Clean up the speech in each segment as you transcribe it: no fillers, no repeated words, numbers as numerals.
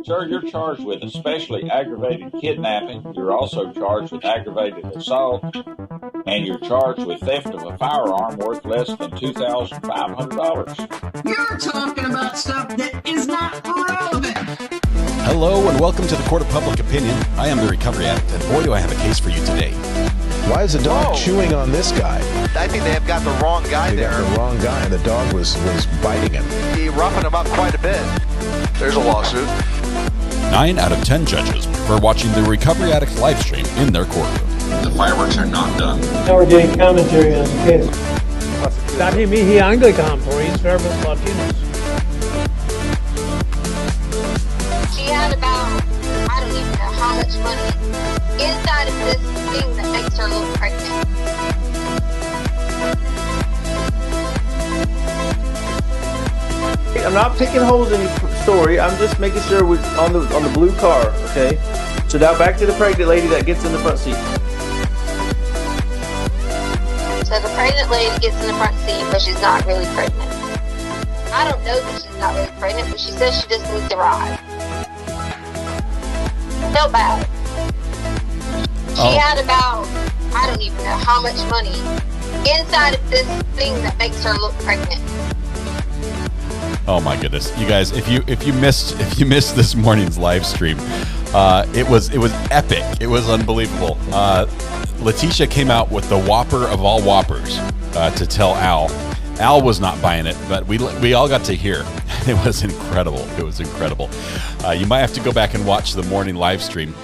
Sir, you're charged with especially aggravated kidnapping. You're also charged with aggravated assault, and you're charged with theft of a firearm worth less than $2,500. You're talking about stuff that is not relevant. Hello and welcome to the Court of Public Opinion. I am the recovery addict, and boy, do I have a case for you today. Why is the dog chewing on this guy? I think they have got the wrong guy there. Got the wrong guy, and the dog was biting him. He roughing him up quite a bit. There's a lawsuit. 9 out of 10 judges prefer watching the Recovery Addict live stream in their courtroom. The fireworks are not done. Now we're getting commentary on the case. Dati mihi Anglican por his verbal Latinos. She had about, I don't even know how much money inside of this thing that makes her look pregnant. I'm not picking holes in your story. I'm just making sure we're on the blue car, okay? So now back to the pregnant lady that gets in the front seat. So the pregnant lady gets in the front seat, but she's not really pregnant. I don't know that she's not really pregnant, but she says she just needs to ride. Felt bad. She had about, I don't even know how much money inside of this thing that makes her look pregnant. Oh my goodness, you guys! If you missed this morning's live stream, it was epic. It was unbelievable. Letecia came out with the whopper of all whoppers to tell Al. Al was not buying it, but we all got to hear. It was incredible. It was incredible. You might have to go back and watch the morning live stream.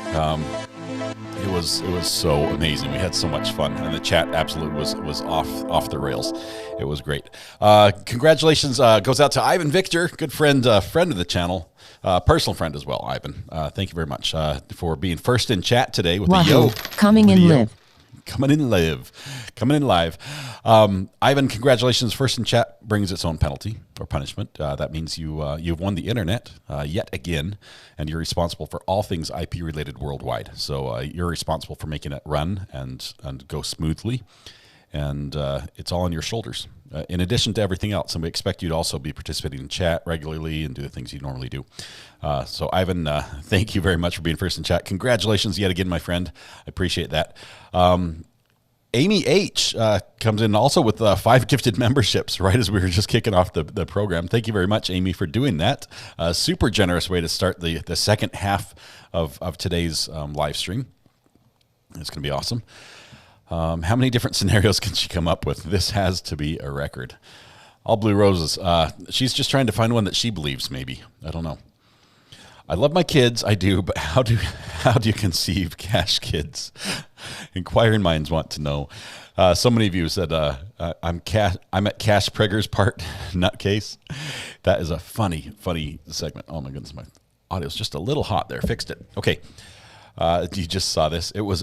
It was so amazing. We had so much fun, and the chat absolutely was off the rails. It was great. Congratulations goes out to Ivan Victor, good friend of the channel, personal friend as well. Ivan, thank you very much for being first in chat today with the yo coming in live. Coming in live. Ivan, congratulations. First in chat brings its own penalty or punishment. That means you've won the internet yet again, and you're responsible for all things IP related worldwide. So you're responsible for making it run and go smoothly, and it's all on your shoulders. In addition to everything else, and we expect you to also be participating in chat regularly and do the things you normally do. So Ivan, thank you very much for being first in chat. Congratulations yet again, my friend. I appreciate that. Amy H comes in also with 5 gifted memberships right as we were just kicking off the program. Thank you very much, Amy, for doing that. Super generous way to start the second half of today's live stream. It's going to be awesome. How many different scenarios can she come up with? This has to be a record. All blue roses. She's just trying to find one that she believes, maybe. I don't know. I love my kids, I do, but how do you conceive cash kids? Inquiring minds want to know. So many of you said I'm at Cash Pregger's part, nutcase. That is a funny segment. Oh my goodness, my audio's just a little hot there. Fixed it. Okay. You just saw this. It was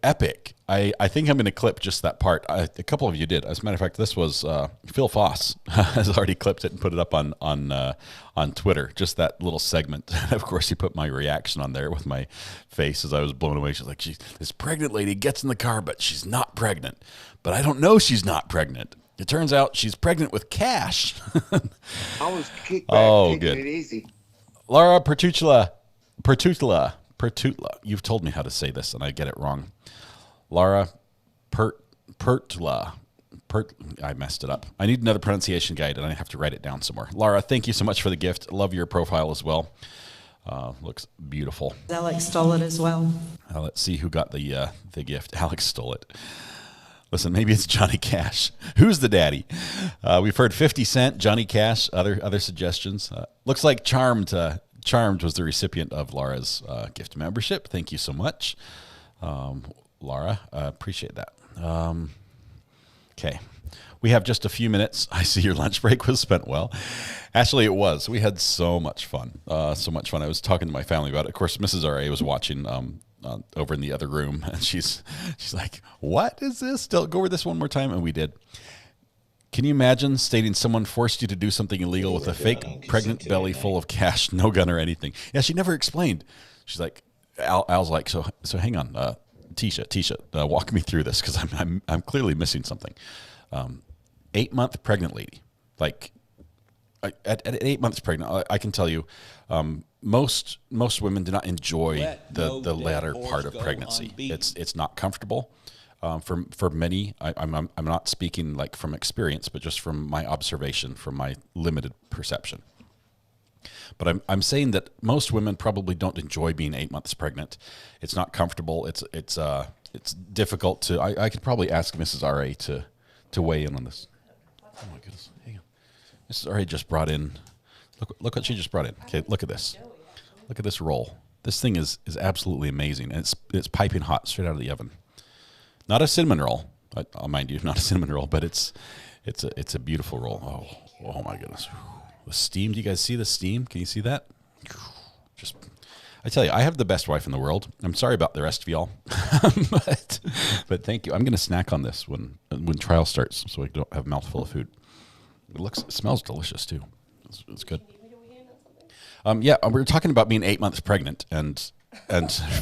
epic. I think I'm going to clip just that part. A couple of you did. As a matter of fact, this was Phil Foss has already clipped it and put it up on Twitter. Just that little segment. Of course, he put my reaction on there with my face as I was blown away. She's like, this pregnant lady gets in the car, but she's not pregnant. But I don't know she's not pregnant. It turns out she's pregnant with cash. I was kicked back, taking good. it easy. Laura Pertutla. You've told me how to say this, and I get it wrong. Laura Pertula. I messed it up. I need another pronunciation guide, and I have to write it down somewhere. Laura, thank you so much for the gift. Love your profile as well. Looks beautiful. Alex stole it as well. Let's see who got the gift. Alex stole it. Listen, maybe it's Johnny Cash. Who's the daddy? We've heard 50 Cent, Johnny Cash, other suggestions. Looks like Charmed was the recipient of Laura's gift membership. Thank you so much, Laura. Appreciate that. Okay. We have just a few minutes. I see your lunch break was spent well. Actually, it was. We had so much fun. So much fun. I was talking to my family about it. Of course, Mrs. R.A. was watching over in the other room, and she's like, what is this? Go over this one more time, and we did. Can you imagine stating someone forced you to do something illegal with a fake pregnant belly full of cash, no gun or anything? Yeah, she never explained. She's like, Al's like, so hang on, Tisha, walk me through this because I'm clearly missing something. 8-month pregnant lady, like at 8 months pregnant, I can tell you, most women do not enjoy the latter part of pregnancy. It's not comfortable. For many, I'm not speaking like from experience, but just from my observation, from my limited perception. But I'm saying that most women probably don't enjoy being 8 months pregnant. It's not comfortable. It's difficult to. I could probably ask Mrs. R.A. to weigh in on this. Oh my goodness! Hang on. Mrs. R.A. just brought in. Look what she just brought in. Okay, look at this. Look at this roll. This thing is absolutely amazing, and it's piping hot straight out of the oven. Not a cinnamon roll, I'll mind you, not a cinnamon roll, but it's a beautiful roll. Oh my goodness. The steam, do you guys see the steam? Can you see that? I tell you, I have the best wife in the world. I'm sorry about the rest of y'all, but thank you. I'm going to snack on this when trial starts, so I don't have a mouthful of food. It smells delicious too. It's good. Yeah, we were talking about being 8 months pregnant and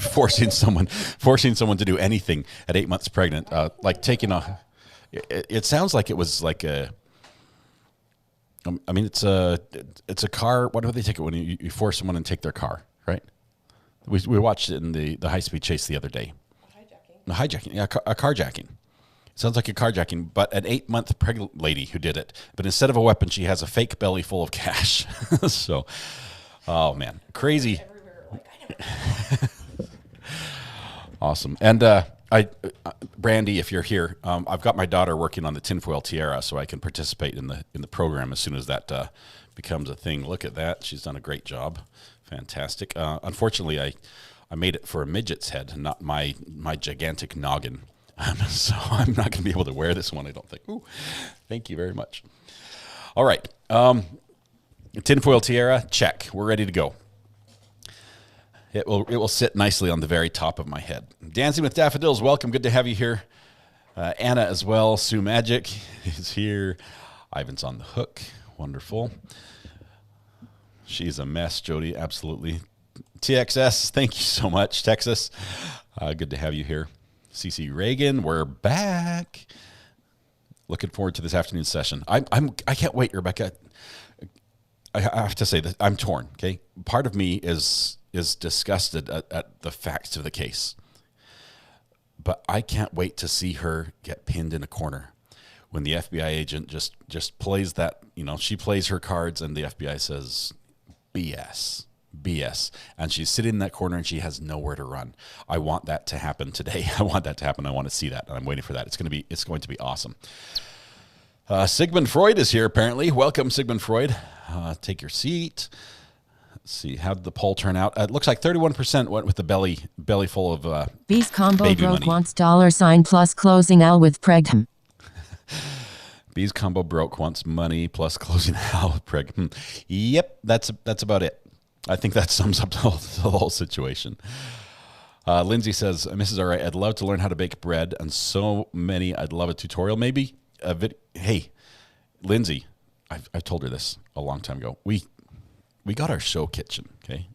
forcing someone to do anything at 8 months pregnant, like taking a. It sounds like it was like a. I mean, it's a car. What do they take it when you force someone to take their car, right? We watched it in the high-speed chase the other day. Hijacking, yeah, a carjacking. It sounds like a carjacking, but an 8 month pregnant lady who did it. But instead of a weapon, she has a fake belly full of cash. So, oh man, crazy. Awesome. And Brandy, if you're here, I've got my daughter working on the tinfoil tiara, so I can participate in the program as soon as that becomes a thing. Look at that; she's done a great job. Fantastic. Unfortunately, I made it for a midget's head, and not my gigantic noggin. So I'm not going to be able to wear this one, I don't think. Ooh, thank you very much. All right, tinfoil tiara, check. We're ready to go. It will sit nicely on the very top of my head. Dancing with Daffodils, welcome. Good to have you here. Anna as well. Sue Magic is here. Ivan's on the hook. Wonderful. She's a mess, Jody. Absolutely. TXS, thank you so much. Texas, good to have you here. CC Reagan, we're back. Looking forward to this afternoon session. I can't wait, Rebecca. I have to say that I'm torn. Okay, part of me is disgusted at the facts of the case, but I can't wait to see her get pinned in a corner when the FBI agent just plays that. She plays her cards, and the FBI says BS. And she's sitting in that corner and she has nowhere to run. I want that to happen today. I want that to happen. I want to see that, and I'm waiting for that. It's going to be awesome. Sigmund Freud is here apparently. Welcome, Sigmund Freud. Take your seat. Let's see, how did the poll turn out? It looks like 31% went with the belly full of Bees combo baby broke money. wants $ plus closing L with preg. Bees combo broke wants money plus closing L with preg. Yep, that's about it. I think that sums up the whole situation. Lindsay says, Mrs. R.A., I'd love to learn how to bake bread, and so many, I'd love a tutorial, maybe. Hey, Lindsay, I've told her this a long time ago. We got our show kitchen, okay?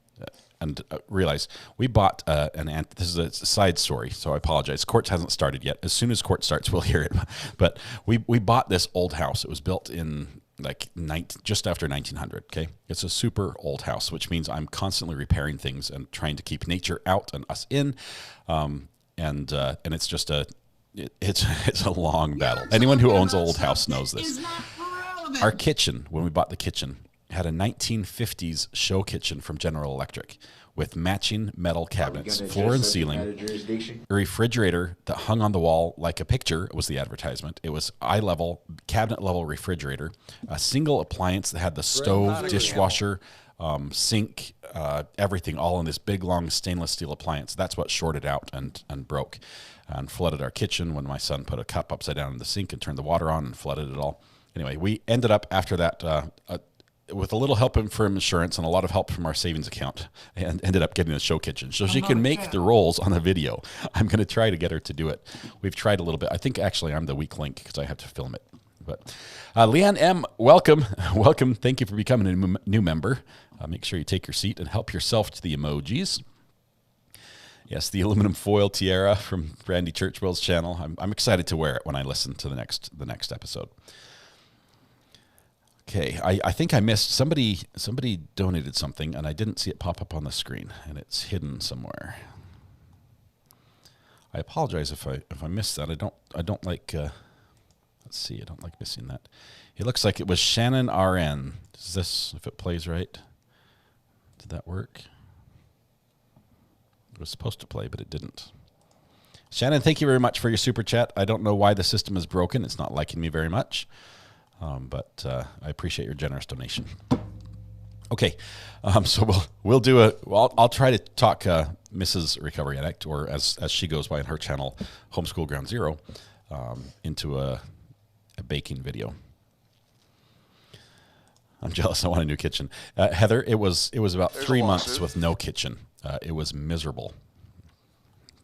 And realize we bought this is a side story, so I apologize. Court hasn't started yet. As soon as court starts, we'll hear it. But we bought this old house. It was built in just after 1900, okay? It's a super old house, which means I'm constantly repairing things and trying to keep nature out and us in. And it's just it's a long battle. Anyone who owns an old house knows this. Our kitchen, when we bought the kitchen, had a 1950s show kitchen from General Electric with matching metal cabinets, floor and ceiling, a refrigerator that hung on the wall like a picture was the advertisement. It was eye-level, cabinet-level refrigerator, a single appliance that had the stove, dishwasher, sink, everything all in this big, long stainless steel appliance. That's what shorted out and broke and flooded our kitchen when my son put a cup upside down in the sink and turned the water on and flooded it all. Anyway, we ended up after that with a little help from insurance and a lot of help from our savings account, and ended up getting a show kitchen so she can make the rolls on a video. I'm going to try to get her to do it. We've tried a little bit. I think actually I'm the weak link because I have to film it. But Leanne M., welcome. Welcome. Thank you for becoming a new member. Make sure you take your seat and help yourself to the emojis. Yes, the aluminum foil tiara from Brandy Churchwell's channel. I'm excited to wear it when I listen to the next episode. Okay, I think I missed somebody donated something and I didn't see it pop up on the screen and it's hidden somewhere. I apologize if I missed that. I don't like let's see, I don't like missing that. It looks like it was Shannon RN. Is this, if it plays right? Did that work? It was supposed to play, but it didn't. Shannon, thank you very much for your super chat. I don't know why the system is broken. It's not liking me very much. But I appreciate your generous donation. Okay, so we'll do I'll try to talk Mrs. Recovery Addict, or as she goes by in her channel, Homeschool Ground Zero, into a baking video. I'm jealous. I want a new kitchen. Heather, it was about 3 months with no kitchen. It was miserable,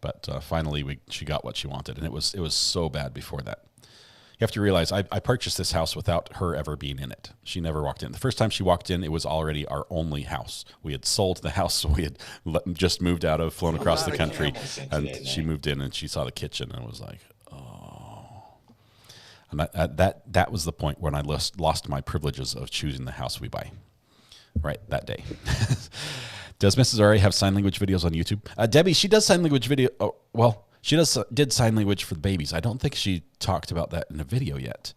but finally she got what she wanted, and it was so bad before that. You have to realize I purchased this house without her ever being in it. She never walked in. The first time she walked in, it was already our only house. We had sold the house, so we had just moved out of, flown across the country, and she moved in and she saw the kitchen and was like, oh. And that was the point when I lost my privileges of choosing the house we buy. Right, that day. Does Mrs. Ari have sign language videos on YouTube? Debbie, she does sign language video. Oh, well, she did sign language for the babies. I don't think she talked about that in a video yet.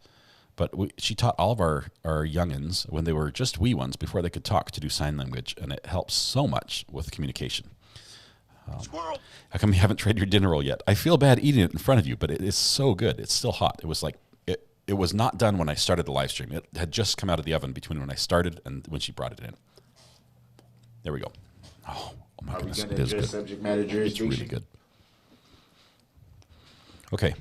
But she taught all of our youngins when they were just wee ones, before they could talk, to do sign language. And it helps so much with communication. Squirrel. How come you haven't tried your dinner roll yet? I feel bad eating it in front of you, but it is so good. It's still hot. It was like, it was not done when I started the live stream. It had just come out of the oven between when I started and when she brought it in. There we go. Oh my goodness, it is good. Subject matter jurisdiction? It's really good. Okay.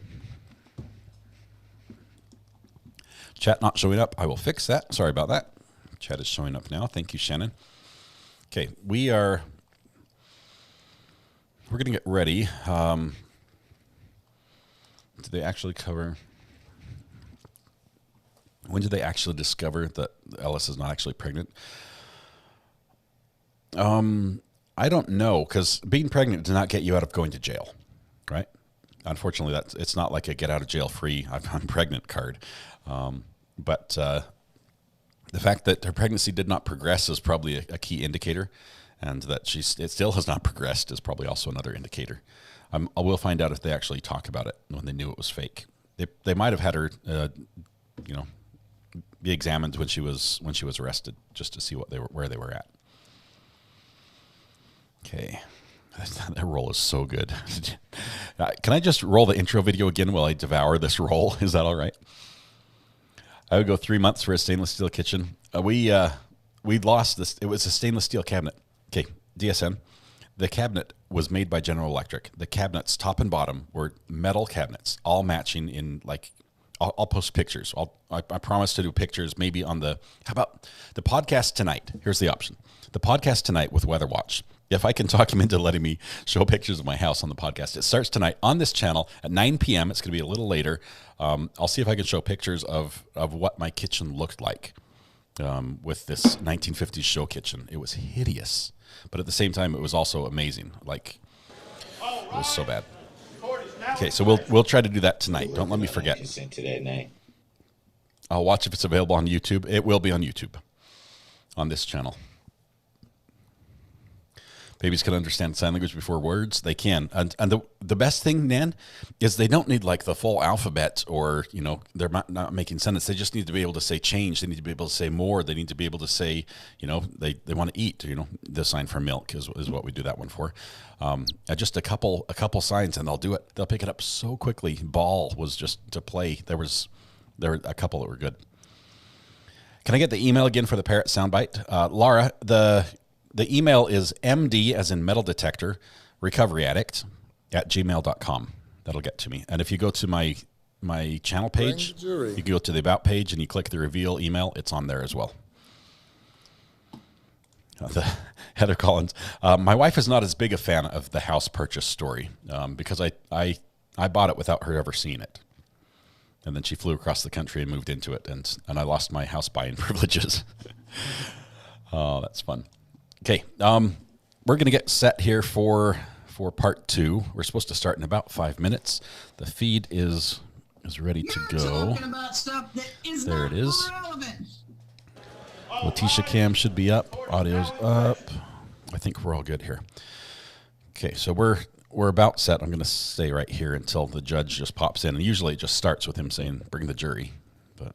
Chat not showing up. I will fix that. Sorry about that. Chat is showing up now. Thank you, Shannon. Okay, we're going to get ready. Did they actually cover... When did they actually discover that Ellis is not actually pregnant? I don't know, because being pregnant does not get you out of going to jail, right? Unfortunately, it's not like a get out of jail free, I'm pregnant card. But the fact that her pregnancy did not progress is probably a key indicator, and that it still has not progressed is probably also another indicator. I will find out if they actually talk about it when they knew it was fake. They might have had her, be examined when she was arrested, just to see where they were at. Okay, that roll is so good. Can I just roll the intro video again while I devour this roll? Is that all right? I would go 3 months for a stainless steel kitchen. We lost this. It was a stainless steel cabinet. Okay, DSN. The cabinet was made by General Electric. The cabinets, top and bottom, were metal cabinets, all matching in like. I'll post pictures. I promise to do pictures maybe on how about the podcast tonight? Here's the option. The podcast tonight with Weather Watch. If I can talk him into letting me show pictures of my house on the podcast. It starts tonight on this channel at 9 p.m. It's going to be a little later. I'll see if I can show pictures of what my kitchen looked like with this 1950s show kitchen. It was hideous. But at the same time, it was also amazing. Like, it was so bad. Okay, so we'll try to do that tonight. Don't let me forget. I'll watch if it's available on YouTube. It will be on YouTube, on this channel. Babies can understand sign language before words. They can. And the best thing, Nan, is they don't need like the full alphabet, or, they're not making sentences. They just need to be able to say change. They need to be able to say more. They need to be able to say, they want to eat, the sign for milk is what we do that one for. Just a couple signs and they'll do it. They'll pick it up so quickly. Ball was just to play. There were a couple that were good. Can I get the email again for the parrot soundbite? Laura, the email is MD, as in metal detector, recovery addict, @gmail.com. That'll get to me. And if you go to my channel page, you can go to the About page and you click the reveal email. It's on there as well. Heather Collins. My wife is not as big a fan of the house purchase story because I bought it without her ever seeing it. And then she flew across the country and moved into it, and I lost my house buying privileges. Oh, that's fun. Okay, we're going to get set here for part 2. We're supposed to start in about 5 minutes. The feed is ready to go. Talking about stuff that is there not it is. relevant. Letecia cam should be up. Audio's up. I think we're all good here. Okay, so we're about set. I'm going to stay right here until the judge just pops in. And usually it just starts with him saying, bring the jury. But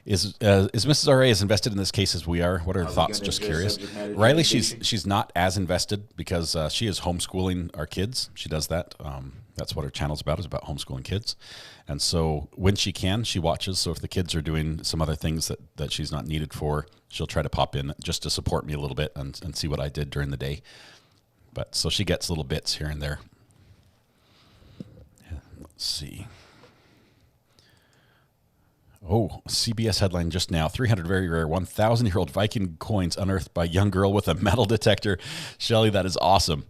is Mrs. R.A. as invested in this case as we are? What are her thoughts? Just curious. Riley, she's not as invested because she is homeschooling our kids. She does that. That's what her channel's about, is about homeschooling kids. And so when she can, she watches. So if the kids are doing some other things that she's not needed for, she'll try to pop in just to support me a little bit and see what I did during the day. But so she gets little bits here and there. Yeah, let's see. Oh, CBS headline just now. 300 very rare 1,000-year-old Viking coins unearthed by young girl with a metal detector. Shelley, that is awesome.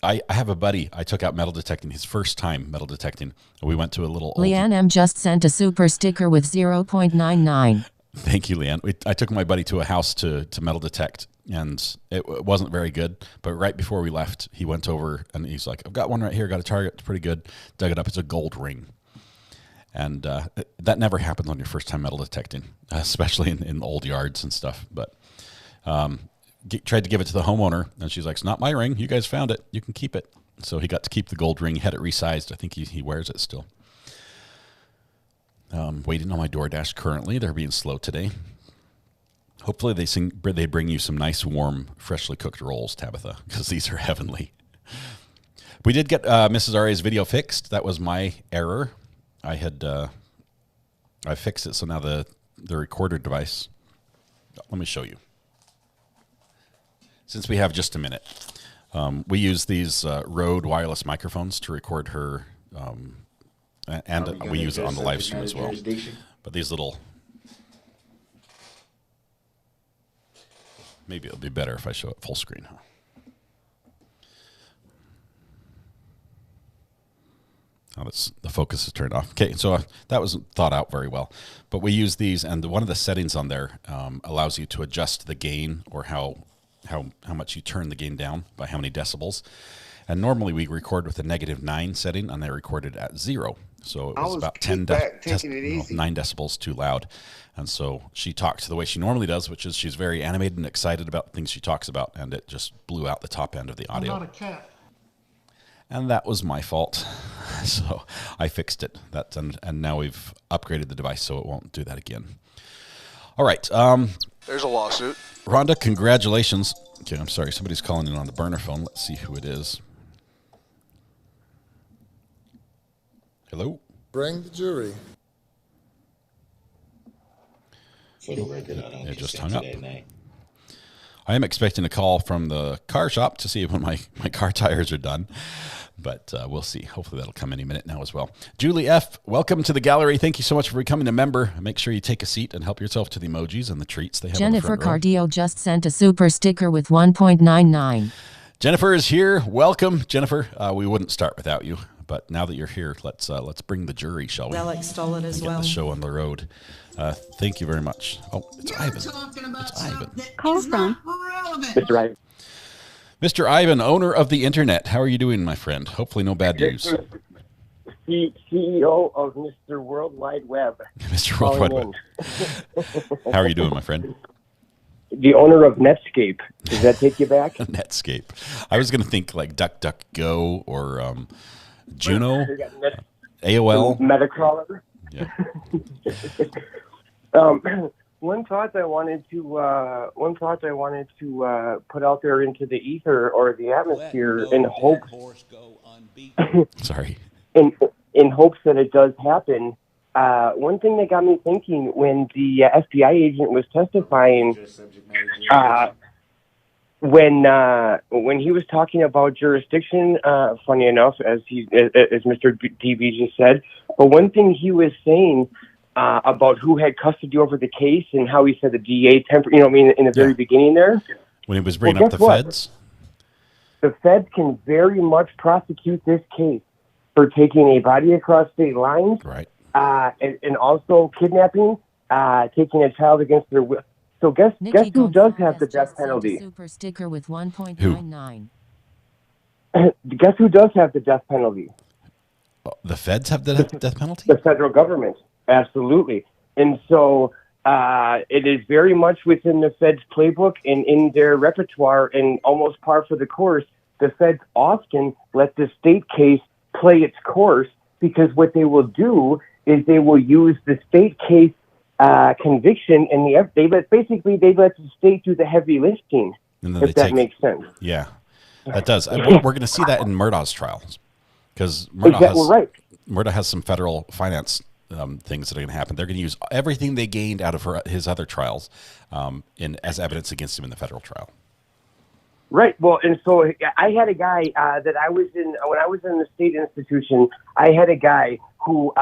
I have a buddy. I took out metal detecting, his first time metal detecting. We went to a little Leanne M. just sent a super sticker with 0.99. Thank you, Leanne. I took my buddy to a house to metal detect, and it wasn't very good. But right before we left, he went over, and he's like, I've got one right here. Got a target. It's pretty good. Dug it up. It's a gold ring. And that never happens on your first time metal detecting, especially in old yards and stuff. But tried to give it to the homeowner, and she's like, it's not my ring. You guys found it. You can keep it. So he got to keep the gold ring. He had it resized. I think he wears it still. Waiting on my DoorDash currently. They're being slow today. Hopefully they bring you some nice, warm, freshly cooked rolls, Tabitha, because these are heavenly. We did get Mrs. R.A.'s video fixed. That was my error. I fixed it, so now the recorder device. Let me show you. Since we have just a minute, we use these Rode wireless microphones to record her, and we use it on the live stream as well. But these little, maybe it'll be better if I show it full screen, huh? Oh, the focus is turned off. Okay, so that wasn't thought out very well. But we use these, and one of the settings on there allows you to adjust the gain, or how much you turn the gain down by how many decibels. And normally we record with a -9 setting, and I recorded at 0. So it was about 9 decibels too loud. And so she talked the way she normally does, which is she's very animated and excited about things she talks about, and it just blew out the top end of the audio. I'm not a cat. And that was my fault. So I fixed it. And now we've upgraded the device so it won't do that again. All right. There's a lawsuit. Rhonda, congratulations. Okay, I'm sorry. Somebody's calling in on the burner phone. Let's see who it is. Hello? Bring the jury. For the record, I don't It just get hung to up. that name. I am expecting a call from the car shop to see when my car tires are done, but we'll see. Hopefully that'll come any minute now as well. Julie F., welcome to the gallery. Thank you so much for becoming a member. Make sure you take a seat and help yourself to the emojis and the treats they have. Jennifer Cardio just sent a super sticker with 1.99. Jennifer is here. Welcome, Jennifer. We wouldn't start without you, but now that you're here, let's bring the jury, shall we? Alex stole it as get well. The show on the road. Thank you very much. Oh, it's Ivan. It's Ivan. Call from Mr. Ivan. Mr. Ivan, owner of the internet. How are you doing, my friend? Hopefully no bad news. CEO of Mr. World Wide Web. Mr. World Wide Web. How are you doing, my friend? The owner of Netscape. Does that take you back? Netscape. I was going to think like DuckDuckGo or Juno, AOL. Metacrawler. Yeah. One thought I wanted to put out there into the ether or the atmosphere in hopes. Sorry. In hopes that it does happen. One thing that got me thinking when the FBI agent was testifying, when he was talking about jurisdiction, funny enough, as Mr. DB just said, but one thing he was saying about who had custody over the case and how he said the DA in the very beginning there. When he was bringing up the feds? The feds can very much prosecute this case for taking a body across state lines, right? And also kidnapping, taking a child against their will. So guess who does have the death penalty? Super sticker with 1.99. Guess who does have the death penalty? The feds have the death penalty? The federal government, absolutely. And so It is very much within the Fed's playbook and in their repertoire and almost par for the course. The Feds often let the state case play its course because what they will do is they will use the state case conviction and they let the state do the heavy lifting, if that makes sense. Yeah, that does. We're going to see that in Murdaugh's trials because Murdaugh has some federal finance things that are going to happen. They're going to use everything they gained out of his other trials as evidence against him in the federal trial. Right. Well, and so I had a guy that I was in when I was in the state institution. I had a guy who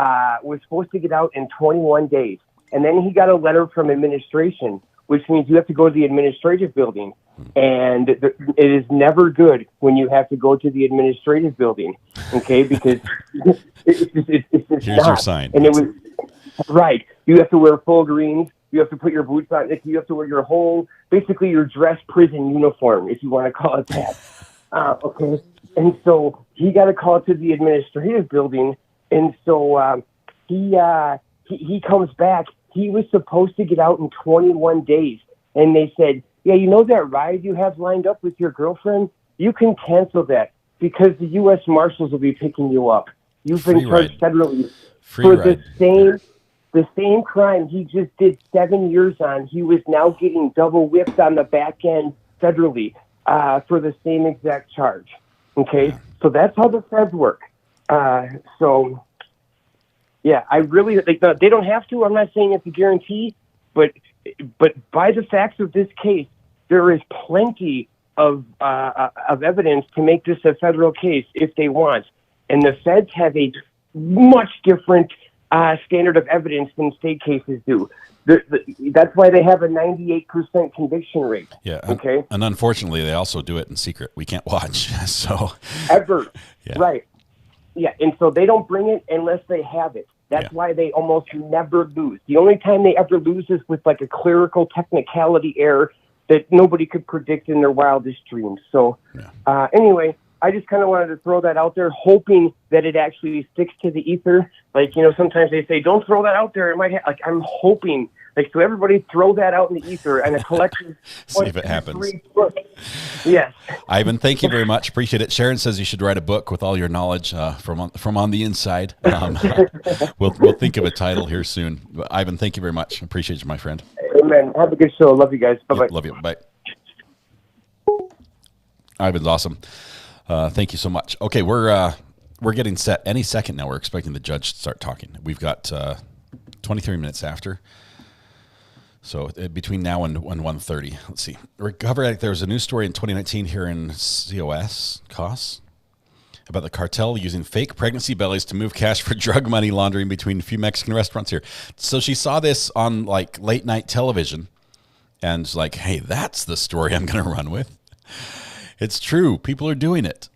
was supposed to get out in 21 days, and then he got a letter from administration, which means you have to go to the administrative building, and it is never good when you have to go to the administrative building. Okay, because it's here's your sign, and it was right. You have to wear full greens. You have to put your boots on. You have to wear your whole, basically your dress prison uniform, if you want to call it that. Okay. And so he got a call to the administrative building. And so he comes back. He was supposed to get out in 21 days. And they said, yeah, you know that ride you have lined up with your girlfriend? You can cancel that because the U.S. Marshals will be picking you up. You've been charged federally for the same crime he just did 7 years on. He was now getting double whipped on the back end federally for the same exact charge. Okay, so that's how the feds work. So, yeah, I really they don't have to. I'm not saying it's a guarantee, but by the facts of this case, there is plenty of evidence to make this a federal case if they want. And the feds have a much different standard of evidence than state cases do. That's why they have a 98% conviction rate. Yeah. Okay. And unfortunately, they also do it in secret. We can't watch. So Right. Yeah. And so they don't bring it unless they have it. That's why they almost never lose. The only time they ever lose is with like a clerical technicality error that nobody could predict in their wildest dreams. So anyway, I just kind of wanted to throw that out there, hoping that it actually sticks to the ether. Like, sometimes they say, don't throw that out there. It might I'm hoping, so everybody throw that out in the ether and a collective. See if it happens. Yes. Ivan, thank you very much. Appreciate it. Sharon says you should write a book with all your knowledge from on the inside. We'll think of a title here soon. But Ivan, thank you very much. Appreciate you, my friend. Amen. Have a good show. Love you guys. Bye-bye. Love you. Bye. Ivan's awesome. Thank you so much. Okay, we're getting set any second now. We're expecting the judge to start talking. We've got 23 minutes after. So between now and 1:30, let's see. There was a news story in 2019 here in COS about the cartel using fake pregnancy bellies to move cash for drug money laundering between a few Mexican restaurants here. So she saw this on late night television and was like, hey, that's the story I'm going to run with. It's true. People are doing it.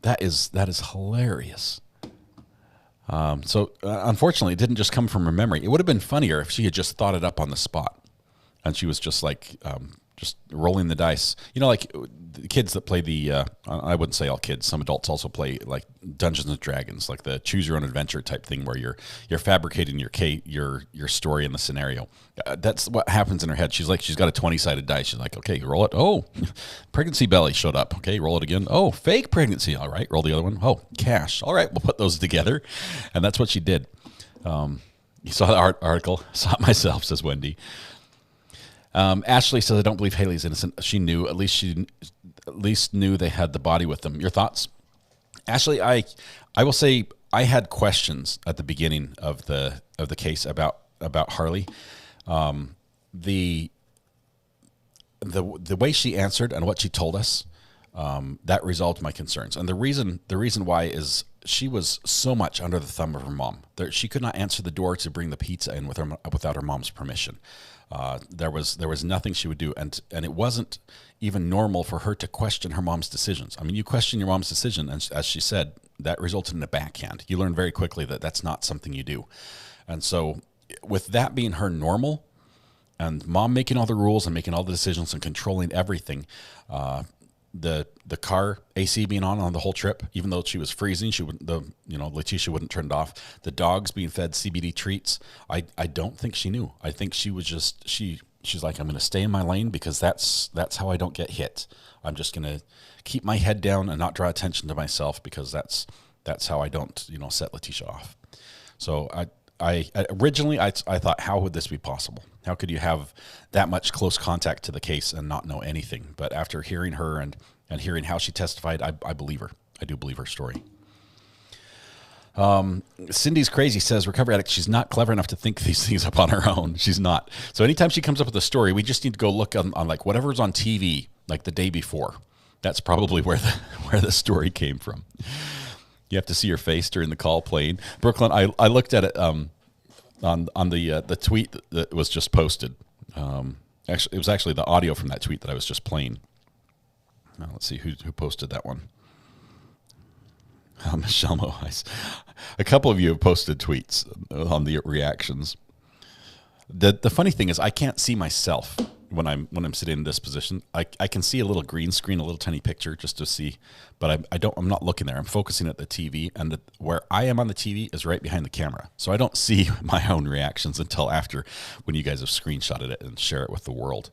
That is hilarious. So unfortunately, it didn't just come from her memory. It would have been funnier if she had just thought it up on the spot, and she was just just rolling the dice. Like the kids that play I wouldn't say all kids. Some adults also play like Dungeons and Dragons, like the choose your own adventure type thing, where you're fabricating your story in the scenario. That's what happens in her head. She's got a 20-sided dice. She's like, okay, roll it. Oh, pregnancy belly showed up. Okay, roll it again. Oh, fake pregnancy. All right, roll the other one. Oh, cash. All right, we'll put those together, and that's what she did. You saw the article. Saw it myself, says Wendy. Ashley says, I don't believe Haley's innocent. She knew. At least knew they had the body with them. Your thoughts? Ashley, I will say I had questions at the beginning of the case about Harley. The way she answered and what she told us, that resolved my concerns. And the reason why is she was so much under the thumb of her mom. She could not answer the door to bring the pizza in without her mom's permission. There was nothing she would do, and it wasn't even normal for her to question her mom's decisions. I mean, you question your mom's decision, and as she said, that resulted in a backhand. You learn very quickly that that's not something you do. And so with that being her normal, and mom making all the rules and making all the decisions and controlling everything, the car AC being on the whole trip, even though she was freezing, Letecia wouldn't turn it off. The dogs being fed CBD treats. I don't think she knew. I think she was just she's like, I'm going to stay in my lane because that's how I don't get hit. I'm just going to keep my head down and not draw attention to myself because that's how I don't set Letecia off. So I originally thought, how would this be possible? How could you have that much close contact to the case and not know anything? But after hearing her and hearing how she testified, I believe her. I do believe her story. Cindy's crazy says, recovery addict, she's not clever enough to think these things up on her own. She's not. So anytime she comes up with a story, we just need to go look on like whatever's on TV, like the day before. That's probably where the story came from. You have to see her face during the call playing. Brooklyn, I looked at it on the tweet that was just posted. Actually, it was actually the audio from that tweet that I was just playing. Now, let's see who posted that one. Michelle Moise. A couple of you have posted tweets on the reactions. The funny thing is I can't see myself when I'm sitting in this position. I can see a little green screen, a little tiny picture just to see, but I'm not looking there. I'm focusing at the TV, and where I am on the TV is right behind the camera. So I don't see my own reactions until after, when you guys have screenshotted it and share it with the world.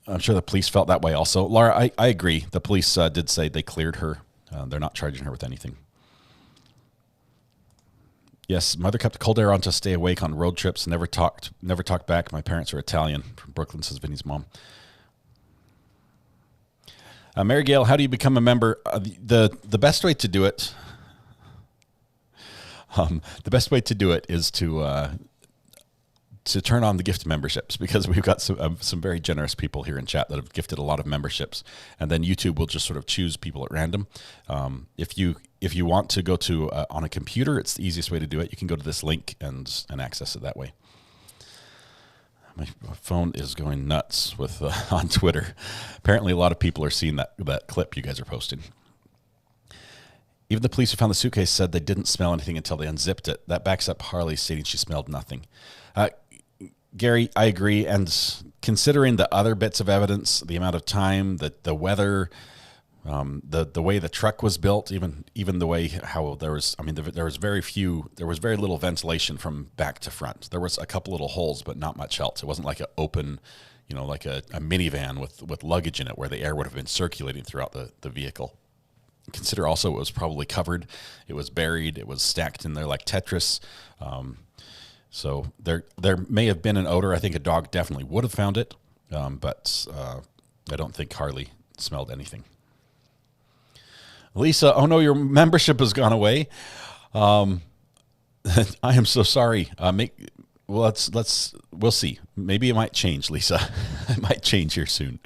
I'm sure the police felt that way also. Laura, I agree. The police did say they cleared her. They're not charging her with anything. Yes, mother kept the cold air on to stay awake on road trips. Never talked back. My parents are Italian. From Brooklyn, says Vinny's mom. Mary Gail, how do you become a member? The best way to do it. The best way to do it is to turn on the gift memberships, because we've got some very generous people here in chat that have gifted a lot of memberships, and then YouTube will just sort of choose people at random. If you want to go to on a computer, it's the easiest way to do it. You can go to this link and access it that way. My phone is going nuts with on Twitter. Apparently, a lot of people are seeing that clip you guys are posting. Even the police who found the suitcase said they didn't smell anything until they unzipped it. That backs up Harley stating she smelled nothing. Gary, I agree. And considering the other bits of evidence, the amount of time, the weather, the way the truck was built, even the way how there was very little ventilation from back to front. There was a couple little holes, but not much else. It wasn't like an open, like a minivan with luggage in it where the air would have been circulating throughout the vehicle. Consider also it was probably covered. It was buried. It was stacked in there like Tetris. So there may have been an odor. I think a dog definitely would have found it, but I don't think Harley smelled anything. Lisa, oh no, your membership has gone away. I am so sorry. We'll see. Maybe it might change, Lisa. It might change here soon.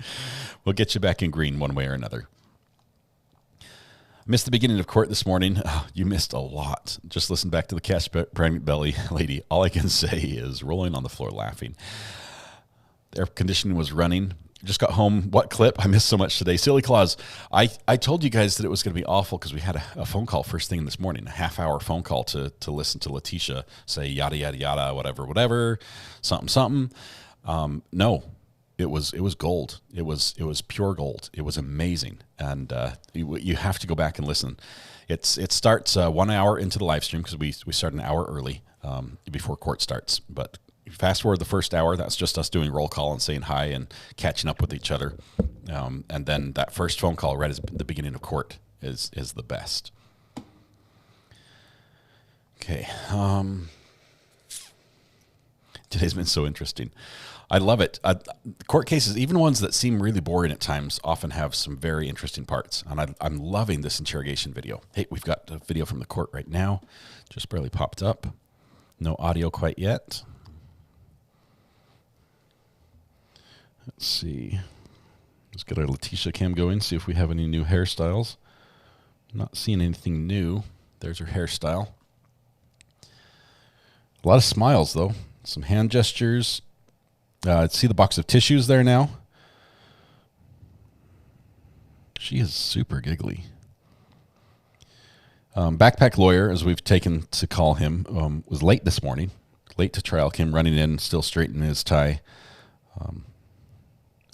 We'll get you back in green one way or another. Missed the beginning of court this morning. Oh, you missed a lot. Just listen back to the cash pregnant belly lady. All I can say is rolling on the floor laughing. The air conditioning was running. Just got home. What clip? I missed so much today. Silly Claus. I told you guys that it was going to be awful because we had a phone call first thing this morning, a half-hour phone call to listen to Letecia say yada, yada, yada, whatever, something. No. It was gold. It was pure gold. It was amazing, and you have to go back and listen. It starts 1 hour into the live stream because we start an hour early before court starts. But fast forward the first hour, that's just us doing roll call and saying hi and catching up with each other, and then that first phone call right at the beginning of court is the best. Okay. Today's been so interesting. I love it. Court cases, even ones that seem really boring at times, often have some very interesting parts. And I'm loving this interrogation video. Hey, we've got a video from the court right now. Just barely popped up. No audio quite yet. Let's see. Let's get our Letecia cam going, see if we have any new hairstyles. Not seeing anything new. There's her hairstyle. A lot of smiles, though. Some hand gestures. See the box of tissues there now? She is super giggly. Backpack lawyer, as we've taken to call him, was late this morning. Late to trial. Came running in, still straightening his tie.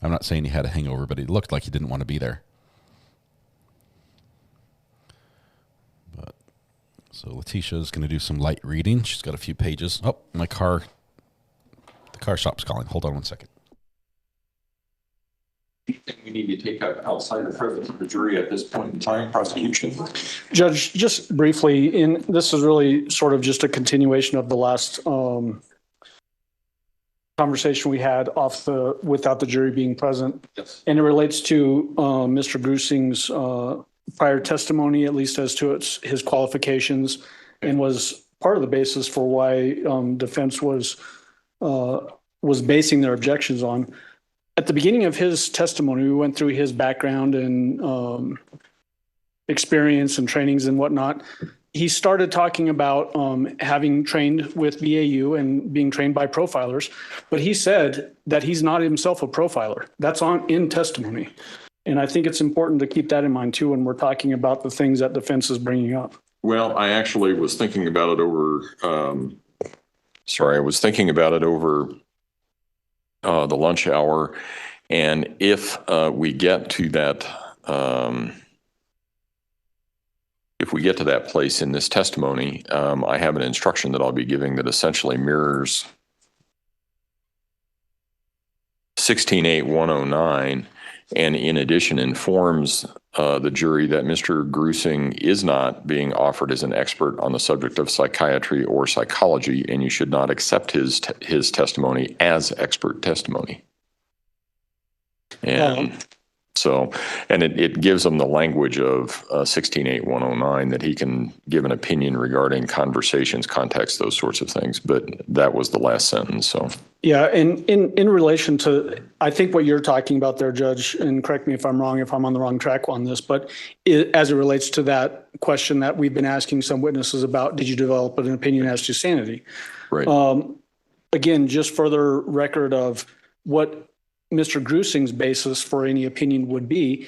I'm not saying he had a hangover, but it looked like he didn't want to be there. But so Letecia is going to do some light reading. She's got a few pages. Oh, the car shop's calling. Hold on one second. We need to take up outside the presence of the jury at this point in time, prosecution. Judge, just briefly, this is really sort of just a continuation of the last conversation we had without the jury being present. Yes. And it relates to Mr. Grusing's prior testimony, at least as to his qualifications, and was part of the basis for why defense was basing their objections on. At the beginning of his testimony, we went through his background and experience and trainings and whatnot. He started talking about having trained with BAU and being trained by profilers, but he said that he's not himself a profiler. That's in testimony. And I think it's important to keep that in mind too when we're talking about the things that defense is bringing up. Well, I actually was thinking about it over, the lunch hour. And if we get to that, place in this testimony, I have an instruction that I'll be giving that essentially mirrors 16.8.109, and in addition informs the jury that Mr. Grusing is not being offered as an expert on the subject of psychiatry or psychology, and you should not accept his testimony as expert testimony. And so, and it gives them the language of 16.8.109 that he can give an opinion regarding conversations, context, those sorts of things. But that was the last sentence. So yeah, and in relation to, I think what you're talking about there, Judge, and correct me if I'm wrong, if I'm on the wrong track on this, but as it relates to that question that we've been asking some witnesses about, did you develop an opinion as to sanity? Right. Again, just further record of what Mr. Grusing's basis for any opinion would be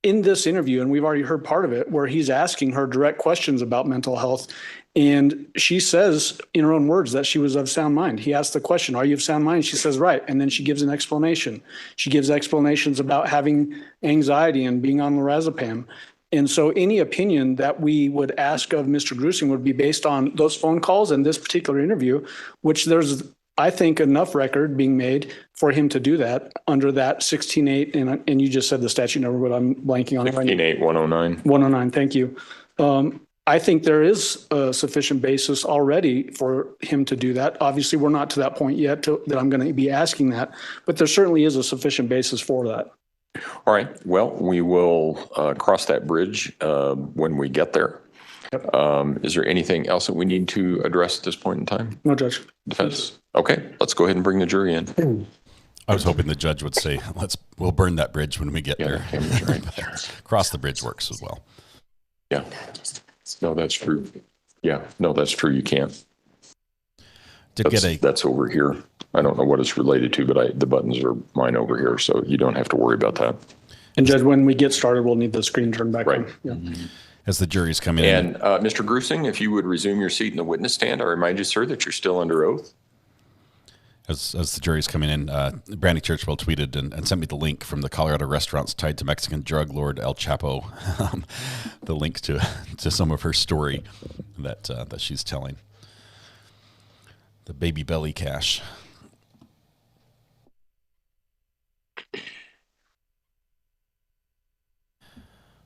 in this interview, and we've already heard part of it, where he's asking her direct questions about mental health, and she says in her own words that she was of sound mind. He asked the question, are you of sound mind? She says, right, and then she gives an explanation. She gives explanations about having anxiety and being on lorazepam. And so any opinion that we would ask of Mr. Grusing would be based on those phone calls and this particular interview, which there's, I think, enough record being made for him to do that under that 16.8, and you just said the statute number, but I'm blanking on it right now. 16.8.109. 109, thank you. I think there is a sufficient basis already for him to do that. Obviously, we're not to that point yet that I'm going to be asking that, but there certainly is a sufficient basis for that. All right. Well, we will cross that bridge when we get there. Yep. Is there anything else that we need to address at this point in time? No, Judge. Defense. Okay. Let's go ahead and bring the jury in. I was hoping the judge would say, we'll burn that bridge when we get there. Cross the bridge works as well. Yeah. No, that's true. Yeah. No, that's true. You can't. That's over here. I don't know what it's related to, but the buttons are mine over here, so you don't have to worry about that. And Judge, when we get started, we'll need the screen turned back on. Yeah. As the jury's come in. And Mr. Grusing, if you would resume your seat in the witness stand, I remind you, sir, that you're still under oath. As the jury's coming in, Brandy Churchwell tweeted and sent me the link from the Colorado restaurants tied to Mexican drug lord El Chapo, the link to some of her story that she's telling. The baby belly cash.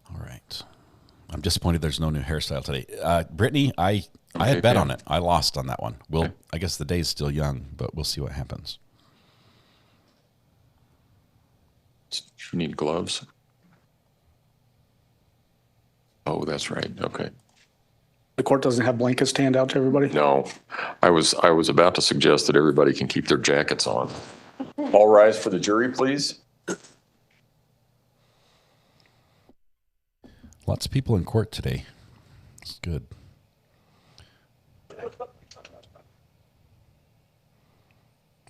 All right. I'm disappointed there's no new hairstyle today. Brittany, I had bet on it. I lost on that one. I guess the day's still young, but we'll see what happens. You need gloves? Oh, that's right. Okay. The court doesn't have blankets to hand out to everybody? No. I was about to suggest that everybody can keep their jackets on. All rise for the jury, please. Lots of people in court today. It's good.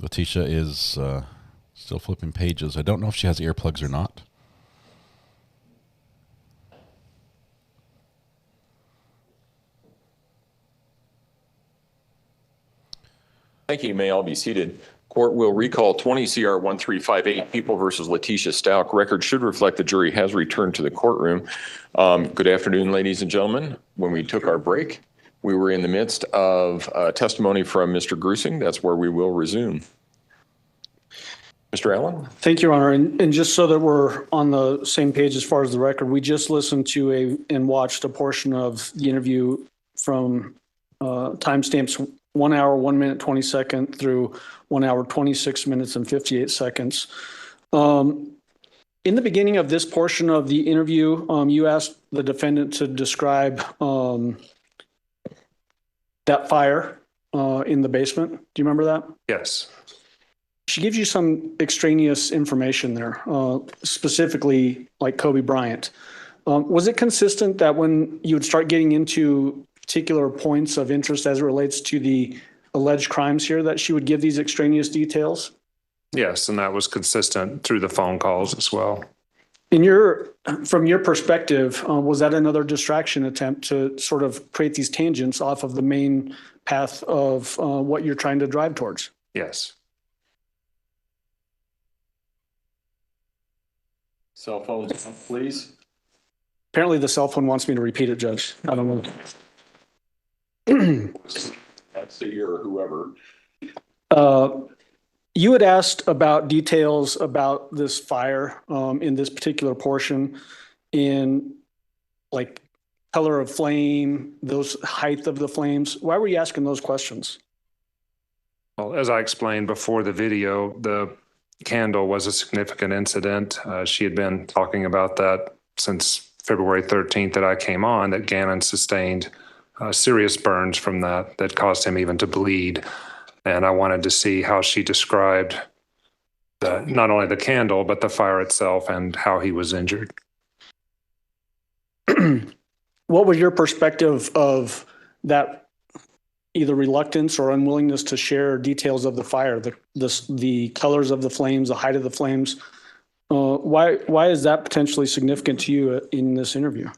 Letecia is still flipping pages. I don't know if she has earplugs or not. Thank you. You may all be seated. Court will recall 20 CR 1358, People versus Letecia Stauch. Record should reflect the jury has returned to the courtroom. Good afternoon, ladies and gentlemen. When we took our break, we were in the midst of testimony from Mr. Grusing. That's where we will resume. Mr. Allen? Thank you, Your Honor. And just so that we're on the same page as far as the record, we just listened to and watched a portion of the interview from timestamps 1 hour, 1 minute, 20 seconds through 1 hour, 26 minutes and 58 seconds. In the beginning of this portion of the interview, you asked the defendant to describe that fire in the basement. Do you remember that? Yes. She gives you some extraneous information there, specifically like Kobe Bryant. Was it consistent that when you would start getting into particular points of interest as it relates to the alleged crimes here, that she would give these extraneous details? Yes, and that was consistent through the phone calls as well. From your perspective, was that another distraction attempt to sort of create these tangents off of the main path of what you're trying to drive towards? Yes. Cell phones, please. Apparently the cell phone wants me to repeat it, Judge. I don't know. That's the year or whoever. You had asked about details about this fire in this particular portion, in like color of flame, those height of the flames. Why were you asking those questions? Well, as I explained before the video, the candle was a significant incident. She had been talking about that since February 13th that I came on, that Gannon sustained serious burns from that caused him even to bleed. And I wanted to see how she described not only the candle, but the fire itself and how he was injured. What was your perspective of that, either reluctance or unwillingness to share details of the fire, the colors of the flames, the height of the flames? Why is that potentially significant to you in this interview?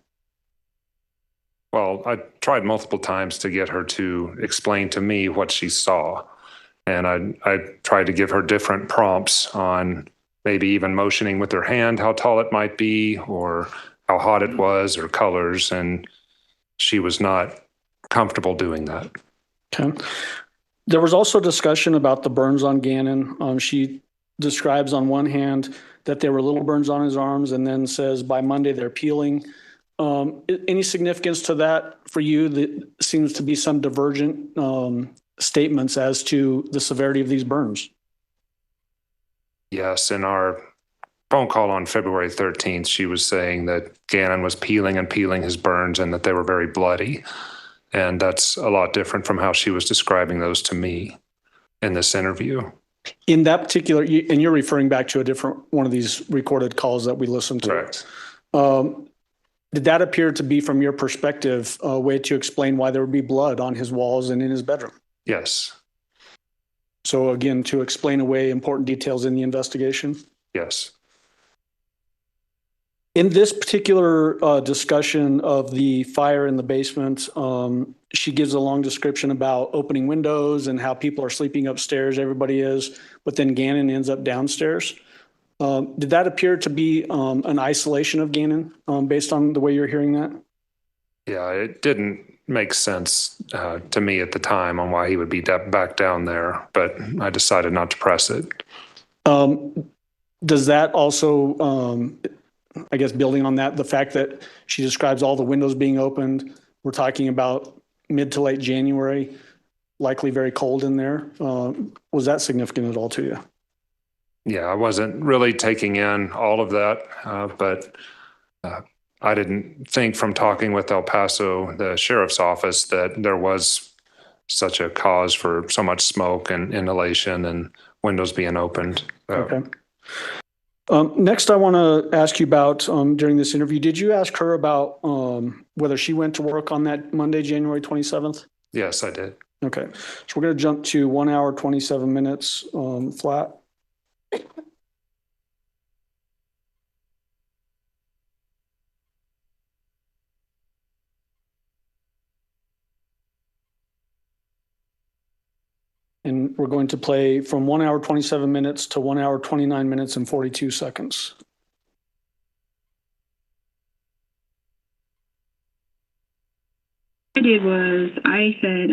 Well, I tried multiple times to get her to explain to me what she saw. And I tried to give her different prompts on maybe even motioning with her hand how tall it might be or how hot it was or colors. And she was not comfortable doing that. Okay. There was also discussion about the burns on Gannon. She describes on one hand that there were little burns on his arms and then says by Monday they're peeling. Any significance to that for you? That seems to be some divergent statements as to the severity of these burns. Yes, in our phone call on February 13th, she was saying that Gannon was peeling and peeling his burns and that they were very bloody. And that's a lot different from how she was describing those to me in this interview. In that particular, and you're referring back to a different one of these recorded calls that we listened to. Correct. Did that appear to be, from your perspective, a way to explain why there would be blood on his walls and in his bedroom? Yes. So again, to explain away important details in the investigation? Yes. In this particular discussion of the fire in the basement, she gives a long description about opening windows and how people are sleeping upstairs, everybody is, but then Gannon ends up downstairs. Did that appear to be an isolation of Gannon based on the way you're hearing that? Yeah, it didn't make sense to me at the time on why he would be back down there, but I decided not to press it. Does that also, I guess building on that, the fact that she describes all the windows being opened, we're talking about mid to late January, likely very cold in there. Was that significant at all to you? Yeah, I wasn't really taking in all of that, but I didn't think from talking with El Paso, the sheriff's office, that there was such a cause for so much smoke and inhalation and windows being opened. Okay. Next, I want to ask you about, during this interview, did you ask her about whether she went to work on that Monday, January 27th? Yes, I did. Okay. So we're going to jump to 1 hour, 27 minutes flat. And we're going to play from 1 hour, 27 minutes to 1 hour, 29 minutes and 42 seconds. What I did was I said,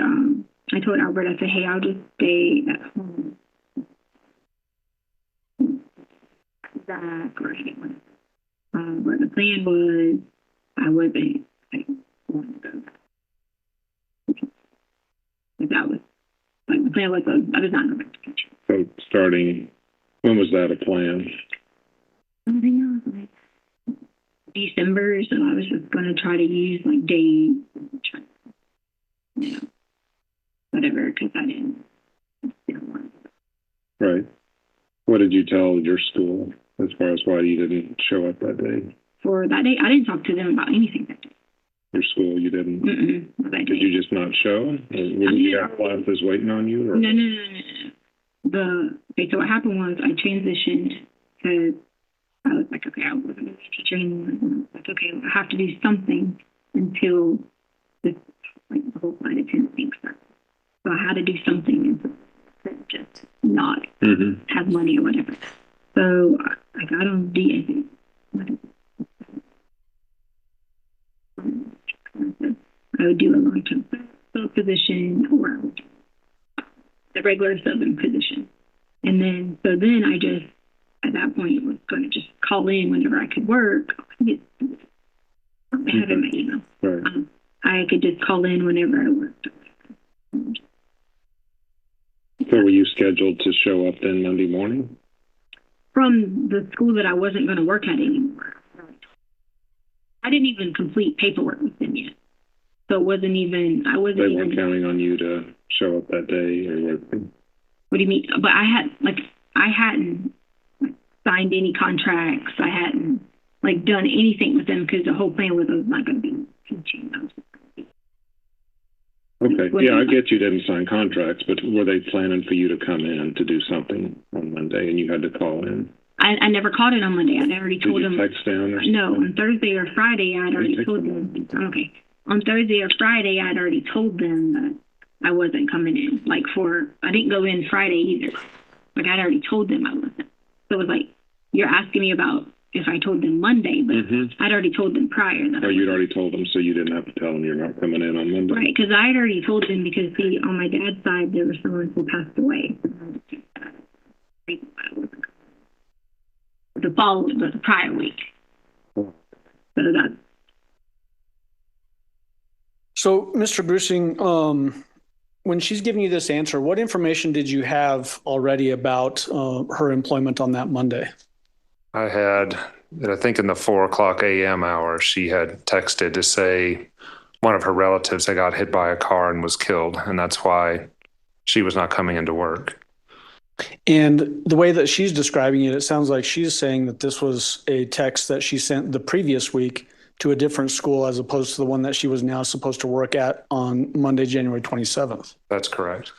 I told Albert, I said, hey, I'll just stay at home. Zach or anyone. But the plan was I wasn't like going to go back. That was like the plan was I was not going back to teach. So starting, when was that a plan? I think it was like December, so I was just going to try to use like days, whatever, because I didn't want to. Right. What did you tell your school as far as why you didn't show up that day? For that day, I didn't talk to them about anything that day. Your school, you didn't? That Did day. you just not show? Wouldn't you have classes waiting on you? Or? No. Okay, so what happened was I transitioned because I was like, okay, I wasn't going to be a teacher anymore. And I was like, okay, I have to do something until this, like, the whole flight attendant thing started. So I had to do something and just not have money or whatever. So I got on DA. I would do a long-term sub position or the regular subbing position. And then I just, at that point, was going to just call in whenever I could work. I have it in my email. Right. I could just call in whenever I worked. So were you scheduled to show up then Monday morning? From the school that I wasn't going to work at anymore. I didn't even complete paperwork with them yet. So it wasn't even, I wasn't They weren't counting on you to show up that day or what? What do you mean? But I hadn't signed any contracts. I hadn't done anything with them because the whole plan was I was not going to be teaching. Okay. Yeah, I get you didn't sign contracts, but were they planning for you to come in to do something on Monday and you had to call in? I never called it on Monday. I'd already told them. Did you text down or something? No, on Thursday or Friday, I'd already told them. Okay. On Thursday or Friday, I'd already told them that I wasn't coming in. I didn't go in Friday either. I'd already told them I wasn't. So it was like, you're asking me about if I told them Monday, but I'd already told them prior. That you'd already told them, so you didn't have to tell them you're not coming in on Monday. Right, because I'd already told them because, see, on my dad's side, there was someone who passed away. The prior week. So that's. So, Mr. Grusing, when she's giving you this answer, what information did you have already about her employment on that Monday? I think in the 4:00 a.m. hour, she had texted to say one of her relatives had got hit by a car and was killed, and that's why she was not coming into work. And the way that she's describing it, it sounds like she's saying that this was a text that she sent the previous week to a different school as opposed to the one that she was now supposed to work at on Monday, January 27th. That's correct.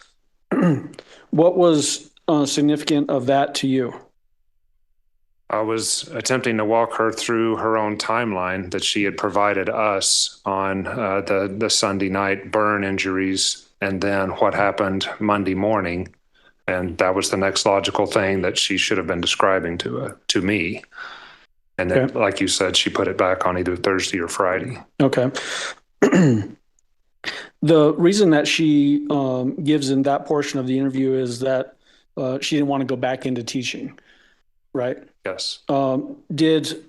What was significant of that to you? I was attempting to walk her through her own timeline that she had provided us on the Sunday night burn injuries and then what happened Monday morning. And that was the next logical thing that she should have been describing to me. And then, like you said, she put it back on either Thursday or Friday. Okay. The reason that she gives in that portion of the interview is that she didn't want to go back into teaching, right? Yes. Did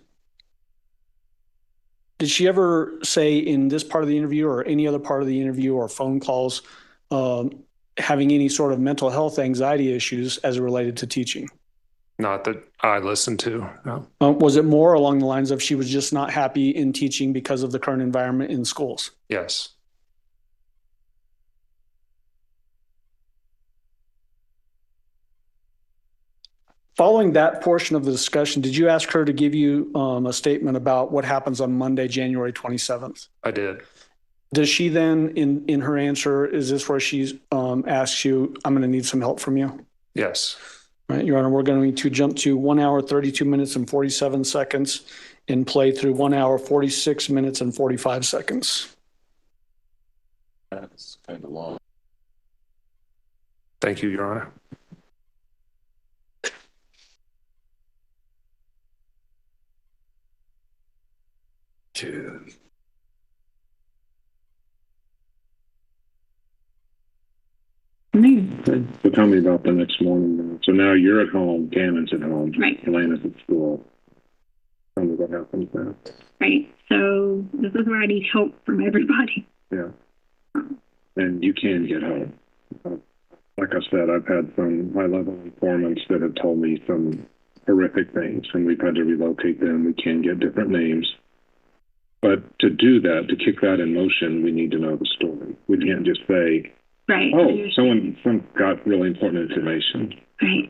she ever say in this part of the interview or any other part of the interview or phone calls having any sort of mental health anxiety issues as it related to teaching? Not that I listened to, no. Was it more along the lines of she was just not happy in teaching because of the current environment in schools? Yes. Following that portion of the discussion, did you ask her to give you a statement about what happens on Monday, January 27th? I did. Does she then, in her answer, is this where she asks you, I'm going to need some help from you? Yes. All right, Your Honor, we're going to jump to 1 hour, 32 minutes and 47 seconds and play through 1 hour, 46 minutes and 45 seconds. That's kind of long. Thank you, Your Honor. So tell me about the next morning. So now you're at home, Cannon's at home, right? Elena's at school. Tell me what happens now. Right. So this is where I need help from everybody. Yeah. And you can get help. Like I said, I've had some high-level informants that have told me some horrific things, and we've had to relocate them. We can get different names. But to do that, to kick that in motion, we need to know the story. We can't just say, right, oh, someone got really important information. Right.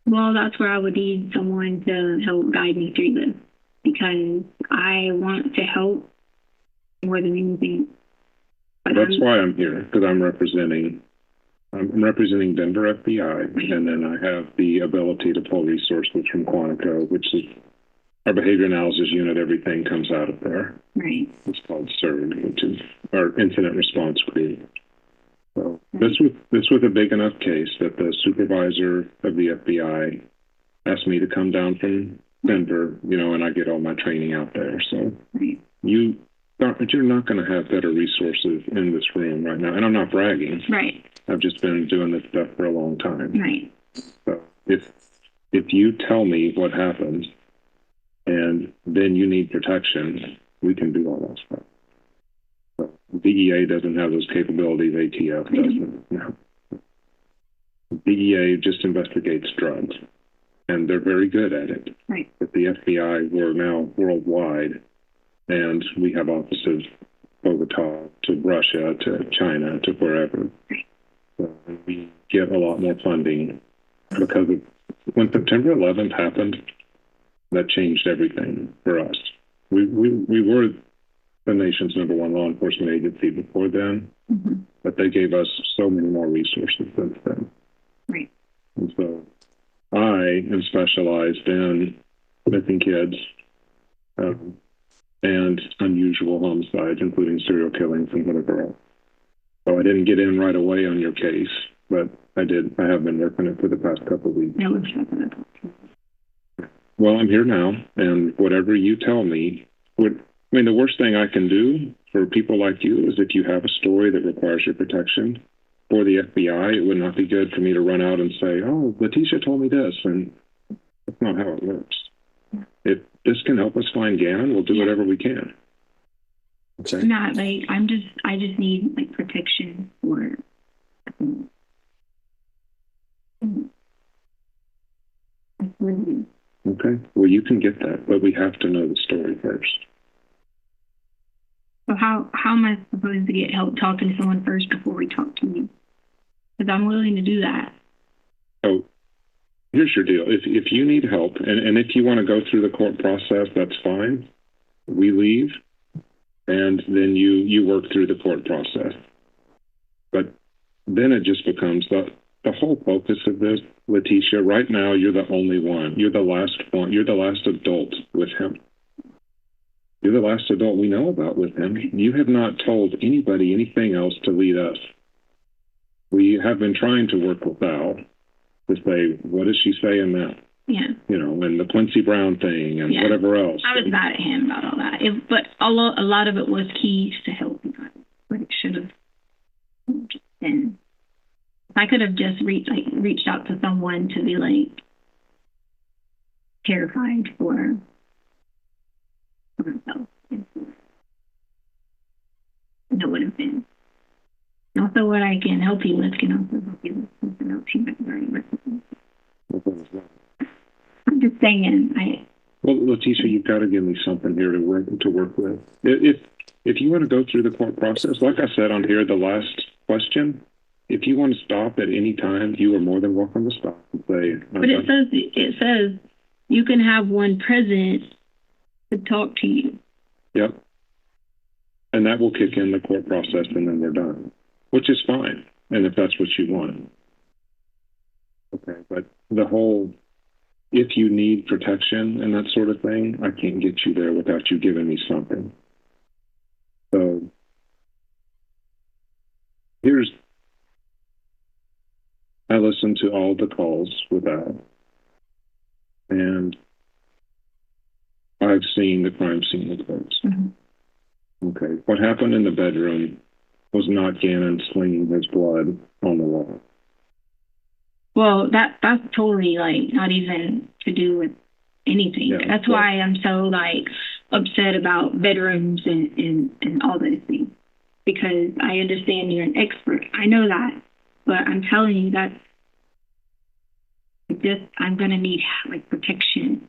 Well, that's where I would need someone to help guide me through this, because I want to help more than anything. But that's why I'm here, because I'm representing Denver FBI, right. And then I have the ability to pull resources from Quantico, which is our behavior analysis unit. Everything comes out of there. Right. It's called CERD, which is our incident response group. So this was a big enough case that the supervisor of the FBI asked me to come down from Denver, and I get all my training out there. So you're not going to have better resources in this room right now. And I'm not bragging. Right. I've just been doing this stuff for a long time. Right. So if you tell me what happened and then you need protection, we can do all that stuff. DEA doesn't have those capabilities. ATF doesn't. No. DEA just investigates drugs, and they're very good at it. Right. But the FBI, we're now worldwide, and we have offices Bogota to Russia to China to wherever. Right. So we get a lot more funding because when September 11th happened, that changed everything for us. We were the nation's #1 law enforcement agency before then, but they gave us so many more resources since then. Right. And so I am specialized in missing kids and unusual homicides, including serial killings and whatever else. So I didn't get in right away on your case, but I did. I have been working it for the past couple of weeks. Well, I'm here now, and whatever you tell me the worst thing I can do for people like you is if you have a story that requires your protection for the FBI, it would not be good for me to run out and say, oh, Letecia told me this, and that's not how it works. If this can help us find Gannon, we'll do whatever we can. Okay? Not I just need protection for. Okay. Well, you can get that, but we have to know the story first. So how am I supposed to get help talking to someone first before we talk to you? Because I'm willing to do that. So here's your deal. If you need help, and if you want to go through the court process, that's fine. We leave, and then you work through the court process. But then it just becomes the whole focus of this, Letecia, right now you're the only one. You're the last one. You're the last adult with him. You're the last adult we know about with him. You have not told anybody anything else to lead us. We have been trying to work with Val to say, what does she say in that? Yeah. And the Quincy Brown thing and whatever else. I was mad at him about all that. But a lot of it was keys to help me, but it should have been. I could have just reached out to someone to be terrified for myself. And it would have been. Also, what I can help you with can also help you with something else you might already recommend. I'm just saying. Well, Letecia, you've got to give me something here to work with. If you want to go through the court process, like I said on here, the last question. If you want to stop at any time, you are more than welcome to stop and say. But it says you can have one present to talk to you. Yep. And that will kick in the court process, and then they're done, which is fine. And if that's what you want. Okay, but the whole, if you need protection and that sort of thing, I can't get you there without you giving me something. So here's I listened to all the calls with Al, and I've seen the crime scene with folks. Okay, what happened in the bedroom was not Gannon slinging his blood on the wall. Well, that's totally like not even to do with anything. Yeah, that's why I'm so like upset about bedrooms and all those things, because I understand you're an expert. I know that, but I'm telling you that I'm gonna need like protection.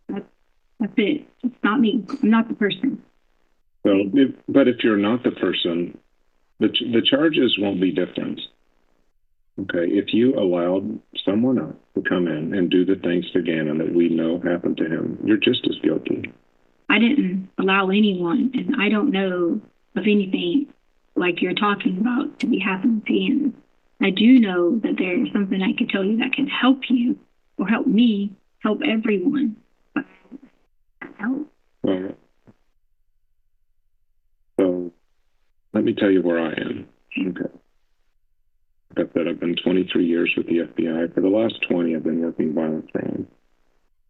That's it. It's not me. I'm not the person. Well, but if you're not the person, the charges won't be different. Okay, if you allowed someone else to come in and do the things to Gannon that we know happened to him, you're just as guilty. I didn't allow anyone, and I don't know of anything like you're talking about to be happening to Gannon. I do know that there's something I can tell you that can help you, or help me, help everyone. But help. Well, so let me tell you where I am. Okay. Like I said, I've been 23 years with the FBI. For the last 20, I've been working violent crime.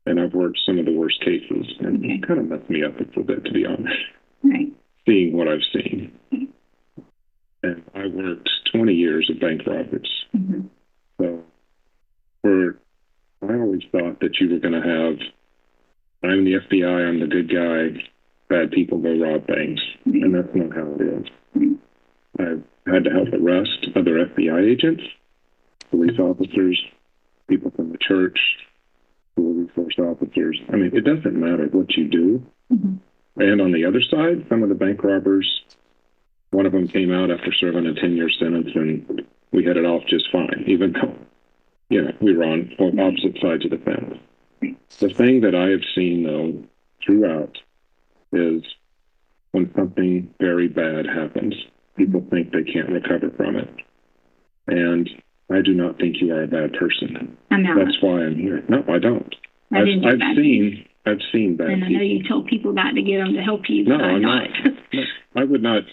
And I've worked some of the worst cases. And it kind of messed me up a little bit, to be honest. Right. Seeing what I've seen. And I worked 20 years of bank robberies. So I always thought that you were going to have, I'm the FBI, I'm the good guy, bad people go rob banks. And that's not how it is. I've had to help arrest other FBI agents, police officers, people from the church, school resource officers. I mean, it doesn't matter what you do. And on the other side, some of the bank robbers, one of them came out after serving a 10-year sentence, and we had it off just fine, even though, we were on opposite sides of the fence. The thing that I have seen, though, throughout is when something very bad happens, people think they can't recover from it. And I do not think you are a bad person. I'm not. That's why I'm here. No, I don't. I've seen bad and I know people. you tell people that to get them to help you, but No, I'm I'm not. I would not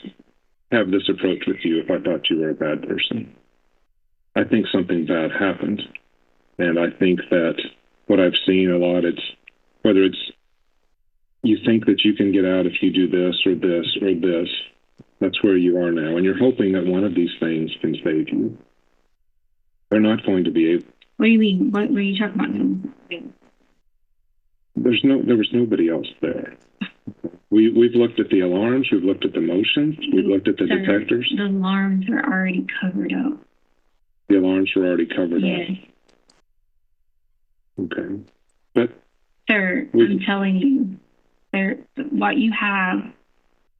have this approach with you if I thought you were a bad person. I think something bad happened. And I think that what I've seen a lot, whether it's you think that you can get out if you do this or this or this, that's where you are now. And you're hoping that one of these things can save you. They're not going to be able. What do you mean? What were you talking about? There was nobody else there. We've looked at the alarms, we've looked at the motions, we've looked at the detectors. The alarms are already covered up. The alarms were already covered up. Okay. But sir, I'm telling you, what you have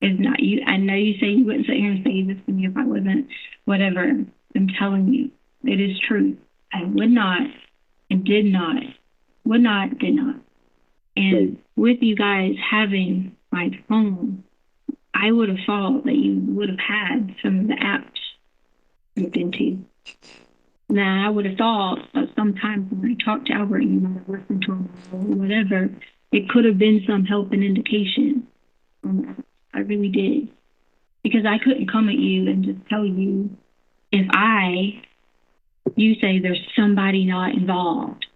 is not you. I know you say you wouldn't sit here and say this to me if I wasn't, whatever. I'm telling you, it is true. I would not and did not. Would not, did not. And with you guys having my phone, I would have thought that you would have had some of the apps looked into. Now, I would have thought that sometimes when I talked to Albert, you might have listened to him or whatever, it could have been some help and indication. I really did. Because I couldn't come at you and just tell you if you say there's somebody not involved.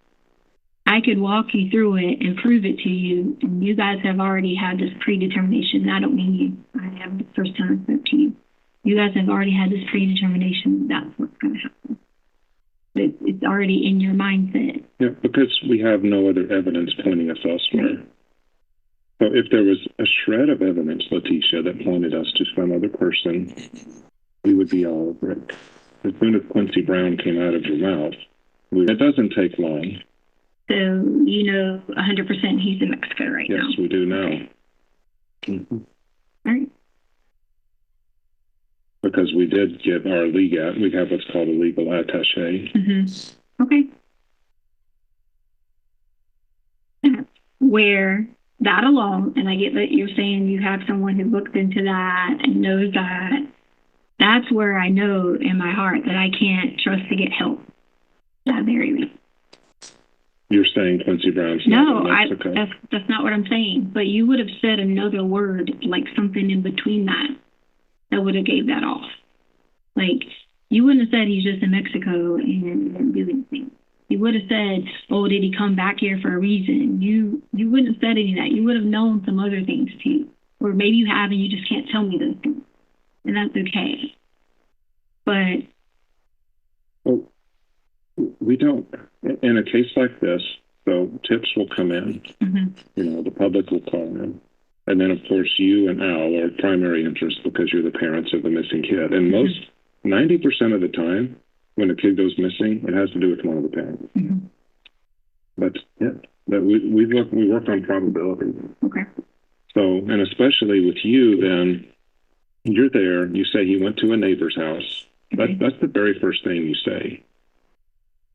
I could walk you through it and prove it to you, and you guys have already had this predetermination. I don't mean you. I have the first time I spoke to you. You guys have already had this predetermination. That's what's going to happen. It's already in your mindset. Yeah, because we have no other evidence pointing us elsewhere. So if there was a shred of evidence, Letecia, that pointed us to some other person, we would be all over it. As soon as Quincy Brown came out of your mouth, it doesn't take long. So you know 100% he's in Mexico right now. Yes, we do now. All right. Because we did get our legal, we have what's called a legal attaché. Okay. Where that alone, and I get that you're saying you have someone who looked into that and knows that, that's where I know in my heart that I can't trust to get help. That very least. You're saying Quincy Brown's not in Mexico? No, that's not what I'm saying. But you would have said another word, like something in between that would have gave that off. Like, You wouldn't have said he's just in Mexico and didn't do anything. You would have said, oh, did he come back here for a reason? You wouldn't have said any of that. You would have known some other things too. Or maybe you have and you just can't tell me those things. And that's okay. But well, we don't, in a case like this, so tips will come in, the public will call in. And then, of course, you and Al are primary interest because you're the parents of the missing kid. And 90% of the time, when a kid goes missing, it has to do with one of the parents. That's it. That we work on probability. Okay. So, and especially with you, then you're there. You say he went to a neighbor's house. That's the very first thing you say.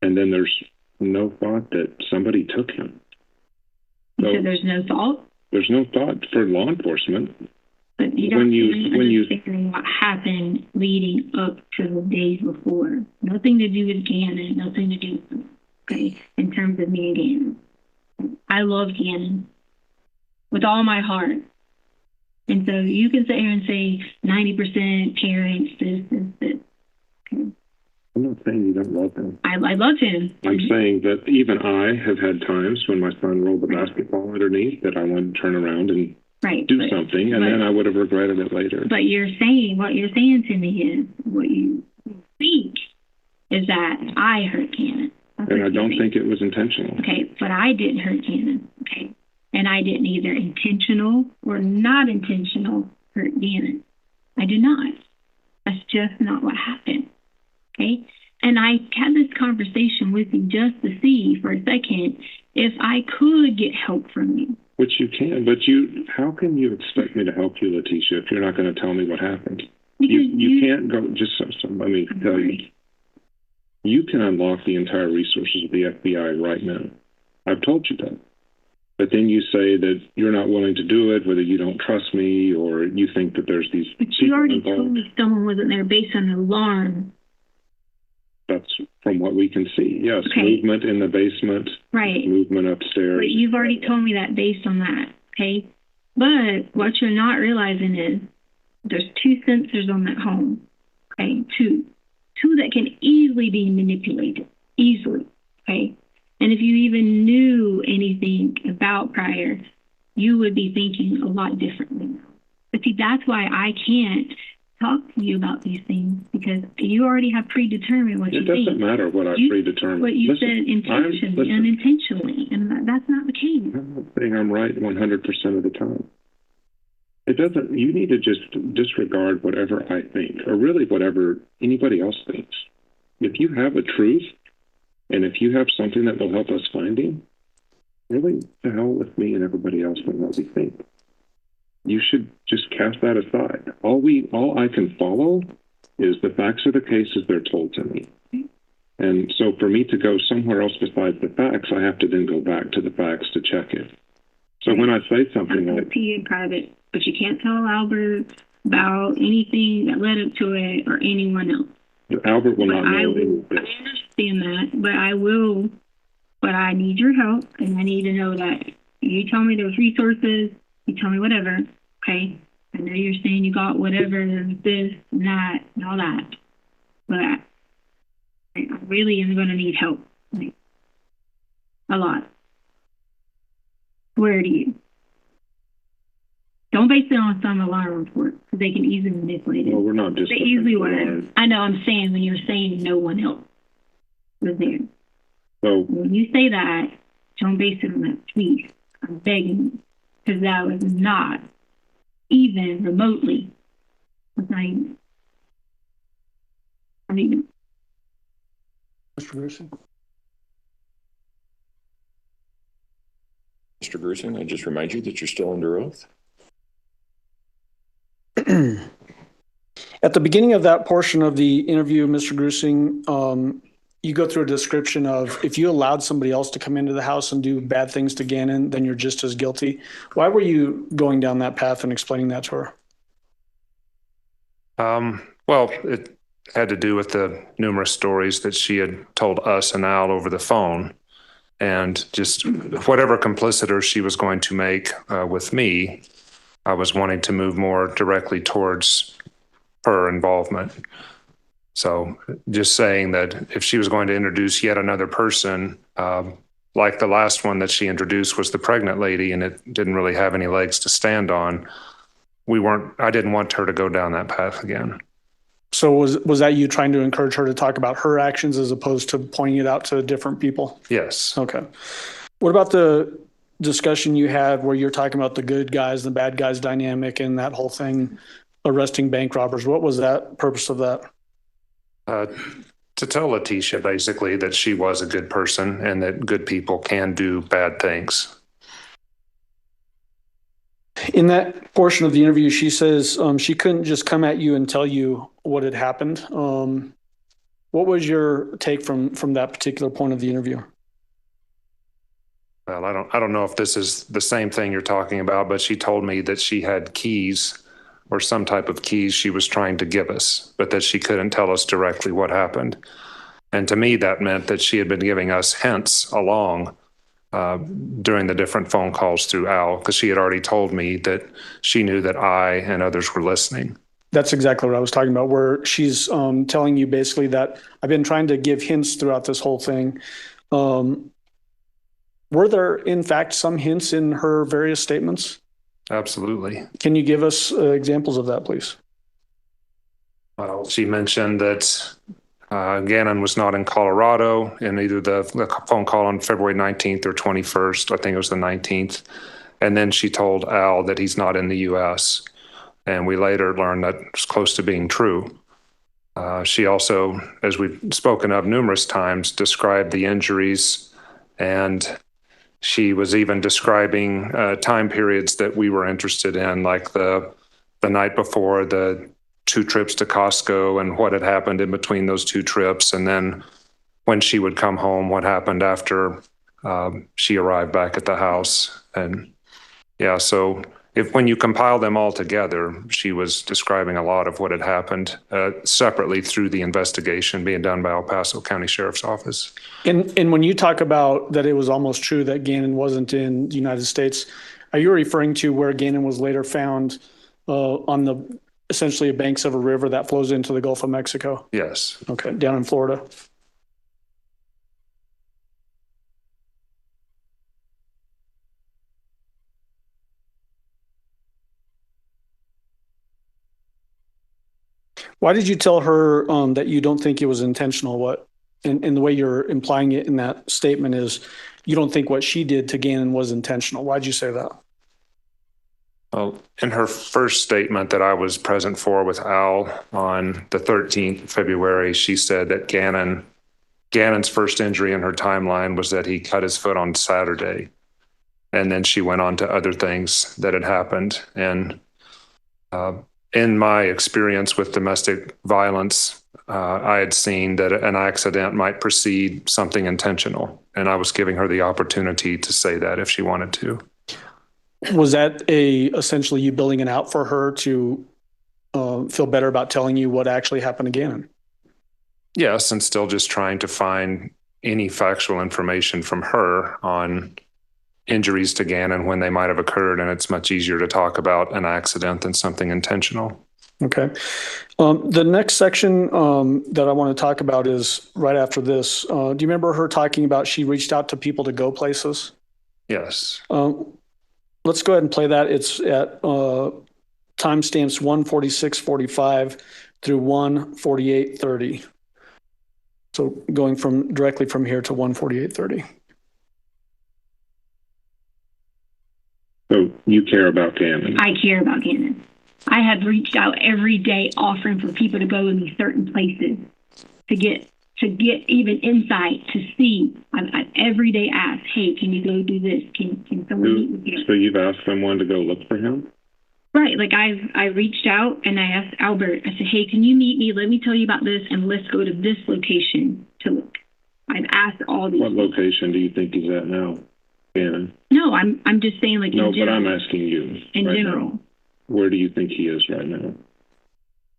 And then there's no thought that somebody took him. So there's no thought. There's no thought for law enforcement. But you don't understand what happened leading up to the days before. Nothing to do with Gannon, nothing to do with, okay, in terms of me and Gannon. I love Gannon with all my heart. And so you can sit here and say 90% parents, this. Okay. I'm not saying you don't love him. I love him. I'm saying that even I have had times when my son rolled the basketball underneath that I wanted to turn around and do something, and then I would have regretted it later. But what you're saying to me is, what you think is that I hurt Cannon. And I don't think it was intentional. Okay, but I didn't hurt Cannon. Okay, and I didn't either intentional or not intentional hurt Gannon. I did not. That's just not what happened. Okay, and I had this conversation with you just to see for a second if I could get help from you. Which you can, but how can you expect me to help you, Letecia, if you're not going to tell me what happened? You can't go, let me tell you. You can unlock the entire resources of the FBI right now. I've told you that. But then you say that you're not willing to do it, whether you don't trust me or you think that there's these But you already told me someone wasn't there based on an alarm. That's from what we can see. Yes, movement in the basement, movement upstairs. But you've already told me that based on that, okay? But what you're not realizing is there's 2 sensors on that home, okay? Two that can easily be manipulated, easily, okay? And if you even knew anything about prior, you would be thinking a lot differently now. But see, that's why I can't talk to you about these things, because you already have predetermined what you think. It doesn't matter what I predetermined. But you said intentionally, unintentionally, and that's not the case. I'm not saying I'm right 100% of the time. It doesn't. You need to just disregard whatever I think, or really whatever anybody else thinks. If you have a truth, and if you have something that will help us find him, really, to hell with me and everybody else and what we think. You should just cast that aside. All I can follow is the facts of the case as they're told to me. And so for me to go somewhere else besides the facts, I have to then go back to the facts to check it. So when I say something like... I'll in private, but you can't tell Albert about anything that led up to it or anyone else. Albert will not know anything. I understand that, but I will. But I need your help, and I need to know that you tell me those resources, you tell me whatever, okay? I know you're saying you got whatever, this, and that, and all that. But I really am going to need help. Like, a lot. Where do you? Don't base it on some alarm report, because they can easily manipulate it. Well, we're not just... They easily were. I know, I'm saying when you're saying no one else was there. So when you say that, don't base it on that, please. I'm begging you. Because that was not even remotely. Was not even. I mean, Mr. Grusin? Mr. Grusin, I just remind you that you're still under oath. At the beginning of that portion of the interview, Mr. Grusing, you go through a description of if you allowed somebody else to come into the house and do bad things to Gannon, then you're just as guilty. Why were you going down that path and explaining that to her? Well, it had to do with the numerous stories that she had told us and Al over the phone, and just whatever compliciter she was going to make with me, I was wanting to move more directly towards her involvement. So just saying that if she was going to introduce yet another person, like the last one that she introduced was the pregnant lady, and it didn't really have any legs to stand on, I didn't want her to go down that path again. So was that you trying to encourage her to talk about her actions as opposed to pointing it out to different people? Yes. Okay. What about the discussion you had where you're talking about the good guys, the bad guys dynamic and that whole thing, arresting bank robbers? What was that purpose of that? To tell Letecia basically that she was a good person and that good people can do bad things. In that portion of the interview, she says she couldn't just come at you and tell you what had happened. What was your take from that particular point of the interview? Well, I don't know if this is the same thing you're talking about, but she told me that she had keys or some type of keys she was trying to give us, but that she couldn't tell us directly what happened. And to me, that meant that she had been giving us hints along during the different phone calls through Al, because she had already told me that she knew that I and others were listening. That's exactly what I was talking about, where she's telling you basically that I've been trying to give hints throughout this whole thing. Were there, in fact, some hints in her various statements? Absolutely. Can you give us examples of that, please? Well, she mentioned that Gannon was not in Colorado in either the phone call on February 19th or 21st. I think it was the 19th. And then she told Al that he's not in the U.S. And we later learned that it's close to being true. She also, as we've spoken of numerous times, described the injuries, and she was even describing time periods that we were interested in, like the night before the 2 trips to Costco and what had happened in between those 2 trips. And then when she would come home, what happened after she arrived back at the house. And yeah, so when you compile them all together, she was describing a lot of what had happened separately through the investigation being done by El Paso County Sheriff's Office. And when you talk about that it was almost true that Gannon wasn't in the United States, are you referring to where Gannon was later found on the essentially banks of a river that flows into the Gulf of Mexico? Yes. Okay, down in Florida. Why did you tell her that you don't think it was intentional? And the way you're implying it in that statement is you don't think what she did to Gannon was intentional. Why'd you say that? Well, in her first statement that I was present for with Al on the 13th of February, she said that Gannon's first injury in her timeline was that he cut his foot on Saturday. And then she went on to other things that had happened. And in my experience with domestic violence, I had seen that an accident might precede something intentional. And I was giving her the opportunity to say that if she wanted to. Was that essentially you building it out for her to feel better about telling you what actually happened to Gannon? Yes, and still just trying to find any factual information from her on injuries to Gannon when they might have occurred, and it's much easier to talk about an accident than something intentional. Okay. The next section that I want to talk about is right after this. Do you remember her talking about she reached out to people to go places? Yes. Let's go ahead and play that. It's at timestamps 1:46:45 through 1:48:30. So going directly from here to 1:48:30. So you care about Gannon? I care about Gannon. I have reached out every day offering for people to go in these certain places to get even insight to see. I every day ask, hey, can you go do this? Can someone meet with you? So you've asked someone to go look for him? Right. Like I reached out and I asked Albert, I said, hey, can you meet me? Let me tell you about this and let's go to this location to look. I've asked all these. What location do you think he's at now, Gannon? No, I'm just saying like no, in general. but I'm asking you. In right general. Now. Where do you think he is right now?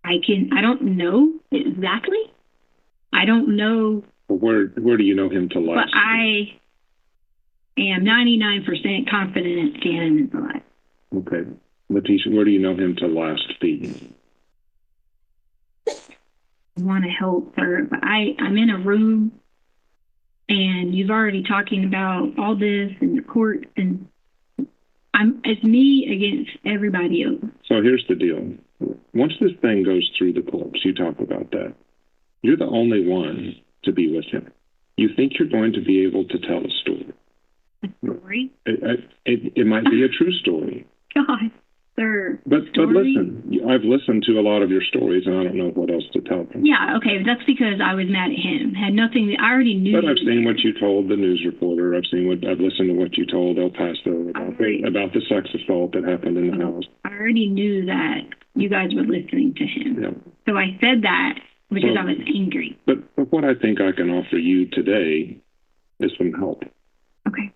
I don't know exactly. I don't know. Where do you know him to last? But I am 99% confident Gannon is alive. Okay. Letecia, where do you know him to last be? want to help her, but I'm in a room and you've already talking about all this in the court, and it's me against everybody else. So here's the deal. Once this thing goes through the courts, you talk about that. You're the only one to be with him. You think you're going to be able to tell a story. A story? It might be a true story. God, sir. But listen, I've listened to a lot of your stories, and I don't know what else to tell them. Yeah, okay, but that's because I was mad at him. Had nothing. I already knew. But I've seen what you told the news reporter. I've listened to what you told El Paso about the sex assault that happened in the house. I already knew that you guys were listening to him. Yeah. So I said that because I was angry. But what I think I can offer you today is some help. Okay.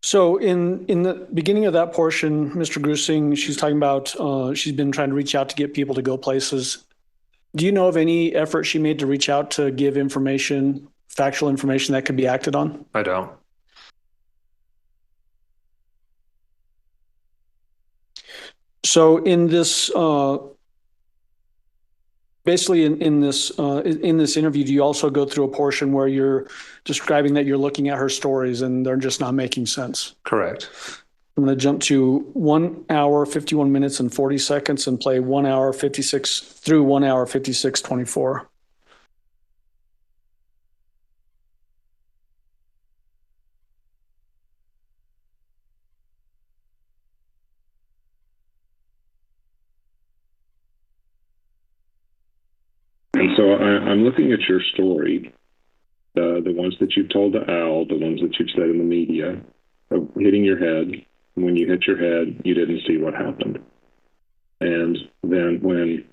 So in the beginning of that portion, Mr. Grusing, she's talking about she's been trying to reach out to get people to go places. Do you know of any effort she made to reach out to give information, factual information that could be acted on? I don't. So in this, basically in this interview, do you also go through a portion where you're describing that you're looking at her stories and they're just not making sense? Correct. I'm going to jump to 1 hour, 51 minutes and 40 seconds and play 1 hour, 56 through 1 hour, 56, 24. And so I'm looking at your story, the ones that you've told to Al, the ones that you've said in the media, of hitting your head. When you hit your head, you didn't see what happened. And then when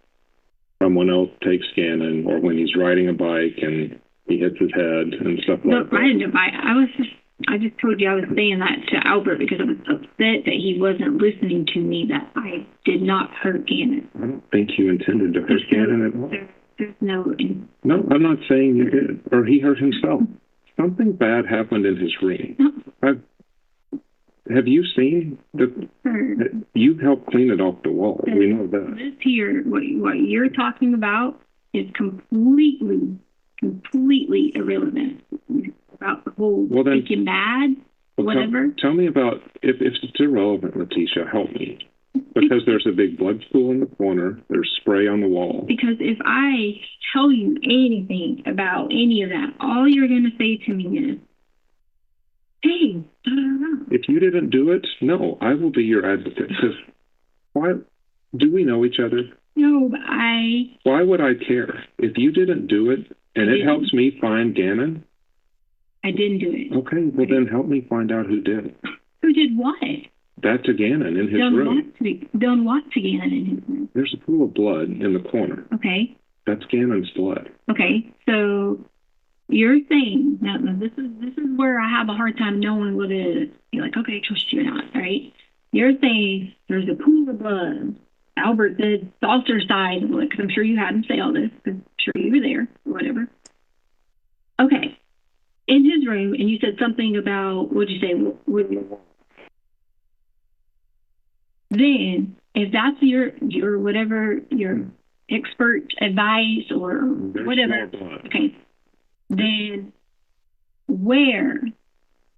someone else takes Gannon, or when he's riding a bike and he hits his head and stuff like that. Riding a bike. I just told you I was saying that to Albert because I was upset that he wasn't listening to me, that I did not hurt Gannon. I don't think you intended to hurt Gannon at all. There's no... No, I'm not saying you did, or he hurt himself. Something bad happened in his ring. No. Have you seen you helped clean it off the wall? We know that. This here, what you're talking about is completely irrelevant. About the whole thinking bad, whatever. Tell me about, if it's irrelevant, Letecia, help me. Because there's a big blood pool in the corner, there's spray on the wall. Because if I tell you anything about any of that, all you're going to say to me is, hey, da, da, da. If you didn't do it, no, I will be your advocate. Because why do we know each other? No, but why would I care? If you didn't do it and it helps me find Gannon? I didn't do it. Okay, well then help me find out who did it. Who did what? That to Gannon in his room. Done what to Gannon in his room? There's a pool of blood in the corner. Okay. That's Gannon's blood. Okay, so you're saying, now this is where I have a hard time knowing what it is. You're like, okay, I trust you or not, right? You're saying there's a pool of blood. Albert said saucer size, because I'm sure you had him say all this, because I'm sure you were there, or whatever. Okay. In his room, and you said something about, what'd you say? Then, if that's your whatever, your expert advice or whatever, okay, then where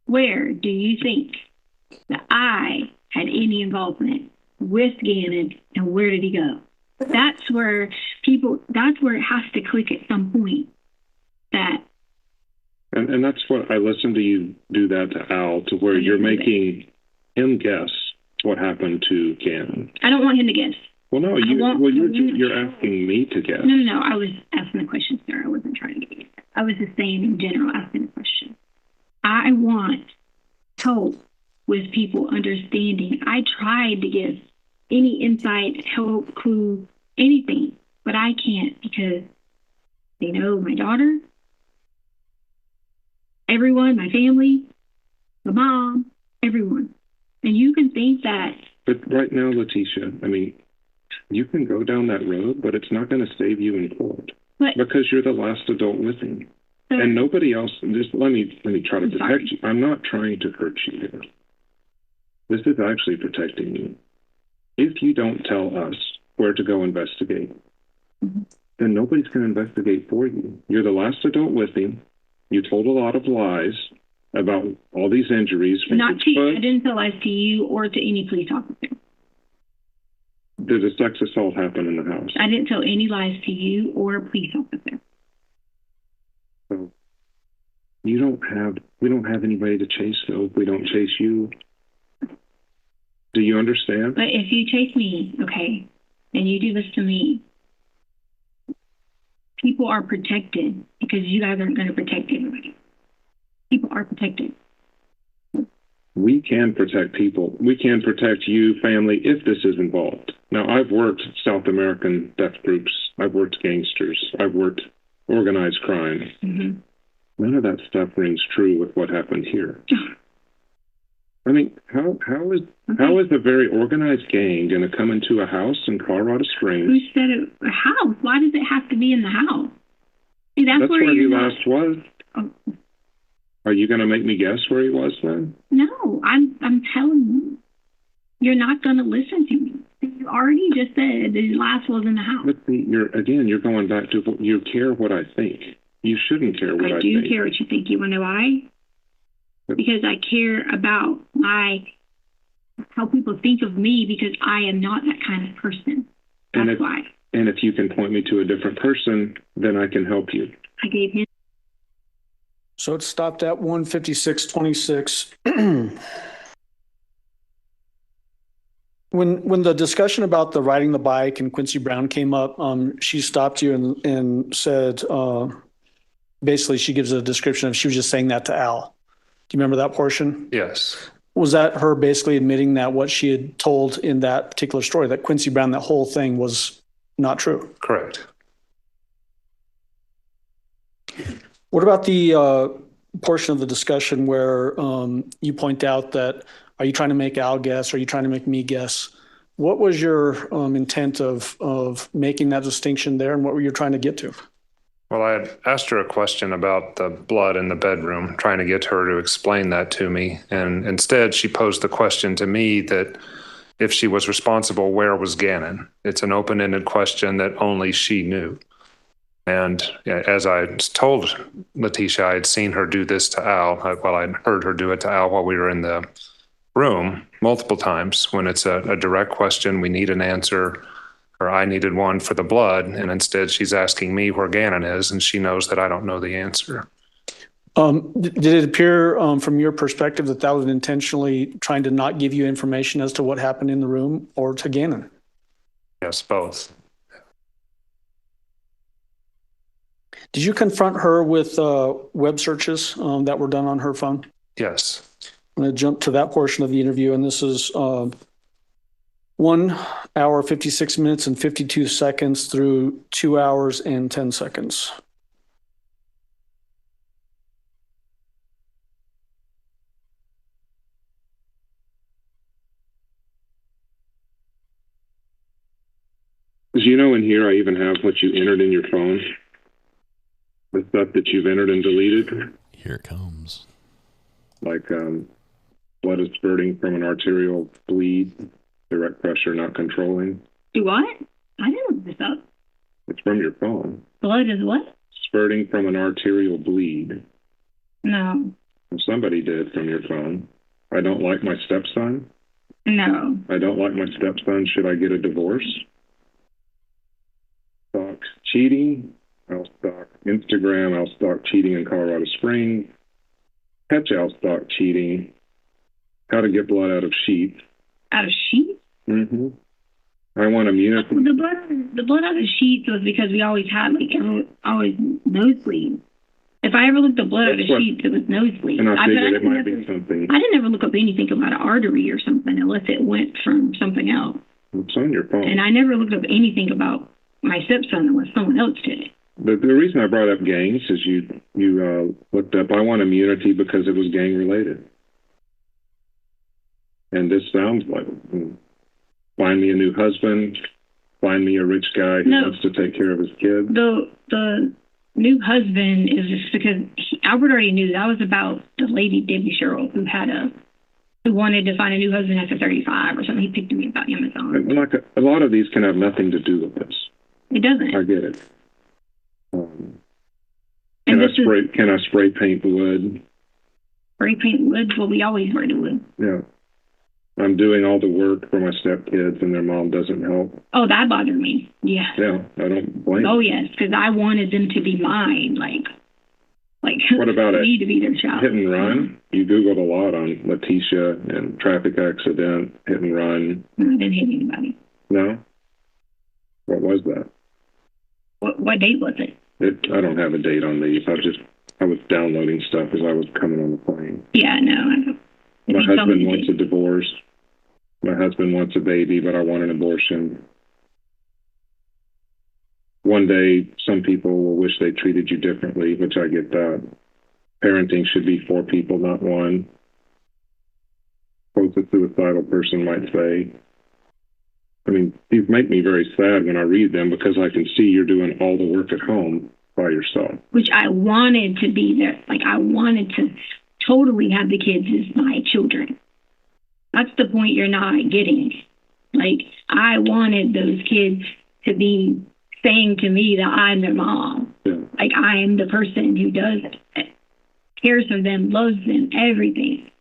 do you think that I had any involvement with Gannon, and where did he go? That's where it has to click at some point. And that's what I listened to you do that to Al, to where you're making him guess what happened to Gannon. I don't want him to guess. Well, no, you're asking me to guess. No. I was asking the question, sir. I wasn't trying to get you. I was just saying in general, asking the question. I want help with people understanding. I tried to give any insight, help, clue, anything, but I can't because they know my daughter, everyone, my family, my mom, everyone. And you can think that. But right now, Letecia, I mean, you can go down that road, but it's not going to save you in court. Because you're the last adult with him. And nobody else, just let me try to protect you. I'm not trying to hurt you here. This is actually protecting you. If you don't tell us where to go investigate, then nobody's going to investigate for you. You're the last adult with him. You told a lot of lies about all these injuries. Not to you. I didn't tell lies to you or to any police officer. Did a sex assault happen in the house? I didn't tell any lies to you or a police officer. So we don't have anybody to chase, though, if we don't chase you. Do you understand? But if you chase me, okay, and you do this to me, people are protected because you guys aren't going to protect everybody. People are protected. We can protect people. We can protect you, family, if this is involved. Now, I've worked South American death groups. I've worked gangsters. I've worked organized crime. Mm-hmm. None of that stuff rings true with what happened here. I mean, how is a very organized gang going to come into a house in Colorado Springs? Who said it? A house? Why does it have to be in the house? See, that's where he not... last was. Oh. Are you going to make me guess where he was then? No, I'm telling you. You're not going to listen to me. You already just said that his last was in the house. But you're going back to you care what I think. You shouldn't care what I think. I do care what you think. You want to know why? Because I care about how people think of me, because I am not that kind of person. That's why. And if you can point me to a different person, then I can help you. I gave him. So it stopped at 156.26. When the discussion about the riding the bike and Quincy Brown came up, she stopped you and said, basically she gives a description of, she was just saying that to Al. Do you remember that portion? Yes. Was that her basically admitting that what she had told in that particular story, that Quincy Brown, that whole thing was not true? Correct. What about the portion of the discussion where you point out that, are you trying to make Al guess? Are you trying to make me guess? What was your intent of making that distinction there, and what were you trying to get to? Well, I had asked her a question about the blood in the bedroom, trying to get her to explain that to me. And instead, she posed the question to me that if she was responsible, where was Gannon? It's an open-ended question that only she knew. And as I told Letecia, I had seen her do this to Al. I'd heard her do it to Al while we were in the room multiple times. When it's a direct question, we need an answer, or I needed one for the blood, and instead she's asking me where Gannon is, and she knows that I don't know the answer. Did it appear from your perspective that was intentionally trying to not give you information as to what happened in the room, or to Gannon? Yes, both. Did you confront her with web searches that were done on her phone? Yes. I'm going to jump to that portion of the interview, and this is 1 hour, 56 minutes and 52 seconds through 2 hours and 10 seconds. As you know, in here, I even have what you entered in your phone. The stuff that you've entered and deleted. Here it comes. Like blood is spurting from an arterial bleed, direct pressure not controlling. Do what? I didn't look this up. It's from your phone. Blood is what? Spurting from an arterial bleed. No. Somebody did from your phone. I don't like my stepson. No. I don't like my stepson. Should I get a divorce? Stalk cheating. I'll stalk Instagram. I'll stalk cheating in Colorado Springs. Catch I'll stalk cheating. How to get blood out of sheets. Out of sheets? Mm-hmm. I want immunity. The blood out of sheets was because we always had always nosebleeds. If I ever looked at blood out of sheets, it was nosebleeds. And I figured it might be something. I didn't ever look up anything about an artery or something unless it went from something else. It's on your phone. And I never looked up anything about my stepson unless someone else did. The reason I brought up gangs is you looked up, I want immunity because it was gang related. And this sounds like, find me a new husband, find me a rich guy who wants to take care of his kids. The new husband is just because Albert already knew that was about the lady Debbie Sherrill who wanted to find a new husband after 35 or something. He picked me about Amazon. And like a lot of these can have nothing to do with this. It doesn't. I get it. And Can I spray paint wood? Spray paint wood? Well, we always spray the wood. Yeah. I'm doing all the work for my stepkids and their mom doesn't help. Oh, that bothered me. Yeah. Yeah, I don't blame Oh, them. yes, because I wanted them to be mine. Like What about me it? to be their child. Hit and run? You Googled a lot on Letecia and traffic accident, hit and run. I didn't hit anybody. No? What was that? What date was it? I don't have a date on these. I was downloading stuff as I was coming on the plane. Yeah, no, I don't. My husband wants a divorce. My husband wants a baby, but I want an abortion. One day, some people will wish they treated you differently, which I get that. Parenting should be for people, not one. Quote a suicidal person might say. I mean, these make me very sad when I read them because I can see you're doing all the work at home by yourself. Which I wanted to be there. Like, I wanted to totally have the kids as my children. That's the point you're not getting. Like, I wanted those kids to be saying to me that I'm their mom. Yeah. Like, I am the person who does it, cares for them, loves them, everything.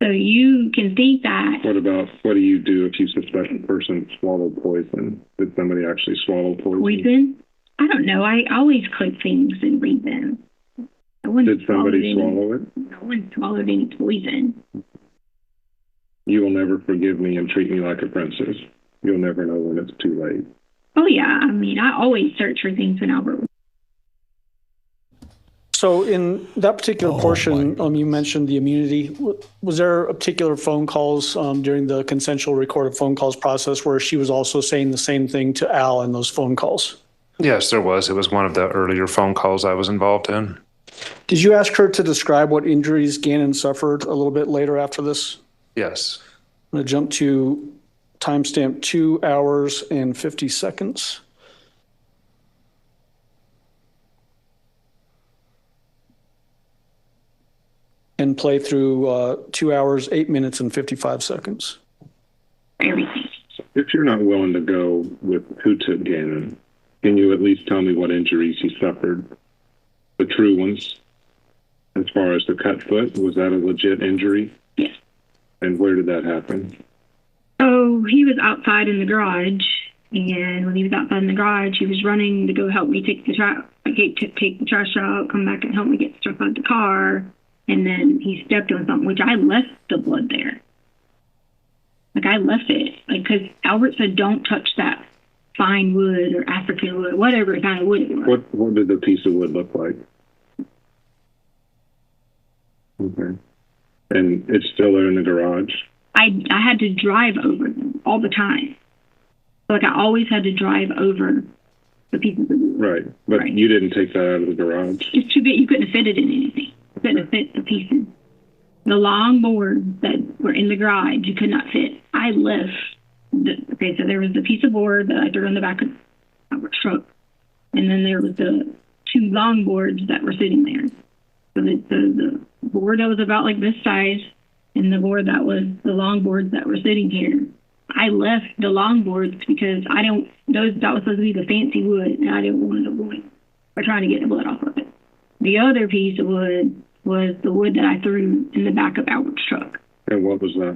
So you can think that. What do you do if you suspect a person swallowed poison? Did somebody actually swallow poison? Poison? I don't know. I always click things and read them. Did somebody swallow it? No one swallowed any poison. You will never forgive me and treat me like a princess. You'll never know when it's too late. Oh, yeah. I mean, I always search for things when Albert. So in that particular portion, you mentioned the immunity. Was there a particular phone calls during the consensual recorded phone calls process where she was also saying the same thing to Al in those phone calls? Yes, there was. It was one of the earlier phone calls I was involved in. Did you ask her to describe what injuries Gannon suffered a little bit later after this? Yes. I'm going to jump to timestamp 2 hours and 50 seconds. And play through 2 hours, 8 minutes, and 55 seconds. If you're not willing to go with who took Gannon, can you at least tell me what injuries he suffered? The true ones. As far as the cut foot, was that a legit injury? Yes. And where did that happen? Oh, he was outside in the garage, and when he was outside in the garage, he was running to go help me take the trash out, come back and help me get stuff out of the car, and then he stepped on something, which I left the blood there. Like, I left it, like, because Albert said, don't touch that fine wood or African wood, whatever kind of wood it was. What did the piece of wood look like? Okay. And it's still there in the garage? I had to drive over them all the time. Like, I always had to drive over the pieces of wood. Right. But you didn't take that out of the garage? It's too big. You couldn't fit it in anything. You couldn't have fit the pieces. The long boards that were in the garage, you could not fit. I left. So there was the piece of board that I threw in the back of our truck. And then there was the 2 long boards that were sitting there. So the board that was about like this size and the board that was the long boards that were sitting here. I left the long boards because that was supposed to be the fancy wood, and I didn't want to avoid or trying to get the blood off of it. The other piece of wood was the wood that I threw in the back of Albert's truck. And what was that?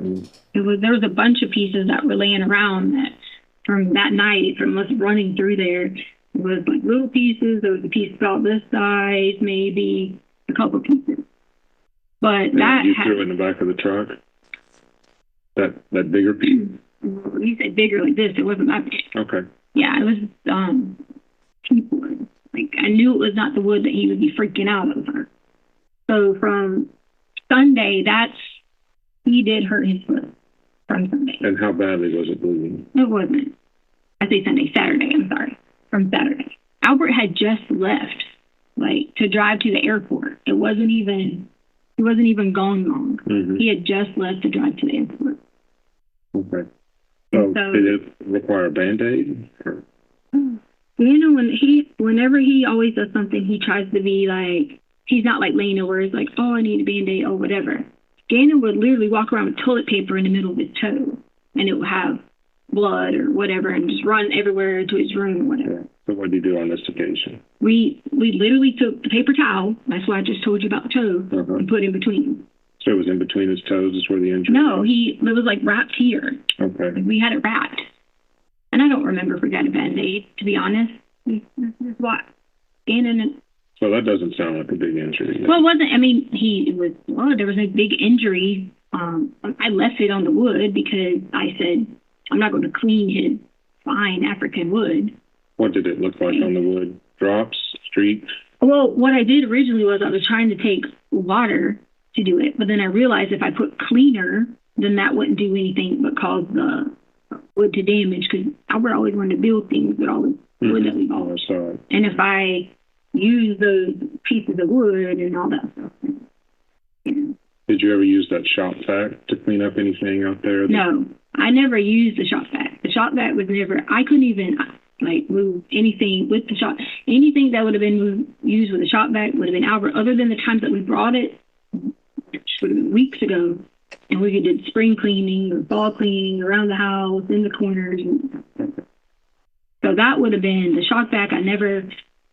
There was a bunch of pieces that were laying around that from that night, from us running through there. It was like little pieces. There was a piece about this size, maybe a couple pieces. But that you threw in the back of the truck? That bigger piece? You said bigger like this. It wasn't that big. Okay. Yeah, it was wood. Like, I knew it was not the wood that he would be freaking out over. So from Sunday, he did hurt his foot from Sunday. And how badly was it bleeding? It wasn't. I say Saturday, I'm sorry. From Saturday. Albert had just left, like, to drive to the airport. He wasn't even gone long. Mm-hmm. He had just left to drive to the airport. Okay. So did it require a Band-Aid? Or? Whenever he always does something, he tries to be like, he's not like Lena where he's like, oh, I need a Band-Aid or whatever. Gannon would literally walk around with toilet paper in the middle of his toe, and it would have blood or whatever and just run everywhere to his room or whatever. So what did you do on this occasion? We literally took the paper towel, that's why I just told you about the toe, and put in between. So it was in between his toes is where the injury No, was? it was like wrapped here. Okay. Like we had it wrapped. And I don't remember if we got a Band-Aid, to be honest. This is what. So that doesn't sound like a big injury. Well, it wasn't, I mean, there was a big injury. I left it on the wood because I said, I'm not going to clean his fine African wood. What did it look like on the wood? Drops, streaks? Well, what I did originally was I was trying to take water to do it, but then I realized if I put cleaner, then that wouldn't do anything but cause the wood to damage, because Albert always wanted to build things with all the wood that we bought. And if I use those pieces of wood and all that stuff, Did you ever use that shop vac to clean up anything out there? No, I never used the shop vac. The shop vac was never, I couldn't even move anything with the shop. Anything that would have been used with the shop vac would have been Albert, other than the times that we brought it, which would have been weeks ago, and we did spring cleaning or fall cleaning around the house, in the corners. So that would have been the shop vac.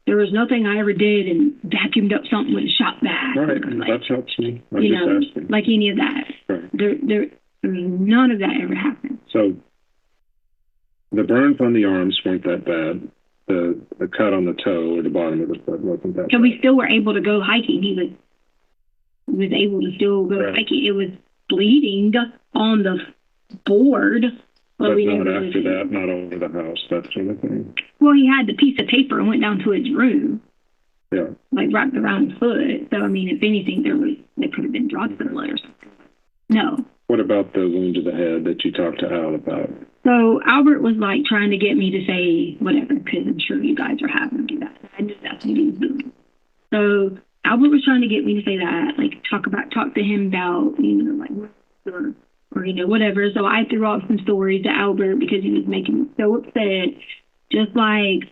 There was nothing I ever did and vacuumed up something with a shop vac. Right, that helps me. I'm You just know, asking. like any of that. Right. None of that ever happened. So the burns on the arms weren't that bad. The cut on the toe or the bottom of the foot wasn't that So bad. we still were able to go hiking. He was able to still go hiking. It was bleeding on the board. But we not didn't after that, not over the house, that sort of thing. Well, he had the piece of paper and went down to his room, Yeah. like wrapped around his foot. So, I mean, if anything, there could have been drops of blood or something. No. What about the wound to the head that you talked to Al about? So Albert was like trying to get me to say whatever, because I'm sure you guys are having to do that. I knew that's what he was doing. So Albert was trying to get me to say that, like talk to him about, or whatever. So I threw out some stories to Albert because he was making me so upset. Just like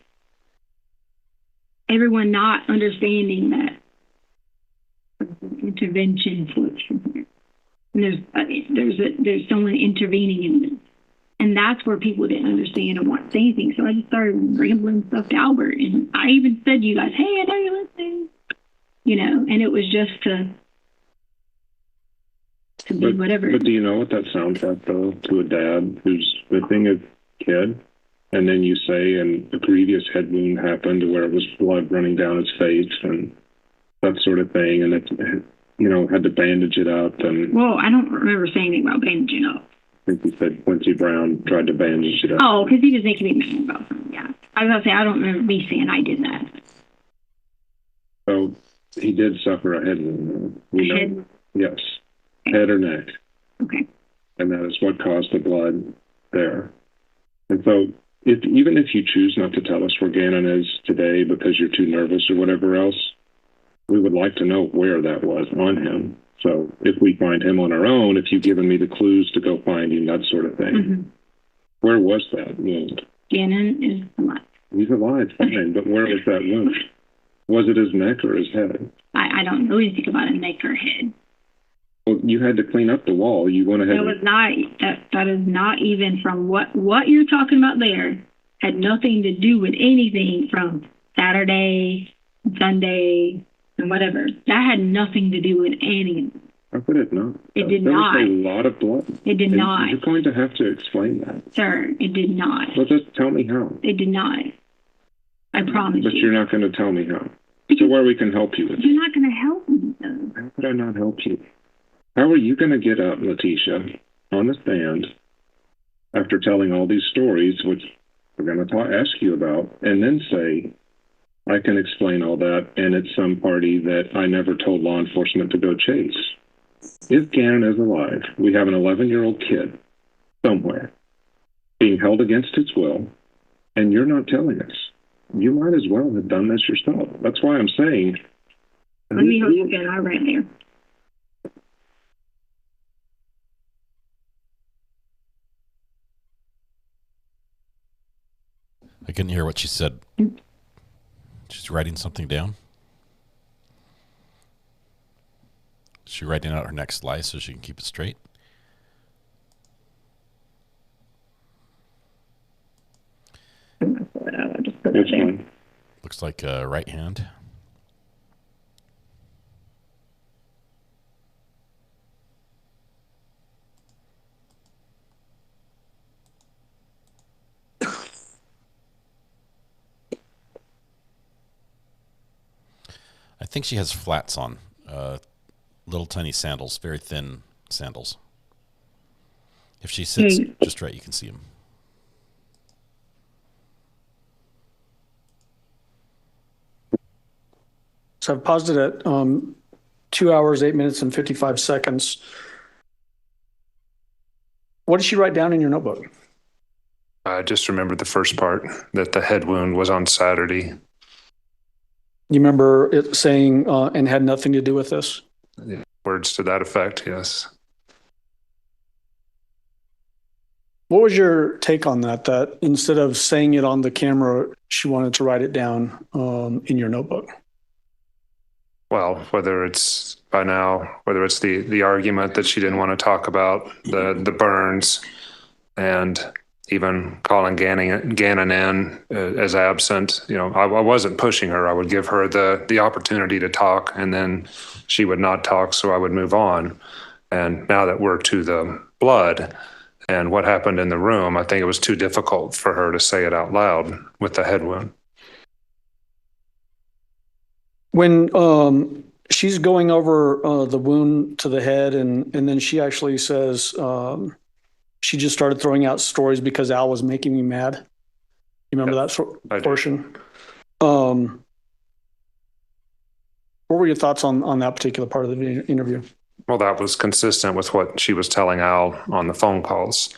everyone not understanding that intervention flips from here. And there's someone intervening in this. And that's where people didn't understand and want to say anything. So I just started rambling stuff to Albert. And I even said to you guys, hey, I know you're listening. And it was just to be whatever. But do you know what that sounds like, though, to a dad who's whipping a kid? And then you say, and a previous head wound happened where it was blood running down his face and that sort of thing. And it, had to bandage it up. And well, I don't remember saying anything about bandaging up. I think you said Quincy Brown tried to bandage it up. Oh, because he was making me mad about something, yeah. I was going to say, I don't remember me saying I did that. So he did suffer a head wound. Head? Yes. Head or neck. Okay. And that is what caused the blood there. And so even if you choose not to tell us where Gannon is today because you're too nervous or whatever else, we would like to know where that was on him. So if we find him on our own, if you've given me the clues to go find him, that sort of thing. Mm-hmm. Where was that wound? Gannon is alive. He's alive, fine, but where was that wound? Was it his neck or his head? I don't know anything about a neck or head. Well, you had to clean up the wall. You went ahead. That was not. That is not even from what you're talking about. There had nothing to do with anything from Saturday, Sunday, and whatever. That had nothing to do with any of it. How could it not? It did there not. There was a lot of blood. It did not. You're going to have to explain that. Sir, it did not. Well, just tell me how. It did not. I promise But you. you're not going to tell me how. So where we can help you with You're not going to help me, though. How could I not help you? How are you going to get up, Letecia, on the stand after telling all these stories, which we're going to ask you about, and then say, I can explain all that, and it's some party that I never told law enforcement to go chase? If Gannon is alive, we have an 11-year-old kid somewhere being held against his will, and you're not telling us. You might as well have done this yourself. That's why I'm saying... Let me hold you again. I'm right there. I couldn't hear what she said. She's writing something down. Is she writing out her next lie so she can keep it straight? It's fine. Looks like a right hand. I think she has flats on, little tiny sandals, very thin sandals. If she sits just right, you can see them. So I've paused it at 2 hours, 8 minutes, and 55 seconds. What did she write down in your notebook? I just remembered the first part, that the head wound was on Saturday. You remember it saying, and had nothing to do with this? Words to that effect, yes. What was your take on that? That instead of saying it on the camera, she wanted to write it down in your notebook? Well, whether it's by now, whether it's the argument that she didn't want to talk about the burns, and even calling Gannon in as absent, I wasn't pushing her. I would give her the opportunity to talk, and then she would not talk, so I would move on. And now that we're to the blood and what happened in the room, I think it was too difficult for her to say it out loud with the head wound. When she's going over the wound to the head, and then she actually says she just started throwing out stories because Al was making me mad. You remember that portion? What were your thoughts on that particular part of the interview? Well, that was consistent with what she was telling Al on the phone calls.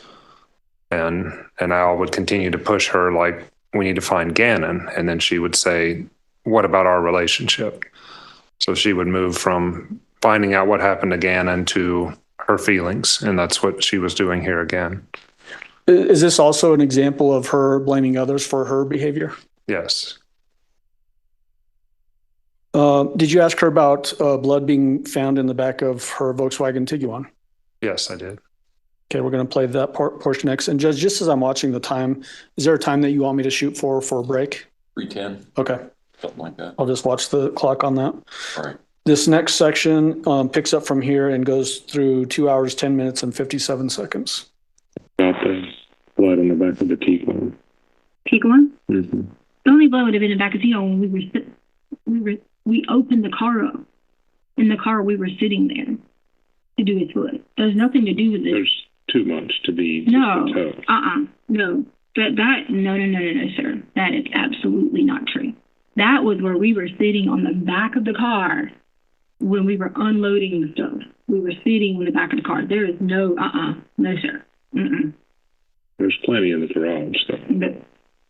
And Al would continue to push her like, we need to find Gannon. And then she would say, what about our relationship? So she would move from finding out what happened to Gannon to her feelings. And that's what she was doing here again. Is this also an example of her blaming others for her behavior? Yes. Did you ask her about blood being found in the back of her Volkswagen Tiguan? Yes, I did. Okay, we're going to play that portion next. And Judge, just as I'm watching the time, is there a time that you want me to shoot for a break? 3:10. Okay. Something like that. I'll just watch the clock on that. All right. This next section picks up from here and goes through 2 hours, 10 minutes, and 57 seconds. About the blood on the back of the Tiguan. Tiguan? Mm-hmm. The only blood would have been in the back of Tiguan when we opened the car up. In the car, we were sitting there to do his foot. There's nothing to do with it. There's too much to be. No. No. No, sir. That is absolutely not true. That was where we were sitting on the back of the car when we were unloading the stuff. We were sitting in the back of the car. There is no, no, sir. Mm-mm. There's plenty in the garage, though. But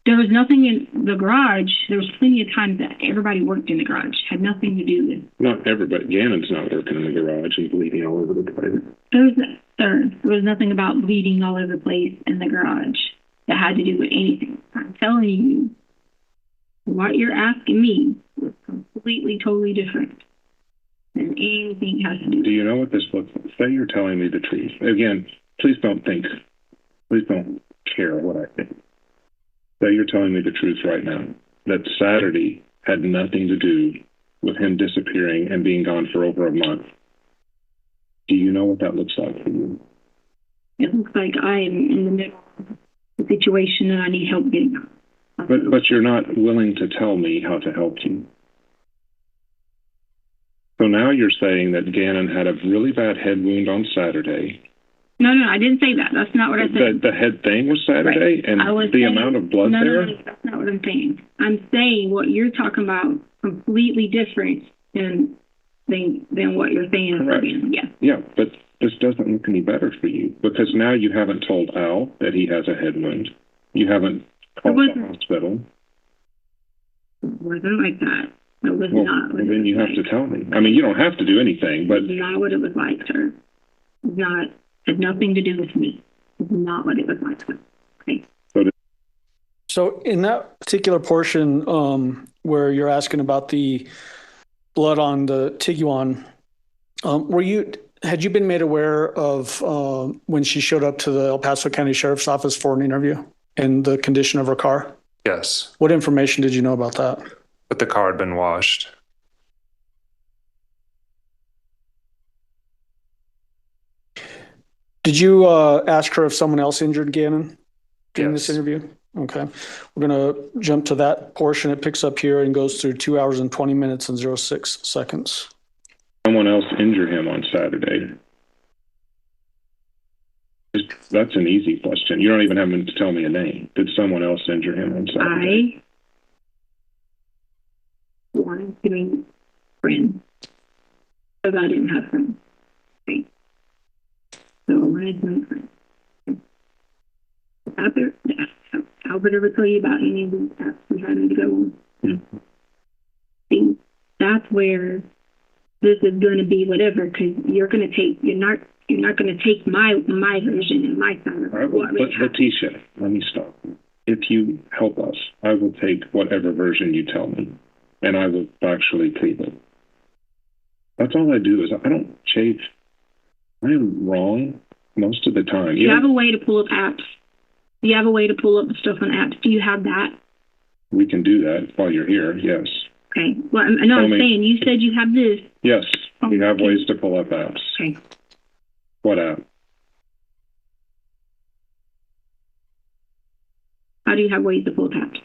there was nothing in the garage. There was plenty of times that everybody worked in the garage. Had nothing to do with. Not everybody. Gannon's not working in the garage and bleeding all over the place. There was nothing about bleeding all over the place in the garage that had to do with anything. I'm telling you, what you're asking me was completely, totally different than anything has to do. Do you know what this looks like? Say you're telling me the truth. Again, please don't care what I think. Say you're telling me the truth right now. That Saturday had nothing to do with him disappearing and being gone for over a month. Do you know what that looks like for you? It looks like I am in the middle of a situation and I need help getting out. But you're not willing to tell me how to help you. So now you're saying that Gannon had a really bad head wound on Saturday. No, I didn't say that. That's not what I said. The head thing was Saturday, right. And the amount of blood there? No, that's not what I'm saying. I'm saying what you're talking about completely different than what you're saying. Correct. Yeah, but this doesn't look any better for you because now you haven't told Al that he has a head wound. You haven't called the hospital. It wasn't like that. It was not. Well, then you have to tell me. I mean, you don't have to do anything, but it's not what it was like, sir. It had nothing to do with me. It's not what it was like. Okay. So in that particular portion where you're asking about the blood on the Tiguan, had you been made aware of when she showed up to the El Paso County Sheriff's Office for an interview and the condition of her car? Yes. What information did you know about that? But the car had been washed. Did you ask her if someone else injured Gannon during Yes. this interview? Okay. We're going to jump to that portion. It picks up here and goes through 2 hours and 20 minutes and 06 seconds. Someone else injured him on Saturday. That's an easy question. You don't even have to tell me a name. Did someone else injure him on Saturday? I wanted to meet friends, but I didn't have friends. Okay. So I wanted to meet friends. Albert ever tell you about any of these apps we had to go on? Mm-hmm. See, that's where this is going to be whatever, because you're not going to take my version and my side of right, what really happened. Letecia, let me stop. If you help us, I will take whatever version you tell me, and I will actually plead it. That's all I do. Is I don't chase. I am wrong most of the time. You have a way to pull up apps. You have a way to pull up stuff on apps. Do you have that? We can do that while you're here. Yes. Okay. Well, I'm saying you said you have this. Yes, we have ways to pull up apps. Okay. What app? How do you have ways to pull up apps?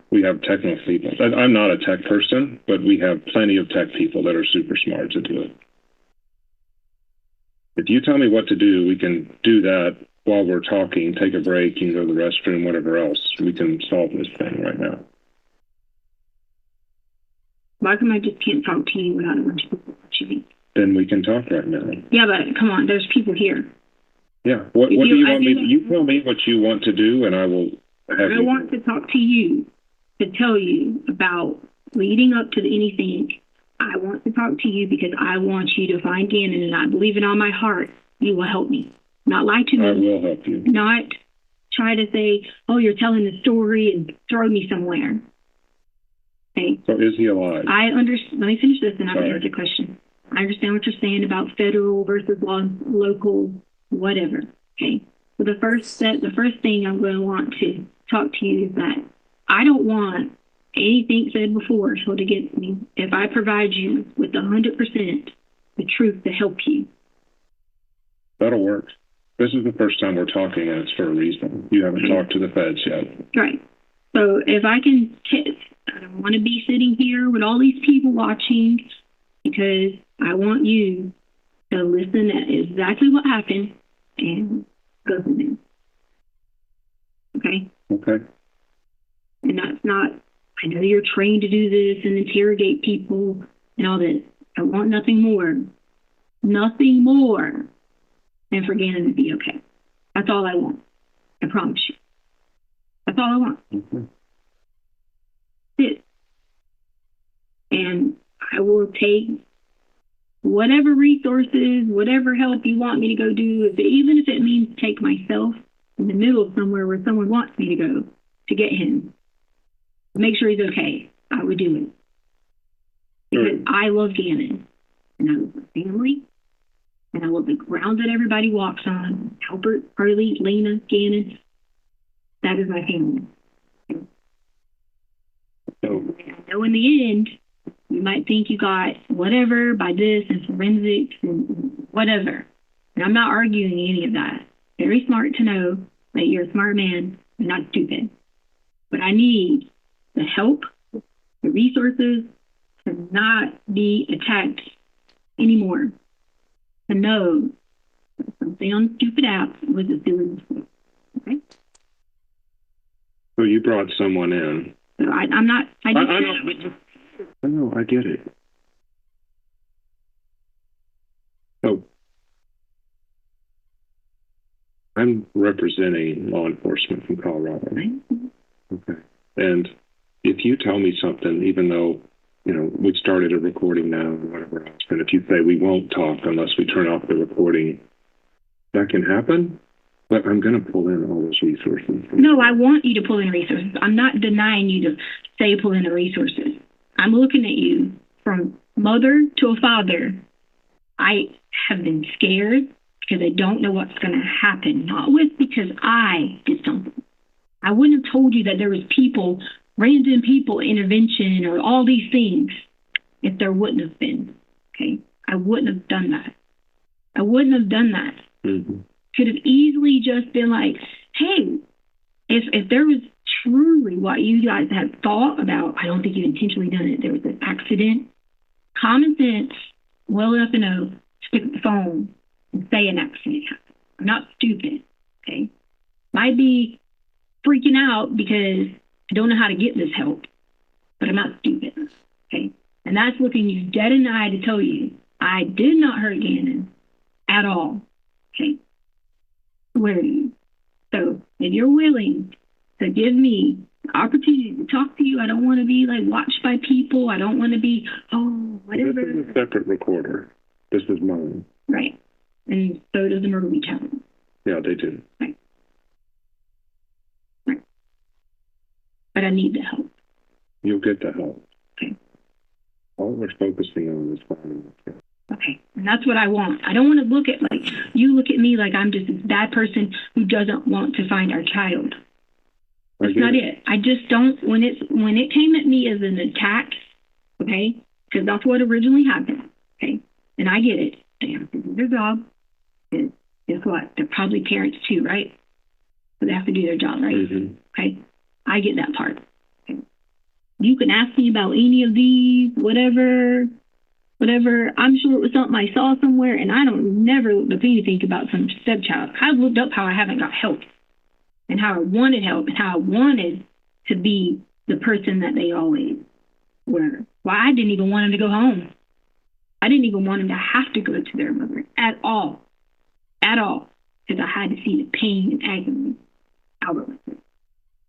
We have technical people. I'm not a tech person, but we have plenty of tech people that are super smart to do it. If you tell me what to do, we can do that while we're talking, take a break, you can go to the restroom, whatever else. We can solve this thing right now. Why come I just can't talk to you without a bunch of people watching me? Then we can talk right now. Yeah, but come on, there's people here. Yeah. What do you want me to do? You tell me what you want to do, and I will have you. I want to talk to you to tell you about leading up to anything. I want to talk to you because I want you to find Gannon, and I believe in all my heart you will help me. Not lie to me. I will help you. Not try to say, oh, you're telling the story and throw me somewhere. Okay. So is he alive? I understand. Let me finish this and I'll answer the question. I understand what you're saying about federal versus local, whatever. Okay. So the first thing I'm going to want to talk to you is that I don't want anything said before held against me if I provide you with 100% the truth to help you. That'll work. This is the first time we're talking, and it's for a reason. You haven't talked to the feds yet. Right. So if I can, I don't want to be sitting here with all these people watching because I want you to listen to exactly what happened and go from there. Okay? Okay. And that's not, I know you're trained to do this and interrogate people and all this. I want nothing more. Nothing more. And for Gannon to be okay. That's all I want. I promise you. That's all I want. Mm-hmm. It. And I will take whatever resources, whatever help you want me to go do, even if it means take myself in the middle of somewhere where someone wants me to go to get him. Make sure he's okay. I would do it. Because I love Gannon. And I love my family. And I love the ground that everybody walks on. Albert, Harley, Lena, Gannon. That is my family. And I know in the end, you might think you got whatever by this and forensics and whatever. And I'm not arguing any of that. Very smart to know that you're a smart man and not stupid. But I need the help, the resources to not be attacked anymore. To know that something on stupid app was a silly mistake. Okay? So you brought someone in. So I'm not. I know, I get it. So I'm representing law enforcement from Colorado. Okay. And if you tell me something, even though, we started a recording now or whatever else, and if you say we won't talk unless we turn off the recording, that can happen, but I'm going to pull in all those resources. No, I want you to pull in resources. I'm not denying you to say pull in the resources. I'm looking at you from mother to a father. I have been scared because I don't know what's going to happen, not with because I did something. I wouldn't have told you that there was people, random people, intervention, or all these things if there wouldn't have been. Okay? I wouldn't have done that. I wouldn't have done that. Mm-hmm. Could have easily just been like, hey, if there was truly what you guys had thought about, I don't think you intentionally done it. There was an accident. Common sense, well enough to know, to pick up the phone and say an accident happened. I'm not stupid, okay? Might be freaking out because I don't know how to get this help, but I'm not stupid, okay? And that's looking you dead in the eye to tell you, I did not hurt Gannon at all, okay? Where are you? So if you're willing to give me the opportunity to talk to you, I don't want to be like watched by people. I don't want to be, whatever. This is a separate recorder. This is mine. Right. And so does the Myrtle Beach house. Yeah, they do. Right. Right. But I need the help. You'll get the help. Okay. All we're focusing on is finding the help. Okay. And that's what I want. I don't want to look at you look at me like I'm just a bad person who doesn't want to find our child. That's not it. I just don't, when it came at me as an attack, okay, because that's what originally happened, okay, and I get it. Damn, this is their job. And guess what? They're probably parents too, right? So they have to do their job, right? Mm-hmm. Okay, I get that part. Okay. You can ask me about any of these, whatever. I'm sure it was something I saw somewhere, and I don't never looked up anything about some stepchild. I've looked up how I haven't got help, and how I wanted help, and how I wanted to be the person that they always were. Well, I didn't even want them to go home. I didn't even want them to have to go to their mother at all, because I had to see the pain and agony out of it,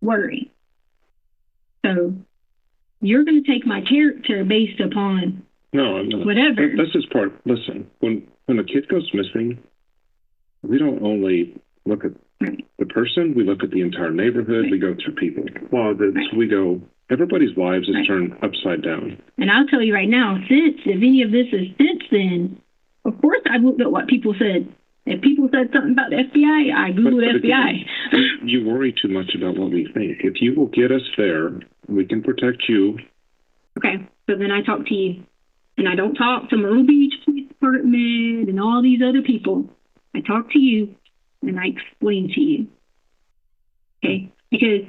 worry. So you're going to take my character based upon no, I'm not. Whatever. This is part. Listen, when a kid goes missing, we don't only look at the person, we look at the entire neighborhood, we go through people. Well, we go, everybody's lives is turned upside down. And I'll tell you right now, if any of this is since then, of course I've looked at what people said. If people said something about the FBI, I Googled FBI. Again, you worry too much about what we think. If you will get us there, we can protect you. Okay, so then I talk to you. And I don't talk to Myrtle Beach Police Department and all these other people. I talk to you and I explain to you. Okay? Because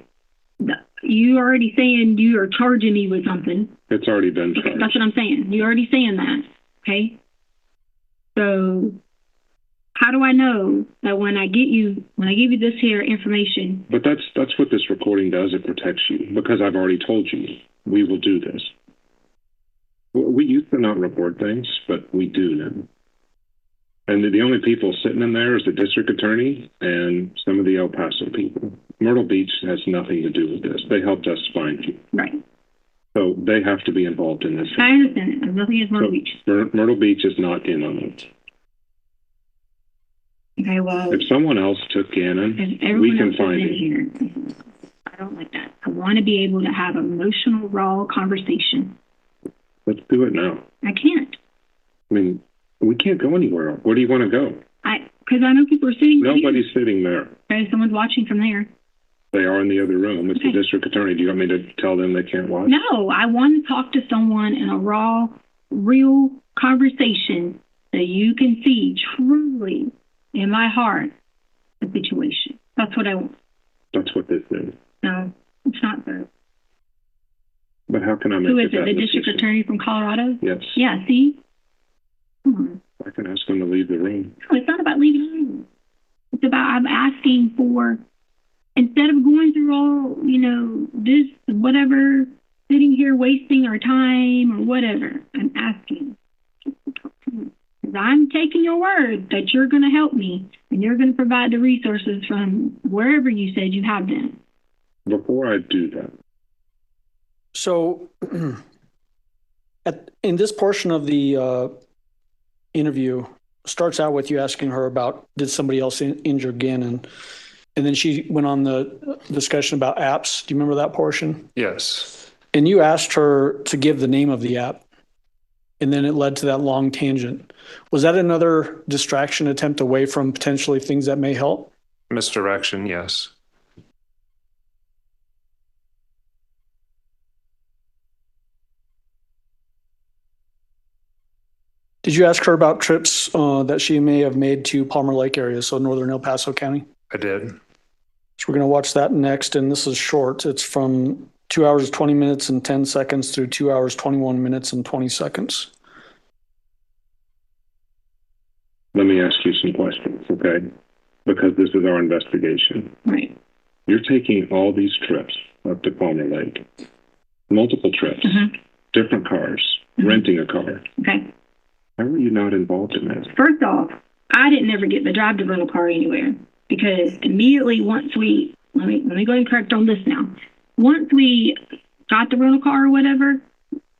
you already saying you are charging me with something. It's already been charged. Okay, that's what I'm saying. You're already saying that. Okay? So how do I know that when I give you this here information? But that's what this recording does. It protects you because I've already told you we will do this. We used to not record things, but we do now. And the only people sitting in there is the district attorney and some of the El Paso people. Myrtle Beach has nothing to do with this. They helped us find you. Right. So they have to be involved in this. I understand it. There's nothing against Myrtle Beach. Myrtle Beach is not in on it. Okay, well. If someone else took Gannon, we can find him. Here. I don't like that. I want to be able to have an emotional, raw conversation. Let's do it now. I can't. I mean, we can't go anywhere. Where do you want to go? Because I know people are sitting there. Nobody's sitting there. Okay, someone's watching from there. They are in the other room. It's the district attorney. Do you want me to tell them they can't watch? No, I want to talk to someone in a raw, real conversation that you can see truly in my heart the situation. That's what I want. That's what this is. No, it's not that. But how can I make Who is it it? The district attorney from Colorado? Yes. Yeah, see? Come on. I can ask him to leave the room. No, it's not about leaving the room. It's about I'm asking for, instead of going through all, this, whatever, sitting here wasting our time or whatever, I'm asking. Because I'm taking your word that you're going to help me and you're going to provide the resources from wherever you said you have them. Before I do that. So in this portion of the interview, starts out with you asking her about, did somebody else injure Gannon? And then she went on the discussion about apps. Do you remember that portion? Yes. And you asked her to give the name of the app. And then it led to that long tangent. Was that another distraction attempt away from potentially things that may help? Misdirection, yes. Did you ask her about trips that she may have made to Palmer Lake area, so northern El Paso County? I did. So we're going to watch that next, and this is short. It's from 2 hours, 20 minutes and 10 seconds through 2 hours, 21 minutes and 20 seconds. Let me ask you some questions, okay? Because this is our investigation. Right. You're taking all these trips up to Palmer Lake, multiple trips, different cars, renting a car. Okay. How are you not involved in this? First off, I didn't ever get the drive to rental car anywhere because immediately once we, let me go and correct on this now. Once we got the rental car or whatever,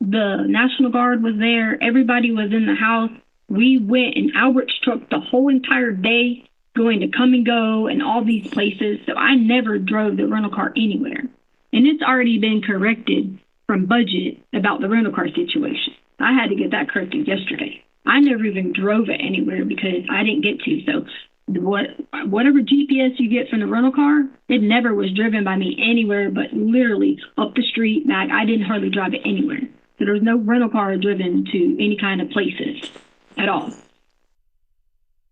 the National Guard was there. Everybody was in the house. We went in Albert's truck the whole entire day going to Come and Go and all these places. So I never drove the rental car anywhere. And it's already been corrected from budget about the rental car situation. I had to get that corrected yesterday. I never even drove it anywhere because I didn't get to. So whatever GPS you get from the rental car, it never was driven by me anywhere but literally up the street back. I didn't hardly drive it anywhere. So there was no rental car driven to any kind of places at all.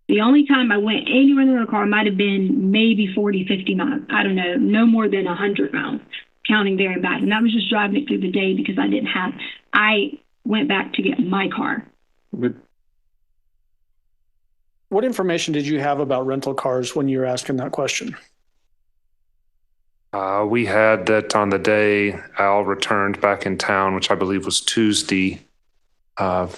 The only time I went anywhere in the rental car might have been maybe 40, 50 miles. I don't know, no more than 100 miles, counting there and back. And that was just driving it through the day because I went back to get my car. But what information did you have about rental cars when you were asking that question? We had that on the day Al returned back in town, which I believe was Tuesday. The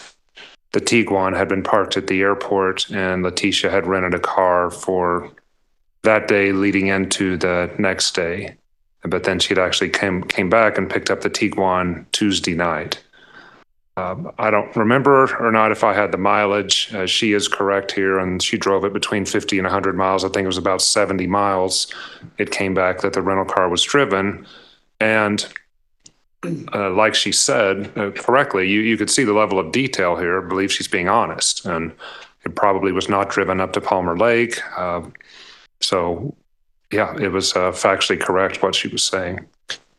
Tiguan had been parked at the airport, and Letecia had rented a car for that day leading into the next day. But then she'd actually came back and picked up the Tiguan Tuesday night. I don't remember or not if I had the mileage. She is correct here, and she drove it between 50 and 100 miles. I think it was about 70 miles. It came back that the rental car was driven. And like she said correctly, you could see the level of detail here. I believe she's being honest. And it probably was not driven up to Palmer Lake. So, yeah, it was factually correct what she was saying.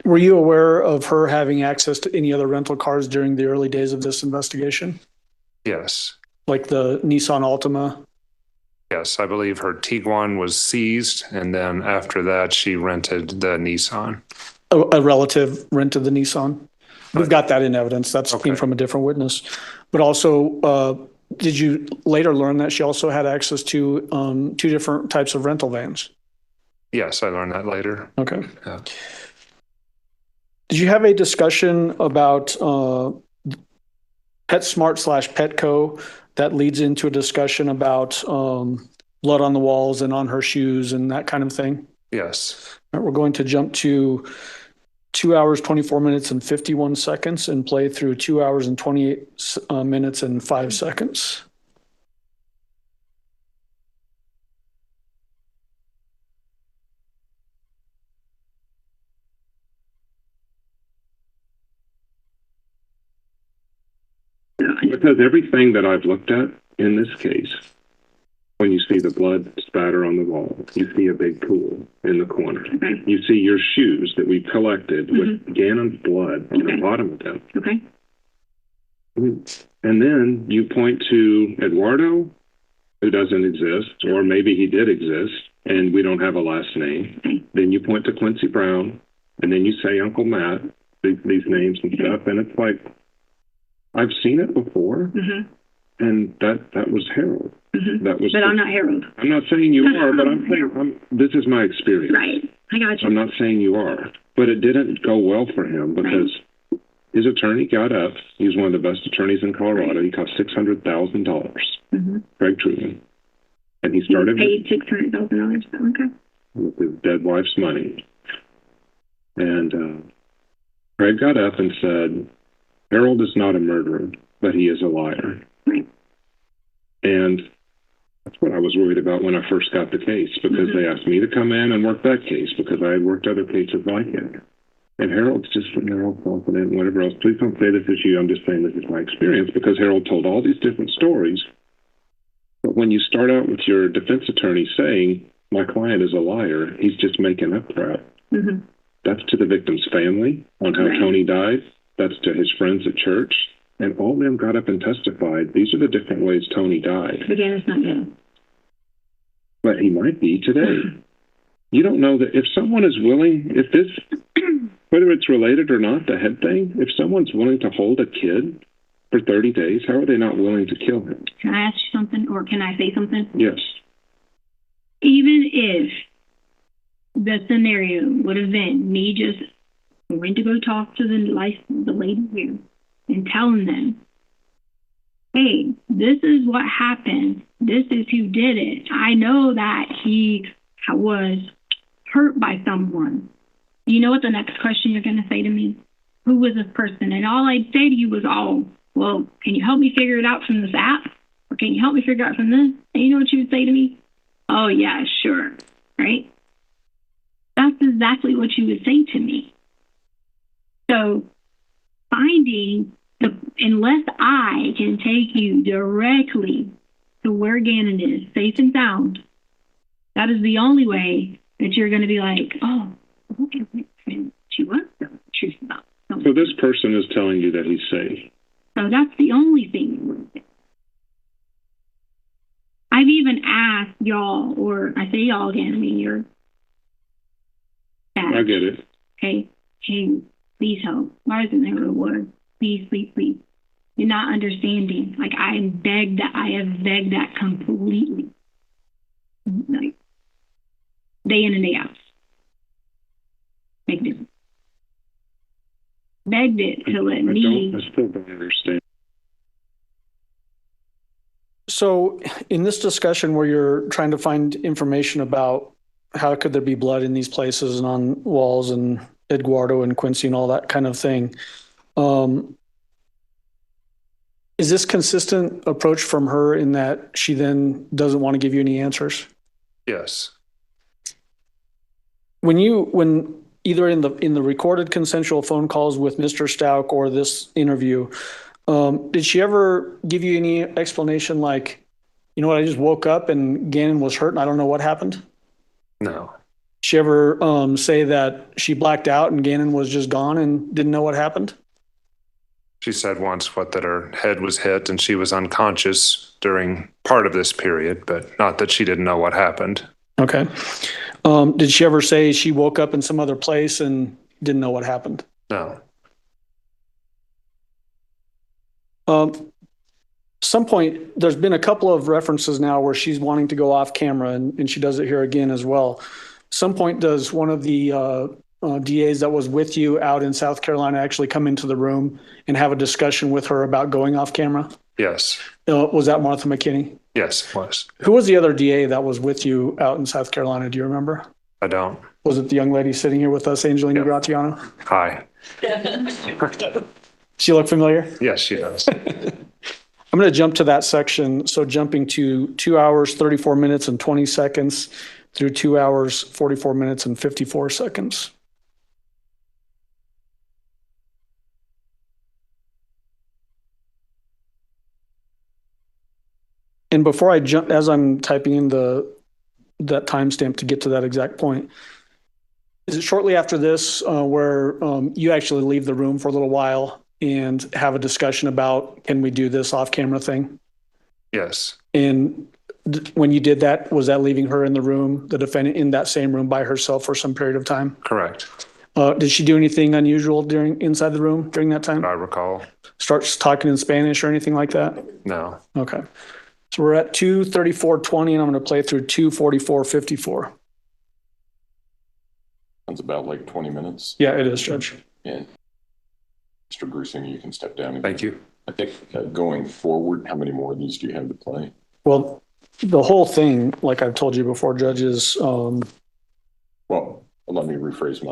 Were you aware of her having access to any other rental cars during the early days of this investigation? Yes. Like the Nissan Altima? Yes, I believe her Tiguan was seized, and then after that, she rented the Nissan. A relative rented the Nissan? We've got that in evidence. That's came from a different witness. But also, did you later learn that she also had access to 2 different types of rental vans? Yes, I learned that later. Okay. Yeah. Did you have a discussion about PetSmart/Petco that leads into a discussion about blood on the walls and on her shoes and that kind of thing? Yes. All right, we're going to jump to 2 hours, 24 minutes and 51 seconds and play through 2 hours and 28 minutes and 5 seconds. Because everything that I've looked at in this case, when you see the blood spatter on the wall, you see a big pool in the corner. Okay. You see your shoes that we collected with Gannon's blood on the bottom of them. Okay. And then you point to Eduardo, who doesn't exist, or maybe he did exist, and we don't have a last name. Okay. Then you point to Quincy Brown, and then you say Uncle Matt, these names and stuff, and it's like, I've seen it before, and that was Harold. That was. But I'm not Harold. I'm not saying you are, but I'm saying this is my experience. Right, I got you. I'm not saying you are, but it didn't go well for him because his attorney got up. He's one of the best attorneys in Colorado. He cost $600,000. Craig Truman, and he started paid $600,000. Okay. With his dead wife's money, and Craig got up and said, Harold is not a murderer, but he is a liar. Right. And that's what I was worried about when I first got the case, because they asked me to come in and work that case because I had worked other cases like it. And Harold's just sitting there all confident and whatever else. Please don't say this is you. I'm just saying this is my experience, because Harold told all these different stories. But when you start out with your defense attorney saying, my client is a liar, he's just making up crap. That's to the victim's family on how Tony died. That's to his friends at church. and all of them got up and testified. These are the different ways Tony died. Again, it's not good. But he might be today. You don't know that if someone is willing, if this, whether it's related or not, the head thing, if someone's willing to hold a kid for 30 days, how are they not willing to kill him? Can I ask you something, or can I say something? Yes. Even if the scenario would have been me just going to go talk to the lady here and telling them, hey, this is what happened. This is who did it. I know that he was hurt by someone. You know what the next question you're going to say to me? Who was this person? And all I'd say to you was, well, can you help me figure it out from this app? Or can you help me figure it out from this? And you know what you would say to me? Oh, yeah, sure. Right? That's exactly what you would say to me. So finding unless I can take you directly to where Gannon is, safe and sound, that is the only way that you're going to be like, oh, okay, she was telling the truth about something. So this person is telling you that he's safe. So that's the only thing. I've even asked y'all, or I say y'all again, I mean, you're I get it. Okay, hey, please help. Why isn't there a reward? Please, please, please. You're not understanding. Like, I have begged that completely. Like, day in and day out. Begged it. Begged it to let me. I still don't understand. So in this discussion where you're trying to find information about how could there be blood in these places and on walls and Eduardo and Quincy and all that kind of thing, is this consistent approach from her in that she then doesn't want to give you any answers? Yes. When either in the recorded consensual phone calls with Mr. Stauch or this interview, did she ever give you any explanation like, you know what, I just woke up and Gannon was hurt and I don't know what happened? No. Did she ever say that she blacked out and Gannon was just gone and didn't know what happened? She said once that her head was hit and she was unconscious during part of this period, but not that she didn't know what happened. Okay. Did she ever say she woke up in some other place and didn't know what happened? No. Some point, there's been a couple of references now where she's wanting to go off camera, and she does it here again as well. Some point, does one of the DAs that was with you out in South Carolina actually come into the room and have a discussion with her about going off camera? Yes. Was that Martha McKinney? Yes, it was. Who was the other DA that was with you out in South Carolina? Do you remember? I don't. Was it the young lady sitting here with us, Angelina Gratiano? Hi. She look familiar? Yes, she does. I'm going to jump to that section. So jumping to 2 hours, 34 minutes and 20 seconds through 2 hours, 44 minutes and 54 seconds. And before I jump, as I'm typing in that timestamp to get to that exact point, is it shortly after this where you actually leave the room for a little while and have a discussion about, can we do this off-camera thing? Yes. And when you did that, was that leaving her in the room, the defendant in that same room by herself for some period of time? Correct. Did she do anything unusual inside the room during that time? I recall. Starts talking in Spanish or anything like that? No. Okay. So we're at 2:34:20, and I'm going to play through 2:44:54. It's about like 20 minutes. Yeah, it is, Judge. And Mr. Grusing, you can step down. Thank you. I think going forward, how many more of these do you have to play? Well, the whole thing, like I've told you before, Judge, is... Well, let me rephrase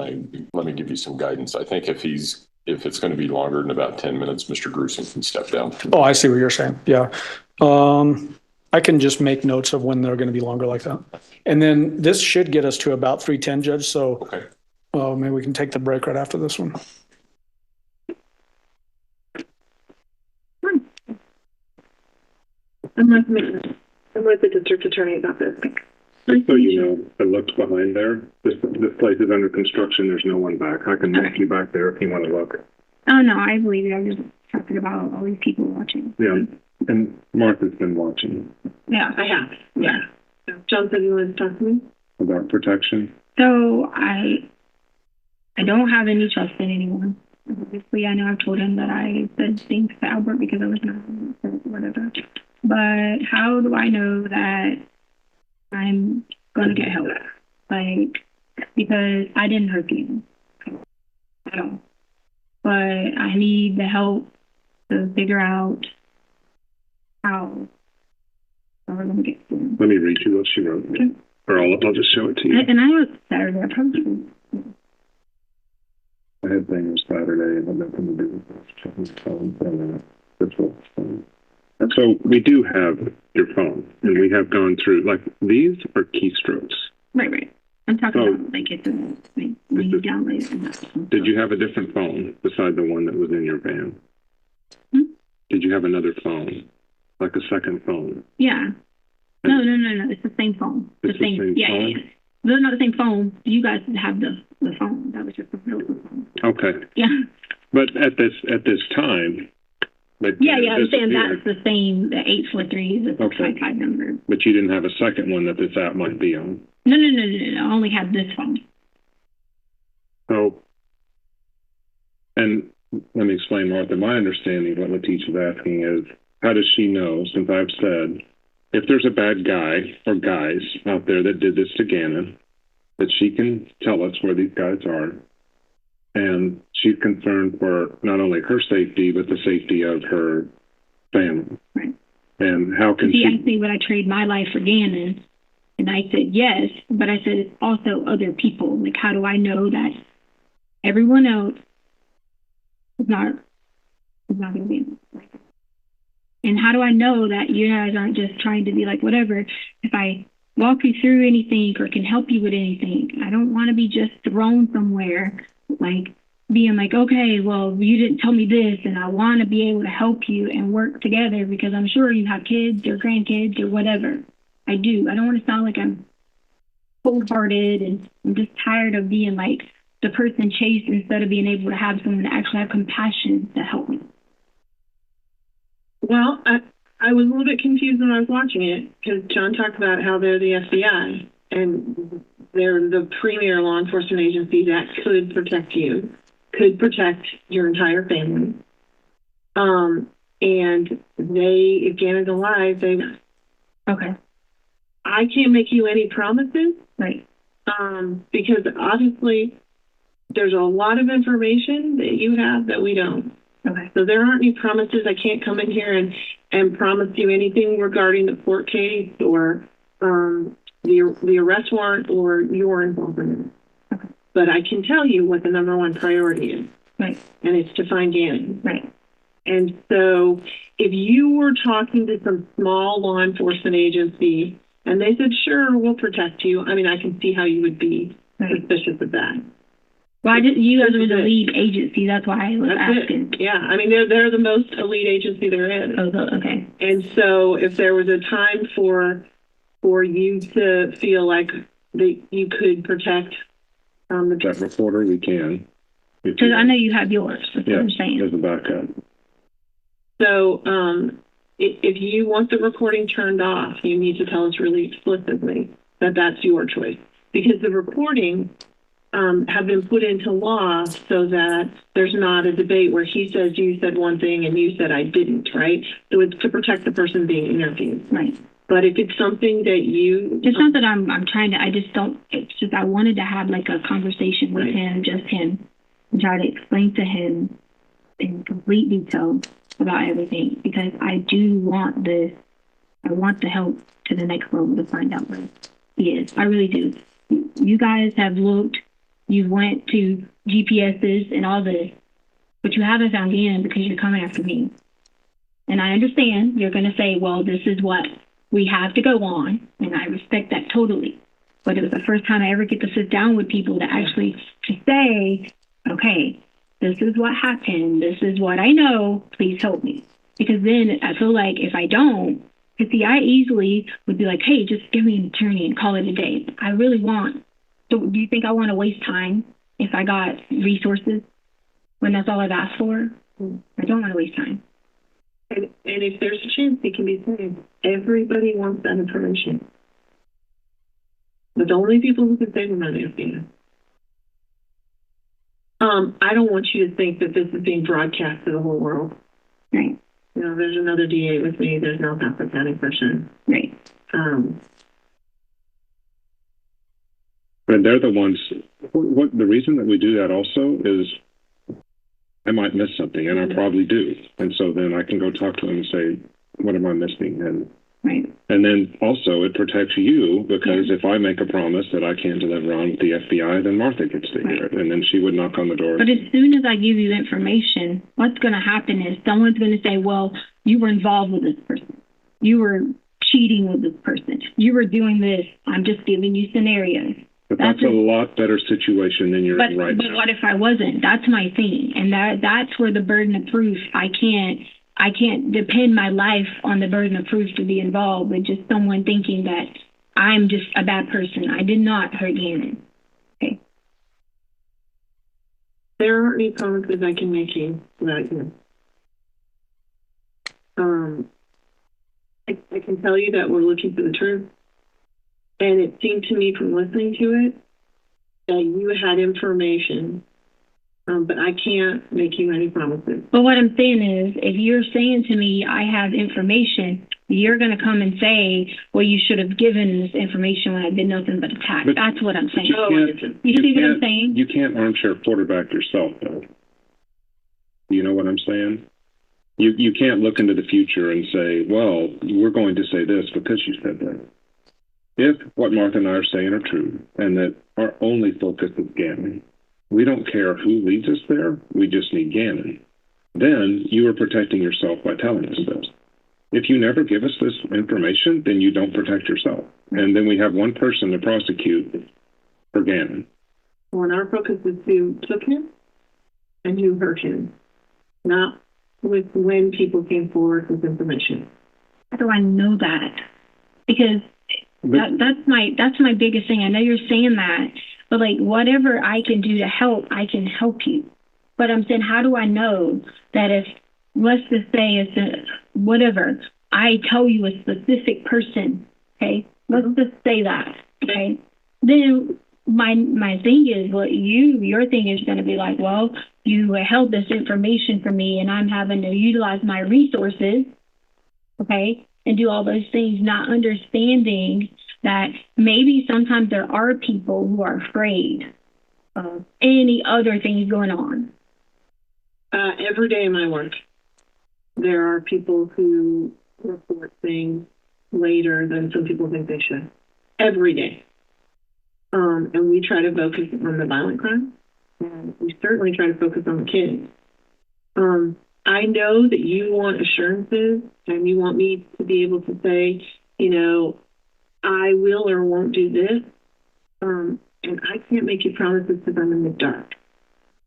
let me give you some guidance. I think if it's going to be longer than about 10 minutes, Mr. Grusing can step down. Oh, I see what you're saying. Yeah. I can just make notes of when they're going to be longer like that. And then this should get us to about 3:10, Judge. So okay. Maybe we can take the break right after this one. I'm with the district attorney about this. Just so you know, I looked behind there. This place is under construction. There's no one back. I can walk you back there if you want to look. Oh, no, I believe you. I was just talking about all these people watching. Yeah, and Martha's been watching. Yeah, I have. Yeah. John said you wanted to talk to me? About protection? So I don't have any trust in anyone. Obviously, I know I've told him that I said things to Albert because I was not or whatever. But how do I know that I'm going to get help? Like, because I didn't hurt you at all. But I need the help to figure out how we're going to get through. Let me read you what she wrote. Okay. Or I'll just show it to you. And I know it's Saturday. I probably I had things Saturday and had nothing to do with this. Checking the phone. So we do have your phone, and we have gone through, like, these are keystrokes. Right. I'm talking about, like, it's when you download it. Did you have a different phone beside the one that was in your van? Did you have another phone? Like a second phone? Yeah. No. It's the same phone. It's the same phone? Yeah. No, not the same phone. You guys have the phone. That was just the real phone. Okay. Yeah. But at this time... Yeah, I'm saying that's the same, the 843 is the 655 number. But you didn't have a second one that this app might be on? No. I only had this phone. So, and let me explain, Martha. My understanding of what Letecia is asking is, how does she know, since I've said, if there's a bad guy or guys out there that did this to Gannon, that she can tell us where these guys are, and she's concerned for not only her safety, but the safety of her family. Right. And how can she asked me would I trade my life for Gannon? And I said yes, but I said it's also other people. Like, how do I know that everyone else is not going to be in this? And how do I know that you guys aren't just trying to be like, whatever, if I walk you through anything or can help you with anything, I don't want to be just thrown somewhere, like being like, okay, well, you didn't tell me this, and I want to be able to help you and work together because I'm sure you have kids or grandkids or whatever. I do. I don't want to sound like I'm cold-hearted, and I'm just tired of being like the person chased instead of being able to have someone to actually have compassion to help me. Well, I was a little bit confused when I was watching it because John talked about how they're the FBI and they're the premier law enforcement agency that could protect you, could protect your entire family. And they, again, is alive. Okay. I can't make you any promises. Right. Because obviously there's a lot of information that you have that we don't. Okay. So there aren't any promises. I can't come in here and promise you anything regarding the court case or the arrest warrant or your involvement. Okay. But I can tell you what the number one priority is. Right. And it's to find Gannon. Right. And so if you were talking to some small law enforcement agency and they said, sure, we'll protect you, I mean, I can see how you would be suspicious of that. Well, you guys are the lead agency. That's why I was asking. Yeah, I mean, they're the most elite agency there is. Oh, okay. And so if there was a time for you to feel like that you could protect that reporter, we can. Because I know you have yours. That's what I'm saying. As a backup. So if you want the recording turned off, you need to tell us really explicitly that that's your choice. Because the recording have been put into law so that there's not a debate where he says you said one thing and you said I didn't, right? So it's to protect the person being interviewed. Right. But if it's something that you... It's not that I'm trying to, I just don't, it's just I wanted to have like a conversation with him, just him, and try to explain to him in complete detail about everything because I do want this, I want the help to the next level to find out where he is. I really do. You guys have looked, you went to GPSs and all this, but you haven't found Gannon because you're coming after me. And I understand you're going to say, well, this is what we have to go on, and I respect that totally. But it was the first time I ever get to sit down with people to actually to say, okay, this is what happened. This is what I know. Please help me. Because then I feel like if I don't, because see, I easily would be like, hey, just give me an attorney and call it a day. I really want. So do you think I want to waste time if I got resources? when that's all I've asked for. I don't want to waste time. And if there's a chance it can be saved, everybody wants that information. But the only people who can save them are the FBI. I don't want you to think that this is being broadcast to the whole world. Right. You know, there's another DA with me. There's no Alpha County person. Right. And they're the ones. What the reason that we do that also is, I might miss something, and I probably do, and so then I can go talk to them and say, "What am I missing?" And then also it protects you, because if I make a promise that I can't deliver on with the FBI, then Martha gets to hear it, and then she would knock on the door. But as soon as I give you information, what's going to happen is someone's going to say, well, you were involved with this person. You were cheating with this person. You were doing this. I'm just giving you scenarios. But that's a lot better situation than you're in right now. But what if I wasn't? That's my thing. And that's where the burden of proof, I can't depend my life on the burden of proof to be involved with just someone thinking that I'm just a bad person. I did not hurt Gannon. Okay. There aren't any promises I can make you right now. I can tell you that we're looking for the truth. And it seemed to me from listening to it that you had information, but I can't make you any promises. But what I'm saying is, if you're saying to me, I have information, you're going to come and say, well, you should have given this information when I did nothing but attack. That's what I'm saying. You see what I'm saying? You can't armchair quarterback yourself, though. You know what I'm saying? You can't look into the future and say, well, we're going to say this because you said that. If what Martha and I are saying are true, and that our only focus is Gannon, we don't care who leads us there, we just need Gannon, then you are protecting yourself by telling us this. If you never give us this information, then you don't protect yourself. And then we have one person to prosecute for Gannon. Well, our focus is who took him and who hurt him, not with when people came forward with information. How do I know that? Because that's my biggest thing. I know you're saying that, but like whatever I can do to help, I can help you. But I'm saying, how do I know that if, let's just say it's whatever, I tell you a specific person, okay? Let's just say that, okay? Then my thing is, well, your thing is going to be like, well, you held this information from me and I'm having to utilize my resources, okay, and do all those things, not understanding that maybe sometimes there are people who are afraid of any other things going on. Every day in my work, there are people who report things later than some people think they should. Every day. And we try to focus on the violent crime. And we certainly try to focus on the kids. I know that you want assurances and you want me to be able to say, you know, I will or won't do this. And I can't make you promises because I'm in the dark,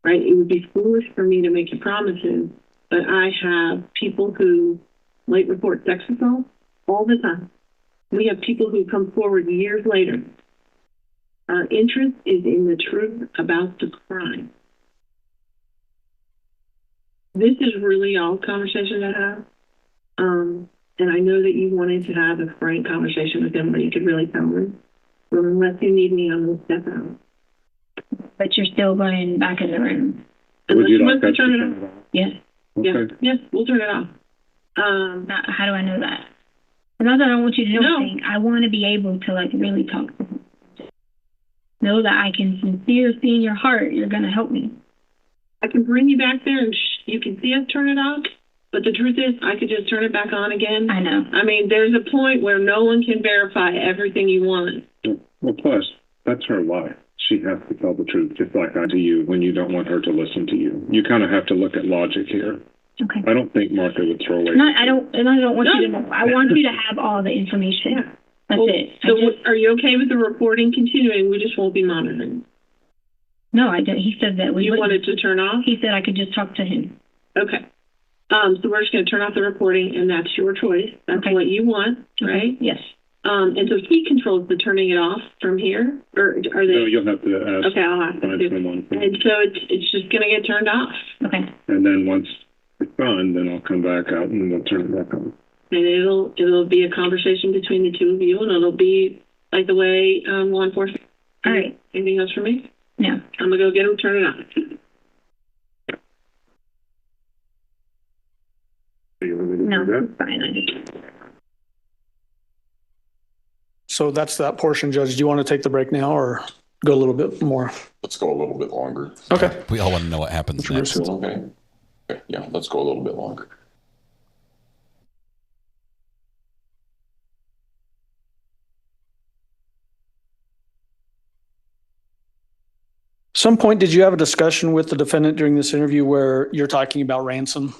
right? It would be foolish for me to make you promises, but I have people who late report sex assault all the time. We have people who come forward years later. Our interest is in the truth about the crime. This is really all conversation I have. And I know that you wanted to have a frank conversation with them where you could really tell them. Well, unless you need me, I'm going to step out. But you're still going back in the room. Would you like to turn it off? Yes. Okay. Yes, we'll turn it off. How do I know that? Not that I don't want you to know anything. I want to be able to like really talk to them. Know that I can sincerely see in your heart you're going to help me. I can bring you back there and you can see us turn it off. But the truth is, I could just turn it back on again. I know. I mean, there's a point where no one can verify everything you want. Well, plus, that's her life. She has to tell the truth, just like I to you, when you don't want her to listen to you. You kind of have to look at logic here. Okay. I don't think Martha would throw away. I don't want you to know. I want you to have all the information. Yeah. That's it. So are you okay with the reporting continuing? We just won't be monitoring. No, I didn't. He said that we You wanted to turn off? He said I could just talk to him. Okay. So we're just going to turn off the reporting, and that's your choice. That's what you want, right? Yes. And so he controls the turning it off from here, or are they? No, you'll have to ask. Okay, I'll have to. Someone. And so it's just going to get turned off. Okay. And then once it's done, then I'll come back out and we'll turn it back on. And it'll be a conversation between the two of you, and it'll be like the way law enforcement. All right. Anything else for me? No. I'm gonna go get him. Turn it on. No, it's fine. So that's that portion, Judge. Do you want to take the break now or go a little bit more? Let's go a little bit longer. Okay. We all want to know what happens next. Okay. Yeah, let's go a little bit longer. Some point, did you have a discussion with the defendant during this interview where you're talking about ransom?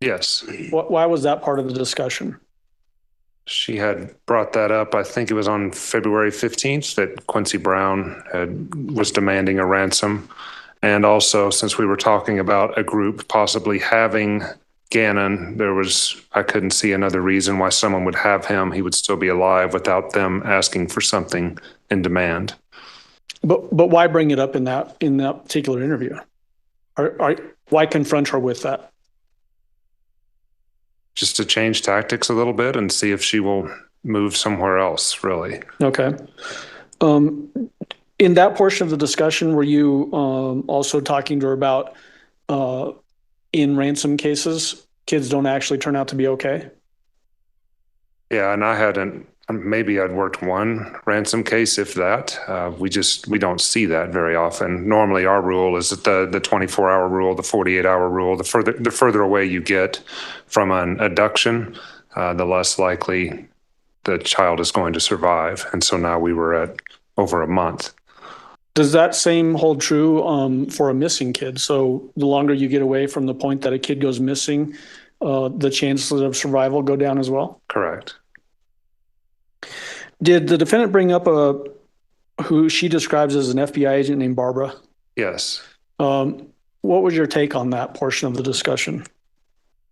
Yes. Why was that part of the discussion? She had brought that up. I think it was on February 15th that Quincy Brown was demanding a ransom. And also, since we were talking about a group possibly having Gannon, I couldn't see another reason why someone would have him. He would still be alive without them asking for something in demand. But why bring it up in that particular interview? Why confront her with that? Just to change tactics a little bit and see if she will move somewhere else, really. Okay. In that portion of the discussion, were you also talking to her about in ransom cases, kids don't actually turn out to be okay? Yeah, and maybe I'd worked one ransom case, if that. We don't see that very often. Normally our rule is that the 24-hour rule, the 48-hour rule, the further away you get from an abduction, the less likely the child is going to survive. And so now we were at over a month. Does that same hold true for a missing kid? So the longer you get away from the point that a kid goes missing, the chances of survival go down as well? Correct. Did the defendant bring up who she describes as an FBI agent named Barbara? Yes. What was your take on that portion of the discussion?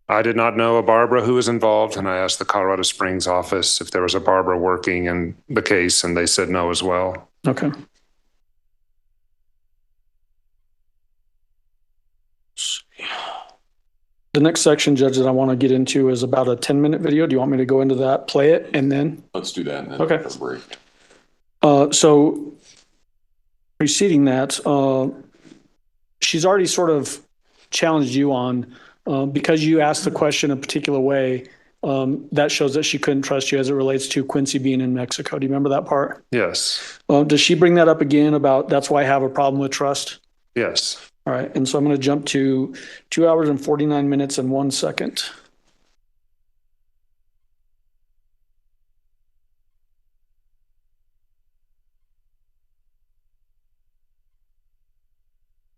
I did not know a Barbara who was involved, and I asked the Colorado Springs office if there was a Barbara working in the case, and they said no as well. Okay. The next section, Judge, that I want to get into is about a 10-minute video. Do you want me to go into that, play it, and then? Let's do that. And then Okay. for a break. So preceding that, she's already sort of challenged you on, because you asked the question a particular way, that shows that she couldn't trust you as it relates to Quincy being in Mexico. Do you remember that part? Yes. Does she bring that up again about that's why I have a problem with trust? Yes. All right. And so I'm going to jump to 2 hours and 49 minutes and 1 second.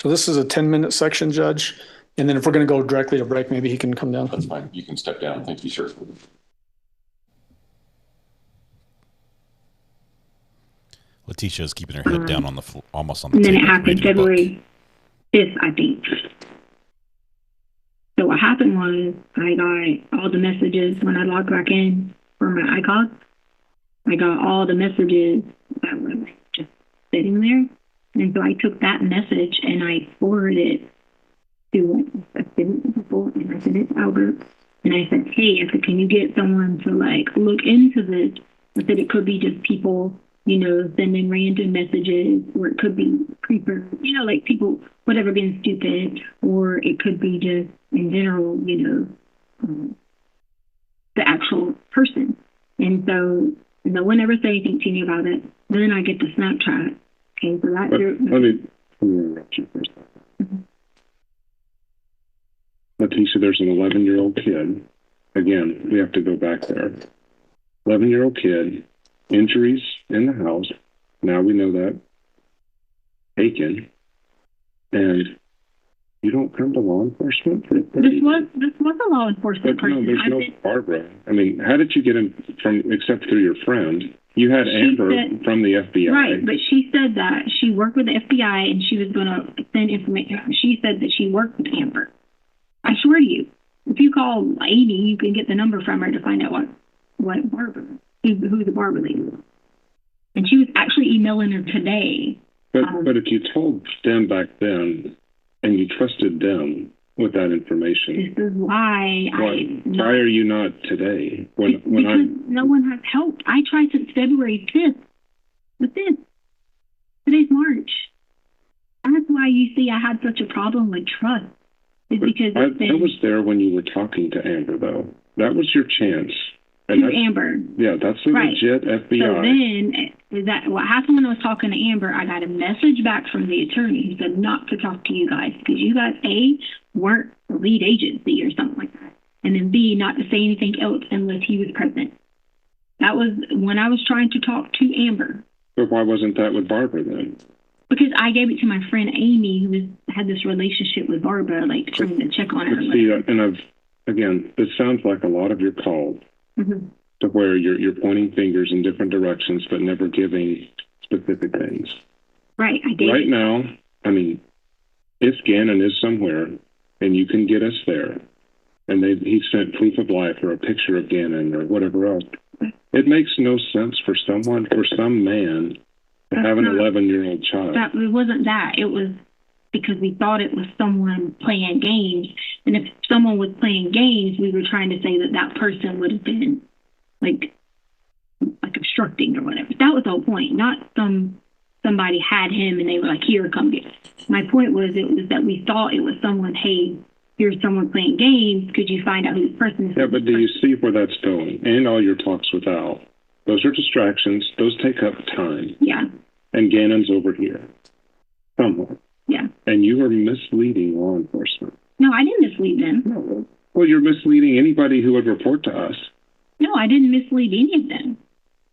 So this is a 10-minute section, Judge. And then if we're going to go directly to break, maybe he can come down. That's fine. You can step down. Thank you, sir. Letecia is keeping her head down on the floor, almost on the And then table. it happened February 5th, I think. So what happened was I got all the messages when I logged back in for my iCloud. I got all the messages that were like just sitting there. And so I took that message and I forwarded it to I sent it before and I sent it to Albert. And I said, hey, I said, can you get someone to like look into this? I said it could be just people, you know, sending random messages, or it could be creepers, you know, like people, whatever, being stupid, or it could be just in general, you know, the actual person. And so no one ever said anything to me about it. Then I get the Snapchat. Okay, so that's Let me interrupt you for a second. Letecia, there's an 11-year-old kid. Again, we have to go back there. 11-year-old kid, injuries in the house. Now we know that. Taken. And you don't come to law enforcement? this was a law enforcement person. No, there's no Barbara. I mean, how did you get him except through your friend? You had Amber from the FBI. Right, but she said that she worked with the FBI and she was going to send information. She said that she worked with Amber. I swear to you, if you call 80, you can get the number from her to find out what Barbara. who the barber lady was. And she was actually emailing her today. But if you told them back then and you trusted them with that information, this is why why are you not today? Because no one has helped. I tried since February 5th. What's this? Today's March. That's why you see I had such a problem with trust. Is because I was there when you were talking to Amber, though. That was your chance. And Amber. Yeah, that's a legit FBI. So then, is that what happened when I was talking to Amber? I got a message back from the attorney who said not to talk to you guys because you guys, A, weren't the lead agency or something like that. And then B, not to say anything else unless he was present. That was when I was trying to talk to Amber. But why wasn't that with Barbara then? Because I gave it to my friend Amy, who had this relationship with Barbara, like trying to check on her. See, and this sounds like a lot of your calls. Mm-hmm. To where you're pointing fingers in different directions, but never giving specific things. Right. I did. Right now, I mean, if Gannon is somewhere and you can get us there, and he sent proof of life or a picture of Gannon or whatever else, it makes no sense for some man to have an 11-year-old child. It wasn't that. It was because we thought it was someone playing games. And if someone was playing games, we were trying to say that person would have been like obstructing or whatever. That was the whole point. Not somebody had him and they were like, here, come get it. My point was that we thought it was someone, hey, here's someone playing games. Could you find out who this person is? Yeah, but do you see where that's going? And all your talks with Al. Those are distractions. Those take up time. Yeah. And Gannon's over here. Somewhere. Yeah. And you are misleading law enforcement. No, I didn't mislead them. No. Well, you're misleading anybody who would report to us. No, I didn't mislead any of them.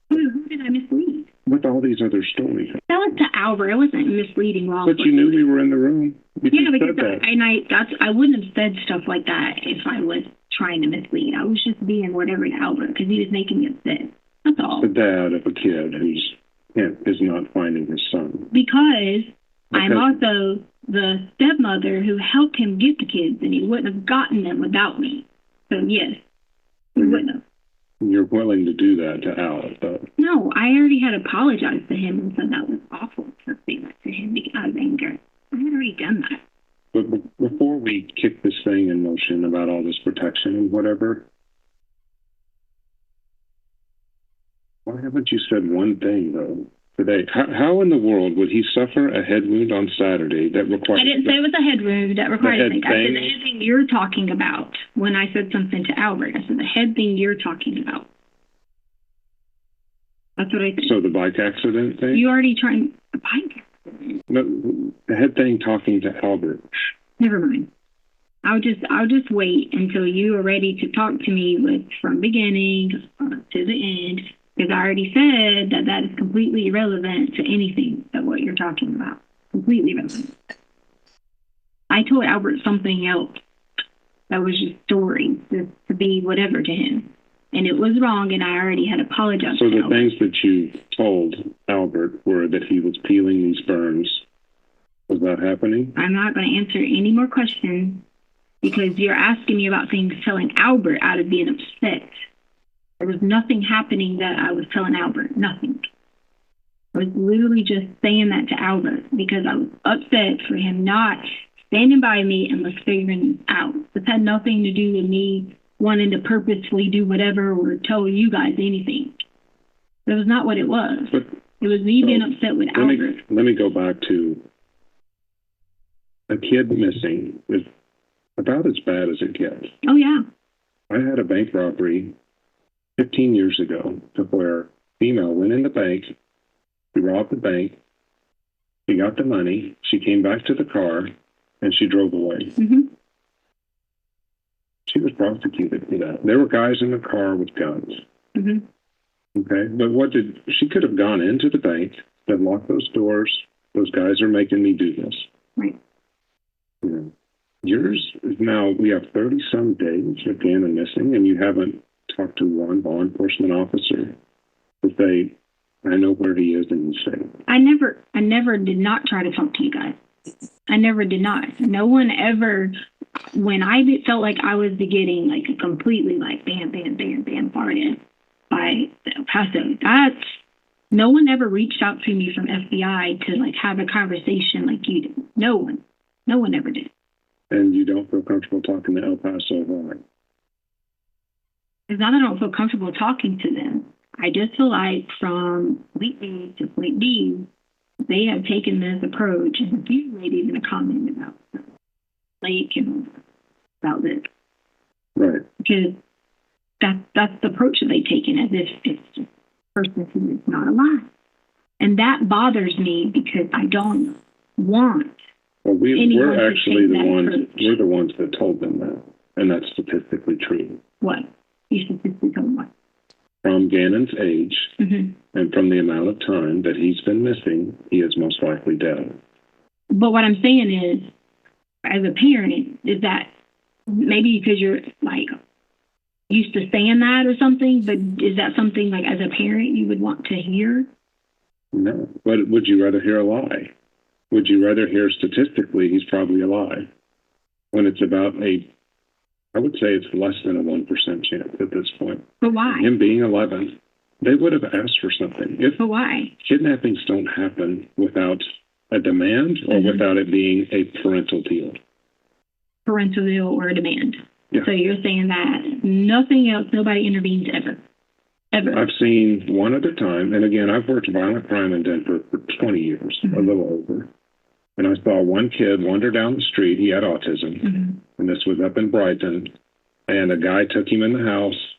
Who did I mislead? With all these other stories. That was to Albert. It wasn't misleading law enforcement. But you knew we were in the room. Yeah, because I wouldn't have said stuff like that if I was trying to mislead. I was just being whatever to Albert because he was making me upset. That's all. The dad of a kid is not finding his son. Because I'm also the stepmother who helped him get the kids, and he wouldn't have gotten them without me. So, yes, he wouldn't have. You're willing to do that to Al, though? No, I already had apologized to him and said that was awful to say that to him out of anger. I had already done that. But before we kick this thing in motion about all this protection and whatever, why haven't you said one thing, though? Today, how in the world would he suffer a head wound on Saturday that required... I didn't say it was a head wound that required anything. I said the head thing you're talking about when I said something to Albert. I said the head thing you're talking about. That's what I said. So the bike accident thing? You already trying... A bike accident? No, the head thing talking to Albert. Never mind. I'll just wait until you are ready to talk to me from beginning to the end. Because I already said that is completely irrelevant to anything of what you're talking about. Completely irrelevant. I told Albert something else that was just story, to be whatever to him. And it was wrong, and I already had apologized So to the Albert. things that you told Albert were that he was peeling these burns. Was that happening? I'm not going to answer any more questions because you're asking me about things telling Albert out of being upset. There was nothing happening that I was telling Albert. Nothing. I was literally just saying that to Albert because I was upset for him not standing by me and figuring this out. This had nothing to do with me wanting to purposefully do whatever or tell you guys anything. That was not what it was. It was me being upset with Albert. Let me go back to a kid missing is about as bad as it gets. Oh, yeah. I had a bank robbery 15 years ago to where a female went in the bank, she robbed the bank, she got the money, she came back to the car, and she drove away. Mm-hmm. She was prosecuted for that. There were guys in the car with guns. Mm-hmm. Okay, but she could have gone into the bank, said, lock those doors, those guys are making me do this. Right. Yeah. Yours is now, we have 30-some days of Gannon missing, and you haven't talked to one law enforcement officer to say, I know where he is and he's safe. I never did not try to talk to you guys. I never did not. No one ever, when I felt like I was getting a completely bam, bam, bam, bam party, by the El Paso. No one ever reached out to me from FBI to like have a conversation like you did. No one ever did. And you don't feel comfortable talking to El Paso, why? It's not that I don't feel comfortable talking to them. I just feel like from point A to point B, they have taken this approach, and you made even a comment about Lake and about this. Right. Because that's the approach that they've taken, as if it's just a person who is not alive. And that bothers me because I don't want we're actually the ones that told them that. And that's statistically true. What? You statistically told what? From Gannon's age and from the amount of time that he's been missing, he is most likely dead. But what I'm saying is, as a parent, is that maybe because you're like used to saying that or something, but is that something like as a parent you would want to hear? No. But would you rather hear a lie? Would you rather hear statistically he's probably alive? When it's about I would say it's less than a 1% chance at this point. But why? Him being 11, they would have asked for something. But why? Kidnappings don't happen without a demand or without it being a parental deal. Parental deal or a demand. Yeah. So you're saying that nothing else, nobody intervenes ever. Ever. I've seen one other time, and again, I've worked violent crime in Denver for 20 years, a little over. And I saw one kid wander down the street. He had autism, and this was up in Brighton. And a guy took him in the house.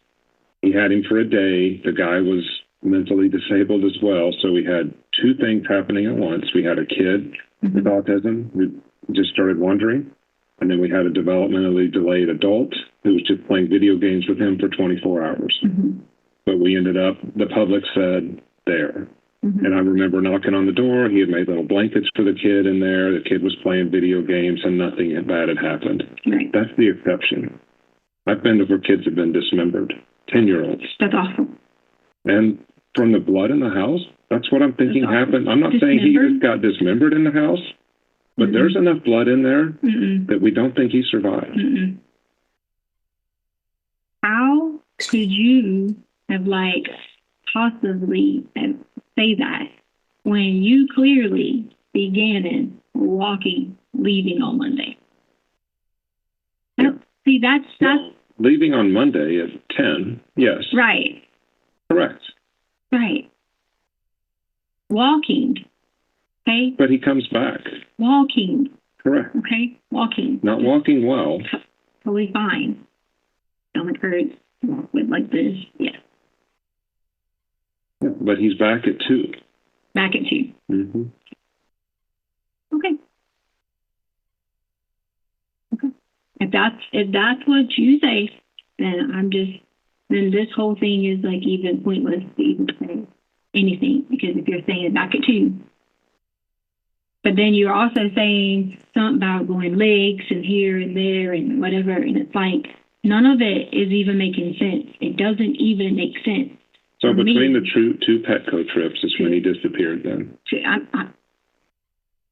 He had him for a day. The guy was mentally disabled as well. So we had two things happening at once. We had a kid with autism who just started wandering. And then we had a developmentally delayed adult who was just playing video games with him for 24 hours. But we ended up, the public said, there. And I remember knocking on the door. He had made little blankets for the kid in there. The kid was playing video games, and nothing bad had happened. Right. That's the exception. I've been to where kids have been dismembered, 10-year-olds. That's awful. And from the blood in the house, that's what I'm thinking happened. I'm not saying he just got dismembered in the house, but there's enough blood in there that we don't think he survived. How could you have, like, possibly say that when you clearly began walking, leaving on Monday? See, that's leaving on Monday at 10, yes. Right. Correct. Right. Walking, okay? But he comes back. Walking. Correct. Okay? Walking. Not walking well. Totally fine. Stomach hurts, walk with like this, yeah. But he's back at 2. Back at 2. Okay. If that's what you say, then then this whole thing is like even pointless to even say anything, because if you're saying back at 2, but then you're also saying something about going legs and here and there and whatever, and it's like none of it is even making sense. It doesn't even make sense. So between the two Petco trips is when he disappeared then?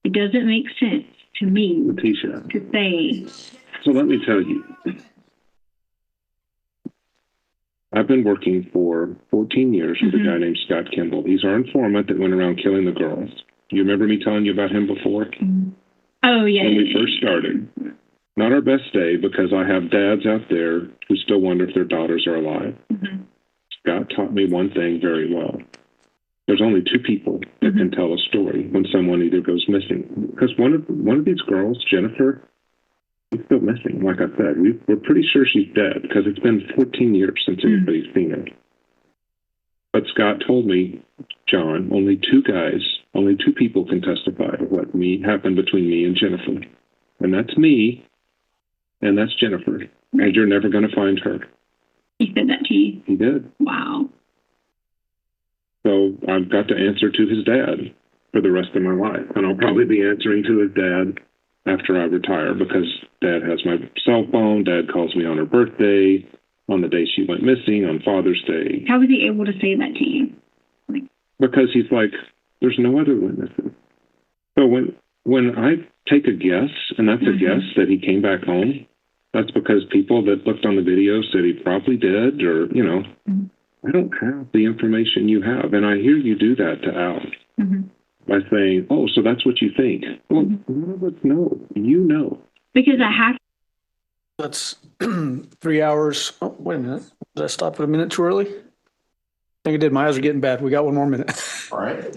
It doesn't make sense to me, Letecia, to say. So let me tell you. I've been working for 14 years with a guy named Scott Kimball. He's our informant that went around killing the girls. You remember me telling you about him before? Oh, yeah. When we first started. Not our best day, because I have dads out there who still wonder if their daughters are alive. Scott taught me one thing very well. There's only 2 people that can tell a story when someone either goes missing. Because one of these girls, Jennifer, is still missing. Like I said, we're pretty sure she's dead because it's been 14 years since anybody's seen her. But Scott told me, John, only 2 people can testify to what happened between me and Jennifer. And that's me, and that's Jennifer. And you're never going to find her. He said that to you? He did. Wow. So I've got to answer to his dad for the rest of my life. And I'll probably be answering to his dad after I retire, because Dad has my cell phone. Dad calls me on her birthday, on the day she went missing, on Father's Day. How was he able to say that to you? Because he's like, there's no other witnesses. So when I take a guess, and that's a guess that he came back home, that's because people that looked on the video said he probably did, or, I don't have the information you have. And I hear you do that to Al by saying, oh, so that's what you think. Well, none of us know. You know. Because I have. That's 3 hours. Oh, wait a minute. Did I stop at a minute too early? I think I did. My eyes are getting bad. We got one more minute. All right.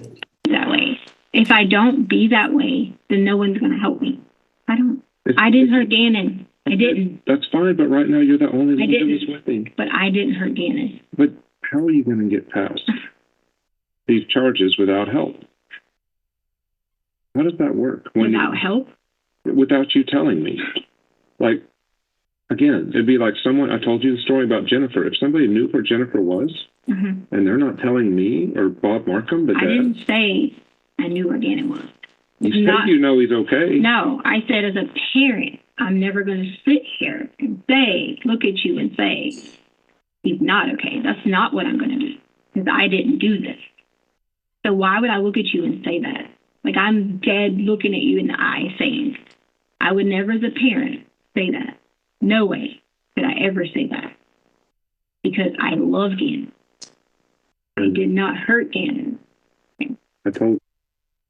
That way. If I don't be that way, then no one's going to help me. I didn't hurt Gannon. I didn't. That's fine, but right now you're the only one who was with him. But I didn't hurt Gannon. But how are you going to get past these charges without help? How does that work? Without help? Without you telling me. Like, again, it'd be like someone, I told you the story about Jennifer. If somebody knew where Jennifer was, and they're not telling me or Bob Markham, I didn't say I knew where Gannon was. You said you know he's okay. No, I said as a parent, I'm never going to sit here and say, look at you and say, he's not okay. That's not what I'm going to do, because I didn't do this. So why would I look at you and say that? Like, I'm dead looking at you in the eye saying, I would never as a parent say that. No way could I ever say that, because I love Gannon. I did not hurt Gannon. I told.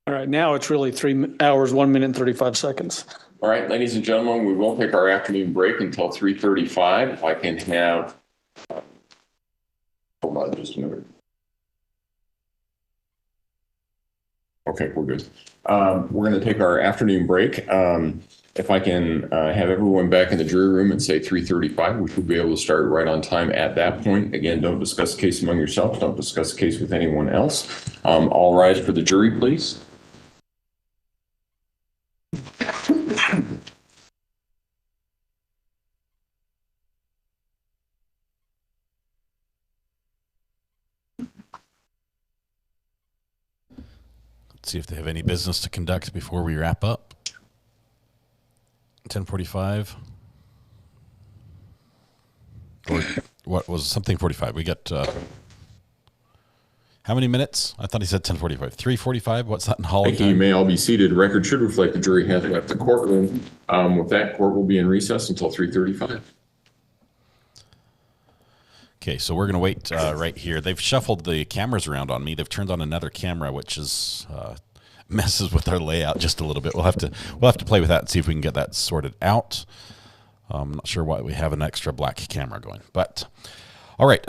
All right, now it's really 3 hours, 1 minute, and 35 seconds. All right, ladies and gentlemen, we won't take our afternoon break until 3:35. If I can have, hold on just a minute. Okay, we're good. We're going to take our afternoon break. If I can have everyone back in the jury room and say 3:35, we should be able to start right on time at that point. Again, don't discuss the case among yourselves. Don't discuss the case with anyone else. All rise for the jury, please. Let's see if they have any business to conduct before we wrap up. 10:45. Or what was something 45? We got how many minutes? I thought he said 10:45. 3:45. What's that in Hall? Thank you. You may all be seated. Record should reflect the jury has left the courtroom. With that, court will be in recess until 3:35. Okay, so we're going to wait right here. They've shuffled the cameras around on me. They've turned on another camera, which is messes with our layout just a little bit. We'll have to play with that and see if we can get that sorted out. I'm not sure why we have an extra black camera going, but all right.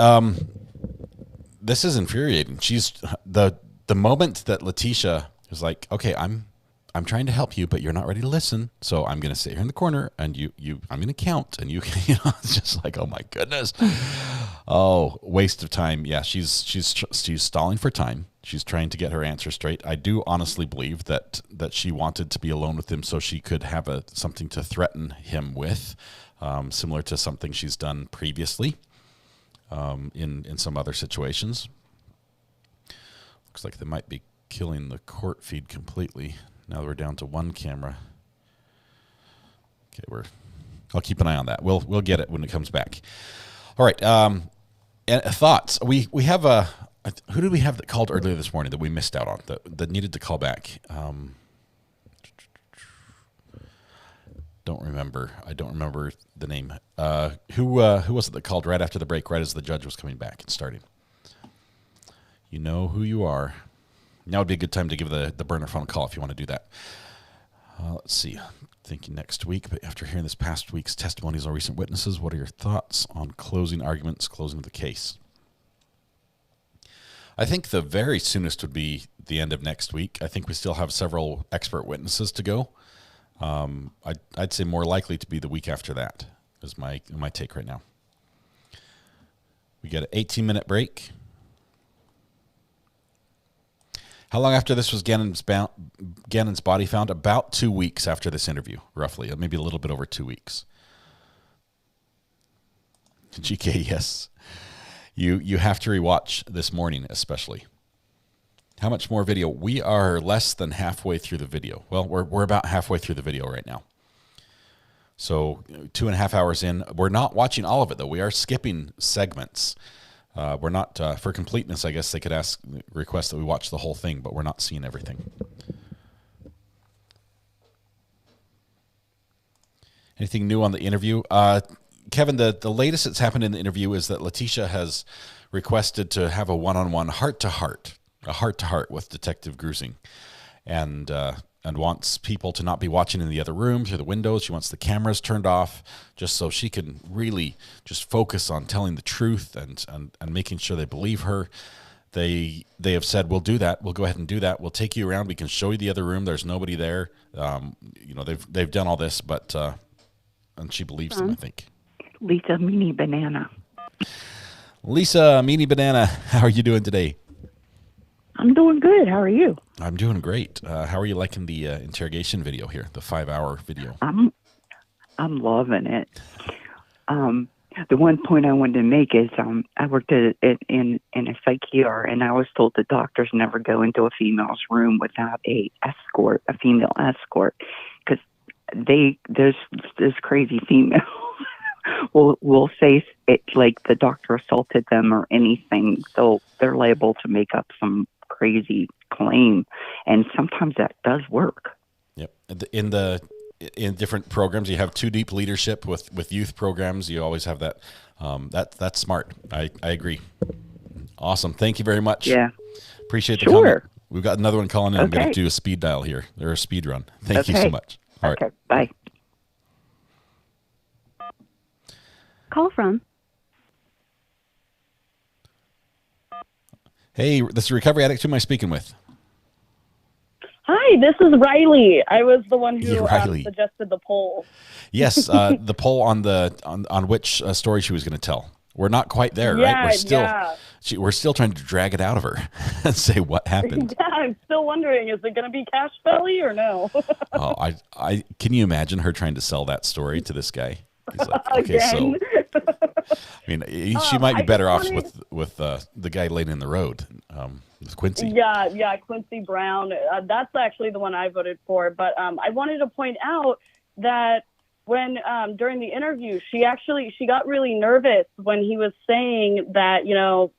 This is infuriating. She's the moment that Letecia is like, okay, I'm trying to help you, but you're not ready to listen. So I'm going to sit here in the corner and I'm going to count, and it's just like, oh my goodness. Oh, waste of time. Yeah. She's stalling for time. She's trying to get her answer straight. I do honestly believe that she wanted to be alone with him so she could have something to threaten him with, similar to something she's done previously in some other situations. Looks like they might be killing the court feed completely. Now that we're down to one camera. Okay, I'll keep an eye on that. We'll get it when it comes back. All right. And thoughts. We have who did we have that called earlier this morning that we missed out on that needed to call back? Don't remember. I don't remember the name. Who was it that called right after the break, right as the judge was coming back and starting? You know who you are. Now would be a good time to give the burner phone a call if you want to do that. Let's see. Thinking next week, but after hearing this past week's testimonies or recent witnesses, what are your thoughts on closing arguments, closing of the case? I think the very soonest would be the end of next week. I think we still have several expert witnesses to go. I'd say more likely to be the week after that is my take right now. We get an 18-minute break. How long after this was Gannon's body found? About 2 weeks after this interview, roughly. Maybe a little bit over 2 weeks. GK, yes. You have to rewatch this morning, especially. How much more video? We are less than halfway through the video. Well, we're about halfway through the video right now. So 2.5 hours in. We're not watching all of it, though. We are skipping segments. We're not, for completeness, I guess they could request that we watch the whole thing, but we're not seeing everything. Anything new on the interview? Kevin, the latest that's happened in the interview is that Letecia has requested to have a one-on-one heart-to-heart with Detective Grusing, and wants people to not be watching in the other room through the windows. She wants the cameras turned off just so she can really just focus on telling the truth and making sure they believe her. They have said, we'll do that. We'll go ahead and do that. We'll take you around. We can show you the other room. There's nobody there. They've done all this, but and she believes them, I think. Lisa Meanie Banana. Lisa Meanie Banana, how are you doing today? I'm doing good. How are you? I'm doing great. How are you liking the interrogation video here, the 5-hour video? I'm loving it. The one point I wanted to make is I worked in a psych ER, and I was told that doctors never go into a female's room without a female escort, because there's crazy females will say it like the doctor assaulted them or anything, so they're liable to make up some crazy claim, and sometimes that does work. Yep. In different programs, you have Too Deep Leadership with youth programs. You always have that. That's smart. I agree. Awesome. Thank you very much. Yeah. Appreciate the comment. We've got another one calling in. I'm going to do a speed dial here. Or a speed run. Thank you so much. All right. Okay. Bye. Call from. Hey, this is Recovery Addict. Who am I speaking with? Hi, this is Riley. I was the one who Riley. Suggested the poll. Yes, the poll on which story she was going to tell. We're not quite there, right? We're still trying to drag it out of her and say what happened. Yeah, I'm still wondering, is it going to be Cash Belly or no? Oh, I can you imagine her trying to sell that story to this guy? He's like, okay, Again? I mean, she might be better off with the guy laying in the road, with Quincy. Yeah, Quincy Brown. That's actually the one I voted for. But I wanted to point out that when during the interview, she got really nervous when he was saying that,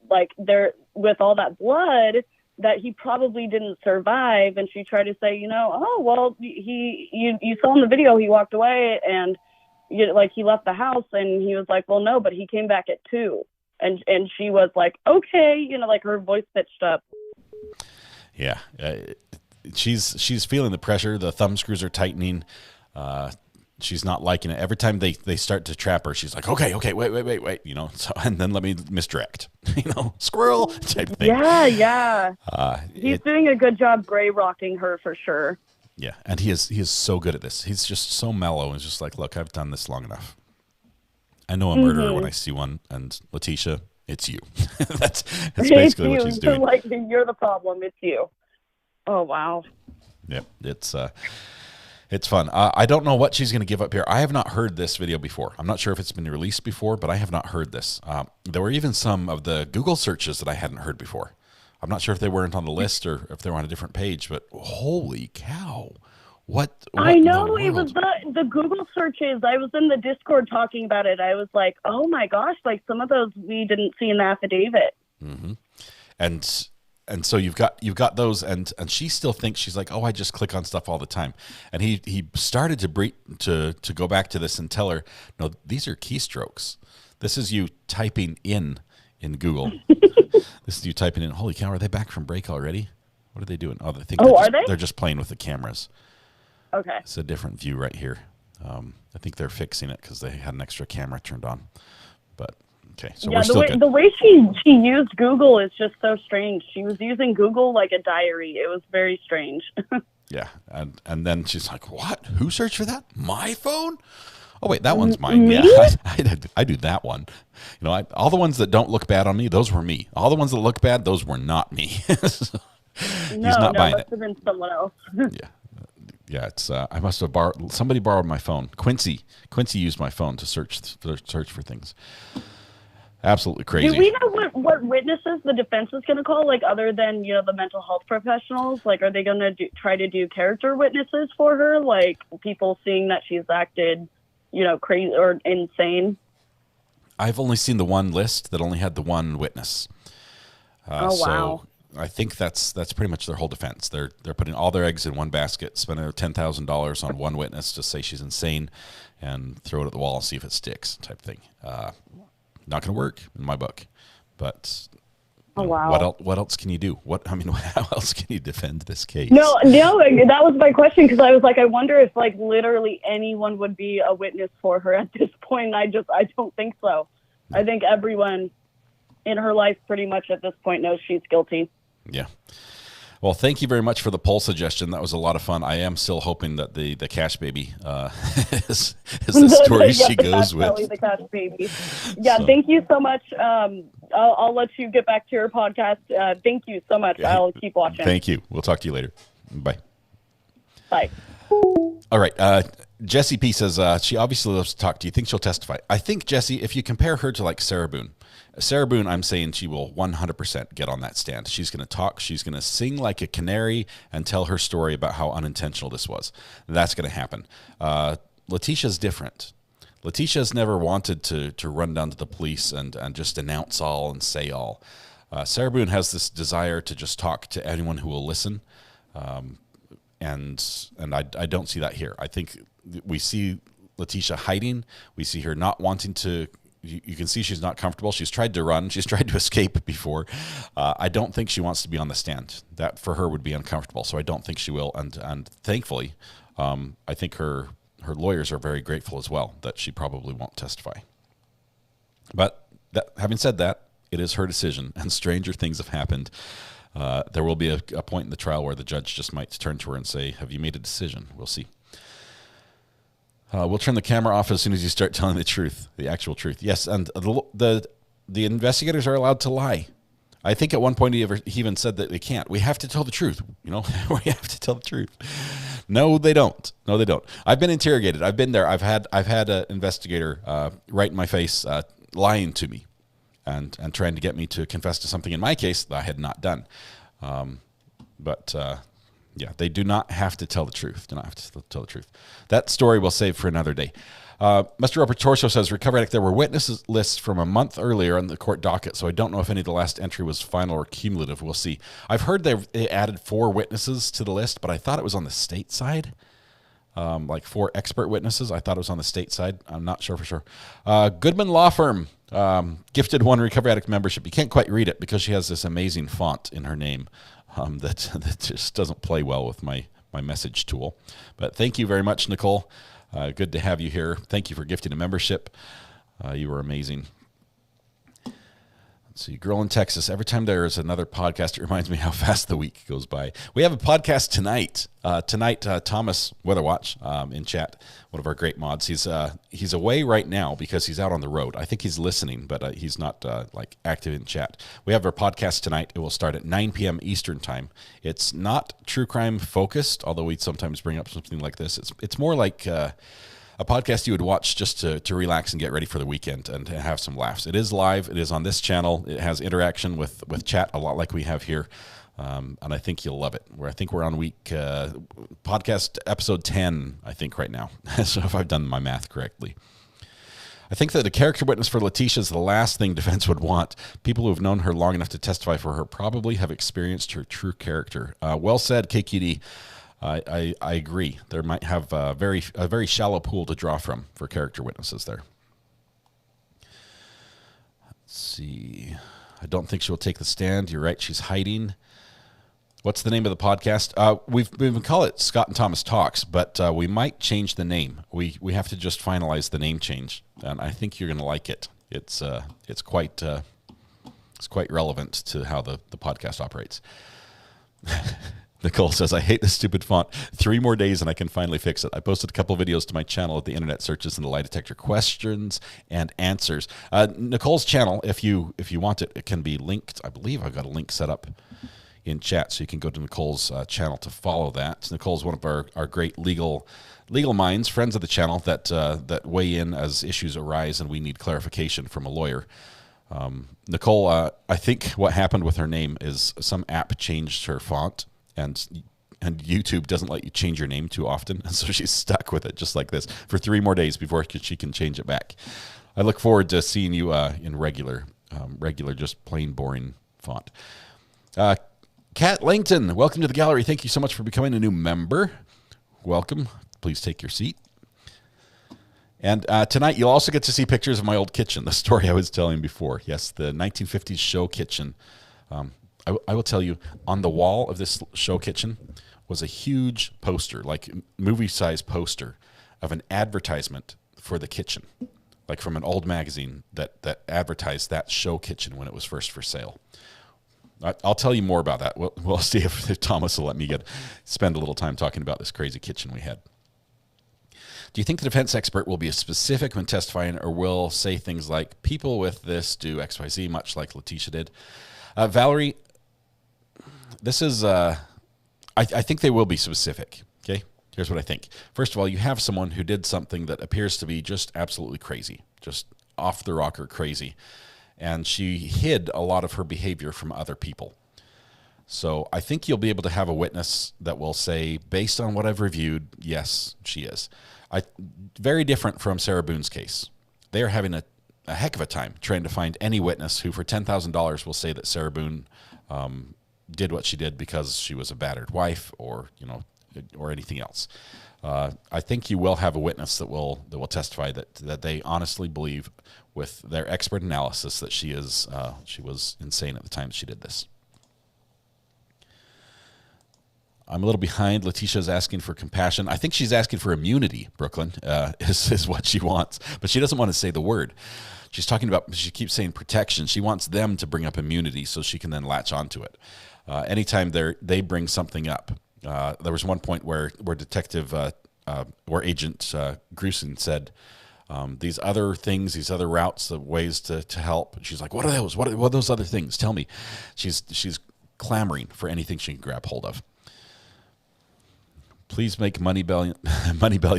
like there with all that blood that he probably didn't survive, and she tried to say, oh well, you saw in the video he walked away and. He left the house, and he was like, well, no, but he came back at 2. And she was like, okay, like her voice pitched up. Yeah. She's feeling the pressure. The thumb screws are tightening. She's not liking it. Every time they start to trap her, she's like, okay, wait, so, and then let me misdirect, squirrel type thing. Yeah. He's doing a good job gray rocking her for sure. Yeah, and he is so good at this. He's just so mellow and just like, look, I've done this long enough. I know a murderer when I see one, and Letecia, it's you. that's basically what she's doing. Like, you're the problem. It's you. Oh wow. Yep, it's fun. I don't know what she's going to give up here. I have not heard this video before. I'm not sure if it's been released before, but I have not heard this. There were even some of the Google searches that I hadn't heard before. I'm not sure if they weren't on the list or if they were on a different page, but holy cow. What I know, it was the Google searches. I was in the Discord talking about it. I was like, oh my gosh, like some of those we didn't see in the affidavit. Mm-hmm. And so you've got those, and she still thinks, she's like, oh, I just click on stuff all the time. And he started to go back to this and tell her, no, these are keystrokes. This is you typing in Google. This is you typing in. Holy cow! Are they back from break already? What are they doing? Oh, they're just playing with the cameras. Okay. It's a different view right here. I think they're fixing it because they had an extra camera turned on. But okay, so we're still good. The way she used Google is just so strange. She was using Google like a diary. It was very strange. Yeah, and then she's like, "What? Who searched for that? My phone? Oh wait, that one's mine. Me? Yeah, I do that one. All the ones that don't look bad on me, those were me. All the ones that look bad, those were not me." He's not buying it. Must have been someone else. Yeah. It's I must have somebody borrowed my phone. Quincy used my phone to search for things. Absolutely crazy. Do we know what witnesses the defense is going to call, like other than the mental health professionals? Like, are they going to try to do character witnesses for her, like people seeing that she's acted, crazy or insane? I've only seen the one list that only had the one witness. Wow. I think that's pretty much their whole defense. They're putting all their eggs in one basket, spending $10,000 on one witness to say she's insane, and throw it at the wall and see if it sticks, type thing. Not going to work in my book. But oh, wow. What else can you do? How else can you defend this case? No, that was my question, because I was like, I wonder if like literally anyone would be a witness for her at this point. And I don't think so. I think everyone in her life pretty much at this point knows she's guilty. Yeah. Well, thank you very much for the poll suggestion. That was a lot of fun. I am still hoping that the Cash Baby is the story she goes with. The Cash Baby. Yeah, thank you so much. I'll let you get back to your podcast. Thank you so much. I'll keep watching. Thank you. We'll talk to you later. Bye. Bye. All right. Jesse P says she obviously loves to talk. Do you think she'll testify? I think, Jesse, if you compare her to like Sarah Boone, I'm saying she will 100% get on that stand. She's going to talk. She's going to sing like a canary and tell her story about how unintentional this was. That's going to happen. Letecia's different. Letecia's never wanted to run down to the police and just announce all and say all. Sarah Boone has this desire to just talk to anyone who will listen. And I don't see that here. I think we see Letecia hiding. We see her not wanting to. You can see she's not comfortable. She's tried to run. She's tried to escape before. I don't think she wants to be on the stand. That for her would be uncomfortable. So I don't think she will. And thankfully, I think her lawyers are very grateful as well that she probably won't testify. But having said that, it is her decision, and stranger things have happened. There will be a point in the trial where the judge just might turn to her and say, "Have you made a decision?" We'll see. We'll turn the camera off as soon as you start telling the truth, the actual truth. Yes, and the investigators are allowed to lie. I think at one point he even said that they can't. We have to tell the truth. We have to tell the truth. No, they don't. No, they don't. I've been interrogated. I've been there. I've had an investigator right in my face lying to me and trying to get me to confess to something in my case that I had not done. Yeah, they do not have to tell the truth. Do not have to tell the truth. That story we'll save for another day. Mr. Robert Torso says, Recovery Addict, there were witnesses lists from a month earlier on the court docket, so I don't know if any of the last entry was final or cumulative. We'll see. I've heard they added 4 witnesses to the list, but I thought it was on the state side. Like 4 expert witnesses. I thought it was on the state side. I'm not sure for sure. Goodman Law Firm gifted 1 Recovery Addict membership. You can't quite read it because she has this amazing font in her name. That just doesn't play well with my message tool. But thank you very much, Nicole. Good to have you here. Thank you for gifting a membership. You were amazing. Let's see, Girl in Texas. Every time there is another podcast, it reminds me how fast the week goes by. We have a podcast tonight. Thomas Weatherwatch in chat, one of our great mods. He's away right now because he's out on the road. I think he's listening, but he's not active in chat. We have our podcast tonight. It will start at 9 p.m. Eastern time. It's not true crime focused, although we sometimes bring up something like this. It's more like a podcast you would watch just to relax and get ready for the weekend and have some laughs. It is live. It is on this channel. It has interaction with chat, a lot like we have here. And I think you'll love it. I think we're on podcast episode 10, I think, right now. So if I've done my math correctly. I think that a character witness for Letecia is the last thing defense would want. People who have known her long enough to testify for her probably have experienced her true character. Well said, KQD. I agree. There might have a very shallow pool to draw from for character witnesses there. Let's see. I don't think she will take the stand. You're right. She's hiding. What's the name of the podcast? We've been calling it Scott and Thomas Talks, but we might change the name. We have to just finalize the name change, and I think you're going to like it. It's quite relevant to how the podcast operates. Nicole says, I hate this stupid font. 3 more days and I can finally fix it. I posted a couple videos to my channel at the internet searches and the lie detector questions and answers. Nicole's channel, if you want it, it can be linked. I believe I've got a link set up in chat, so you can go to Nicole's channel to follow that. Nicole's one of our great legal minds, friends of the channel that weigh in as issues arise and we need clarification from a lawyer. Nicole, I think what happened with her name is some app changed her font. And YouTube doesn't let you change your name too often, and so she's stuck with it just like this for 3 more days before she can change it back. I look forward to seeing you in regular, just plain boring font. Kat Langton, welcome to the gallery. Thank you so much for becoming a new member. Welcome. Please take your seat. And tonight you'll also get to see pictures of my old kitchen, the story I was telling before. Yes, the 1950s show kitchen. I will tell you, on the wall of this show kitchen was a huge poster, like movie-size poster, of an advertisement for the kitchen, like from an old magazine that advertised that show kitchen when it was first for sale. I'll tell you more about that. We'll see if Thomas will let me spend a little time talking about this crazy kitchen we had. Do you think the defense expert will be specific when testifying, or will say things like, people with this do XYZ, much like Letecia did? Valerie, this is, I think they will be specific, okay? Here's what I think. First of all, you have someone who did something that appears to be just absolutely crazy, just off the rocker crazy. And she hid a lot of her behavior from other people. So I think you'll be able to have a witness that will say, based on what I've reviewed, yes, she is. Very different from Sarah Boone's case. They are having a heck of a time trying to find any witness who for $10,000 will say that Sarah Boone did what she did because she was a battered wife, or or anything else. I think you will have a witness that will testify that they honestly believe, with their expert analysis, that she was insane at the time she did this. I'm a little behind. Leticia's asking for compassion. I think she's asking for immunity, Brooklyn, is what she wants. But she doesn't want to say the word. She's talking about, she keeps saying protection. She wants them to bring up immunity so she can then latch onto it. Anytime they bring something up. There was one point where Agent Grusing said, these other things, these other routes, the ways to help. She's like, what are those? What are those other things? Tell me. She's clamoring for anything she can grab hold of. Please make Money Belly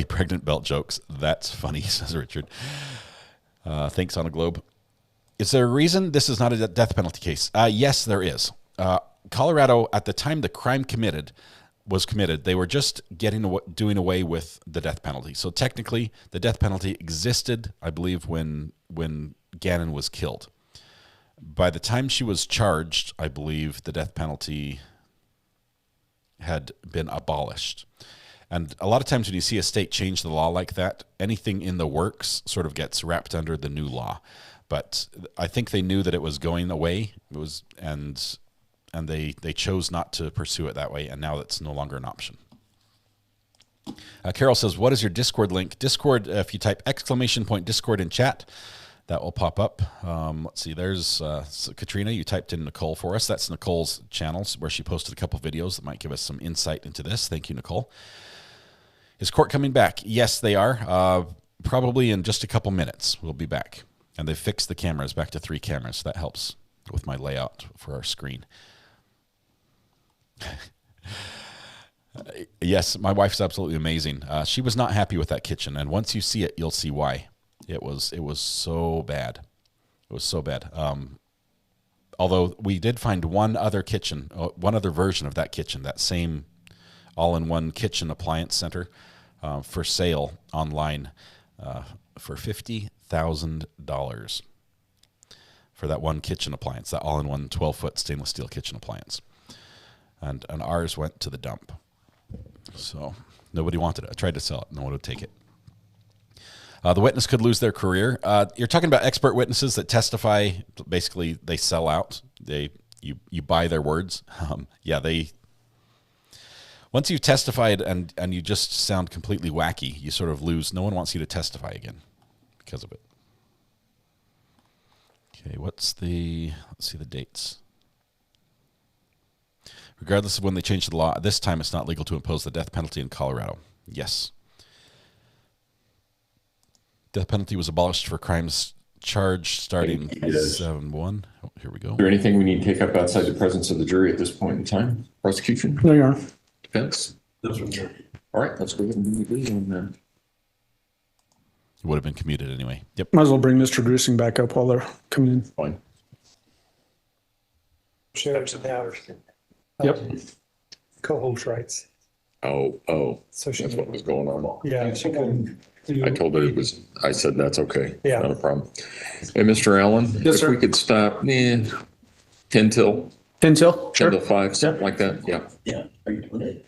pregnant belt jokes. That's funny, says Richard. Thanks, On a Globe. Is there a reason this is not a death penalty case? Yes, there is. Colorado, at the time the crime was committed, they were just doing away with the death penalty. So technically, the death penalty existed, I believe, when Gannon was killed. By the time she was charged, I believe the death penalty had been abolished. And a lot of times when you see a state change the law like that, anything in the works sort of gets wrapped under the new law. But I think they knew that it was going away. And they chose not to pursue it that way, and now it's no longer an option. Carol says, what is your Discord link? Discord, if you type !Discord in chat, that will pop up. Let's see, there's Katrina. You typed in Nicole for us. That's Nicole's channels where she posted a couple videos that might give us some insight into this. Thank you, Nicole. Is court coming back? Yes, they are. Probably in just a couple minutes, we'll be back. And they fixed the cameras back to 3 cameras. That helps with my layout for our screen. Yes, my wife's absolutely amazing. She was not happy with that kitchen, and once you see it, you'll see why. It was so bad. It was so bad. Although we did find one other version of that kitchen, that same all-in-one kitchen appliance center, for sale online for $50,000 for that one kitchen appliance, that all-in-one 12-foot stainless steel kitchen appliance. And ours went to the dump. So nobody wanted it. I tried to sell it. No one would take it. The witness could lose their career. You're talking about expert witnesses that testify. Basically, they sell out. You buy their words. Once you've testified and you just sound completely wacky, you sort of lose. No one wants you to testify again because of it. Okay, let's see the dates. Regardless of when they changed the law, this time it's not legal to impose the death penalty in Colorado. Yes. Death penalty was abolished for crimes charged starting 7/1. Oh, here we go. Is there anything we need to take up outside the presence of the jury at this point in time? Prosecution? There you are. Defense? All right, let's go ahead and move this on then. It would have been commuted anyway. Yep. Might as well bring Mr. Grusing back up while they're coming in. Fine. Shares of powers. Yep. Co-host rights. Oh. So that's what was going on. Yeah, she couldn't. I told her I said, that's okay. Yeah. Not a problem. Hey, Mr. Allen, Yes, if sir. we could stop 10 till 10 till? 10 to 5, something like that. Yeah. Yeah. Are you doing it?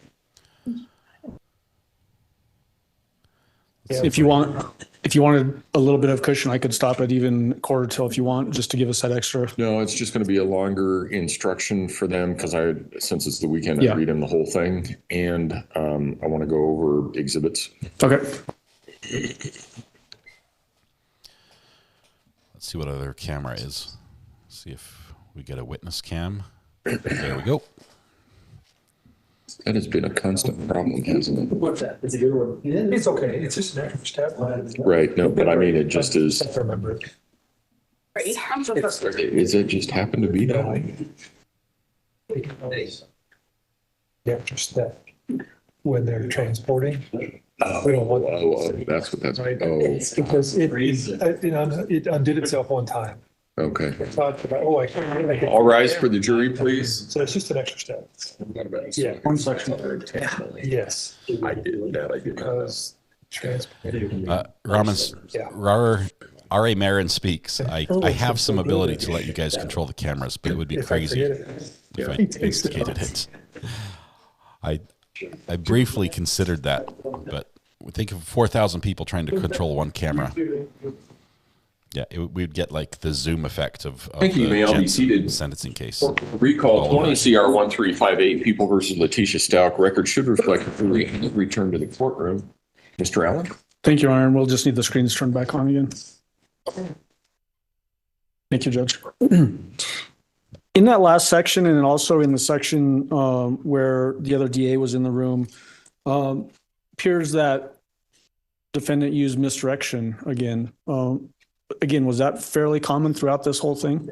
If you wanted a little bit of cushion, I could stop at even quarter till if you want, just to give us that extra. No, it's just going to be a longer instruction for them because since it's the weekend, Yeah. I read them the whole thing, and I want to go over exhibits. Okay. Let's see what other camera is. See if we get a witness cam. There we go. That has been a constant problem, hasn't it? What's that? It's a good one. It's okay. It's just an extra step. Right. No, but I mean, it just is. I remember it. Is it just happened to be that way? The extra step when they're transporting. Oh, We don't want that's what that's. right? Oh, It's because it undid itself one time. okay. I thought about, oh, I can't. All rise for the jury, please. So it's just an extra step. Yeah. One section. Yes. I did that. I did Because transporting. Ramon's, Yeah. R.A. Marin speaks. I have some ability to let you guys control the cameras, but it would be If I crazy forget it. if I He takes it instigated off. it. I briefly considered that, but think of 4,000 people trying to control one camera. Yeah, we'd get like the Zoom effect of Thank you. the May all be Jensen seated. sentencing case. Recall 20 CR 1358, People versus Letecia Stauch. Record should reflect return to the courtroom. Mr. Allen? Thank you, Aaron. We'll just need the screens turned back on again. Thank you, Judge. In that last section, and also in the section where the other DA was in the room, appears that defendant used misdirection again. Again, was that fairly common throughout this whole thing?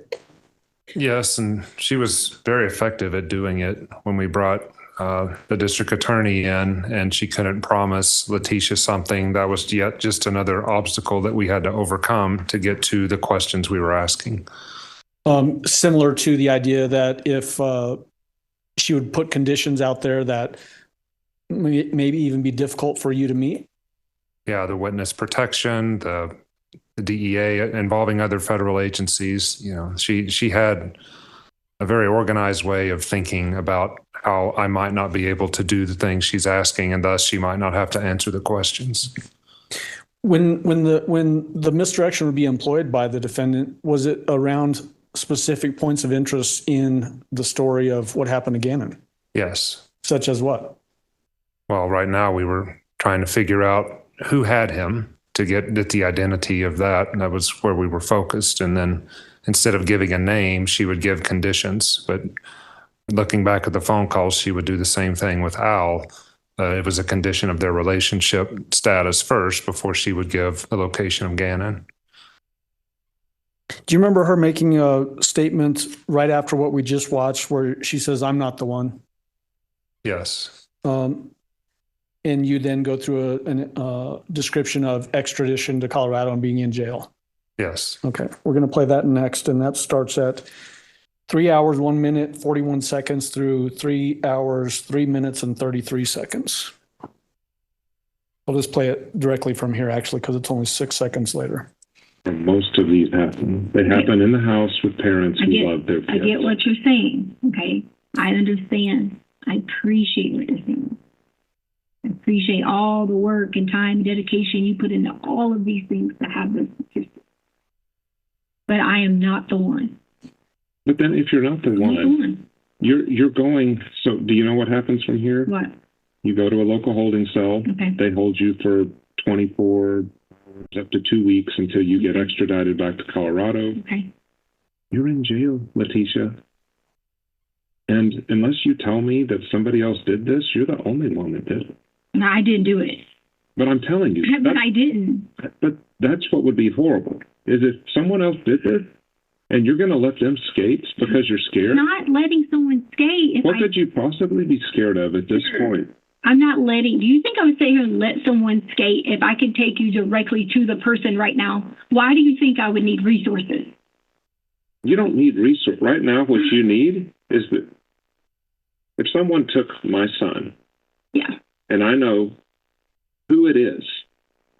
Yes, and she was very effective at doing it when we brought the district attorney in, and she couldn't promise Letecia something. That was yet just another obstacle that we had to overcome to get to the questions we were asking. Similar to the idea that if she would put conditions out there that maybe even be difficult for you to meet? Yeah, the witness protection, the DEA involving other federal agencies. You know, she had a very organized way of thinking about how I might not be able to do the things she's asking, and thus she might not have to answer the questions. When the misdirection would be employed by the defendant, was it around specific points of interest in the story of what happened to Gannon? Yes. Such as what? Well, right now we were trying to figure out who had him to get at the identity of that. And that was where we were focused. And then instead of giving a name, she would give conditions. But looking back at the phone calls, she would do the same thing with Al. It was a condition of their relationship status first before she would give the location of Gannon. Do you remember her making a statement right after what we just watched where she says, "I'm not the one"? Yes. And you then go through a description of extradition to Colorado and being in jail. Yes. Okay. We're going to play that next. And that starts at 3 hours, 1 minute, 41 seconds through 3 hours, 3 minutes, and 33 seconds. I'll just play it directly from here, actually, because it's only 6 seconds later. Most of these happen. They happen in the house with parents who love their kids. I get what you're saying. Okay. I understand. I appreciate what you're saying. I appreciate all the work and time and dedication you put into all of these things to have this statistic. But I am not the one. But then if you're not the one, you're going, so do you know what happens from here? What? You go to a local holding cell. Okay. They hold you for 24 up to 2 weeks until you get extradited back to Colorado. Okay. You're in jail, Letecia. And unless you tell me that somebody else did this, you're the only one that did it. No, I didn't do it. But I'm telling you. But I didn't. But that's what would be horrible, is if someone else did this, and you're going to let them skate because you're scared? Not letting someone skate. What could you possibly be scared of at this point? I'm not letting. Do you think I would sit here and let someone skate if I could take you directly to the person right now? Why do you think I would need resources? You don't need resources. Right now, what you need is that if someone took my son, yeah, and I know who it is,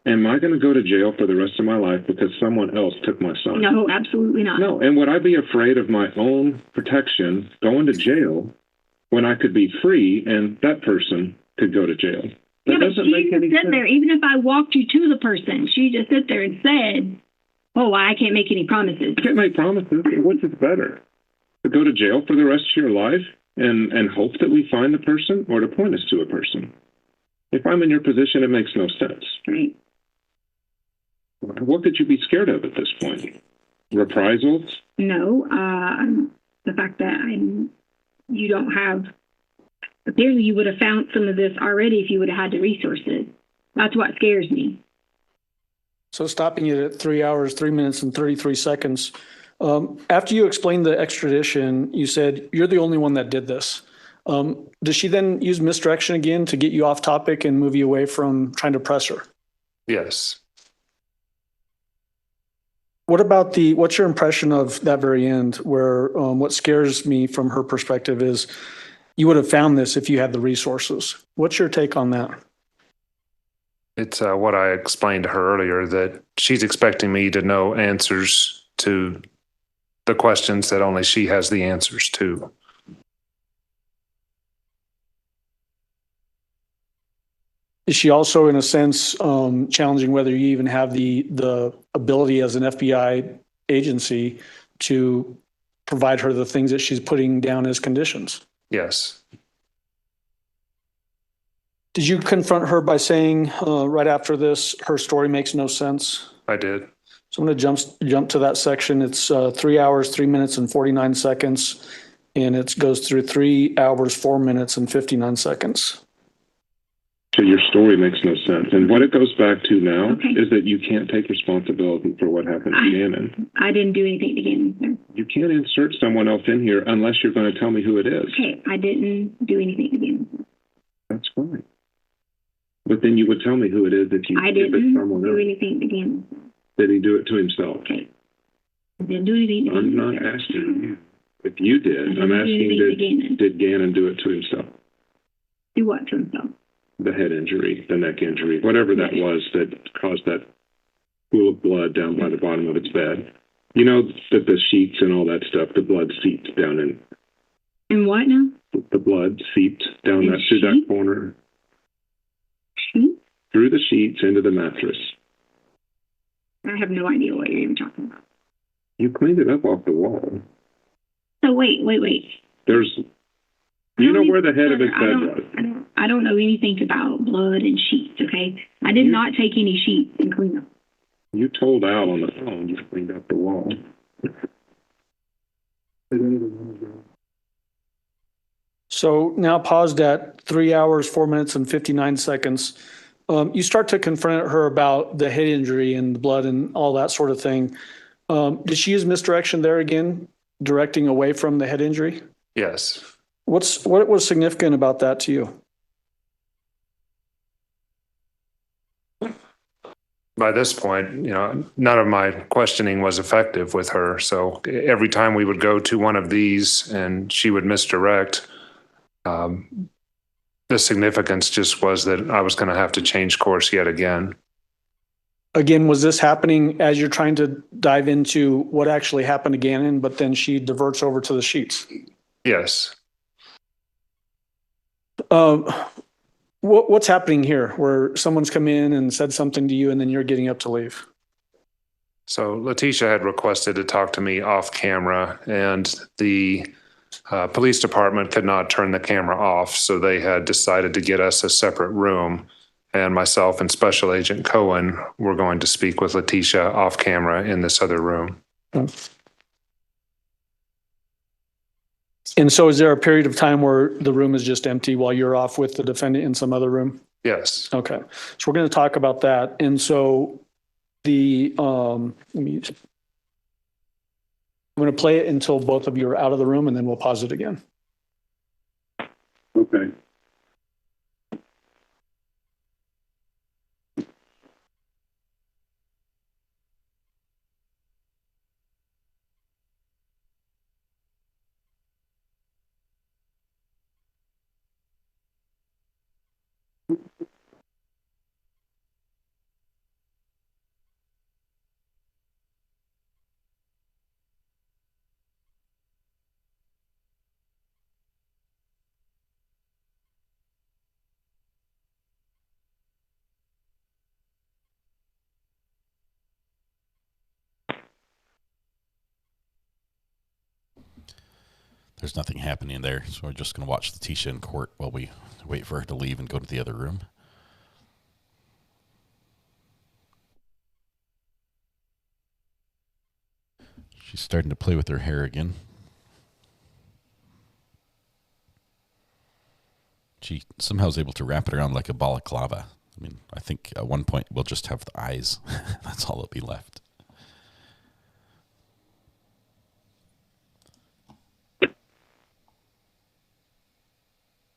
am I going to go to jail for the rest of my life because someone else took my son? No, absolutely not. No. And would I be afraid of my own protection going to jail when I could be free and that person could go to jail? That Yeah, but doesn't she make any just sit sense. there. Even if I walked you to the person, she just sit there and said, "Oh, I can't make any promises." You can't make promises. What's it better? To go to jail for the rest of your life and hope that we find the person, or to point us to a person? If I'm in your position, it makes no sense. Right. What could you be scared of at this point? Reprisals? No, the fact that you don't have. Apparently, you would have found some of this already if you would have had the resources. That's what scares me. So stopping it at 3 hours, 3 minutes, and 33 seconds. After you explained the extradition, you said you're the only one that did this. Does she then use misdirection again to get you off topic and move you away from trying to press her? Yes. What's your impression of that very end where what scares me from her perspective is you would have found this if you had the resources. What's your take on that? It's what I explained to her earlier, that she's expecting me to know answers to the questions that only she has the answers to. Is she also, in a sense, challenging whether you even have the ability as an FBI agency to provide her the things that she's putting down as conditions? Yes. Did you confront her by saying right after this, her story makes no sense? I did. So I'm going to jump to that section. It's 3 hours, 3 minutes, and 49 seconds. And it goes through 3 hours, 4 minutes, and 59 seconds. So your story makes no sense. And what it goes back to now is that you can't take responsibility for what happened to Gannon. I didn't do anything to Gannon, sir. You can't insert someone else in here unless you're going to tell me who it is. Okay, I didn't do anything to Gannon. That's fine. But then you would tell me who it is if I it's didn't someone do else. anything to Gannon. Did he do it to himself? Okay. I didn't do anything to I'm Gannon. not asking you if you did. I I'm didn't do anything to asking Gannon. did Gannon do it to himself? Do what to himself? The head injury, the neck injury, whatever that was that caused that pool of blood down by the bottom of its bed. You know that the sheets and all that stuff, the blood seeped down in. And what now? The blood seeped down In that through that corner. Through the sheets into the mattress. I have no idea what you're even talking about. You cleaned it up off the wall. So wait. There's, you know where the head of his bed was. I don't know anything about blood and sheets, okay? I did not take any sheets and clean them. You told Al on the phone you cleaned up the wall. So now paused at 3 hours, 4 minutes, and 59 seconds. You start to confront her about the head injury and the blood and all that sort of thing. Did she use misdirection there again, directing away from the head injury? Yes. What was significant about that to you? By this point, none of my questioning was effective with her. So every time we would go to one of these and she would misdirect, the significance just was that I was going to have to change course yet again. Again, was this happening as you're trying to dive into what actually happened to Gannon, but then she diverts over to the sheets? Yes. What's happening here where someone's come in and said something to you and then you're getting up to leave? So Letecia had requested to talk to me off camera, and the police department could not turn the camera off. So they had decided to get us a separate room, and myself and Special Agent Cohen were going to speak with Letecia off camera in this other room. And so is there a period of time where the room is just empty while you're off with the defendant in some other room? Yes. Okay. So we're going to talk about that. And so I'm going to play it until both of you are out of the room, and then we'll pause it again. Okay. There's nothing happening there, so we're just going to watch Letecia in court while we wait for her to leave and go to the other room. She's starting to play with her hair again. She somehow is able to wrap it around like a balaclava. I mean, I think at one point we'll just have the eyes. That's all that'll be left.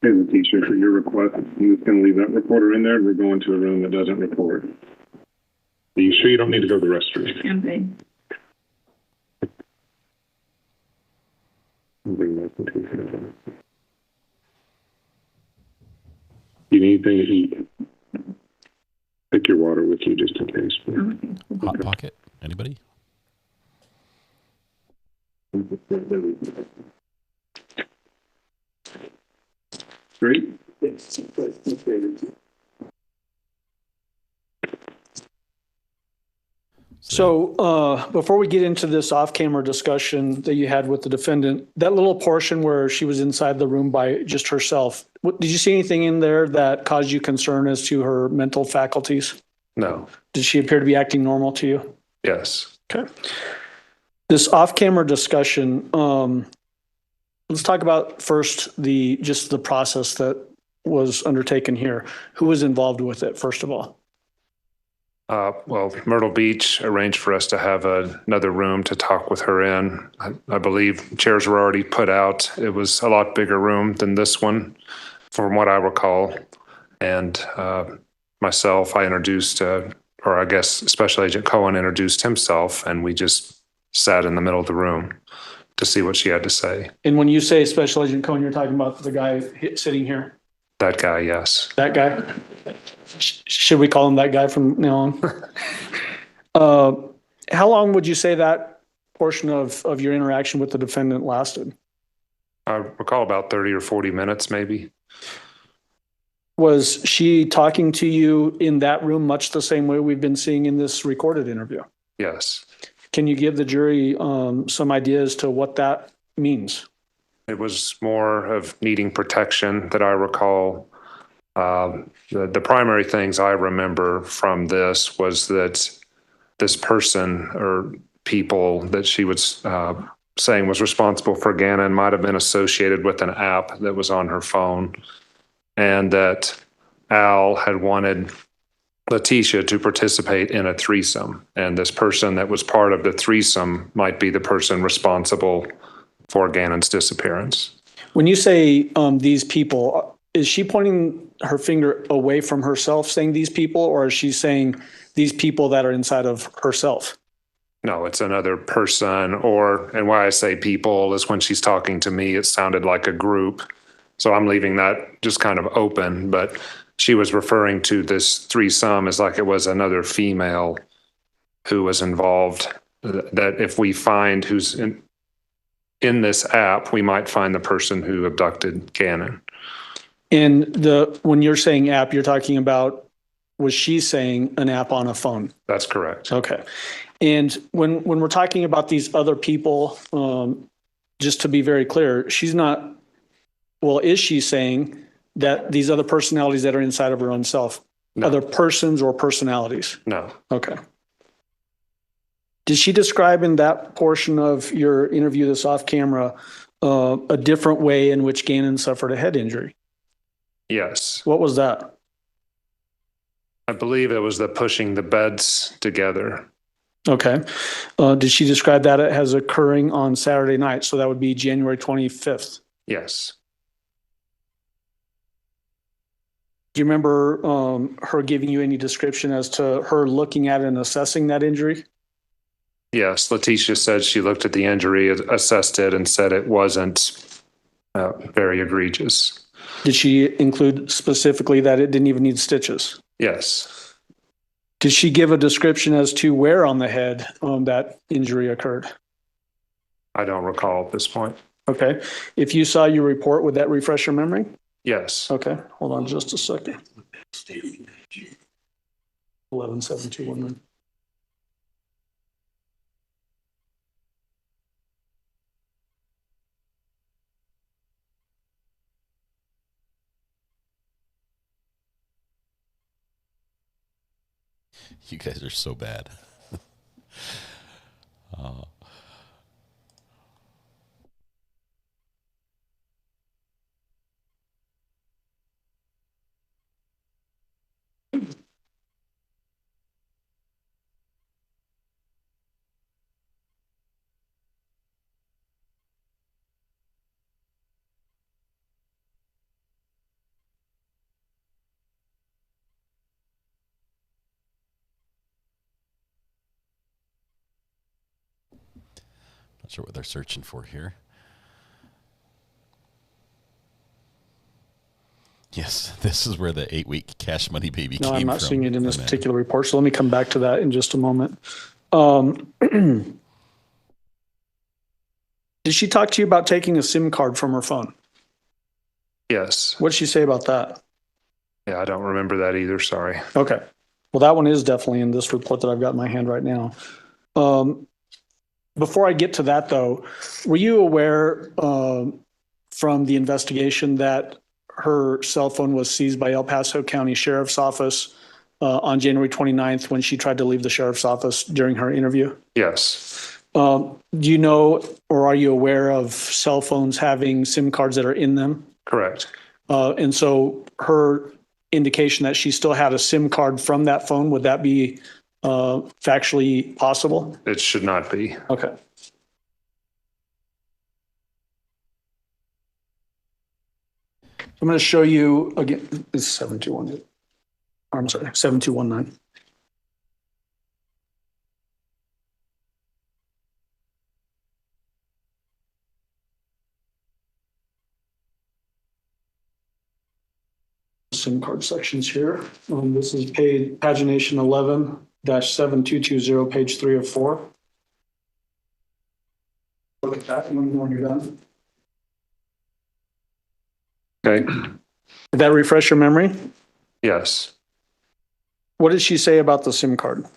Hey, Letecia, for your request, you can leave that recorder in there. We're going to a room that doesn't record. Are you sure you don't need to go to the restroom? Campaign. You need anything to eat? Take your water with you just in case. Hot Pocket? Anybody? Great. So before we get into this off-camera discussion that you had with the defendant, that little portion where she was inside the room by just herself, did you see anything in there that caused you concern as to her mental faculties? No. Did she appear to be acting normal to you? Yes. Okay. This off-camera discussion, let's talk about first just the process that was undertaken here. Who was involved with it, first of all? Well, Myrtle Beach arranged for us to have another room to talk with her in. I believe chairs were already put out. It was a lot bigger room than this one, from what I recall. And myself, I introduced, or I guess Special Agent Cohen introduced himself, and we just sat in the middle of the room to see what she had to say. And when you say Special Agent Cohen, you're talking about the guy sitting here? That guy, yes. That guy? Should we call him that guy from now on? How long would you say that portion of your interaction with the defendant lasted? I recall about 30 or 40 minutes, maybe. Was she talking to you in that room much the same way we've been seeing in this recorded interview? Yes. Can you give the jury some idea as to what that means? It was more of needing protection that I recall. The primary things I remember from this was that this person or people that she was saying was responsible for Gannon might have been associated with an app that was on her phone, and that Al had wanted Letecia to participate in a threesome, and this person that was part of the threesome might be the person responsible for Gannon's disappearance. When you say these people, is she pointing her finger away from herself saying these people, or is she saying these people that are inside of herself? No, it's another person, and why I say people is when she's talking to me, it sounded like a group. So I'm leaving that just kind of open, but she was referring to this threesome as like it was another female who was involved, that if we find who's in this app, we might find the person who abducted Gannon. And when you're saying app, you're talking about, was she saying an app on a phone? That's correct. Okay. And when we're talking about these other people, just to be very clear, is she saying that these other personalities that are inside of her own self, other persons or personalities? No. Okay. Did she describe in that portion of your interview, this off camera, a different way in which Gannon suffered a head injury? Yes. What was that? I believe it was the pushing the beds together. Okay. Did she describe that as occurring on Saturday night? So that would be January 25th. Yes. Do you remember her giving you any description as to her looking at and assessing that injury? Yes. Letecia said she looked at the injury, assessed it, and said it wasn't very egregious. Did she include specifically that it didn't even need stitches? Yes. Did she give a description as to where on the head that injury occurred? I don't recall at this point. Okay. If you saw your report, would that refresh your memory? Yes. Okay. Hold on just a second. 117219. You guys are so bad. Not sure what they're searching for here. Yes, this is where the 8-week cash money baby came from. No, I'm not seeing it in this particular report, so let me come back to that in just a moment. Did she talk to you about taking a SIM card from her phone? Yes. What did she say about that? Yeah, I don't remember that either. Sorry. Okay. Well, that one is definitely in this report that I've got in my hand right now. Before I get to that, though, were you aware from the investigation that her cell phone was seized by El Paso County Sheriff's Office on January 29th when she tried to leave the sheriff's office during her interview? Yes. Do you know, or are you aware of cell phones having SIM cards that are in them? Correct. And so her indication that she still had a SIM card from that phone, would that be factually possible? It should not be. Okay. I'm going to show you again. This is 7218. I'm sorry, 7219. SIM card sections here. This is pagination 11-7220, page 3 of 4. Look at that when you're done. Okay. Did that refresh your memory? Yes. What did she say about the SIM card?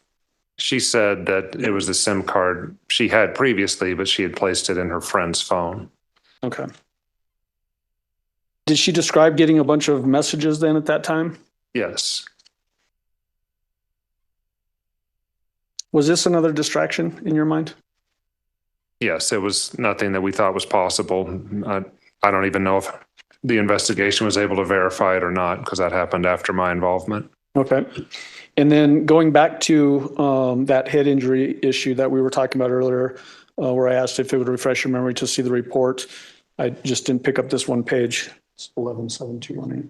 She said that it was the SIM card she had previously, but she had placed it in her friend's phone. Okay. Did she describe getting a bunch of messages then at that time? Yes. Was this another distraction in your mind? Yes, it was nothing that we thought was possible. I don't even know if the investigation was able to verify it or not, because that happened after my involvement. Okay. And then going back to that head injury issue that we were talking about earlier, where I asked if it would refresh your memory to see the report. I just didn't pick up this one page. It's 11-7218.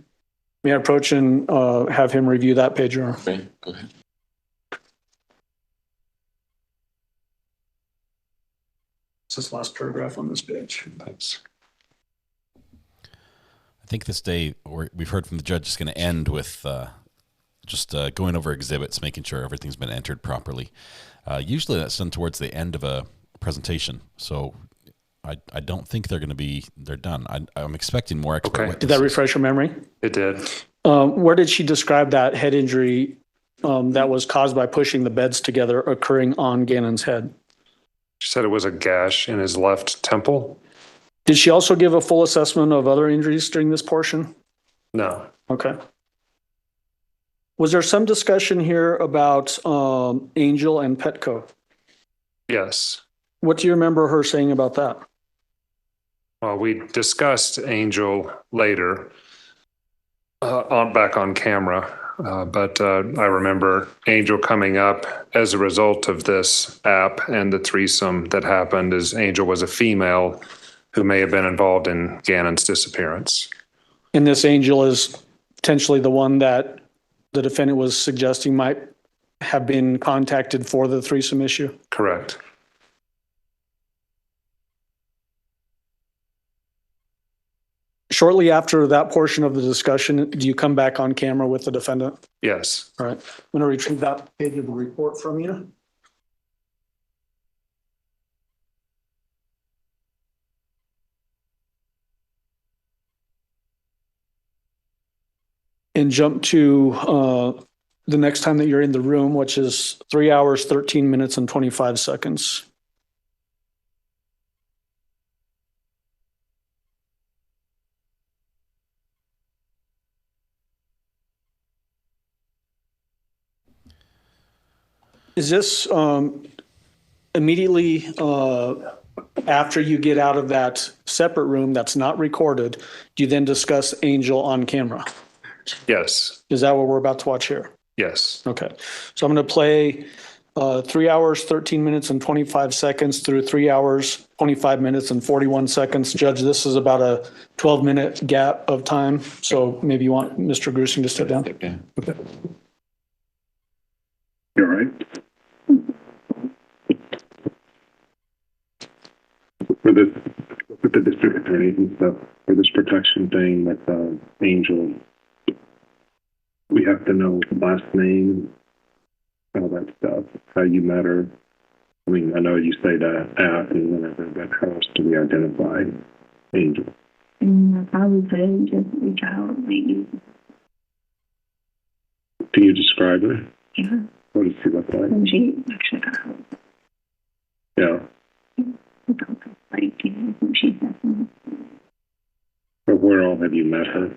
May I approach and have him review that page? Okay, go ahead. It's this last paragraph on this page. Thanks. I think this day we've heard from the judge is going to end with just going over exhibits, making sure everything's been entered properly. Usually that's done towards the end of a presentation. So I don't think they're done. I'm expecting more expert witnesses. Did that refresh your memory? It did. Where did she describe that head injury that was caused by pushing the beds together occurring on Gannon's head? She said it was a gash in his left temple. Did she also give a full assessment of other injuries during this portion? No. Okay. Was there some discussion here about Angel and Petco? Yes. What do you remember her saying about that? Well, we discussed Angel later, back on camera, but I remember Angel coming up as a result of this app and the threesome that happened. Is Angel was a female who may have been involved in Gannon's disappearance. And this Angel is potentially the one that the defendant was suggesting might have been contacted for the threesome issue? Correct. Shortly after that portion of the discussion, do you come back on camera with the defendant? Yes. All right. I'm going to retrieve that page of the report from you. And jump to the next time that you're in the room, which is 3 hours, 13 minutes, and 25 seconds. Is this immediately after you get out of that separate room that's not recorded, do you then discuss Angel on camera? Yes. Is that what we're about to watch here? Yes. Okay. So I'm going to play 3 hours, 13 minutes, and 25 seconds through 3 hours, 25 minutes, and 41 seconds. Judge, this is about a 12-minute gap of time. So maybe you want Mr. Grusing to step down? Step down. Okay. You all right? With the district attorneys and stuff, for this protection thing with Angel, we have to know last name, all that stuff, how you met her. I mean, I know you say that at and whenever, but how else do we identify Angel? I would say just reach out, maybe. Can you describe her? Yeah. What does she look like? She actually got help. Yeah. Like, you know, she's definitely. But where all have you met her?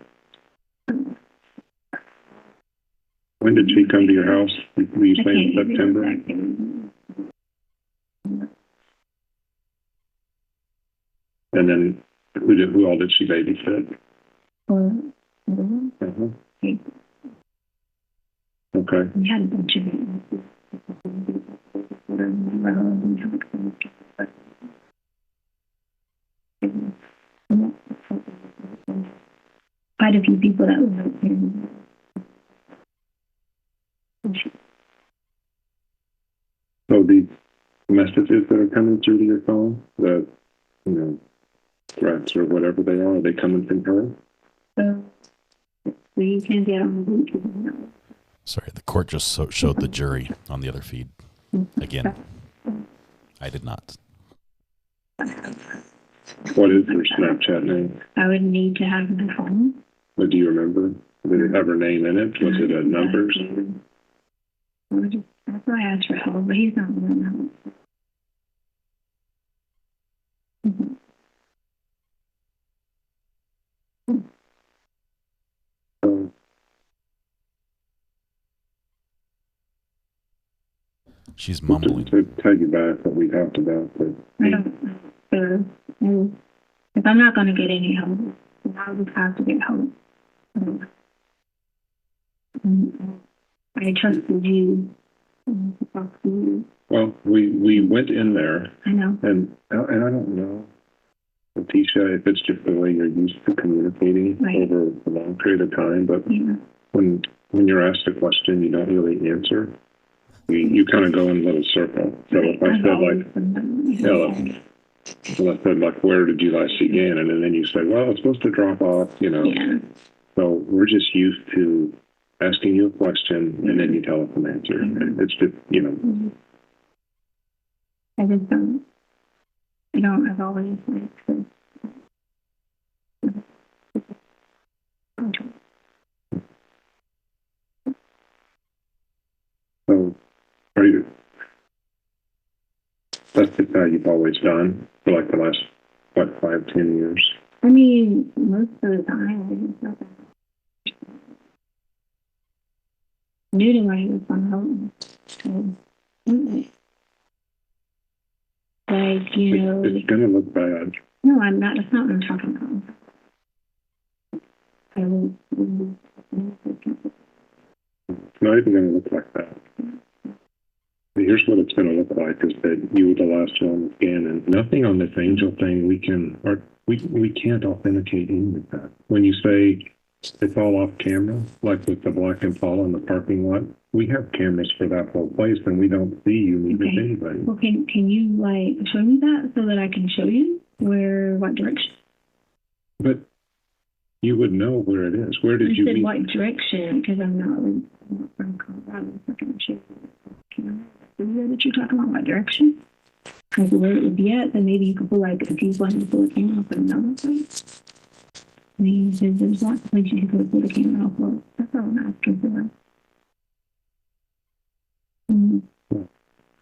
When did she come to your house? Were you saying September? And then who all did she babysit? Uh-huh. Okay. We had a bunch of quite a few people that were here. So these messages that are coming through to your phone, the, you know, threats or whatever they are they coming from her? We can get on the YouTube. Sorry, the court just showed the jury on the other feed. Again, I did not. What is her Snapchat name? I would need to have my phone. But do you remember? Did it have her name in it? Was it a numbers? That's why I asked for help, but he's not willing to help. She's mumbling. To tell you back what we talked about. But I don't if I'm not going to get any help, I would have to get help. I trusted you. Well, we went in there. I know. And I don't know, Letecia, if it's just the way you're used to communicating over a long period of time, but when you're asked a question, you don't really answer. You kind of go in a little circle. So if I said like, where did you last see Gannon? And then you say, well, it's supposed to drop off, you know. Yeah. So we're just used to asking you a question and then you tell us an answer. It's just, you know. I just don't. I don't, as always, like, So, are you? That's just how you've always done for like the last, what, 5-10 years? I mean, most of the time, I just Newton right was on home. Like, you know. It's going to look bad. No, I'm not. That's not what I'm talking about. It's not even going to look like that. Here's what it's going to look like: is that you were the last one with Gannon. Nothing on this Angel thing we can't authenticate any of that. When you say it's all off camera, like with the black Impala in the parking lot, we have cameras for that whole place, and we don't see you meet with anybody. Well, can you like show me that so that I can show you what direction? But you would know where it is. Where did you meet? What direction? Because I'm not from Colorado. So I can show you. That you're talking about what direction? Like where it would be at, then maybe you could put like if you wanted to pull a camera off another place. I mean, there's lots of places you could pull the camera off of. That's all I'm asking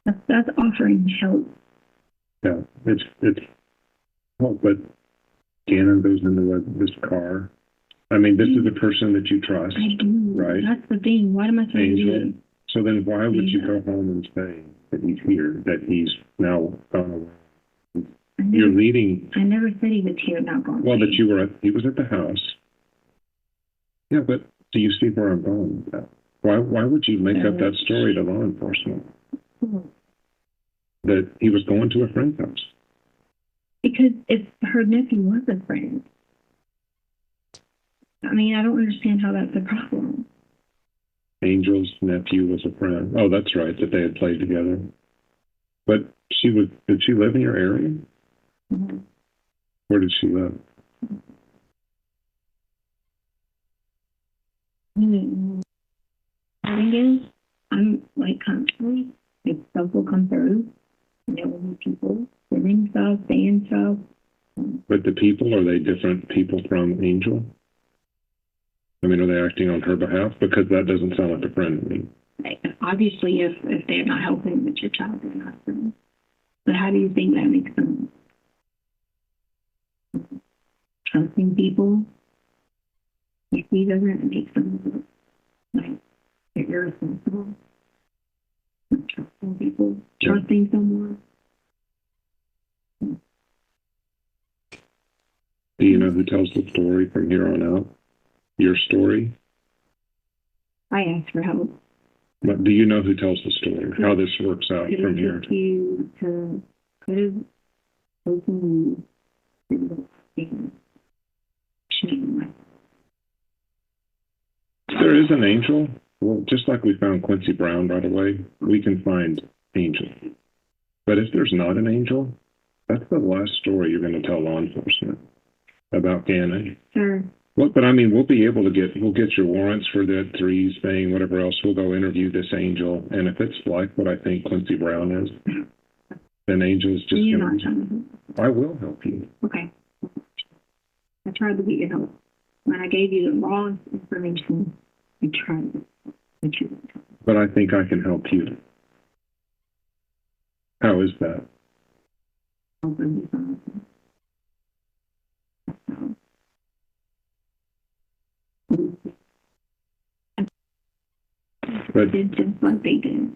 for. That's offering help. Yeah, it's well, but Gannon goes into this car. I mean, this is a person that you trust. I do. Right? That's the thing. What am I supposed to do? So then why would you go home and say that he's here, that he's now gone away? You're leading. I never said he was here, not gone away. Well, that he was at the house. Yeah, but do you see where I'm going with that? Why would you make up that story to law enforcement? That he was going to a friend's house? Because if her nephew was a friend. I mean, I don't understand how that's a problem. Angel's nephew was a friend. Oh, that's right, that they had played together. But did she live in your area? Mm-hmm. Where did she live? Mm-hmm. The thing is, I'm like constantly, if stuff will come through, and there will be people sending stuff, saying stuff. But the people, are they different people from Angel? I mean, are they acting on her behalf? Because that doesn't sound like a friend to me. Obviously, if they're not helping with your child, they're not friends. But how do you think that makes them trusting people? If he doesn't make them look like they're irresponsible, not trusting people, trusting someone. Do you know who tells the story from here on out? Your story? I asked for help. But do you know who tells the story? How this works out from here? There is an Angel. Well, just like we found Quincy Brown right away, we can find Angel. But if there's not an Angel, that's the last story you're going to tell law enforcement about Gannon. Sure. Well, but I mean, we'll get your warrants for the 3s thing, whatever else. We'll go interview this Angel, and if it's like what I think Quincy Brown is, then Angel's just going to. I will help you. Okay. I tried to get your help. When I gave you the wrong information, I tried to get you. But I think I can help you. How is that? But just like they did.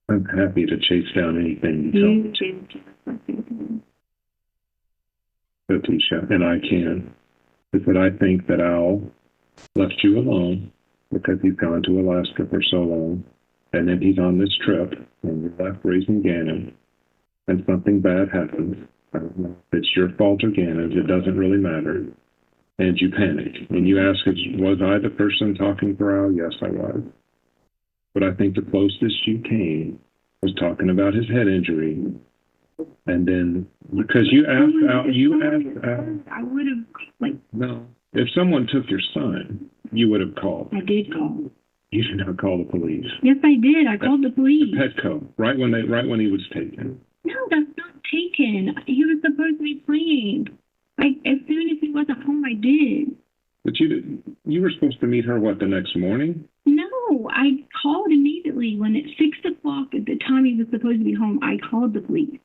I'm happy to chase down anything You did just like they did. Letecia, and I can. Is that I think that Al left you alone because he's gone to Alaska for so long, and then he's on this trip, and you're left raising Gannon, and something bad happens. I don't know if it's your fault or Gannon's, it doesn't really matter. And you panic, and you ask, was I the person talking for Al? Yes, I was. But I think the closest you came was talking about his head injury. And then, because you asked Al, I would have, like... No. If someone took your son, you would have called. I did call. You did not call the police. Yes, I did. I called the police. Petco, right when he was taken. No, that's not taken. He was supposed to be playing. Like, as soon as he wasn't home, I did. But you were supposed to meet her, what, the next morning? No, I called immediately. When it's 6 o'clock at the time he was supposed to be home, I called the police.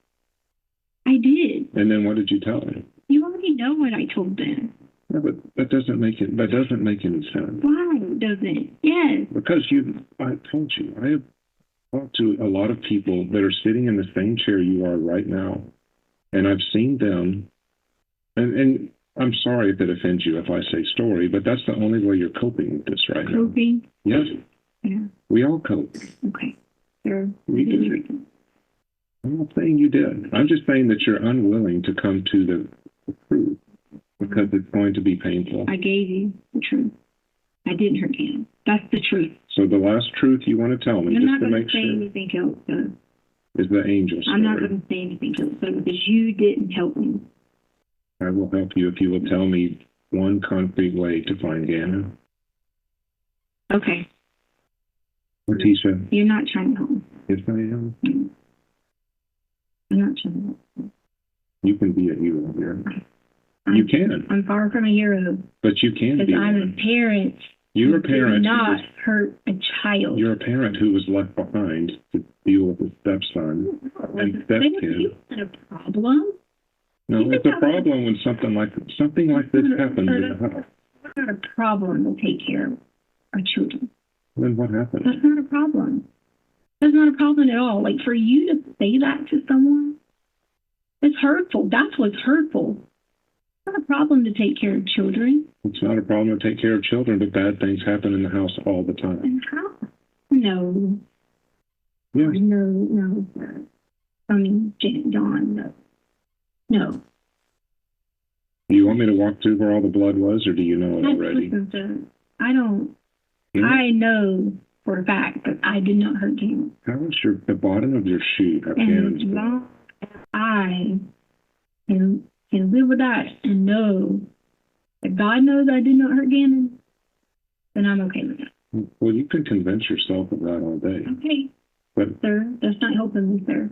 I did. And then what did you tell him? You already know what I told them. Yeah, but that doesn't make any sense. Why doesn't? Yes. Because I told you, I have talked to a lot of people that are sitting in the same chair you are right now. And I've seen them, and I'm sorry if it offends you if I say story, but that's the only way you're coping with this right now. Coping? Yes. Yeah. We all cope. Okay. Sure. We did. I'm not saying you did. I'm just saying that you're unwilling to come to the truth because it's going to be painful. I gave you the truth. I didn't hurt him. That's the truth. So the last truth you want to tell me, I'm just not to going make to say sure, anything else, though. is the Angel story. I'm not going to say anything else, though, because you didn't help me. I will help you if you will tell me one concrete way to find Gannon. Okay. Letecia. You're not trying to help me. Yes, I am. I'm not trying to help me. You can be a hero here. You can. I'm far from a hero. But you can be. Because I'm a parent. You're a parent. Do not hurt a child. You're a parent who was left behind to deal with his stepson and stepkid. Isn't a problem? No, it's a problem when something like this happens in the house. It's not a problem to take care of our children. Then what happened? That's not a problem. That's not a problem at all. Like, for you to say that to someone, it's hurtful. That's what's hurtful. It's not a problem to take care of children. It's not a problem to take care of children, but bad things happen in the house all the time. And how? No. Yeah. No, sir. I mean, John, no. No. Do you want me to walk through where all the blood was, or do you know it already? Listen, sir, I don't. Hmm? I know for a fact that I did not hurt him. How was the bottom of your shoe have And cannons as blood? long as I can live with that and know that God knows I did not hurt Gannon, then I'm okay with that. Well, you can convince yourself of that all day. Okay. But, sir, that's not helping me, sir.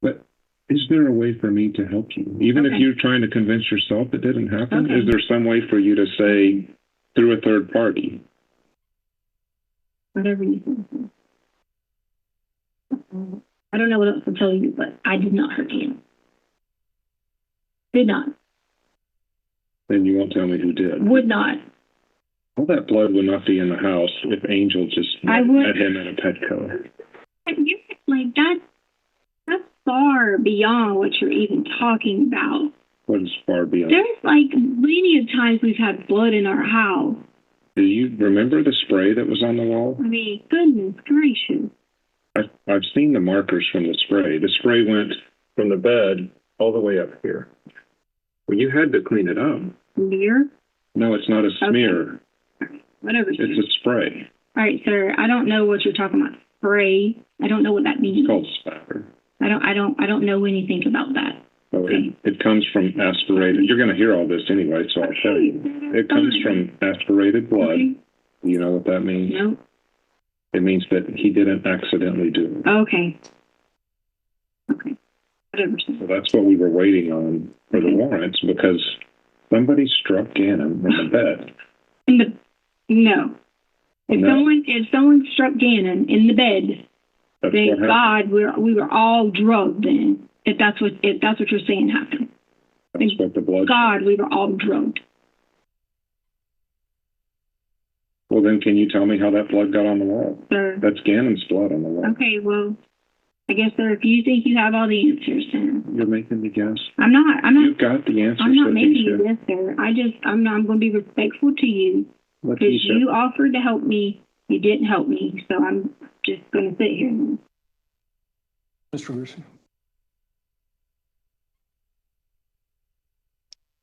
but is there a way for me to help you? Even if you're trying to convince yourself it didn't happen, is there some way for you to say through a third party? Whatever you think. I don't know what else to tell you, but I did not hurt him. Did not. Then you won't tell me who did. Would not. All that blood would not be in the house if Angel just met him at a Petco. Like, that's far beyond what you're even talking about. What is far beyond? There's like many of times we've had blood in our house. Do you remember the spray that was on the wall? I mean, goodness gracious. I've seen the markers from the spray. The spray went from the bed all the way up here. Well, you had to clean it up. Smear? No, it's not a smear. Whatever. It's a spray. All right, sir. I don't know what you're talking about. Spray. I don't know what that means. It's called spatter. I don't know anything about that. So it comes from aspirated. You're going to hear all this anyway, so I'll tell you. It comes from aspirated blood. Okay. You know what that means? No. It means that he didn't accidentally do it. Okay. Okay. Whatever. So that's what we were waiting on for the warrants, because somebody struck Gannon in the bed. No. If someone struck Gannon in the bed, thank God we were all drugged then. If that's what you're saying happened. That's what the blood. God, we were all drugged. Well, then can you tell me how that blood got on the wall? Sir. That's Gannon's blood on the wall. Okay, well, I guess, sir, if you think you have all the answers, then You're making me guess. I'm not. You've got the answers. I'm not making you guess, sir. I'm going to be respectful to you because you offered to help me. You didn't help me, so I'm just going to sit here. Mr. Grusin.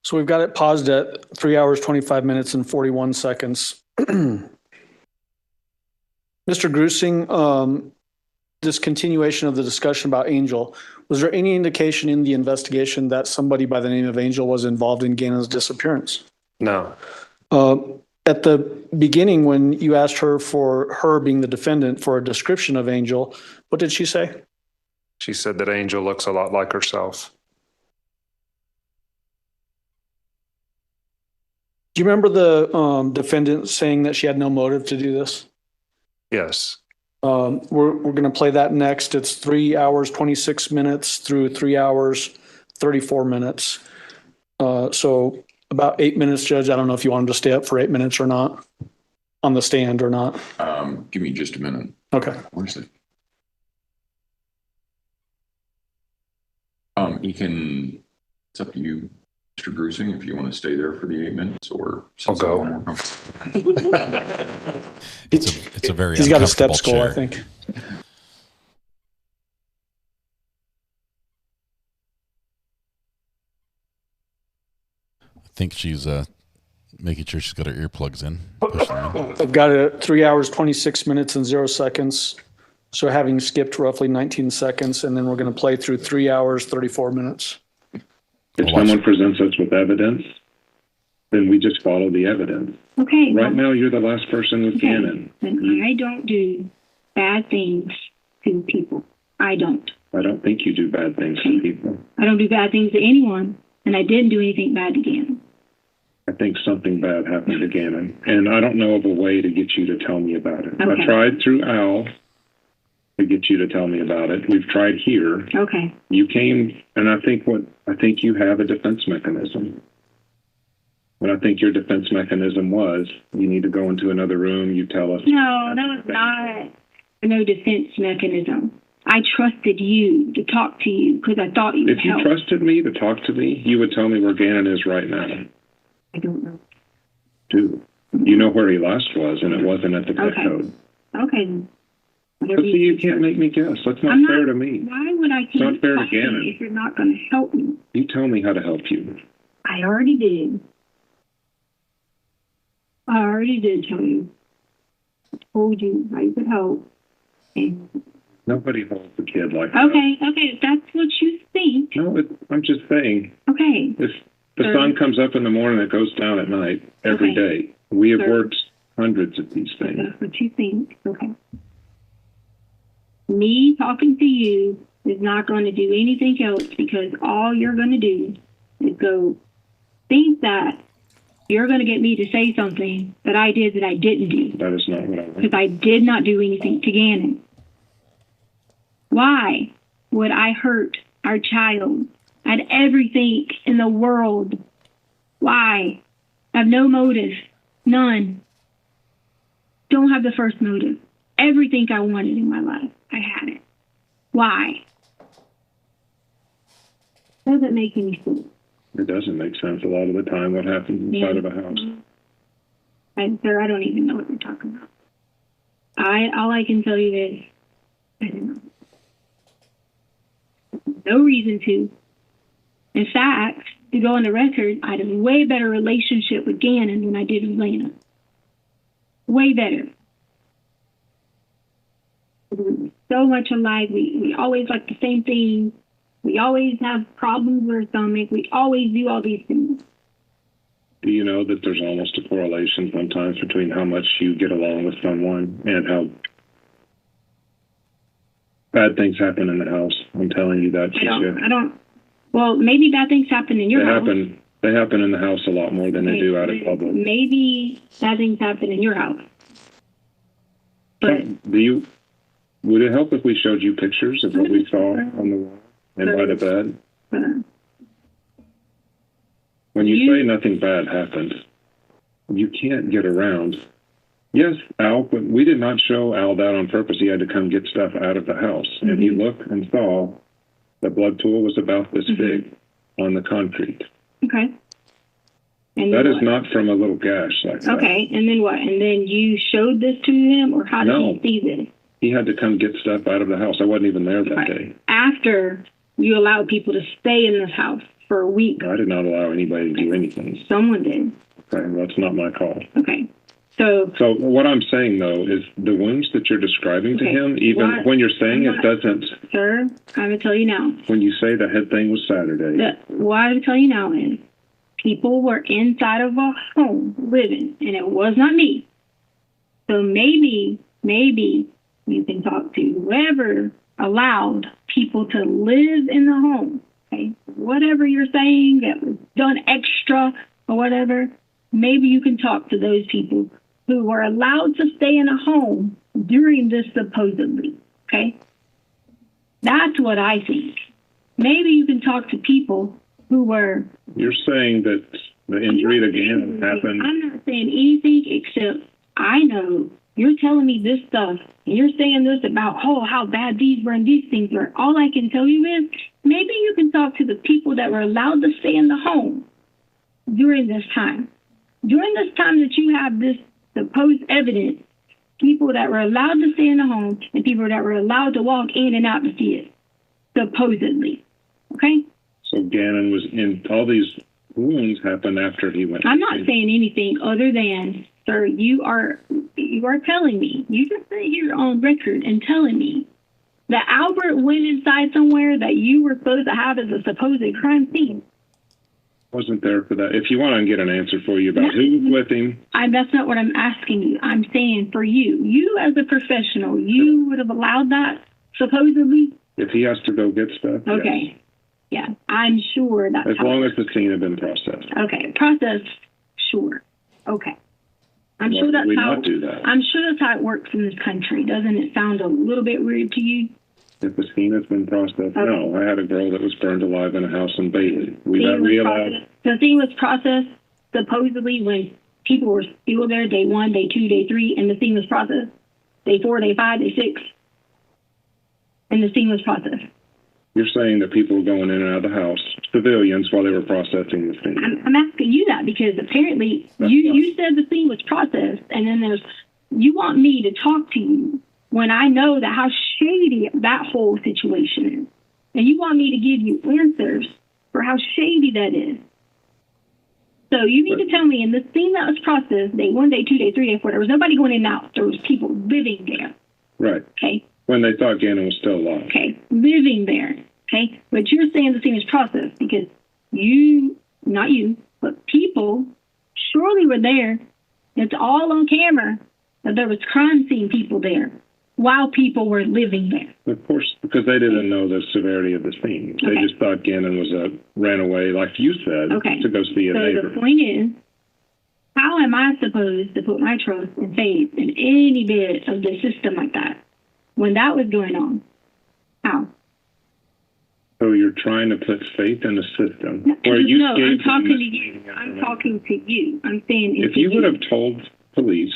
So we've got it paused at 3 hours, 25 minutes, and 41 seconds. Mr. Grusing, this continuation of the discussion about Angel, was there any indication in the investigation that somebody by the name of Angel was involved in Gannon's disappearance? No. At the beginning, when you asked her, for her being the defendant, for a description of Angel, what did she say? She said that Angel looks a lot like herself. Do you remember the defendant saying that she had no motive to do this? Yes. We're going to play that next. It's 3 hours, 26 minutes through 3 hours, 34 minutes. So about 8 minutes, Judge. I don't know if you want him to stay up for 8 minutes or not, on the stand or not. Give me just a minute. Okay. Where's it? It's up to you, Mr. Grusing, if you want to stay there for the 8 minutes or. I'll go. It's a very. He's got a step uncomfortable stool, chair. I think. I think she's making sure she's got her earplugs in. I've got it at 3 hours, 26 minutes and 0 seconds. So having skipped roughly 19 seconds, and then we're going to play through 3 hours, 34 minutes. If someone presents us with evidence, then we just follow the evidence. Okay. Right now, you're the last person with Gannon. And I don't do bad things to people. I don't. I don't think you do bad things to people. I don't do bad things to anyone, and I didn't do anything bad to Gannon. I think something bad happened to Gannon, and I don't know of a way to get you to tell me about it. Okay. I tried through Al to get you to tell me about it. We've tried here. Okay. You came, and I think you have a defense mechanism. And I think your defense mechanism was, you need to go into another room, you tell us. No, that was not no defense mechanism. I trusted you to talk to you because I thought you would If you help. trusted me to talk to me, you would tell me where Gannon is right now. I don't know. Do you know where he last was, and it wasn't at the pet code. Okay. then. But Whatever see, you can't make me guess. That's not I'm fair to me. Why would I It's not keep fair to talking Gannon. if you're not going to help me? You tell me how to help you. I already did. I already did tell you. I told you how you could help. And Nobody holds a kid like that. okay, if that's what you think. No, I'm just saying. Okay. If the sun comes up in the morning, it goes down at night every day. We have Sir. worked hundreds of these things. That's what you think. Okay. Me talking to you is not going to do anything else because all you're going to do is go think that you're going to get me to say something that I did that I didn't do. That is not what I want. Because I did not do anything to Gannon. Why would I hurt our child? I had everything in the world. Why? I have no motive. None. Don't have the first motive. Everything I wanted in my life, I had it. Why? Doesn't make any sense. It doesn't make sense a lot of the time what happens inside of a house. Sir, I don't even know what you're talking about. All I can tell you is, I don't know. No reason to. In fact, to go on the record, I had a way better relationship with Gannon than I did with Lana. Way better. So much alike. We always like the same thing. We always have problems with our stomach. We always do all these things. Do you know that there's almost a correlation sometimes between how much you get along with someone and how bad things happen in the house? I'm telling you that. I don't. Well, maybe bad things happen in your house. They happen in the house a lot more than they do out in public. Maybe bad things happen in your house. But would it help if we showed you pictures of what we saw on the wall and by the bed? When you say nothing bad happened, you can't get around. Yes, Al, but we did not show Al that on purpose. He had to come get stuff out of the house. And he looked and saw the blood pool was about this big on the concrete. Okay. And that is not from a little gash like that. Okay, and then what? And then you showed this to him, or how did he see this? He had to come get stuff out of the house. I wasn't even there that day. After you allowed people to stay in this house for a week. I did not allow anybody to do anything. Someone did. Okay, that's not my call. Okay. So what I'm saying, though, is the wounds that you're describing to him, even when you're saying it doesn't... Sir, I'm going to tell you now. When you say the head thing was Saturday... What I'm going to tell you now is people were inside of a home living, and it was not me. So maybe you can talk to whoever allowed people to live in the home. Okay? Whatever you're saying that was done extra or whatever, maybe you can talk to those people who were allowed to stay in a home during this supposedly, okay? That's what I think. Maybe you can talk to people who were... You're saying that the injury to Gannon happened... I'm not saying anything except I know you're telling me this stuff, and you're saying this about, how bad these were and these things were. All I can tell you is maybe you can talk to the people that were allowed to stay in the home during this time. During this time that you have this supposed evidence, people that were allowed to stay in the home and people that were allowed to walk in and out to see it, supposedly. Okay? So Gannon was in, all these wounds happened after he went. I'm not saying anything other than, sir, you are telling me, you just sit here on record and telling me that Albert went inside somewhere that you were supposed to have as a supposed crime scene. Wasn't there for that. If you want to get an answer for you about who was with him. That's not what I'm asking you. I'm saying for you. You as a professional, you would have allowed that, supposedly? If he has to go get stuff, okay. Yes. Yeah, I'm sure that's as long as the scene had been processed. Okay, processed, sure. Okay. I'm sure that's how not do that? I'm sure that's how it works in this country. Doesn't it sound a little bit weird to you? If the scene has been processed, no. I had a girl that was burned alive in a house in Bailey. We got realized. The scene was processed. supposedly when people were still there day 1, day 2, day 3, and the scene was processed. Day 4, day 5, day 6, and the scene was processed. You're saying that people were going in and out of the house, civilians, while they were processing the scene. I'm asking you that because apparently you said the scene was processed, and then you want me to talk to you when I know that how shady that whole situation is. And you want me to give you answers for how shady that is. So you need to tell me in the scene that was processed, day 1, day 2, day 3, day 4, there was nobody going in and out. There was people living there. Right. Okay. When they thought Gannon was still alive. Okay. Living there. Okay. But you're saying the scene is processed because you, not you, but people surely were there. It's all on camera that there was crime scene people there while people were living there. Of course, because they didn't know the severity of the scene. They just thought Gannon ran away, like you said, to go see a neighbor. So the point is, how am I supposed to put my trust and faith in any bit of the system like that when that was going on? How? So you're trying to put faith in the system? No, I'm talking to you. I'm talking to you. I'm saying if you would have told police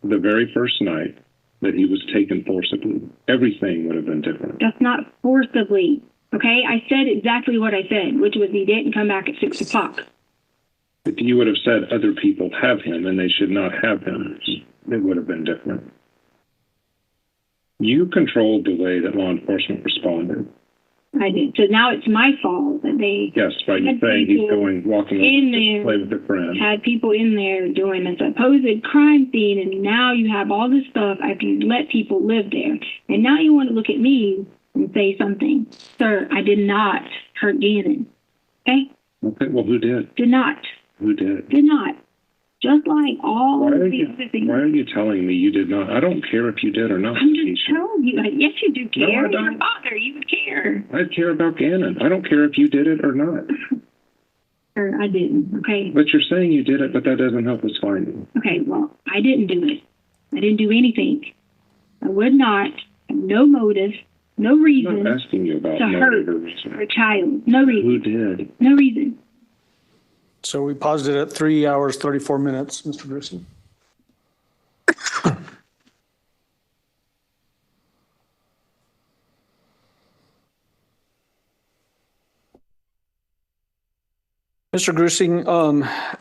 the very first night that he was taken forcibly, everything would have been different. That's not forcibly, okay? I said exactly what I said, which was he didn't come back at 6 o'clock. If you would have said other people have him and they should not have him, it would have been different. You controlled the way that law enforcement responded. I did. So now it's my fault that they... Yes, by you saying he's walking in to play with a friend. Had people in there doing a supposed crime scene, and now you have all this stuff after you let people live there. And now you want to look at me and say something. Sir, I did not hurt Gannon. Okay? Okay, well, who did? Did not. Who did? Did not. Just like all of these things. Why are you telling me you did not? I don't care if you did or not. I'm just telling you. Yes, you do care. No, I don't. Your father, you would care. I care about Gannon. I don't care if you did it or not. Sir, I didn't, okay? But you're saying you did it, but that doesn't help us find you. Okay, well, I didn't do it. I didn't do anything. I would not have no motive, no reason I'm not asking you about to hurt a child. No reason. Who did? No reason. So we paused it at 3 hours, 34 minutes, Mr. Grusin. Mr. Grusing,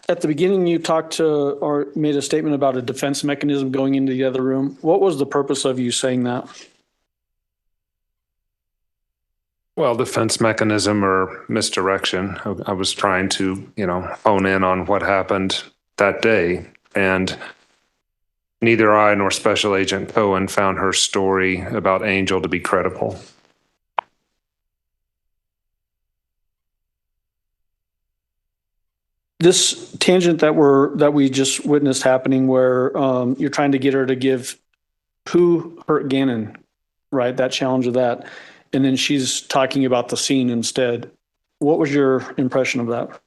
at the beginning you talked to or made a statement about a defense mechanism going into the other room. What was the purpose of you saying that? Well, defense mechanism or misdirection. I was trying to, hone in on what happened that day. And neither I nor Special Agent Cohen found her story about Angel to be credible. This tangent that we just witnessed happening where you're trying to get her to give who hurt Gannon, right? That challenge of that. And then she's talking about the scene instead. What was your impression of that?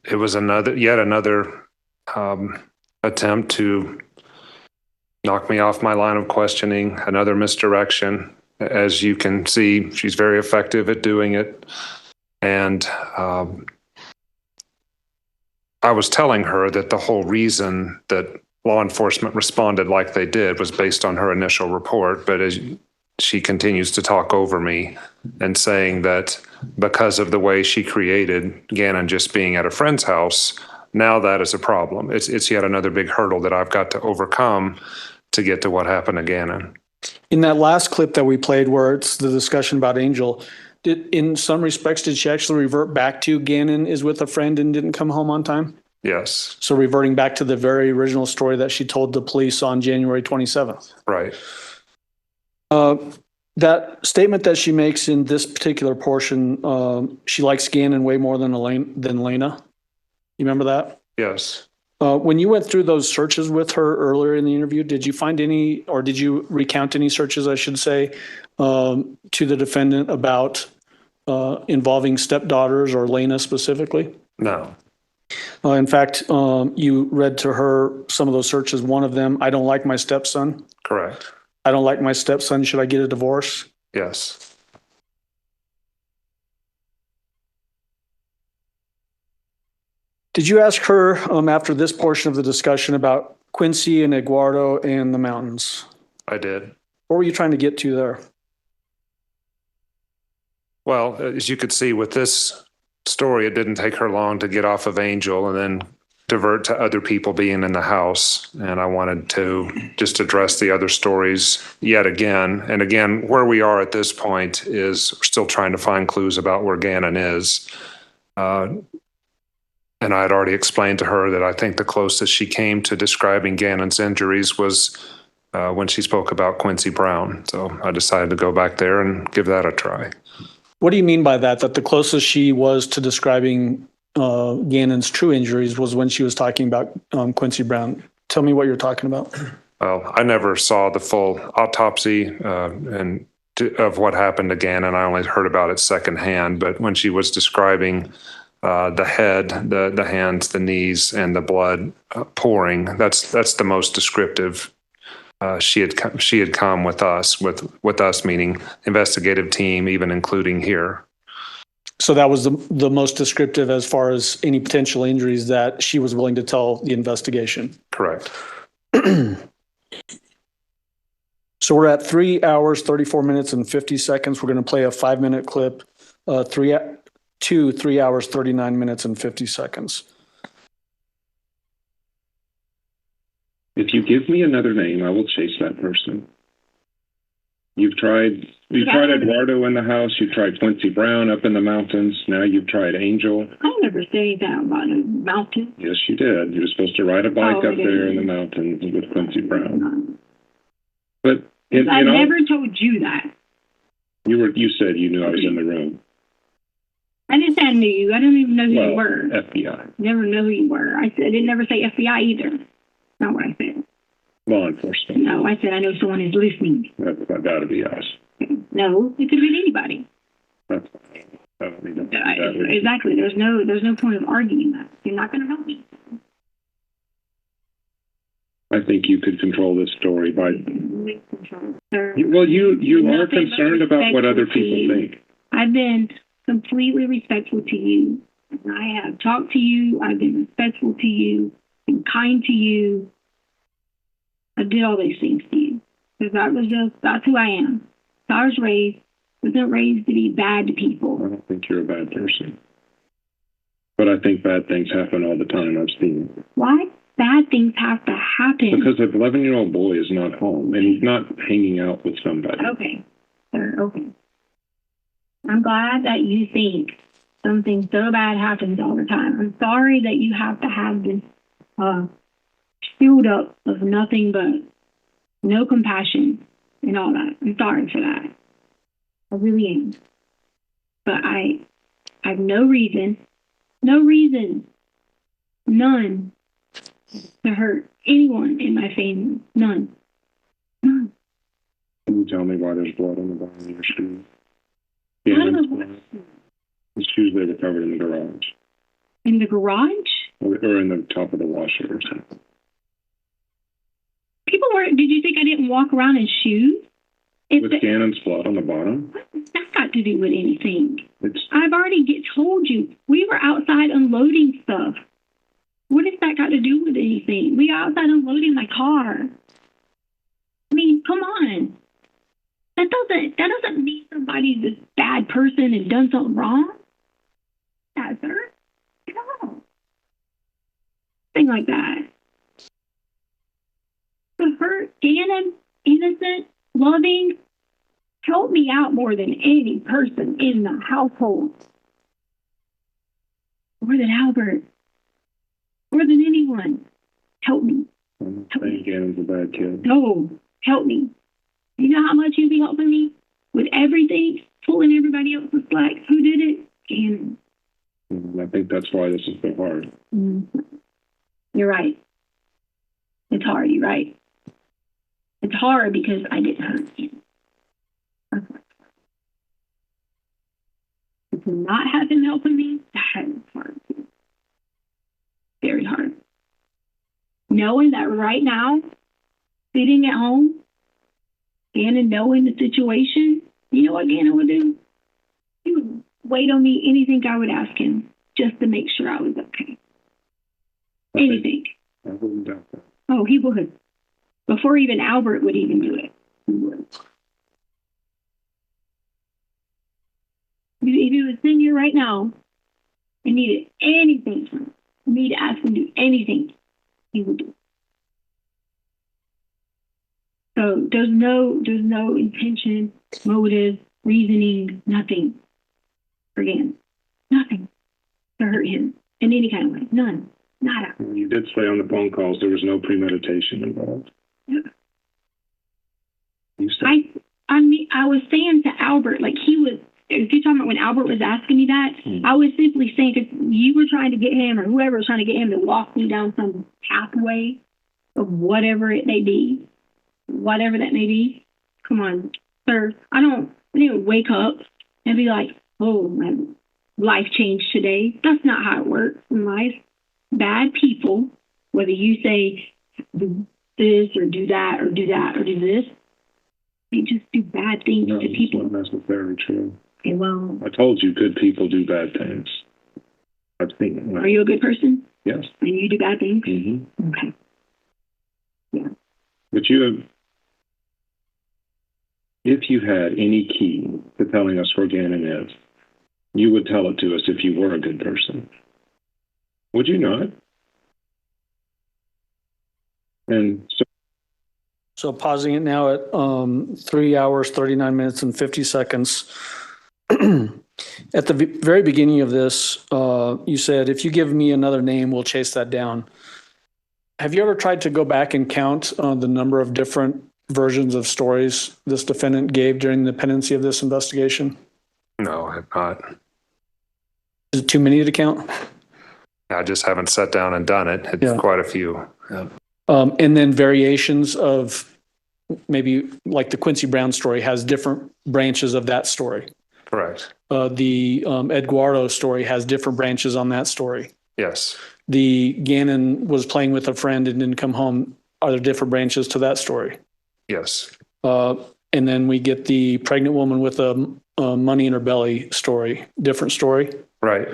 It was yet another attempt to knock me off my line of questioning, another misdirection. As you can see, she's very effective at doing it. And I was telling her that the whole reason that law enforcement responded like they did was based on her initial report. But as she continues to talk over me and saying that because of the way she created Gannon just being at a friend's house, now that is a problem. It's yet another big hurdle that I've got to overcome to get to what happened to Gannon. In that last clip that we played where it's the discussion about Angel, in some respects, did she actually revert back to Gannon is with a friend and didn't come home on time? Yes. So reverting back to the very original story that she told the police on January 27th. Right. That statement that she makes in this particular portion, she likes Gannon way more than Lena. You remember that? Yes. When you went through those searches with her earlier in the interview, did you find any, or did you recount any searches, I should say, to the defendant about involving stepdaughters or Lena specifically? No. In fact, you read to her some of those searches. One of them, I don't like my stepson. Correct. I don't like my stepson. Should I get a divorce? Yes. Did you ask her after this portion of the discussion about Quincy and Eduardo and the mountains? I did. What were you trying to get to there? Well, as you could see with this story, it didn't take her long to get off of Angel and then divert to other people being in the house. And I wanted to just address the other stories yet again. And again, where we are at this point is we're still trying to find clues about where Gannon is. And I had already explained to her that I think the closest she came to describing Gannon's injuries was when she spoke about Quincy Brown. So I decided to go back there and give that a try. What do you mean by that? That the closest she was to describing Gannon's true injuries was when she was talking about Quincy Brown. Tell me what you're talking about. Well, I never saw the full autopsy of what happened to Gannon. I only heard about it secondhand. But when she was describing the head, the hands, the knees, and the blood pouring, that's the most descriptive. She had come with us meaning investigative team, even including here. So that was the most descriptive as far as any potential injuries that she was willing to tell the investigation. Correct. So we're at 3 hours, 34 minutes, and 50 seconds. We're going to play a 5-minute clip, 3 hours, 39 minutes, and 50 seconds. If you give me another name, I will chase that person. You've tried Eduardo in the house. You've tried Quincy Brown up in the mountains. Now you've tried Angel. I never say that about a mountain. Yes, you did. You were supposed to ride a bike up there in the mountains with Quincy Brown. But I never told you that. You said you knew I was in the room. I didn't say I knew you. I don't even know who you were. FBI. Never know who you were. I didn't never say FBI either. Not what I said. Law enforcement. No, I said I know someone is listening. That's got to be us. No, it could have been anybody. Exactly. There's no point of arguing that. You're not going to help me. I think you could control this story by. Well, you are concerned about what other people think. I've been completely respectful to you. I have talked to you. I've been respectful to you. Been kind to you. I did all these things to you because that's who I am. So I was wasn't raised to be bad to people. I don't think you're a bad person, but I think bad things happen all the time. I've seen it. Why bad things have to happen? Because an 11-year-old boy is not home and he's not hanging out with somebody. Okay, sir. Okay. I'm glad that you think something so bad happens all the time. I'm sorry that you have to have this filled up of nothing but no compassion and all that. I'm sorry for that. I really am. But I have no reason, none, to hurt anyone in my family. None. Can you tell me why there's blood on the bottom of your shoes? Yeah, the shoes they were covered in the garage. In the garage? Or in the top of the washer or something. Did you think I didn't walk around in shoes? With Gannon's blood on the bottom? That's got to do with anything. I've already told you. We were outside unloading stuff. What has that got to do with anything? We were outside unloading my car. I mean, come on. That doesn't mean somebody's a bad person and done something wrong. Yeah, sir. No. Thing like that. To hurt Gannon, innocent, loving, help me out more than any person in the household. More than Albert. More than anyone. Help me. I think Gannon's a bad kid. No, help me. You know how much you'd be helping me? With everything, pulling everybody else's slack. Who did it? Gannon. I think that's why this is so hard. You're right. It's hard, you're right. It's hard because I didn't hurt you. To not have him helping me, that is hard. Very hard. Knowing that right now, sitting at home, Gannon knowing the situation, you know what Gannon would do? He would wait on me anything I would ask him just to make sure I was okay. anything. I wouldn't doubt that. Oh, he would. Before even Albert would even do it. He would. If he was sitting here right now and needed anything from him, me to ask him to do anything, he would do it. So there's no intention, motive, reasoning, nothing for Gannon. Nothing to hurt him in any kind of way. None. Nada. You did say on the phone calls there was no premeditation involved. Yeah. You said I mean, I was saying to Albert, like he was, if you're talking about when Albert was asking me that, I was simply saying, because you were trying to get him, or whoever was trying to get him to walk me down some pathway of whatever it may be, whatever that may be. Come on, sir. I don't even wake up and be like, oh, my life changed today. That's not how it works in life. Bad people, whether you say do this or do that or do that or do this, they just do bad things to people. Not necessarily true. Okay, well, I told you good people do bad things. I've seen it. Are you a good person? Yes. And you do bad things? Mm-hmm. Okay. Yeah. But if you had any key to telling us where Gannon is, you would tell it to us if you were a good person. Would you not? And So pausing it now at 3 hours, 39 minutes, and 50 seconds. At the very beginning of this, you said, if you give me another name, we'll chase that down. Have you ever tried to go back and count the number of different versions of stories this defendant gave during the pendency of this investigation? No, I have not. Is it too many to count? I just haven't sat down and done it. It's quite a few. Yeah. And then variations of maybe like the Quincy Brown story has different branches of that story. Correct. The Eduardo story has different branches on that story. Yes. The Gannon was playing with a friend and didn't come home. Are there different branches to that story? Yes. And then we get the pregnant woman with a money in her belly story. Different story. Right.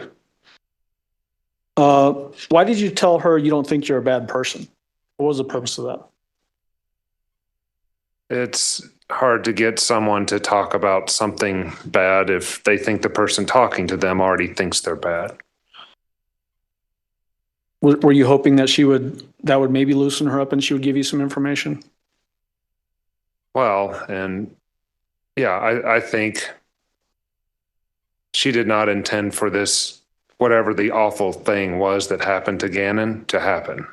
Why did you tell her you don't think you're a bad person? What was the purpose of that? It's hard to get someone to talk about something bad if they think the person talking to them already thinks they're bad. Were you hoping that that would maybe loosen her up and she would give you some information? Well, and yeah, I think she did not intend for this, whatever the awful thing was that happened to Gannon, to happen.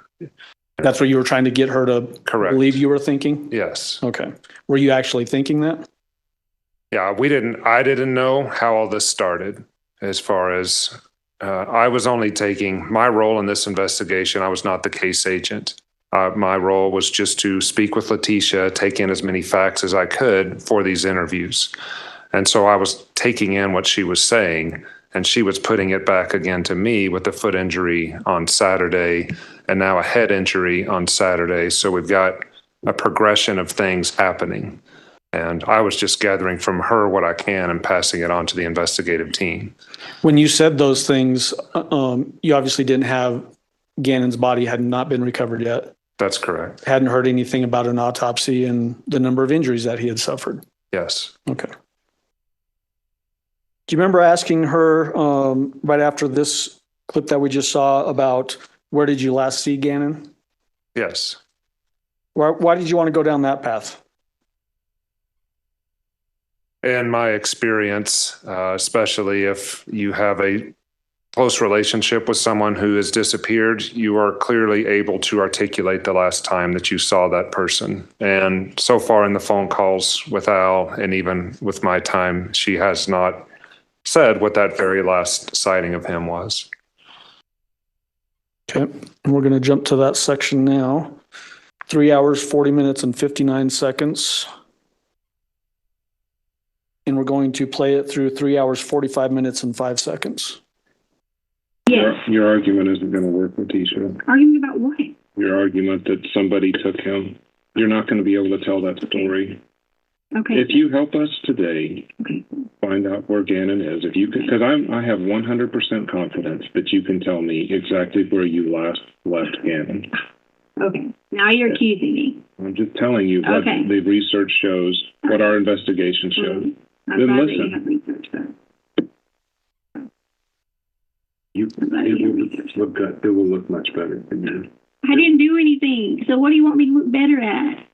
That's what you were trying to get her to believe you were thinking? Yes. Okay. Were you actually thinking that? Yeah, I didn't know how all this started as far as I was only taking my role in this investigation. I was not the case agent. My role was just to speak with Letecia, take in as many facts as I could for these interviews. And so I was taking in what she was saying, and she was putting it back again to me with a foot injury on Saturday and now a head injury on Saturday. So we've got a progression of things happening. And I was just gathering from her what I can and passing it on to the investigative team. When you said those things, you obviously didn't have Gannon's body had not been recovered yet. That's correct. Hadn't heard anything about an autopsy and the number of injuries that he had suffered. Yes. Okay. Do you remember asking her right after this clip that we just saw about where did you last see Gannon? Yes. Why did you want to go down that path? In my experience, especially if you have a close relationship with someone who has disappeared, you are clearly able to articulate the last time that you saw that person. And so far in the phone calls with Al, and even with my time, she has not said what that very last sighting of him was. Okay, and we're going to jump to that section now. 3 hours, 40 minutes, and 59 seconds. And we're going to play it through 3 hours, 45 minutes, and 5 seconds. Yes. Your argument isn't going to work, Letecia. Argument about what? Your argument that somebody took him. You're not going to be able to tell that story. Okay. If you help us today find out where Gannon is, if you can, because I have 100% confidence that you can tell me exactly where you last left Gannon. Okay. Now you're accusing me. I'm just telling you what the research shows, what our investigation shows. I'm Then glad listen. that you have research that. It will look much better than you. I didn't do anything. So what do you want me to look better at?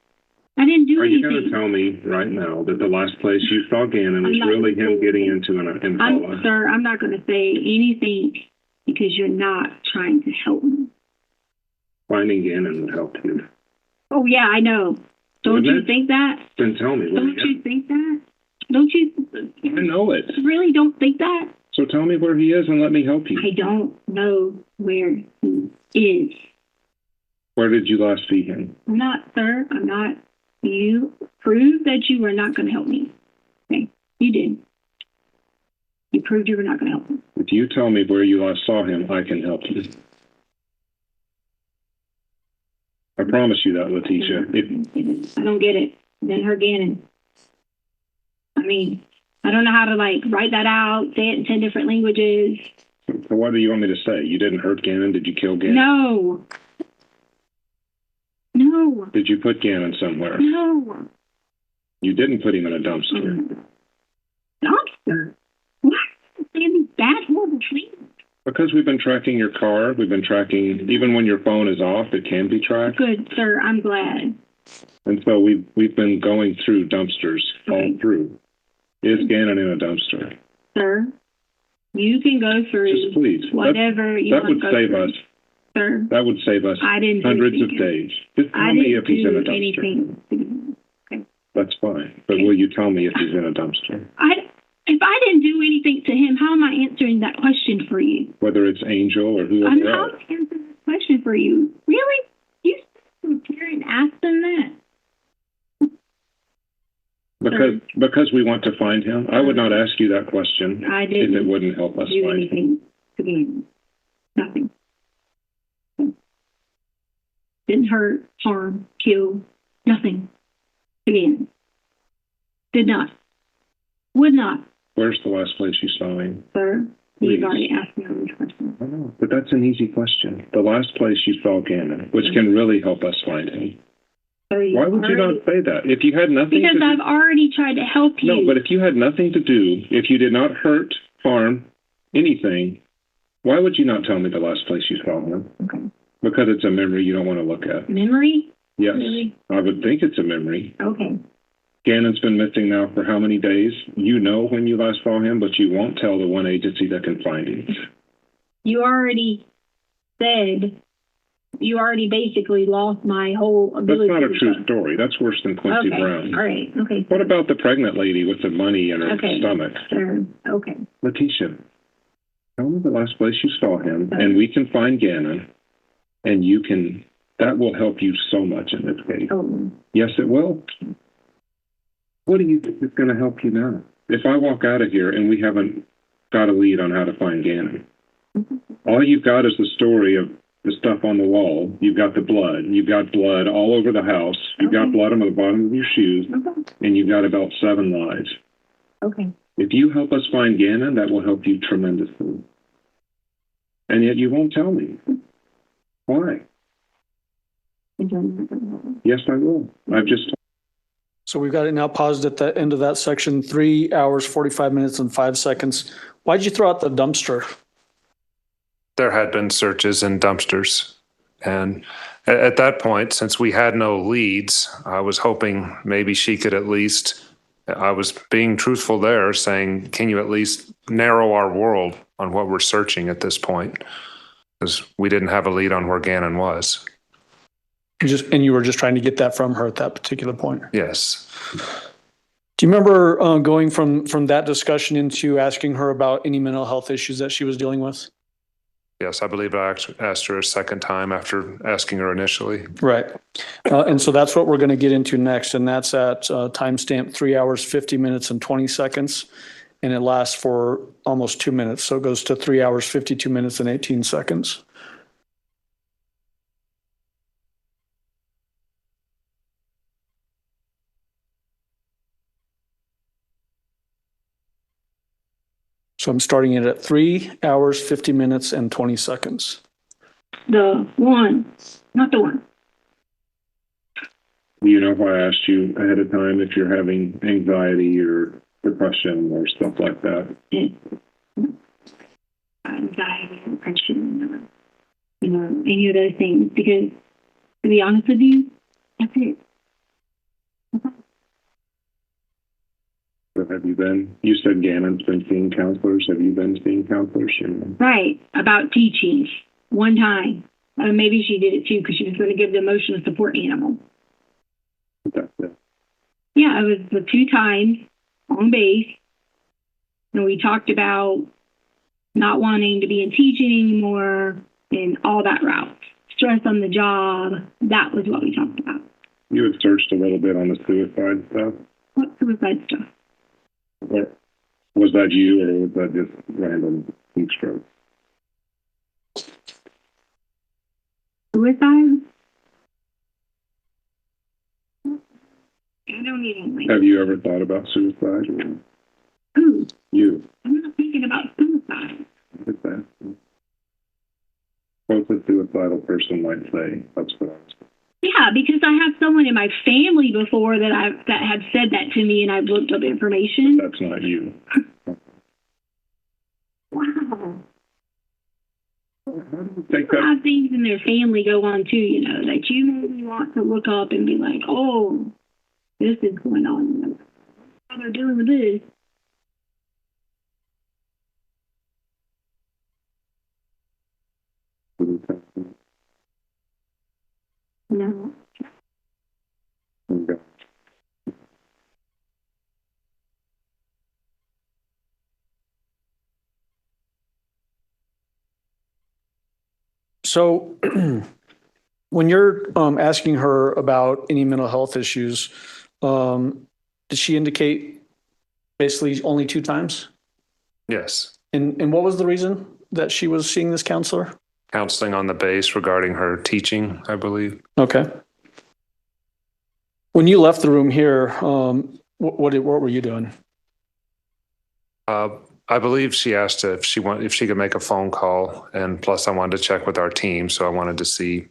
I didn't do anything. Are you going to tell me right now that the last place you saw Gannon was really him getting into an Impala? Sir, I'm not going to say anything because you're not trying to help me. Finding Gannon would help you. Oh, yeah, I know. Don't you think that? Then tell me. Don't you think that? Don't you? I know it. Really don't think that? So tell me where he is and let me help you. I don't know where he is. Where did you last see him? I'm not, sir. I'm not. You proved that you were not going to help me. Okay, you did. You proved you were not going to help me. If you tell me where you last saw him, I can help you. I promise you that, Letecia. I don't get it. Then her Gannon. I mean, I don't know how to write that out, say it in 10 different languages. So what do you want me to say? You didn't hurt Gannon? Did you kill Gannon? No. No. Did you put Gannon somewhere? No. You didn't put him in a dumpster. Dumpster? What? These bad, horrible things. Because we've been tracking your car. We've been tracking, even when your phone is off, it can be tracked. Good, sir. I'm glad. And so we've been going through dumpsters all through. Is Gannon in a dumpster? Sir, you can go through just please. whatever you want to go through. That would save us. Sir, that would save us hundreds of days. Just tell me if he's in a dumpster. Okay. That's fine. But will you tell me if he's in a dumpster? If I didn't do anything to him, how am I answering that question for you? Whether it's Angel or whoever else. How am I answering that question for you? Really? You sit here and ask them that? Because we want to find him. I would not ask you that question if it wouldn't help us do find anything to him. Nothing. Didn't hurt, harm, kill, nothing. Again. Did not. Would not. Where's the last place you saw him? Sir, you've already asked me all these questions. I know, but that's an easy question. The last place you saw Gannon, which can really help us find him. Sir, why would you not say that? If you had nothing because I've already tried to help you. No, but if you had nothing to do, if you did not hurt, harm, anything, why would you not tell me the last place you saw him? Okay. Because it's a memory you don't want to look at. Memory? Yes. Really? I would think it's a memory. Okay. Gannon's been missing now for how many days? You know when you last saw him, but you won't tell the one agency that can find him. You already said, you already basically lost my whole ability. That's not a true story. That's worse than Quincy Brown. All right. Okay. What about the pregnant lady with the money in her stomach? Sure. Okay. Letecia, tell me the last place you saw him, and we can find Gannon, and you can, that will help you so much in this case. Oh. Yes, it will. What do you think is going to help you now? If I walk out of here and we haven't got a lead on how to find Gannon, all you've got is the story of the stuff on the wall. You've got the blood. You've got blood all over the house. You've got blood on the bottom of your shoes, and you've got about 7 lies. Okay. If you help us find Gannon, that will help you tremendously. And yet you won't tell me. Why? Yes, I will. I've just. So we've got it now paused at the end of that section, 3 hours, 45 minutes and 5 seconds. Why'd you throw out the dumpster? There had been searches in dumpsters. And at that point, since we had no leads, I was hoping maybe she could at least, I was being truthful there, saying, can you at least narrow our world on what we're searching at this point? Because we didn't have a lead on where Gannon was. And you were just trying to get that from her at that particular point? Yes. Do you remember going from that discussion into asking her about any mental health issues that she was dealing with? Yes, I believe I asked her a second time after asking her initially. Right. And so that's what we're going to get into next, and that's at timestamp 3 hours, 50 minutes and 20 seconds, and it lasts for almost 2 minutes. So it goes to 3 hours, 52 minutes and 18 seconds. So I'm starting it at 3 hours, 50 minutes, and 20 seconds. The one, not the one. You know why I asked you ahead of time if you're having anxiety or depression or stuff like that? Anxiety, depression, any of those things. Because to be honest with you, that's it. So have you been? You said Gannon's been seeing counselors. Have you been seeing counselors? Right, about teaching. One time. Maybe she did it too because she was going to give the emotional support animal. That's it. Yeah, it was the 2 times on base. And we talked about not wanting to be in teaching anymore and all that route. Stress on the job. That was what we talked about. You had searched a little bit on the suicide stuff. What suicide stuff? Or was that you, or was that just random heat stroke? Suicide? I don't even Have you ever thought about suicide? Who? You. I'm not thinking about suicide. What's that? What's a suicidal person might say? That's what I was. Yeah, because I have someone in my family before that had said that to me, and I've looked up information. That's not you. Wow. Take People have things in their family go on too, that you maybe want to look up and be like, oh, this is going on. How they're dealing with this. No. Okay. So when you're asking her about any mental health issues, did she indicate basically only 2 times? Yes. And what was the reason that she was seeing this counselor? Counseling on the base regarding her teaching, I believe. Okay. When you left the room here, what were you doing? I believe she asked if she could make a phone call, and plus I wanted to check with our team, so I wanted to see,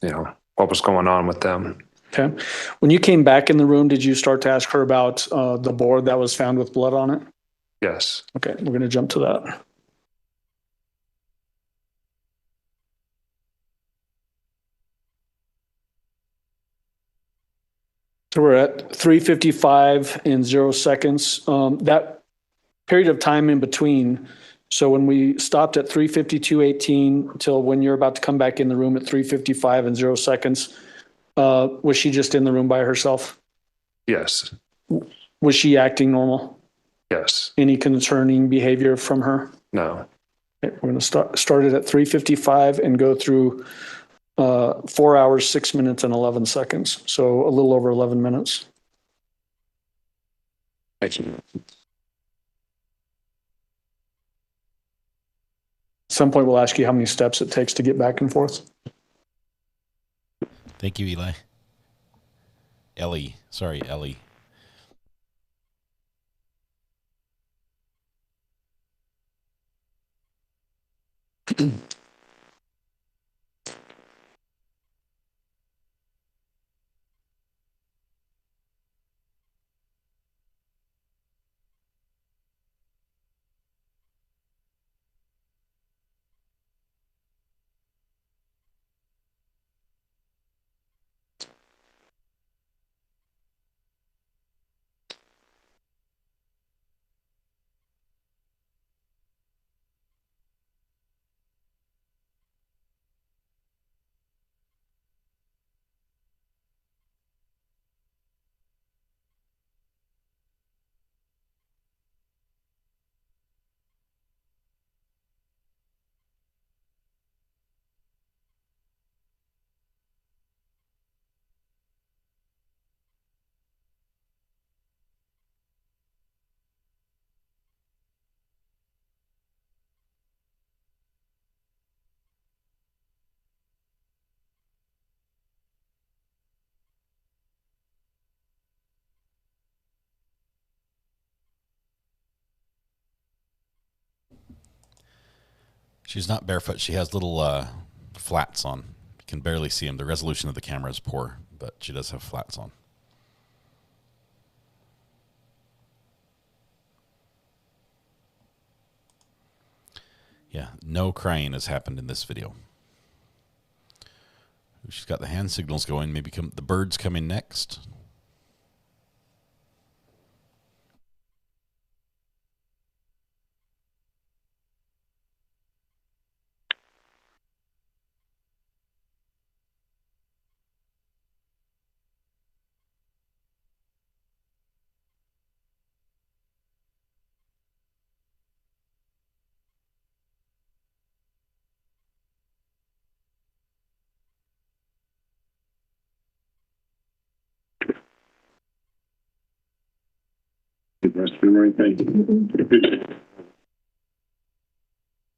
what was going on with them. Okay. When you came back in the room, did you start to ask her about the board that was found with blood on it? Yes. Okay, we're going to jump to that. So we're at 3:55 and 0 seconds. That period of time in between, so when we stopped at 3:52:18 until when you're about to come back in the room at 3:55 and 0 seconds, was she just in the room by herself? Yes. Was she acting normal? Yes. Any concerning behavior from her? No. Okay, we're going to start it at 3:55 and go through 4 hours, 6 minutes, and 11 seconds. So a little over 11 minutes. Thank you. At some point, we'll ask you how many steps it takes to get back and forth. Thank you, Eli. Ellie. Sorry, Ellie. She's not barefoot. She has little flats on. You can barely see them. The resolution of the camera is poor, but she does have flats on. Yeah, no crying has happened in this video. She's got the hand signals going. Maybe the bird's coming next.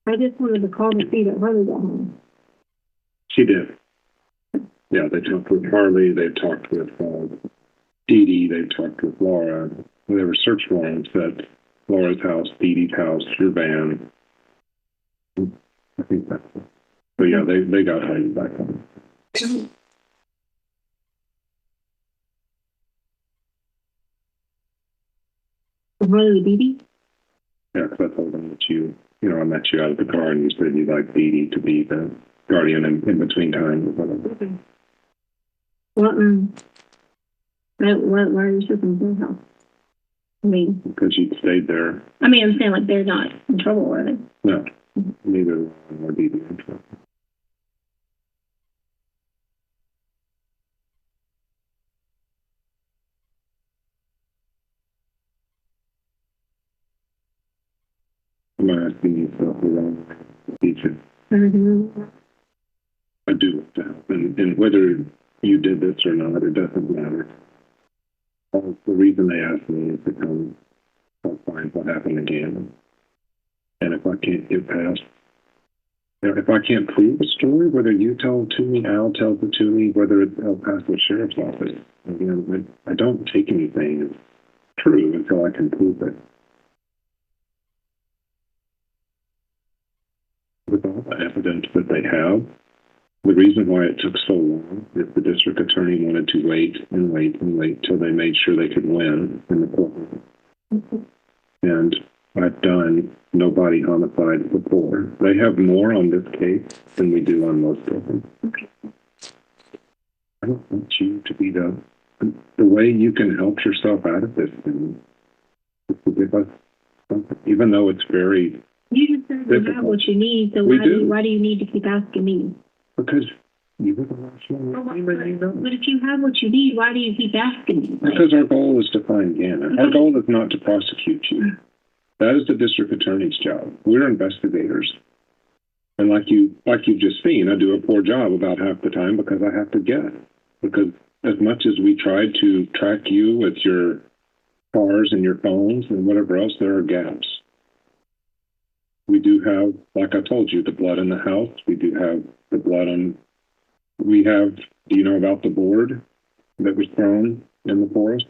I just wanted to call to see that Harley got home. She did. Yeah, they talked with Harley. They talked with Dee Dee. They talked with Laura. There were search warrants at Laura's house, Dee Dee's house, your van. I think that's it. So yeah, they got Harley back home. Harley Dee Dee? Yeah, because I told them that I met you out of the car and you said you'd like Dee Dee to be the guardian in between times. Okay. Why are you shipping to their house? I mean, because you stayed there. I'm saying like they're not in trouble, are they? No, neither Lauren nor Dee Dee in trouble. I'm asking you for the teacher. I do look down, and whether you did this or not, it doesn't matter. The reason they asked me is to come find what happened again. And if I can't get past, if I can't prove a story, whether you tell it to me, Al tells it to me, whether it's El Paso Sheriff's Office, again, I don't take anything as true until I can prove it. With all the evidence that they have, the reason why it took so long is the district attorney wanted to wait and wait and wait till they made sure they could win in the courtroom. And I've done no body homicides before. They have more on this case than we do on most of them. I don't want you to be the way you can help yourself out of this thing is to give us something, even though it's very You just said you have what you need, so why do you need to keep asking me? Because you were the last one. But if you have what you need, why do you keep asking me? Because our goal is to find Gannon. Our goal is not to prosecute you. That is the district attorney's job. We're investigators. And like you've just seen, I do a poor job about half the time because I have to guess. Because as much as we tried to track you with your cars and your phones and whatever else, there are gaps. We do have, like I told you, the blood in the house. We do have the blood on. Do you know about the board that was thrown in the forest?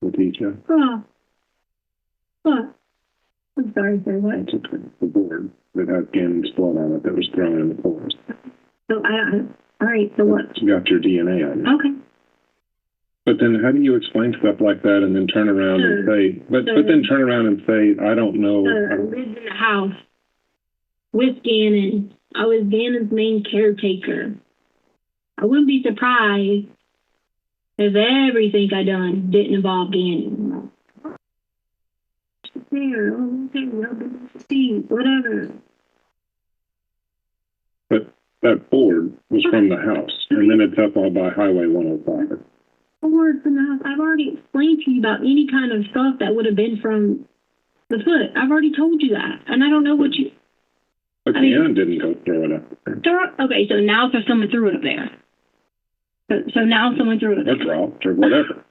Letecia? What? I'm sorry, sir, what? The board that had Gannon's blood on it that was thrown in the forest. So, all right, so what? You got your DNA on it. Okay. But then how do you explain stuff like that and then turn around and say, but then turn around and say, I don't know. I lived in the house with Gannon. I was Gannon's main caretaker. I wouldn't be surprised if everything I done didn't involve Gannon. Whatever. But that board was from the house, and then it's up all by Highway 105. Board from the house. I've already explained to you about any kind of stuff that would have been from the foot. I've already told you that, and I don't know what you. But Gannon didn't go throw it up there. Okay, so now someone threw it up there. So now someone threw it up there. Or dropped or whatever.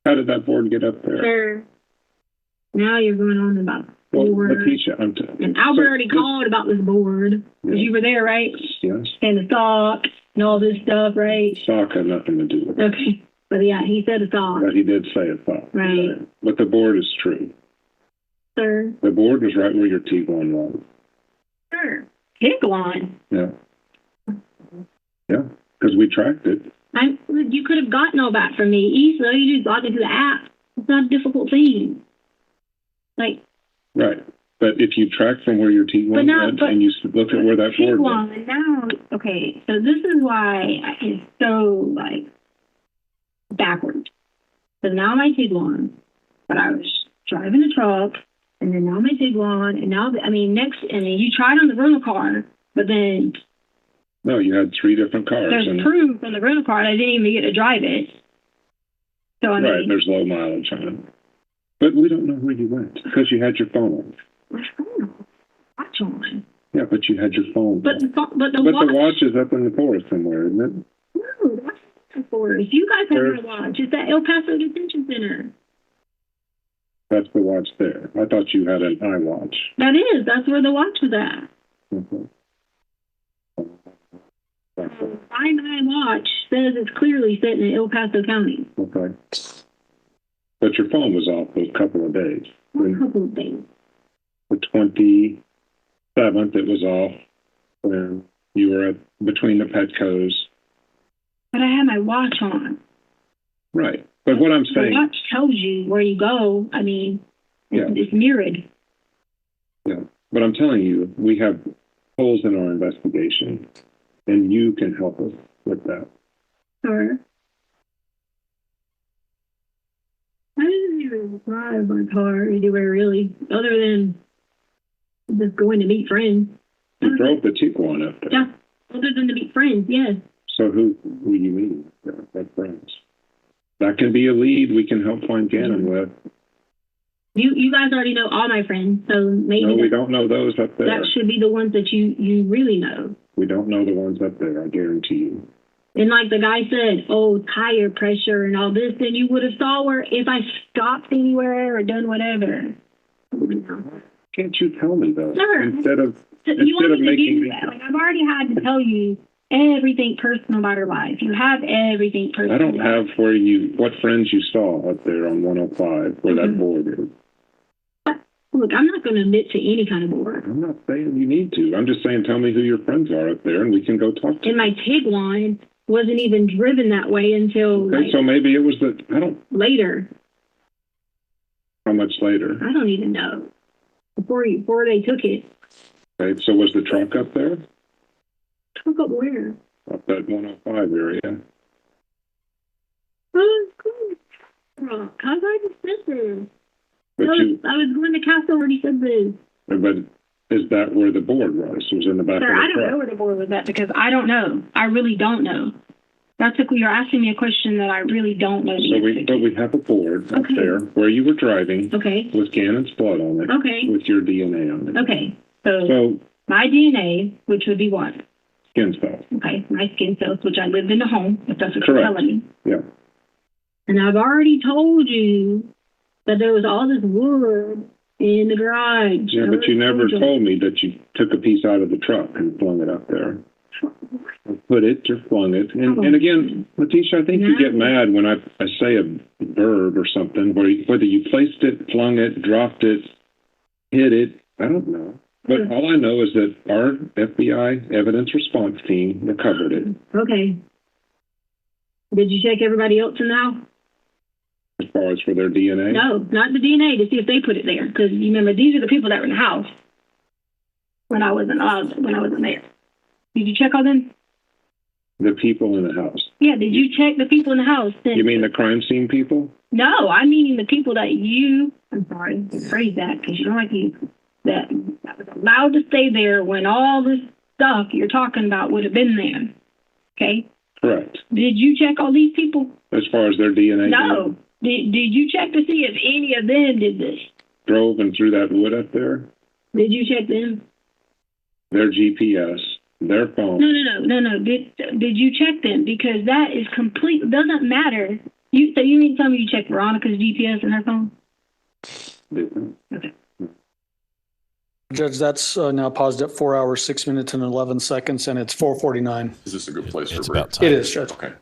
How did that board get up there? Sir, now you're going on about the board. Letecia, and Albert already called about this board. Because you were there, right? Yes. And the sock and all this stuff, right? Sock had nothing to do with it. Okay. But yeah, he said a sock. But he did say a sock. Right. But the board is true. Sir. The board was right where your T1 was. Sir. Tiguan. Yeah. Yeah, because we tracked it. You could have gotten all that from me easily. You just logged into the app. It's not a difficult thing. Like. Right. But if you track from where your T1 went and you look at where that board went. Now, okay, so this is why it's so, like, backwards. So now my Tiguan, but I was driving a truck, and then now my Tiguan, and now, you tried on the rental car, but then. No, you had 3 different cars. There's proof on the rental car I didn't even get to drive it. So, right, there's low mileage on it. But we don't know where you went because you had your phone. My phone? Watch on. Yeah, but you had your phone. But the watch is up in the forest somewhere, isn't it? No, the watch is in the forest. You guys have my watch. It's at El Paso Detention Center. That's the watch there. I thought you had an iWatch. That is. That's where the watch was at. My watch says it's clearly sitting in El Paso County. Okay. But your phone was off those couple of days. A couple of days. The 27th, it was off when you were between the Petcos. But I had my watch on. Right. But what I'm saying... The watch tells you where you go. It's mirrored. Yeah. But I'm telling you, we have holes in our investigation, and you can help us with that. Sure. I didn't even drive my car anywhere, really, other than just going to meet friends. You drove the Tiguan up there. Yeah, other than to meet friends, yes. So who you meet? What friends? That can be a lead we can help find Gannon with. You guys already know all my friends, so maybe... No, we don't know those up there. That should be the ones that you really know. We don't know the ones up there, I guarantee you. And like the guy said, tire pressure and all this, then you would have saw where if I stopped anywhere or done whatever. Can't you tell me though? Sure. Instead of making me... Like, I've already had to tell you everything personal about her life. You have everything personal. I don't have what friends you saw up there on 105 where that board is. Look, I'm not going to admit to any kind of board. I'm not saying you need to. I'm just saying tell me who your friends are up there and we can go talk to them. And my Tiguan wasn't even driven that way until so maybe it was later. How much later? I don't even know. Before they took it. Okay, so was the truck up there? Truck up where? Up that 105 area. Oh, cool. How's I dismissive? I was going to Castle where he said this. But is that where the board was? It was in the back of the truck? I don't know where the board was at because I don't know. I really don't know. You're asking me a question that I really don't know. But we have a board up there where you were driving with Gannon's blood on it with your DNA on it. Okay. So my DNA, which would be what? Skin cells. Okay. My skin cells, which I lived in the home, if that's what you're telling me. Yeah. And I've already told you that there was all this wood in the garage. Yeah, but you never told me that you took a piece out of the truck and flung it up there. Put it or flung it. And again, Letecia, I think you get mad when I say a verb or something, whether you placed it, flung it, dropped it, hit it, I don't know. But all I know is that our FBI evidence response team recovered it. Okay. Did you check everybody else in the house? As far as for their DNA? No, not the DNA, to see if they put it there. Because you remember, these are the people that were in the house when I wasn't there. Did you check all them? The people in the house. Yeah, did you check the people in the house? You mean the crime scene people? No, I mean the people that I'm sorry to phrase that, because you don't like that was allowed to stay there when all this stuff you're talking about would have been there. Okay? Correct. Did you check all these people? As far as their DNA? No. Did you check to see if any of them did this? Drove and threw that wood up there? Did you check them? Their GPS, their phone. No. Did you check them? Because that is doesn't matter. So you mean to tell me you checked Veronica's GPS and her phone? Okay. Judge, that's now paused at 4 hours, 6 minutes, and 11 seconds, and it's 4:49. Is this a good place for a break? It is, Judge. Okay.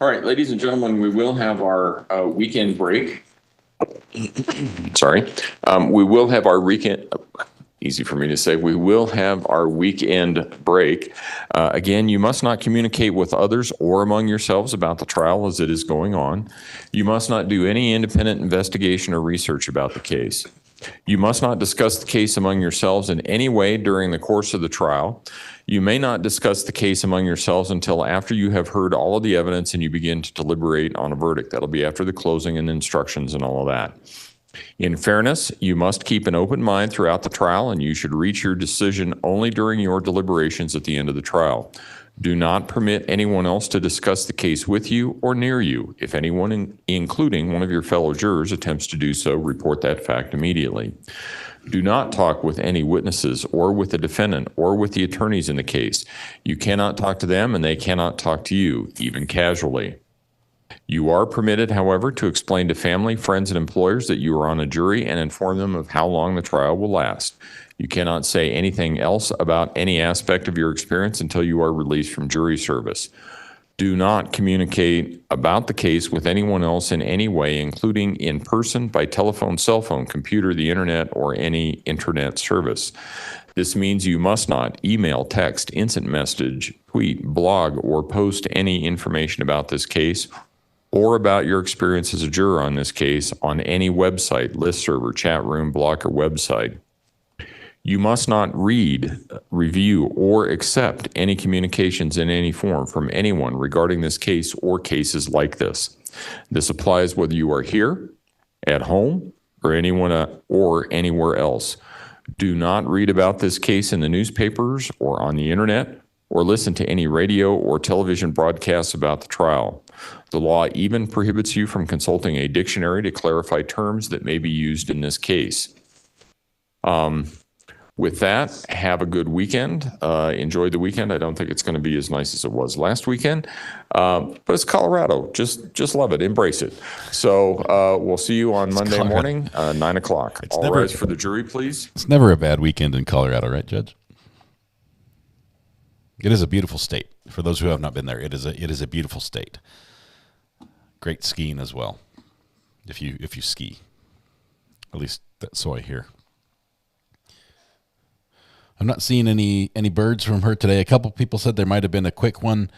All right, ladies and gentlemen, we will have our weekend break. Sorry. We will have our weekend. Easy for me to say. We will have our weekend break. Again, you must not communicate with others or among yourselves about the trial as it is going on. You must not do any independent investigation or research about the case. You must not discuss the case among yourselves in any way during the course of the trial. You may not discuss the case among yourselves until after you have heard all of the evidence and you begin to deliberate on a verdict. That'll be after the closing and instructions and all of that. In fairness, you must keep an open mind throughout the trial, and you should reach your decision only during your deliberations at the end of the trial. Do not permit anyone else to discuss the case with you or near you. If anyone, including one of your fellow jurors, attempts to do so, report that fact immediately. Do not talk with any witnesses or with the defendant or with the attorneys in the case. You cannot talk to them, and they cannot talk to you, even casually. You are permitted, however, to explain to family, friends, and employers that you are on a jury and inform them of how long the trial will last. You cannot say anything else about any aspect of your experience until you are released from jury service. Do not communicate about the case with anyone else in any way, including in person, by telephone, cell phone, computer, the internet, or any internet service. This means you must not email, text, instant message, tweet, blog, or post any information about this case or about your experience as a juror on this case on any website, list server, chat room, blog, or website. You must not read, review, or accept any communications in any form from anyone regarding this case or cases like this. This applies whether you are here, at home, or anywhere else. Do not read about this case in the newspapers or on the internet, or listen to any radio or television broadcasts about the trial. The law even prohibits you from consulting a dictionary to clarify terms that may be used in this case. With that, have a good weekend. Enjoy the weekend. I don't think it's going to be as nice as it was last weekend, but it's Colorado. Just love it. Embrace it. So we'll see you on Monday morning, 9 o'clock. All rise for the jury, please. It's never a bad weekend in Colorado, right, Judge? It is a beautiful state. For those who have not been there, it is a beautiful state. Great skiing as well, if you ski. At least so I hear. I'm not seeing any birds from her today. A couple people said there might have been a quick one.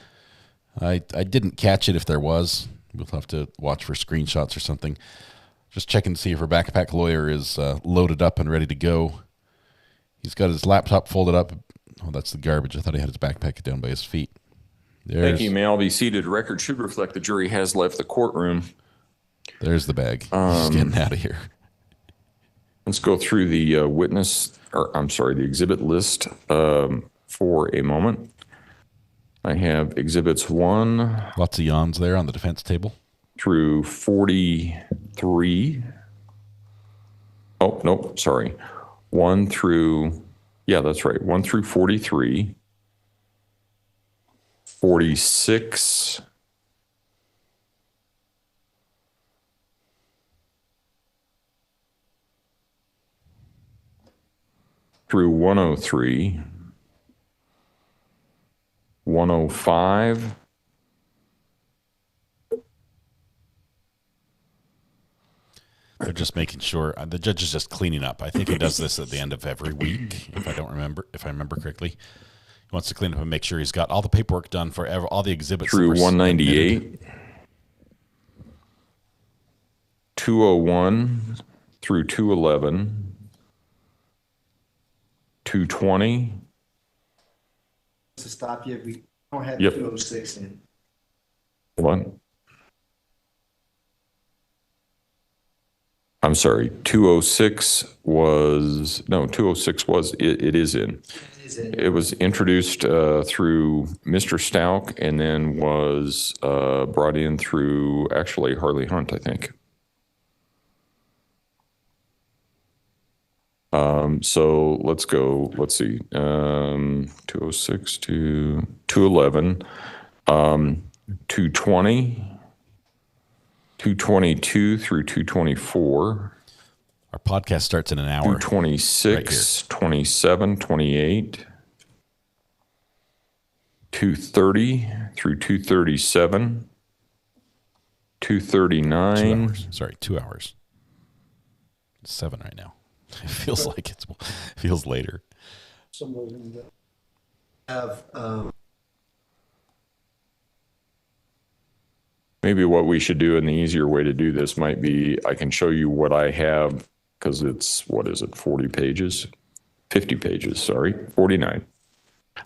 I didn't catch it if there was. We'll have to watch for screenshots or something. Just checking to see if her backpack lawyer is loaded up and ready to go. He's got his laptop folded up. Oh, that's the garbage. I thought he had his backpack down by his feet. Thank you. May all be seated. Record should reflect the jury has left the courtroom. There's the bag. He's getting out of here. Let's go through the the exhibit list for a moment. I have exhibits 1. Lots of yawns there on the defense table. Through 43. Oh, nope, sorry. 1 through, yeah, that's right. 1 through 43. 46. Through 103. 105. They're just making sure. The judge is just cleaning up. I think he does this at the end of every week, if I remember correctly. He wants to clean up and make sure he's got all the paperwork done for all the exhibits. Through 198. 201 through 211. 220. To stop you, we don't have Yep. 206 in. What? I'm sorry, 206 was, it is in. It was introduced through Mr. Stauch and then was brought in through actually Harley Hunt, I think. So let's go, let's see, 206 to 211, 220, 222 through 224. Our podcast starts in an hour. 226, 27, 28, 230 through 237, 239. 2 hours. Sorry, 2 hours. 7 right now. It feels like it feels later. Have Maybe what we should do, and the easier way to do this might be, I can show you what I have, because it's, 40 pages? 50 pages, sorry, 49.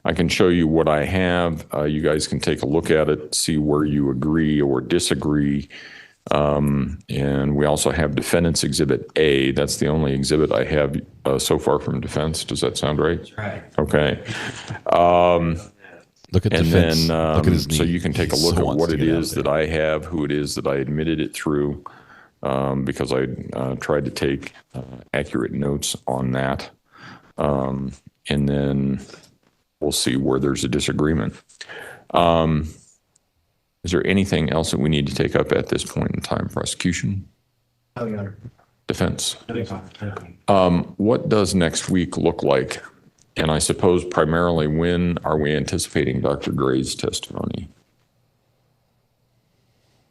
I can show you what I have. You guys can take a look at it, see where you agree or disagree. And we also have Defendant's Exhibit A. That's the only exhibit I have so far from defense. Does that sound right? That's right. Okay. Look at and defense. then, Look at his knee. so you can take He a look so at wants what to it get out is of that I have, who it is that I admitted it through, because I tried to take accurate notes on that. And then we'll see where there's a disagreement. Is there anything else that we need to take up at this point in time? Prosecution? Oh, Your Honor. Defense? What does next week look like? And I suppose primarily, when are we anticipating Dr. Gray's testimony?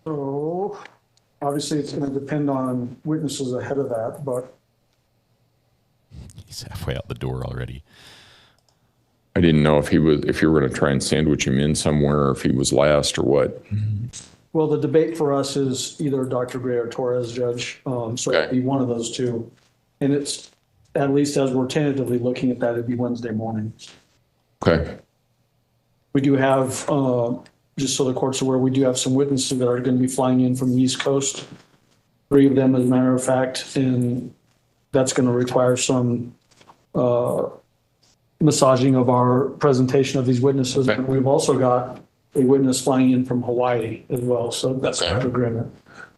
So obviously it's going to depend on witnesses ahead of that, but he's halfway out the door already. I didn't know if you were going to try and sandwich him in somewhere, or if he was last or what. well, the debate for us is either Dr. Gray or Torres, Judge. So it'd be one of those two. And it's, at least as we're tentatively looking at that, it'd be Wednesday morning. Okay. We do have, just so the court's aware, we do have some witnesses that are going to be flying in from the East Coast. 3 of them, as a matter of fact, and that's going to require some massaging of our presentation of these witnesses. Okay. And we've also got a witness flying in from Hawaii as well. So that's our agreement.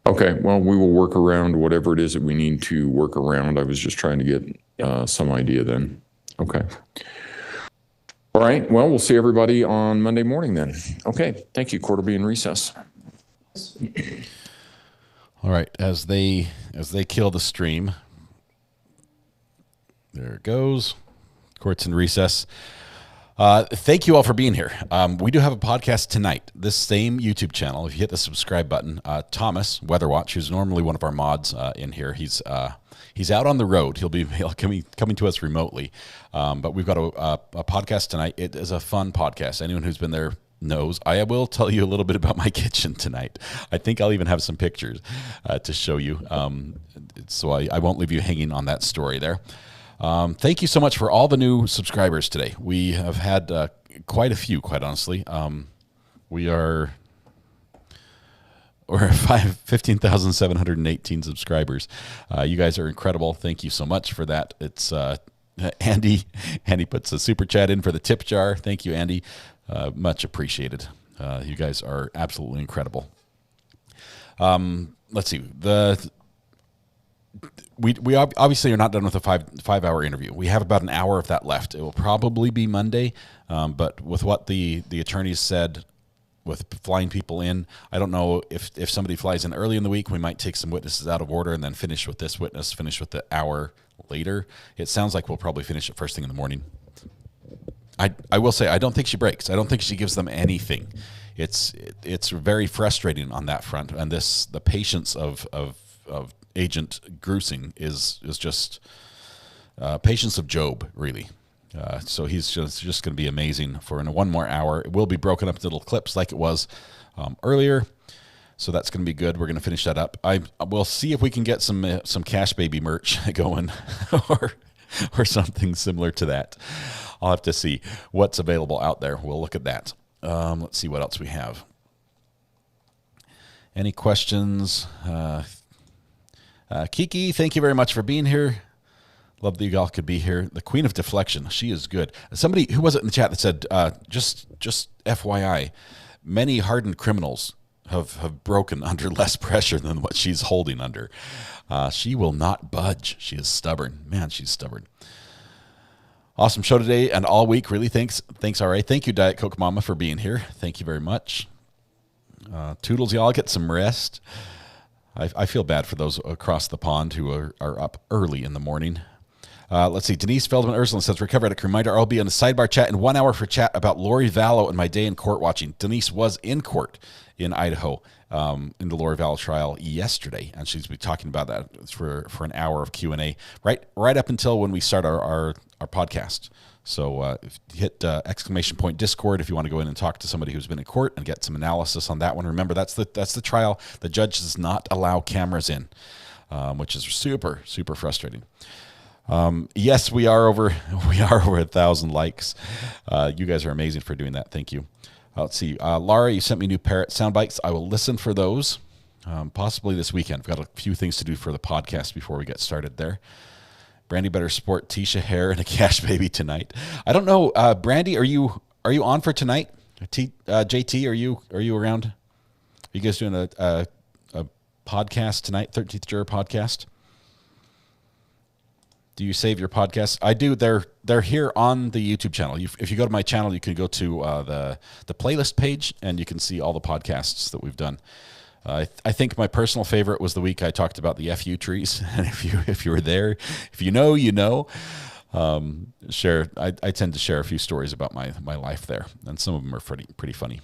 Okay, well, we will work around whatever it is that we need to work around. I was just trying to get some idea then. Okay. All right, well, we'll see everybody on Monday morning then. Okay, thank you. Court will be in recess. All right, as they kill the stream, there it goes. Court's in recess. Thank you all for being here. We do have a podcast tonight, this same YouTube channel. If you hit the subscribe button, Thomas Weatherwatch, who's normally one of our mods in here, he's out on the road. He'll be coming to us remotely. But we've got a podcast tonight. It is a fun podcast. Anyone who's been there knows. I will tell you a little bit about my kitchen tonight. I think I'll even have some pictures to show you. So I won't leave you hanging on that story there. Thank you so much for all the new subscribers today. We have had quite a few, quite honestly. We're 15,718 subscribers. You guys are incredible. Thank you so much for that. It's Andy puts a super chat in for the tip jar. Thank you, Andy. Much appreciated. You guys are absolutely incredible. Let's see. We obviously are not done with a five-hour interview. We have about an hour of that left. It will probably be Monday, but with what the attorneys said, with flying people in, I don't know if somebody flies in early in the week, we might take some witnesses out of order and then finish with this witness, finish with the hour later. It sounds like we'll probably finish it first thing in the morning. I will say, I don't think she breaks. I don't think she gives them anything. It's very frustrating on that front, and the patience of Agent Grusing is just patience of Job, really. So he's just going to be amazing for one more hour. It will be broken up into little clips like it was earlier, so that's going to be good. We're going to finish that up. We'll see if we can get some Cash Baby merch going, or something similar to that. I'll have to see what's available out there. We'll look at that. Let's see what else we have. Any questions? Kiki, thank you very much for being here. Love that you all could be here. The Queen of Deflection, she is good. Somebody, who was it in the chat that said, just FYI, many hardened criminals have broken under less pressure than what she's holding under. She will not budge. She is stubborn. Man, she's stubborn. Awesome show today and all week. Really, thanks, RA. Thank you, Diet Coke Mama, for being here. Thank you very much. Toodles, y'all get some rest. I feel bad for those across the pond who are up early in the morning. Let's see. Denise Feldman Ursula says, Recover Addict reminder, I'll be on a sidebar chat in 1 hour for chat about Lori Vallow and my day in court watching. Denise was in court in Idaho in the Lori Vallow trial yesterday, and she's been talking about that for an hour of Q&A right up until when we start our podcast. So hit exclamation point Discord if you want to go in and talk to somebody who's been in court and get some analysis on that one. Remember, that's the trial. The judge does not allow cameras in, which is super, super frustrating. Yes, we are over 1,000 likes. You guys are amazing for doing that. Thank you. Let's see. Laura, you sent me new parrot sound bites. I will listen for those possibly this weekend. I've got a few things to do for the podcast before we get started there. Brandy better sport Tisha hair and a cash baby tonight. I don't know, Brandy, are you on for tonight? JT, are you around? Are you guys doing a podcast tonight? 13th Juror podcast? Do you save your podcasts? I do. They're here on the YouTube channel. If you go to my channel, you can go to the playlist page and you can see all the podcasts that we've done. I think my personal favorite was the week I talked about the FU trees. And if you were there, if you know, you know. I tend to share a few stories about my life there, and some of them are pretty funny.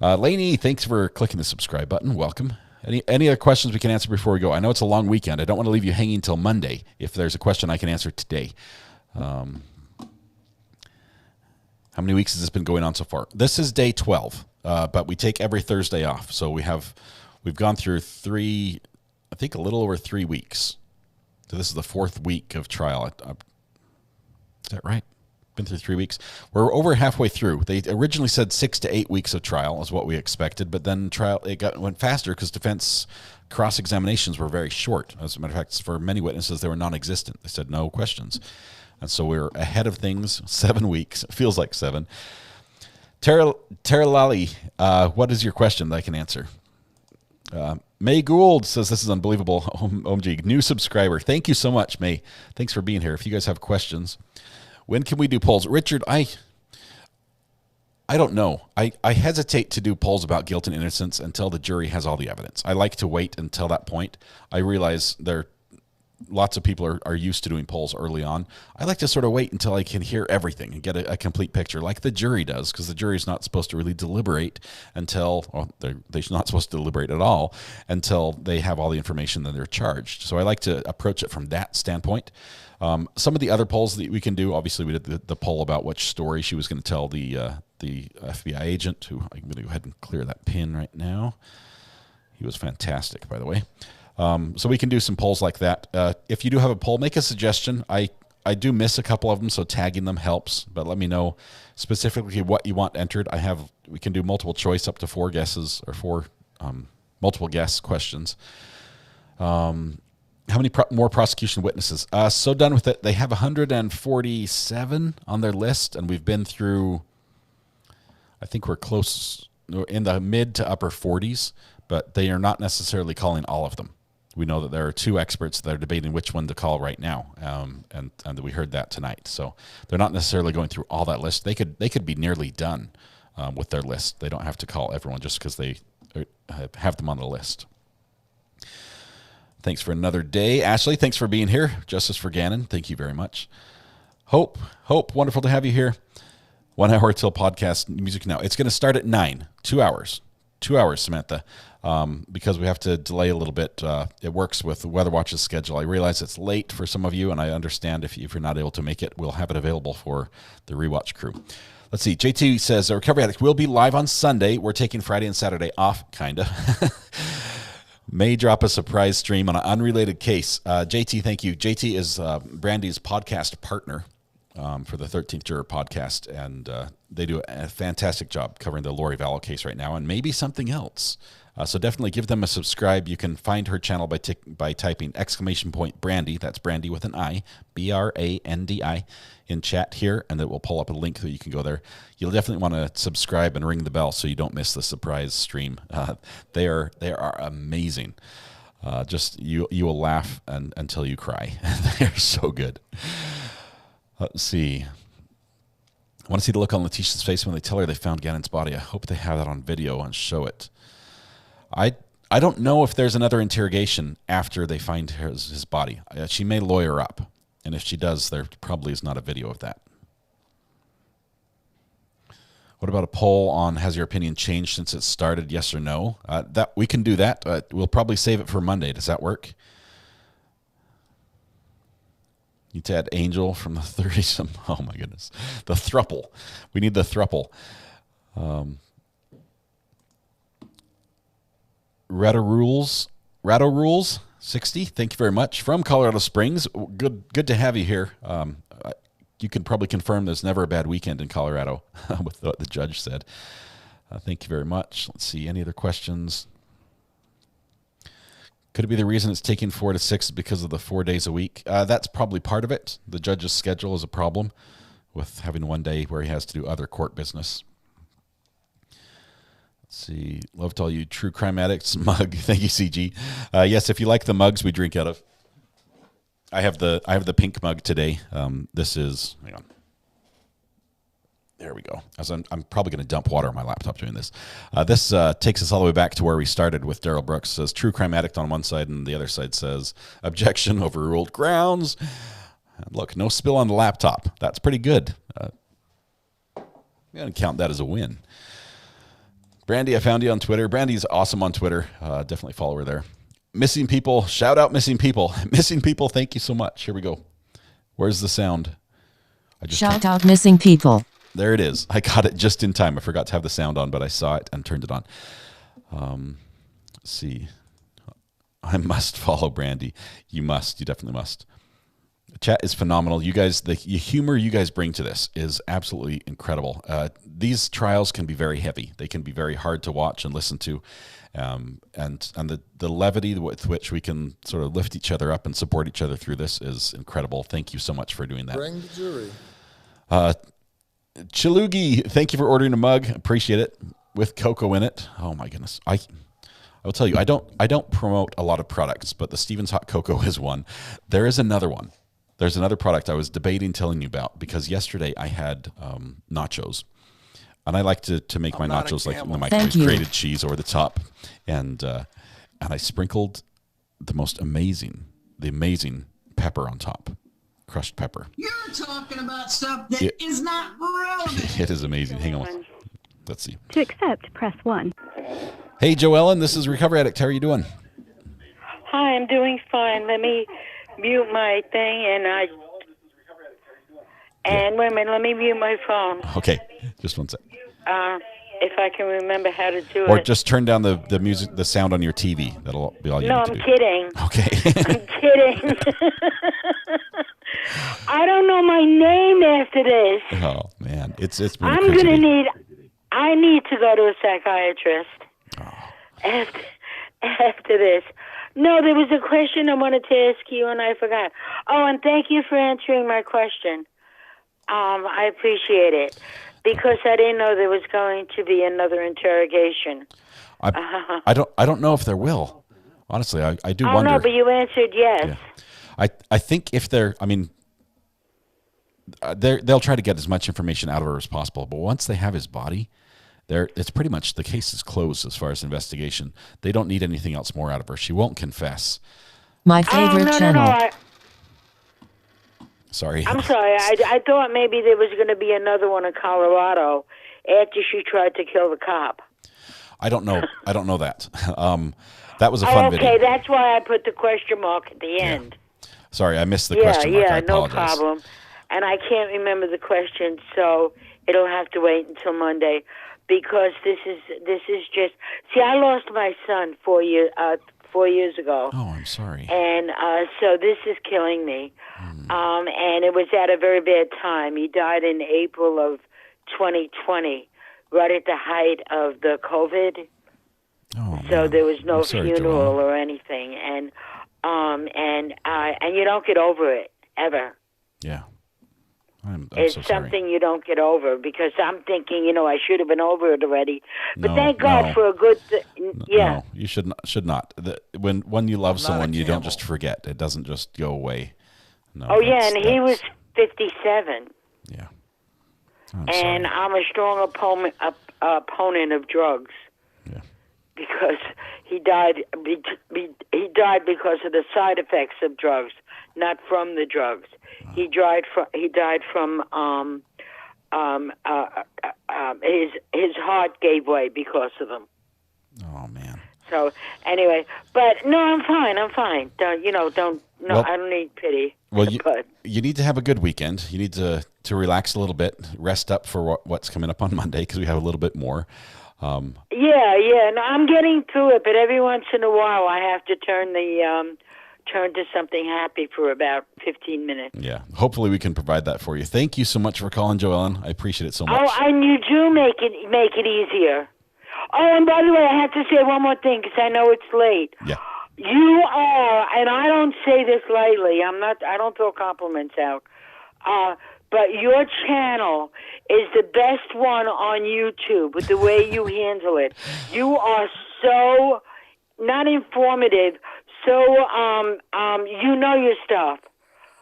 Lainey, thanks for clicking the subscribe button. Welcome. Any other questions we can answer before we go? I know it's a long weekend. I don't want to leave you hanging until Monday. If there's a question I can answer today. How many weeks has this been going on so far? This is day 12. But we take every Thursday off. So we've gone through a little over 3 weeks. So this is the 4th week of trial. Is that right? Been through 3 weeks. We're over halfway through. They originally said 6 to 8 weeks of trial is what we expected, but then went faster because defense cross-examinations were very short. As a matter of fact, for many witnesses, they were non-existent. They said no questions. And so we're ahead of things, 7 weeks. It feels like 7. Tara Lally, what is your question that I can answer? May Gould says, this is unbelievable. OMG, new subscriber. Thank you so much, May. Thanks for being here. If you guys have questions, when can we do polls? Richard, I don't know. I hesitate to do polls about guilt and innocence until the jury has all the evidence. I like to wait until that point. I realize lots of people are used to doing polls early on. I like to sort of wait until I can hear everything and get a complete picture, like the jury does, because the jury is not supposed to really deliberate until they're not supposed to deliberate at all until they have all the information that they're charged. So I like to approach it from that standpoint. Some of the other polls that we can do, obviously we did the poll about which story she was going to tell the FBI agent, who I'm going to go ahead and clear that pin right now. He was fantastic, by the way. So we can do some polls like that. If you do have a poll, make a suggestion. I do miss a couple of them, so tagging them helps. But let me know specifically what you want entered. We can do multiple choice up to 4 guesses or 4 multiple guess questions. How many more prosecution witnesses? So done with it. They have 147 on their list, and we've been through, I think we're close in the mid to upper 40s, but they are not necessarily calling all of them. We know that there are 2 experts that are debating which one to call right now, and we heard that tonight. So they're not necessarily going through all that list. They could be nearly done with their list. They don't have to call everyone just because they have them on the list. Thanks for another day. Ashley, thanks for being here. Justice for Gannon, thank you very much. Hope, wonderful to have you here. 1 hour till podcast music now. It's going to start at 9, 2 hours. 2 hours, Samantha, because we have to delay a little bit. It works with Weather Watch's schedule. I realize it's late for some of you, and I understand if you're not able to make it, we'll have it available for the Rewatch crew. Let's see. JT says, the Recovery Addict will be live on Sunday. We're taking Friday and Saturday off, kind of. May drop a surprise stream on an unrelated case. JT, thank you. JT is Brandy's podcast partner for the 13th Juror podcast, and they do a fantastic job covering the Lori Vallow case right now and maybe something else. So definitely give them a subscribe. You can find her channel by typing exclamation point Brandy. That's Brandy with an I, Brandi, in chat here, and it will pull up a link that you can go there. You'll definitely want to subscribe and ring the bell so you don't miss the surprise stream. They are amazing. Just you will laugh until you cry. They're so good. Let's see. I want to see the look on Letecia's face when they tell her they found Gannon's body. I hope they have that on video and show it. I don't know if there's another interrogation after they find his body. She may lawyer up. And if she does, there probably is not a video of that. What about a poll on has your opinion changed since it started? Yes or no? That we can do that. We'll probably save it for Monday. Does that work? Need to add Angel from the 30s. Oh my goodness, the thruple. We need the thruple. Ratto Rules 60. Thank you very much from Colorado Springs. Good to have you here. You can probably confirm there's never a bad weekend in Colorado with what the judge said. Thank you very much. Let's see, any other questions? Could it be the reason it's taking 4 to 6 because of the 4 days a week? That's probably part of it. The judge's schedule is a problem with having one day where he has to do other court business. Let's see. Love to all you true crime addicts. Mug. Thank you, CG. Yes, if you like the mugs we drink out of. I have the pink mug today. This is, hang on. There we go. As I'm probably going to dump water on my laptop doing this. This takes us all the way back to where we started with Daryl Brooks. It says true crime addict on one side, and the other side says objection, overruled grounds. And look, no spill on the laptop. That's pretty good. I'm going to count that as a win. Brandy, I found you on Twitter. Brandy's awesome on Twitter. Definitely follow her there. Missing people. Shout out missing people. Missing people, thank you so much. Here we go. Where's the sound? Shout out missing people. There it is. I got it just in time. I forgot to have the sound on, but I saw it and turned it on. Let's see. I must follow Brandy. You must. You definitely must. The chat is phenomenal. You guys, the humor you guys bring to this is absolutely incredible. These trials can be very heavy. They can be very hard to watch and listen to. And the levity with which we can sort of lift each other up and support each other through this is incredible. Thank you so much for doing that. Bring the jury. Chilugi, thank you for ordering a mug. Appreciate it. With cocoa in it. Oh my goodness. I will tell you, I don't promote a lot of products, but the Stevens Hot Cocoa is one. There is another one. There's another product I was debating telling you about because yesterday I had nachos. And I like to make my nachos like my grated cheese over the top. And I sprinkled the amazing pepper on top. Crushed pepper. You're talking about stuff that is not relevant. It is amazing. Hang on. Let's see. To accept, press 1. Hey, Joellen, this is Recovery Addict. How are you doing? Hi, I'm doing fine. Let me mute my thing and wait a minute, let me mute my phone. Okay, just one sec. If I can remember how to do it. Or just turn down the music, the sound on your TV. That'll be all you need to do. No, I'm kidding. Okay. I'm kidding. I don't know my name after this. Oh man, it's been. I need to go to a psychiatrist after this. No, there was a question I wanted to ask you and I forgot. Oh, and thank you for answering my question. I appreciate it because I didn't know there was going to be another interrogation. I don't know if there will. Honestly, I do wonder. No, but you answered yes. Yeah. I think if they're, I mean, they'll try to get as much information out of her as possible. But once they have his body, it's pretty much the case is closed as far as investigation. They don't need anything else more out of her. She won't confess. My favorite channel. No, sorry. I'm sorry. I thought maybe there was going to be another one in Colorado after she tried to kill the cop. I don't know. I don't know that. That was a fun video. Okay, that's why I put the question mark at the end. Sorry, I missed the question mark. I no apologize. problem. And I can't remember the question, so it'll have to wait until Monday because this is just. See, I lost my son 4 years ago. Oh, I'm sorry. And so this is killing me. And it was at a very bad time. He died in April of 2020, right at the height of the COVID. Oh, so there was no sorry, funeral Joelle. or anything, and you don't get over it ever. Yeah. I'm It's so something sorry. you don't get over because I'm thinking, I should have been over it already. But No, thank God no. for a good, yeah. No, you should not. When you love someone, you don't just forget. It doesn't just go away. No. Oh yeah, and he was 57. Yeah. And I'm a strong opponent of drugs. Yeah. Because he died. He died because of the side effects of drugs, not from the drugs. He died from his heart gave way because of them. Oh man. So anyway, but no, I'm fine. Well, I don't need pity. Well, you need to have a good weekend. You need to relax a little bit, rest up for what's coming up on Monday, because we have a little bit more. Yeah. No, I'm getting through it, but every once in a while I have to turn to something happy for about 15 minutes. Yeah. Hopefully we can provide that for you. Thank you so much for calling, Joellen. I appreciate it so much. Oh, and you do make it easier. Oh, and by the way, I have to say one more thing because I know it's late. Yeah. You are, and I don't say this lightly. I don't throw compliments out. But your channel is the best one on YouTube with the way you handle it. You are so not informative. So you know your stuff.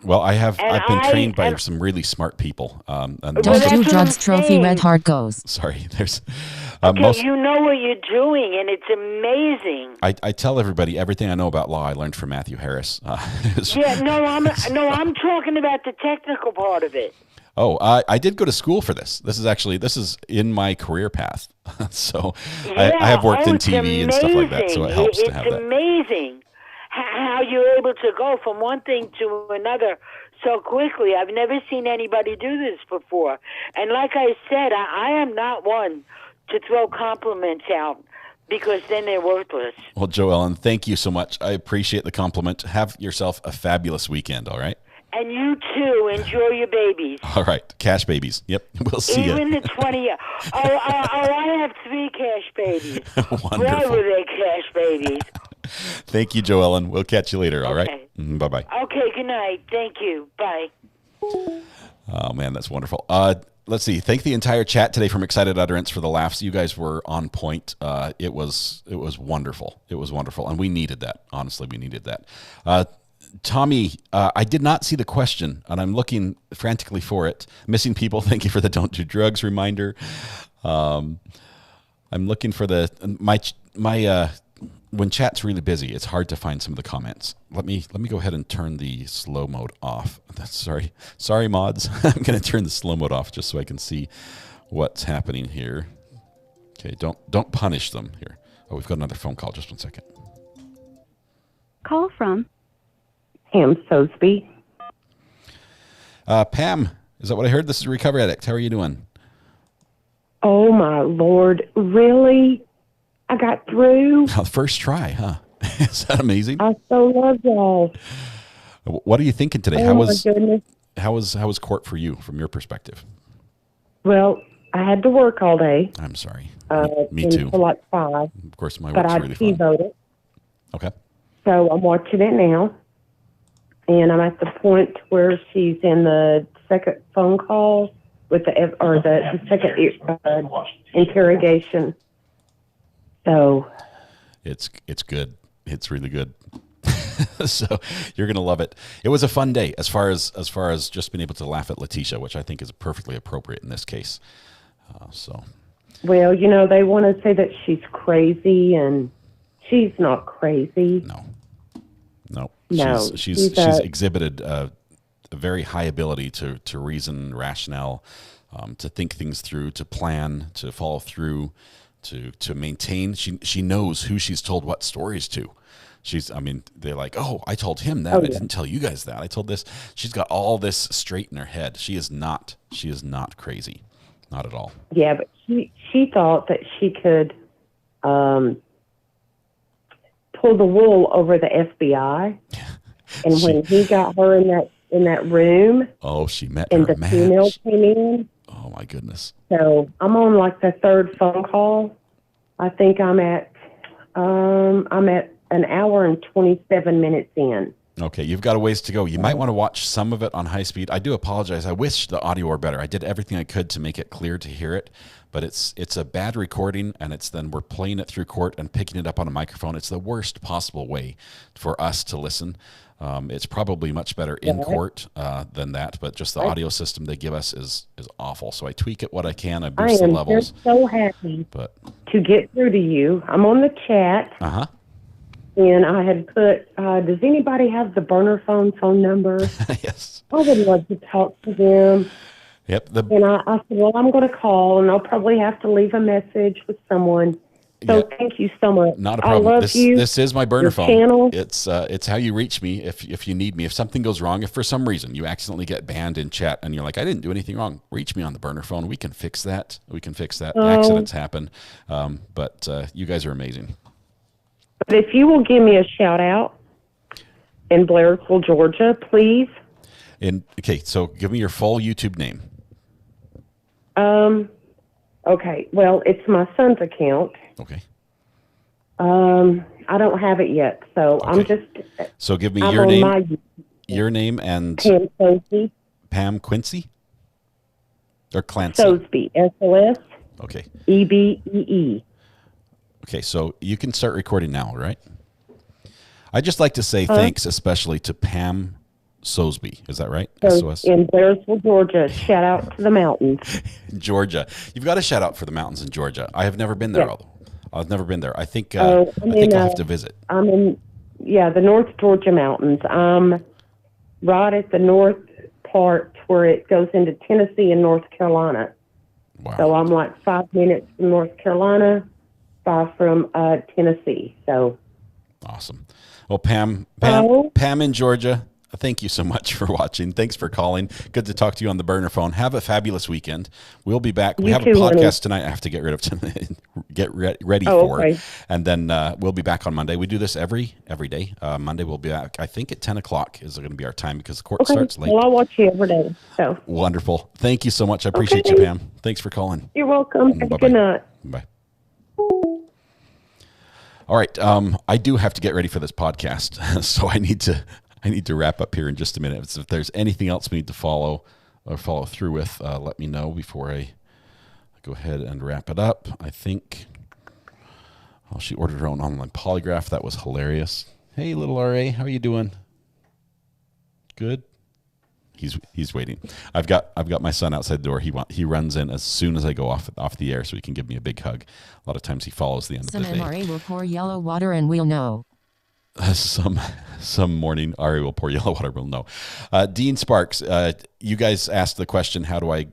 Well, I've been trained by some really smart people. Don't do drugs. Trophy Red Heart goes. Sorry, there's. You know what you're doing, and it's amazing. I tell everybody everything I know about law I learned from Matthew Harris. I'm talking about the technical part of it. Oh, I did go to school for this. This is in my career path. So I have worked in TV and stuff like that, so it helps to have that. It's amazing how you're able to go from one thing to another so quickly. I've never seen anybody do this before. And like I said, I am not one to throw compliments out because then they're worthless. Well, Joellen, thank you so much. I appreciate the compliment. Have yourself a fabulous weekend, all right? And you too. Enjoy your babies. All right. Cash babies. Yep. We'll see you. Even the 20. I have 3 cash babies. Wonderful. Where were they cash babies? Thank you, Joellen. We'll catch you later, all right? Bye-bye. Okay, good night. Thank you. Bye. Oh, man, that's wonderful. Let's see. Thank the entire chat today from Excited Utterance for the laughs. You guys were on point. It was wonderful. It was wonderful, and we needed that. Honestly, we needed that. Tommy, I did not see the question, and I'm looking frantically for it. Missing people, thank you for the don't do drugs reminder. I'm looking for my when chat's really busy, it's hard to find some of the comments. Let me go ahead and turn the slow mode off. Sorry, mods. I'm going to turn the slow mode off just so I can see what's happening here. Okay, don't punish them here. Oh, we've got another phone call. Just one second. Call from Pam Sosby. Pam, is that what I heard? This is Recovery Addict. How are you doing? Oh, my Lord. Really? I got through. First try, huh? Is that amazing? I so love y'all. What are you thinking today? Oh, my goodness. How was court for you from your perspective? Well, I had to work all day. I'm sorry. Me until too. Until like 5. Of course, my but work's I really fun. voted. Okay. So I'm watching it now, and I'm at the point where she's in the second phone call with the second interrogation. So it's good. It's really good. So you're gonna love it. It was a fun day as far as just being able to laugh at Letecia, which I think is perfectly appropriate in this case. Well, they want to say that she's crazy, and she's not crazy. No. She's exhibited a very high ability to reason, rationale, to think things through, to plan, to follow through, to maintain. She knows who she's told what stories to. They're like, oh, I told him that. I didn't tell you guys that. I told this. She's got all this straight in her head. She is not crazy. Not at all. Yeah, but she thought that she could pull the wool over the FBI. And when he got her in that room, she met and her the match. female came in. Oh my goodness! So I'm on like the 3rd phone call. I think I'm at an hour and 27 minutes in. Okay, you've got a ways to go. You might want to watch some of it on high speed. I do apologize. I wish the audio were better. I did everything I could to make it clear to hear it, but it's a bad recording, and then we're playing it through court and picking it up on a microphone. It's the worst possible way for us to listen. It's probably much better in court than that, but just the audio system they give us is awful. So I tweak it what I can. I boost the levels. I am just so happy to get through to you. I'm on the chat. and I had put, does anybody have the burner phone number? Yes. I would love to talk to them. Yep. And I said, well, I'm going to call, and I'll probably have to leave a message with someone. So thank you so much. Not a problem. I love you. This is my burner Your phone. Channel. It's how you reach me if you need me. If something goes wrong, if for some reason you accidentally get banned in chat and you're like, I didn't do anything wrong, reach me on the burner phone. We can fix that. Accidents happen. But you guys are amazing. But if you will give me a shout out in Blairsville, Georgia, please. Okay, so give me your full YouTube name. Okay. Well, it's my son's account. Okay. I don't have it yet, so okay. So give me I'm your on name, your name, and Pam Sosby. Pam Quincy or Clancy. Sosby, SOS. Okay. EBEE. Okay, so you can start recording now, right? I'd just like to say thanks, especially to Pam Sosby. Is that right? SOS? In Blairsville, Georgia. Shout out to the mountains. Georgia. You've got a shout out for the mountains in Georgia. I have never been there. Yes. I've never been there. I think I'll have to visit. I'm in, the North Georgia mountains. I'm right at the north part where it goes into Tennessee and North Carolina. Wow. So I'm like 5 minutes from North Carolina, 5 from Tennessee. So awesome. Well, Pam in Georgia, thank you so much for watching. Thanks for calling. Good to talk to you on the burner phone. Have a fabulous weekend. We'll be back. We have a podcast tonight I have to get rid of tonight, ready for. Okay. And then we'll be back on Monday. We do this every day. Monday we'll be back. I think at 10 o'clock is going to be our time because the court starts late. Well, I'll watch you every day. So wonderful. Thank you so much. I appreciate you, Pam. Thanks for calling. You're welcome. Have a good night. Bye. All right. I do have to get ready for this podcast, so I need to wrap up here in just a minute. So if there's anything else we need to follow through with, let me know before I go ahead and wrap it up. I think, she ordered her own online polygraph. That was hilarious. Hey, little RA, how are you doing? Good. He's waiting. I've got my son outside the door. He runs in as soon as I go off the air so he can give me a big hug. A lot of times he follows the end of the day. Some will pour yellow water and we'll know. Some morning Ari will pour yellow water. We'll know. Dean Sparks, you guys asked the question, how do I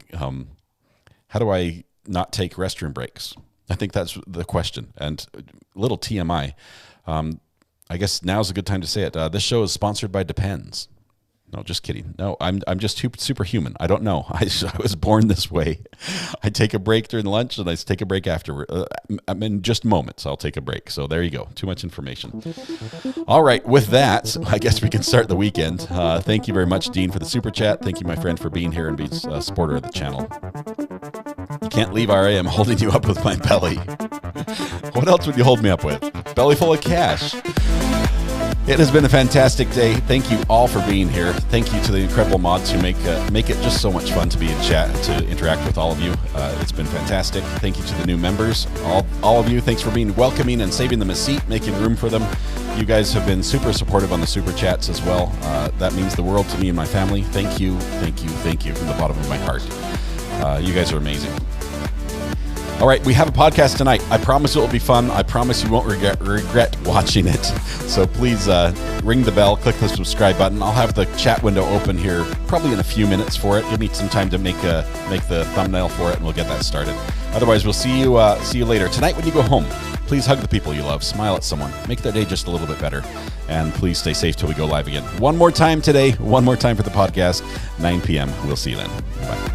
not take restroom breaks? I think that's the question. And little TMI, I guess now's a good time to say it. This show is sponsored by Depends. No, just kidding. No, I'm just superhuman. I don't know. I was born this way. I take a break during lunch and I take a break after. I'm in just moments. I'll take a break. So there you go. Too much information. All right. With that, I guess we can start the weekend. Thank you very much, Dean, for the super chat. Thank you, my friend, for being here and being a supporter of the channel. You can't leave, RA. I'm holding you up with my belly. What else would you hold me up with? Belly full of cash. It has been a fantastic day. Thank you all for being here. Thank you to the incredible mods who make it just so much fun to be in chat and to interact with all of you. It's been fantastic. Thank you to the new members, all of you. Thanks for being welcoming and saving them a seat, making room for them. You guys have been super supportive on the super chats as well. That means the world to me and my family. Thank you, thank you, thank you from the bottom of my heart. You guys are amazing. All right, we have a podcast tonight. I promise it will be fun. I promise you won't regret watching it. So please ring the bell, click the subscribe button. I'll have the chat window open here probably in a few minutes for it. Give me some time to make the thumbnail for it, and we'll get that started. Otherwise, we'll see you later. Tonight when you go home, please hug the people you love. Smile at someone. Make their day just a little bit better. And please stay safe till we go live again. One more time today. One more time for the podcast. 9 p.m. We'll see you then. Bye.